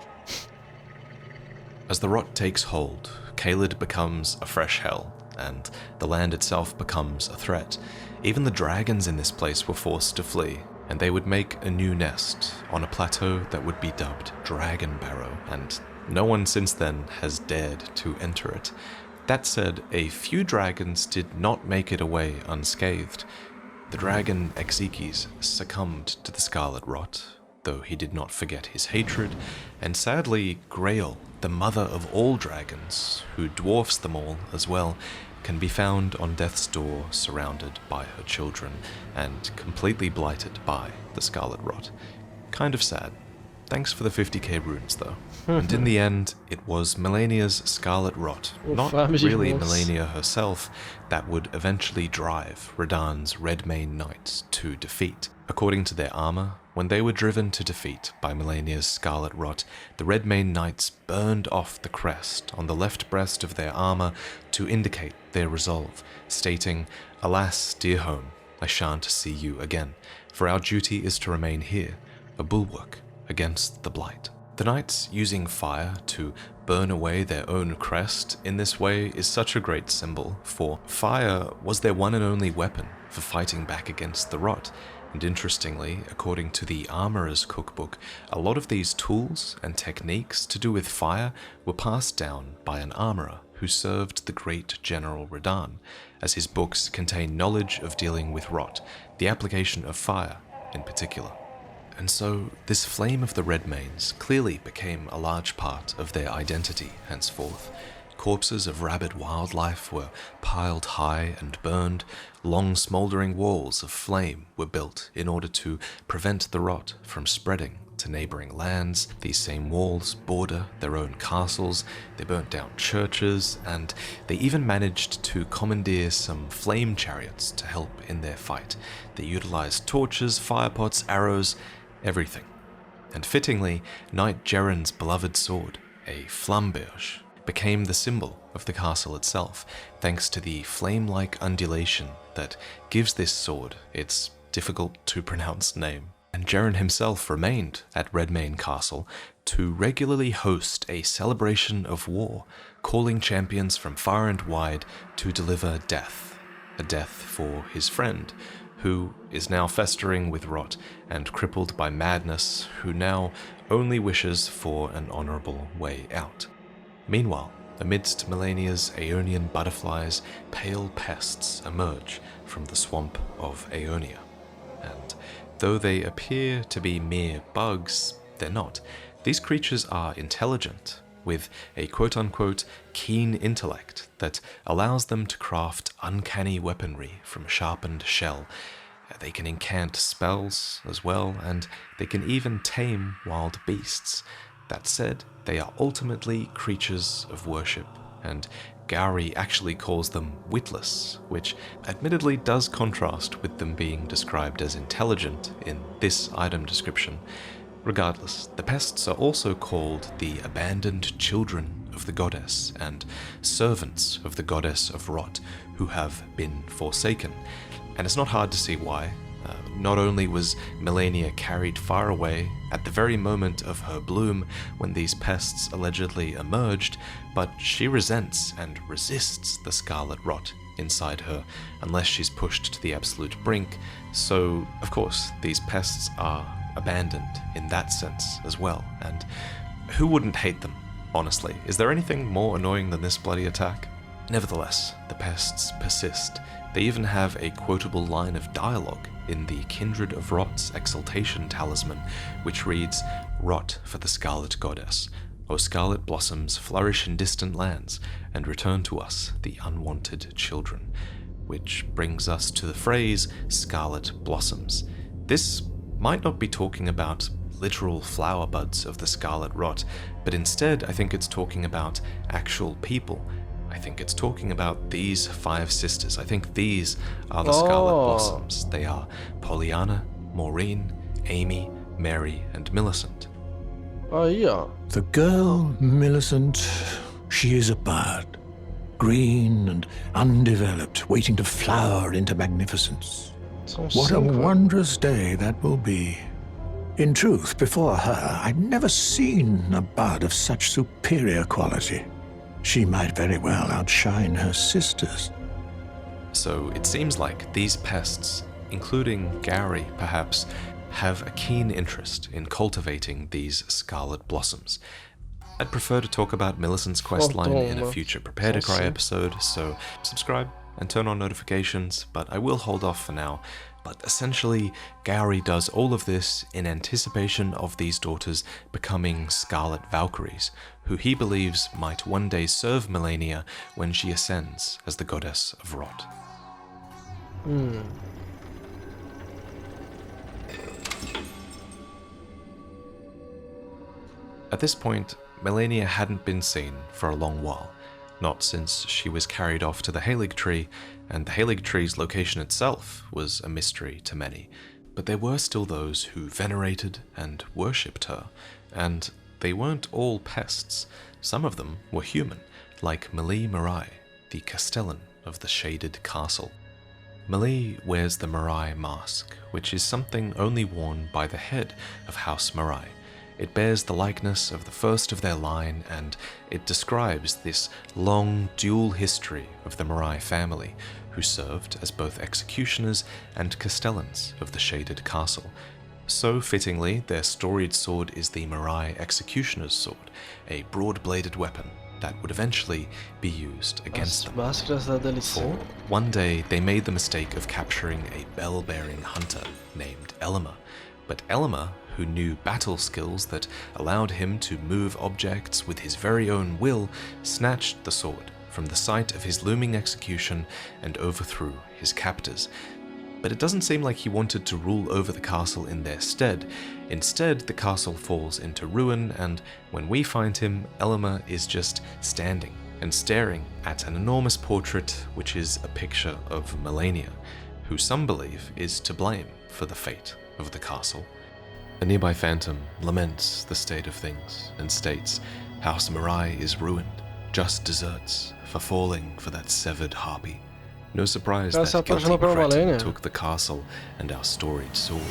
As the rot takes hold, Caelid becomes a fresh hell, and the land itself becomes a threat. Even the dragons in this place were forced to flee, and they would make a new nest on a plateau that would be dubbed Dragon Barrow, and no one since then has dared to enter it. That said, a few dragons did not make it away unscathed. The dragon Exekes succumbed to the scarlet rot, though he did not forget his hatred, and sadly, Grail, the mother of all dragons, who dwarfs them all as well, can be found on death's door surrounded by her children and completely blighted by the scarlet rot. Kind of sad. Thanks for the 50k runes though. And in the end, it was Melania's scarlet rot, not really Melania herself, that would eventually drive Radahn's Redmane Knights to defeat. According to their armor, when they were driven to defeat by Melania's scarlet rot, the Redmane Knights burned off the crest on the left breast of their armor to indicate their resolve, stating, "Alas, dear home, I shan't see you again, for our duty is to remain here, a bulwark against the blight." The knights using fire to burn away their own crest in this way is such a great symbol, for fire was their one and only weapon for fighting back against the rot. And interestingly, according to the Armorer's Cookbook, a lot of these tools and techniques to do with fire were passed down by an armorer who served the great General Radahn, as his books contain knowledge of dealing with rot, the application of fire in particular. And so, this flame of the Redmanes clearly became a large part of their identity henceforth. Corpses of rabid wildlife were piled high and burned. Long smouldering walls of flame were built in order to prevent the rot from spreading to neighboring lands. These same walls border their own castles. They burnt down churches, and they even managed to commandeer some flame chariots to help in their fight. They utilized torches, firepots, arrows, everything. And fittingly, Knight Geren's beloved sword, a flamberge, became the symbol of the castle itself, thanks to the flame-like undulation that gives this sword its difficult-to-pronounce name. And Geren himself remained at Redmane Castle to regularly host a celebration of war, calling champions from far and wide to deliver death, a death for his friend, who is now festering with rot and crippled by madness, who now only wishes for an honorable way out. Meanwhile, amidst Melania's Aeonian butterflies, pale pests emerge from the swamp of Aeonia. And though they appear to be mere bugs, they're not. These creatures are intelligent, with a quote-unquote keen intellect that allows them to craft uncanny weaponry from sharpened shell. They can incant spells as well, and they can even tame wild beasts. That said, they are ultimately creatures of worship, and Gowry actually calls them witless, which admittedly does contrast with them being described as intelligent in this item description. Regardless, the pests are also called the abandoned children of the goddess and servants of the goddess of rot, who have been forsaken. And it's not hard to see why. Not only was Melania carried far away at the very moment of her bloom when these pests allegedly emerged, but she resents and resists the scarlet rot inside her unless she's pushed to the absolute brink. So, of course, these pests are abandoned in that sense as well. And who wouldn't hate them, honestly? Is there anything more annoying than this bloody attack? Nevertheless, the pests persist. They even have a quotable line of dialogue in the Kindred of Rot's exaltation talisman, which reads, "Rot for the Scarlet Goddess. O scarlet blossoms, flourish in distant lands, and return to us the unwanted children." Which brings us to the phrase, scarlet blossoms. This might not be talking about literal flower buds of the scarlet rot, but instead I think it's talking about actual people. I think it's talking about these 5 sisters. I think these are the scarlet blossoms. They are Pollyanna, Maureen, Amy, Mary, and Millicent. Aí, ó. The girl, Millicent, she is a bud. Green and undeveloped, waiting to flower into magnificence. What a wondrous day that will be. In truth, before her, I'd never seen a bud of such superior quality. She might very well outshine her sisters. So it seems like these pests, including Gary perhaps, have a keen interest in cultivating these scarlet blossoms. I'd prefer to talk about Millicent's questline in a future Prepare to Cry episode, so subscribe and turn on notifications, but I will hold off for now. But essentially, Gary does all of this in anticipation of these daughters becoming Scarlet Valkyries, who he believes might one day serve Malenia when she ascends as the goddess of rot. At this point, Malenia hadn't been seen for a long while, not since she was carried off to the Erdtree, and the Erdtree's location itself was a mystery to many. But there were still those who venerated and worshipped her, and they weren't all pests. Some of them were human, like Malie Marais, the Castellan of the Shaded Castle. Malie wears the Marais mask, which is something only worn by the head of House Marais. It bears the likeness of the first of their line, and it describes this long dual history of the Marais family, who served as both executioners and castellans of the Shaded Castle. So fittingly, their storied sword is the Marais Executioner's Sword, a broad-bladed weapon that would eventually be used against them. For one day, they made the mistake of capturing a bell-bearing hunter named Elmer, but Elmer, who knew battle skills that allowed him to move objects with his very own will, snatched the sword from the site of his looming execution and overthrew his captors. But it doesn't seem like he wanted to rule over the castle in their stead. Instead, the castle falls into ruin, and when we find him, Elmer is just standing and staring at an enormous portrait which is a picture of Malenia, who some believe is to blame for the fate of the castle. A nearby phantom laments the state of things and states, House Marais is ruined, just deserts for falling for that severed harpy. No surprise that guilty Cretin took the castle and our storied sword.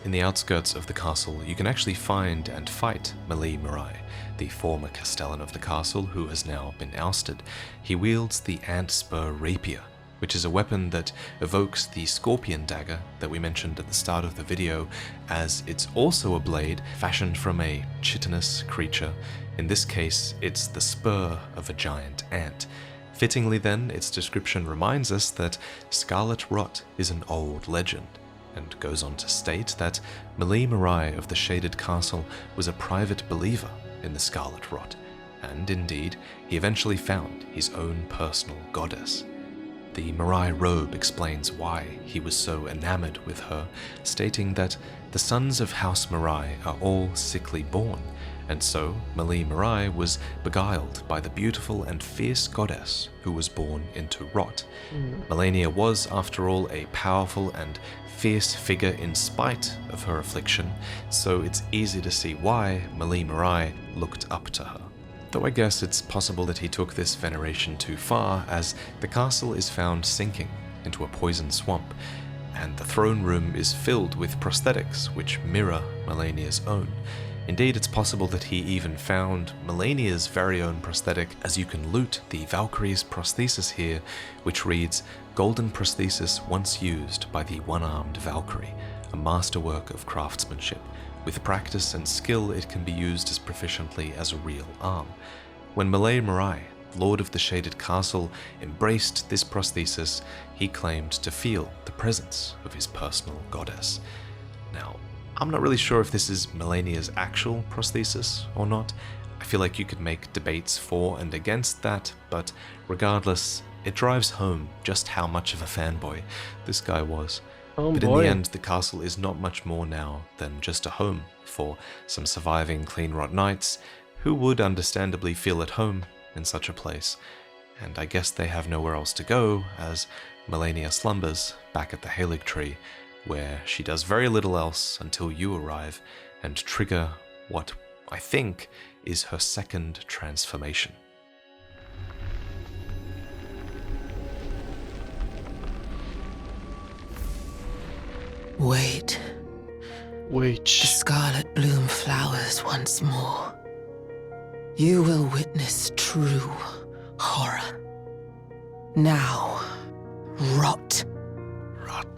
In the outskirts of the castle, you can actually find and fight Malie Marais, the former castellan of the castle who has now been ousted. He wields the ant spur rapier, which is a weapon that evokes the scorpion dagger that we mentioned at the start of the video, as it's also a blade fashioned from a chitinous creature. In this case, it's the spur of a giant ant. Fittingly then, its description reminds us that Scarlet Rot is an old legend, and goes on to state that Malie Marais of the Shaded Castle was a private believer in the Scarlet Rot, and indeed, he eventually found his own personal goddess. The Marais robe explains why he was so enamored with her, stating that the sons of House Marais are all sickly born, and so Malie Marais was beguiled by the beautiful and fierce goddess who was born into rot. Malenia was, after all, a powerful and fierce figure in spite of her affliction, so it's easy to see why Malie Marais looked up to her. Though I guess it's possible that he took this veneration too far, as the castle is found sinking into a poison swamp, and the throne room is filled with prosthetics which mirror Malenia's own. Indeed, it's possible that he even found Malenia's very own prosthetic, as you can loot the Valkyrie's prosthesis here, which reads, "Golden prosthesis once used by the one-armed Valkyrie, a masterwork of craftsmanship. With practice and skill, it can be used as proficiently as a real arm." When Malie Marais, Lord of the Shaded Castle, embraced this prosthesis, he claimed to feel the presence of his personal goddess. Now, I'm not really sure if this is Malenia's actual prosthesis or not. I feel like you could make debates for and against that, but regardless, it drives home just how much of a fanboy this guy was. But in the end, the castle is not much more now than just a home for some surviving Clean Rot Knights who would understandably feel at home in such a place. And I guess they have nowhere else to go, as Malenia slumbers back at the Erdtree, where she does very little else until you arrive and trigger what I think, is her second transformation. Wait. The scarlet bloom flowers once more. You will witness true horror. Now, rot.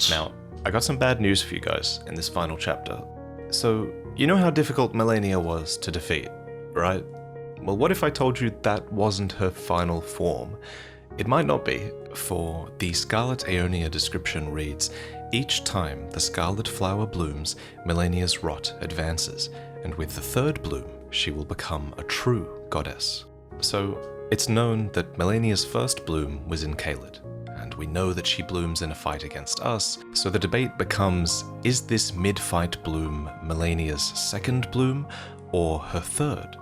Now, I got some bad news for you guys in this final chapter. So, you know how difficult Malenia was to defeat, right? Well, what if I told you that wasn't her final form? It might not be, for the Scarlet Aeonia description reads, each time the scarlet flower blooms, Malenia's rot advances, and with the third bloom, she will become a true goddess. So, it's known that Malenia's first bloom was in Caelid, and we know that she blooms in a fight against us, so the debate becomes, is this mid-fight bloom Malenia's second bloom, or her third?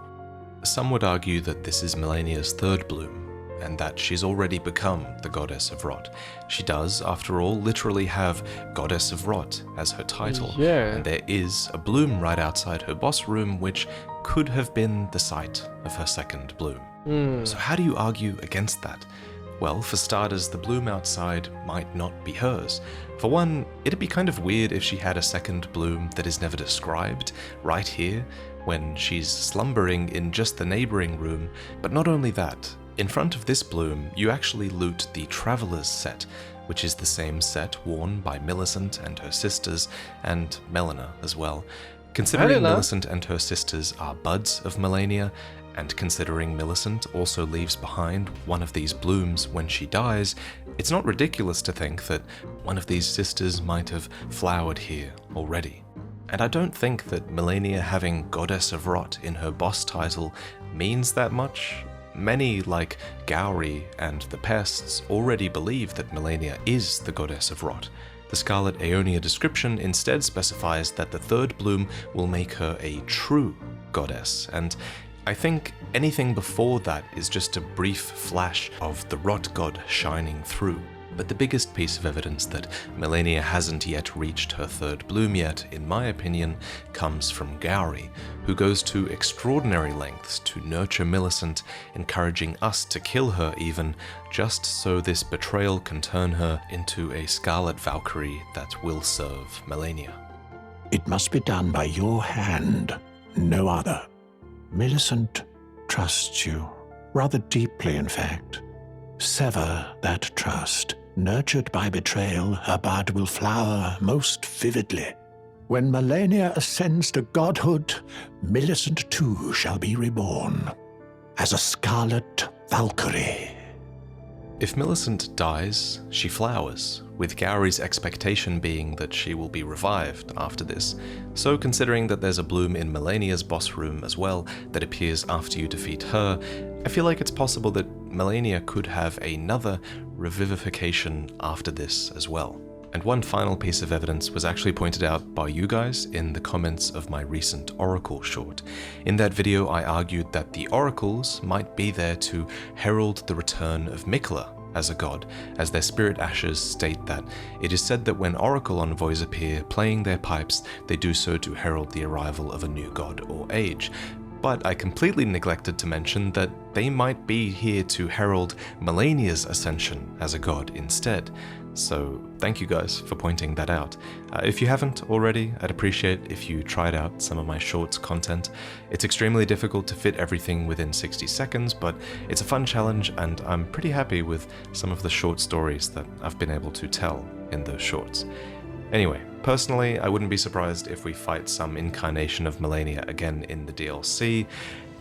Some would argue that this is Malenia's third bloom, and that she's already become the Goddess of Rot. She does, after all, literally have Goddess of Rot as her title, and there is a bloom right outside her boss room which could have been the site of her second bloom. So how do you argue against that? Well, for starters, the bloom outside might not be hers. For one, it'd be kind of weird if she had a second bloom that is never described, right here, when she's slumbering in just the neighboring room. But not only that, in front of this bloom, you actually loot the Traveler's set, which is the same set worn by Millicent and her sisters, and Melina as well. Considering Millicent and her sisters are buds of Malenia, and considering Millicent also leaves behind one of these blooms when she dies, it's not ridiculous to think that one of these sisters might have flowered here already. And I don't think that Malenia having Goddess of Rot in her boss title means that much. Many, like Gowry and the Pests, already believe that Malenia is the Goddess of Rot. The Scarlet Aeonia description instead specifies that the third bloom will make her a true goddess, and I think anything before that is just a brief flash of the Rot god shining through. But the biggest piece of evidence that Malenia hasn't yet reached her third bloom yet, in my opinion, comes from Gowry, who goes to extraordinary lengths to nurture Millicent, encouraging us to kill her even, just so this betrayal can turn her into a Scarlet Valkyrie that will serve Malenia. It must be done by your hand, no other. Millicent trusts you, rather deeply in fact. Sever that trust. Nurtured by betrayal, her bud will flower most vividly. When Malenia ascends to godhood, Millicent too shall be reborn as a Scarlet Valkyrie. If Millicent dies, she flowers, with Gowry's expectation being that she will be revived after this. So considering that there's a bloom in Malenia's boss room as well that appears after you defeat her, I feel like it's possible that Malenia could have another revivification after this as well. And one final piece of evidence was actually pointed out by you guys in the comments of my recent Oracle short. In that video, I argued that the Oracles might be there to herald the return of Mikla as a god, as their spirit ashes state that it is said that when Oracle envoys appear playing their pipes, they do so to herald the arrival of a new god or age. But I completely neglected to mention that they might be here to herald Malenia's ascension as a god instead. So thank you guys for pointing that out. If you haven't already, I'd appreciate if you tried out some of my shorts content. It's extremely difficult to fit everything within 60 seconds, but it's a fun challenge and I'm pretty happy with some of the short stories that I've been able to tell in those shorts. Anyway, personally, I wouldn't be surprised if we fight some incarnation of Malenia again in the DLC,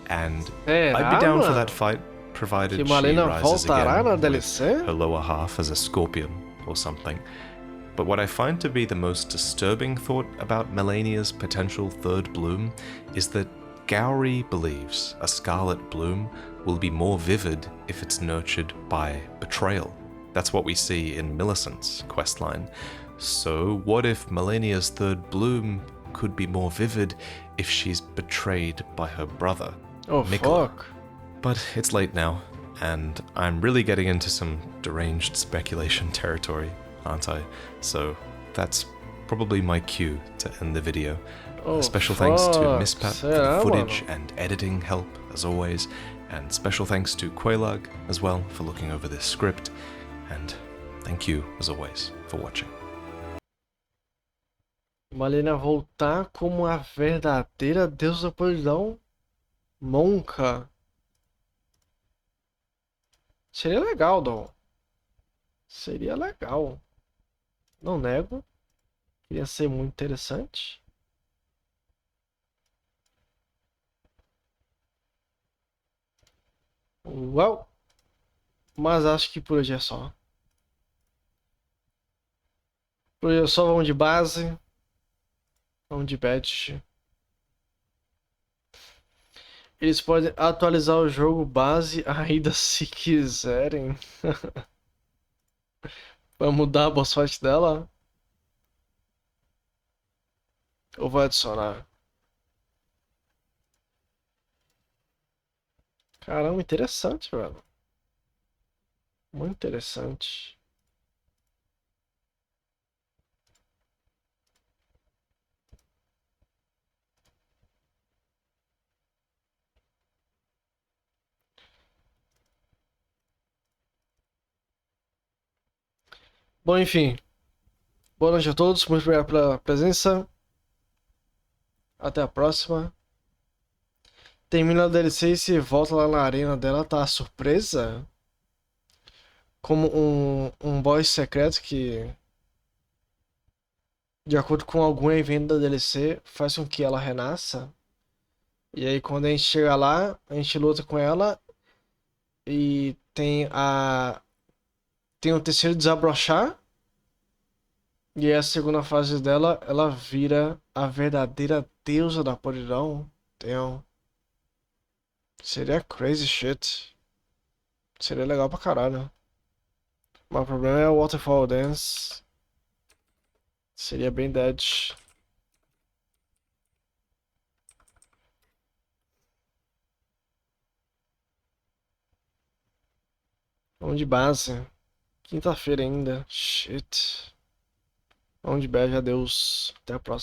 and I'd be down for that fight, provided she rises again with her lower half as a scorpion or something. But what I find to be the most disturbing thought about Malenia's potential third bloom is that Gowry believes a scarlet bloom will be more vivid if it's nurtured by betrayal. That's what we see in Millicent's questline. So what if Malenia's third bloom could be more vivid if she's betrayed by her brother, Mikla? Fuck. But it's late now, and I'm really getting into some deranged speculation territory, aren't I? So that's probably my cue to end the video. Special thanks to Miss Pat for the footage and editing help, as always, and special thanks to Quailag as well for looking over this script, and thank you, as always, for watching. Malenia voltar como a verdadeira deusa da podridão? Monca. Seria legal, Dom. Seria legal. Não nego. Queria ser muito interessante. Uau! Mas acho que por hoje é só. Por hoje é só, vamos de base. Vamos de badge. Eles podem atualizar o jogo base ainda se quiserem. Vai mudar a boss fight dela? Ou vai adicionar? Caramba, interessante, velho. Muito interessante. Bom, enfim. Boa noite a todos. Muito obrigado pela presença. Até a próxima. Termina a DLC e se volta lá na arena dela, tá surpresa? Como um boss secreto que, de acordo com algum evento da DLC, faz com que ela renasça. E aí quando a gente chega lá, a gente luta com ela e tem o terceiro desabrochar. E a segunda fase dela, ela vira a verdadeira deusa da podridão. Então, seria crazy shit. Seria legal pra caralho. Mas o problema é o Waterfall Dance. Seria bem dead. Vamos de base. Quinta-feira ainda. Shit. Vamos de bad, adeus. Até a próxima.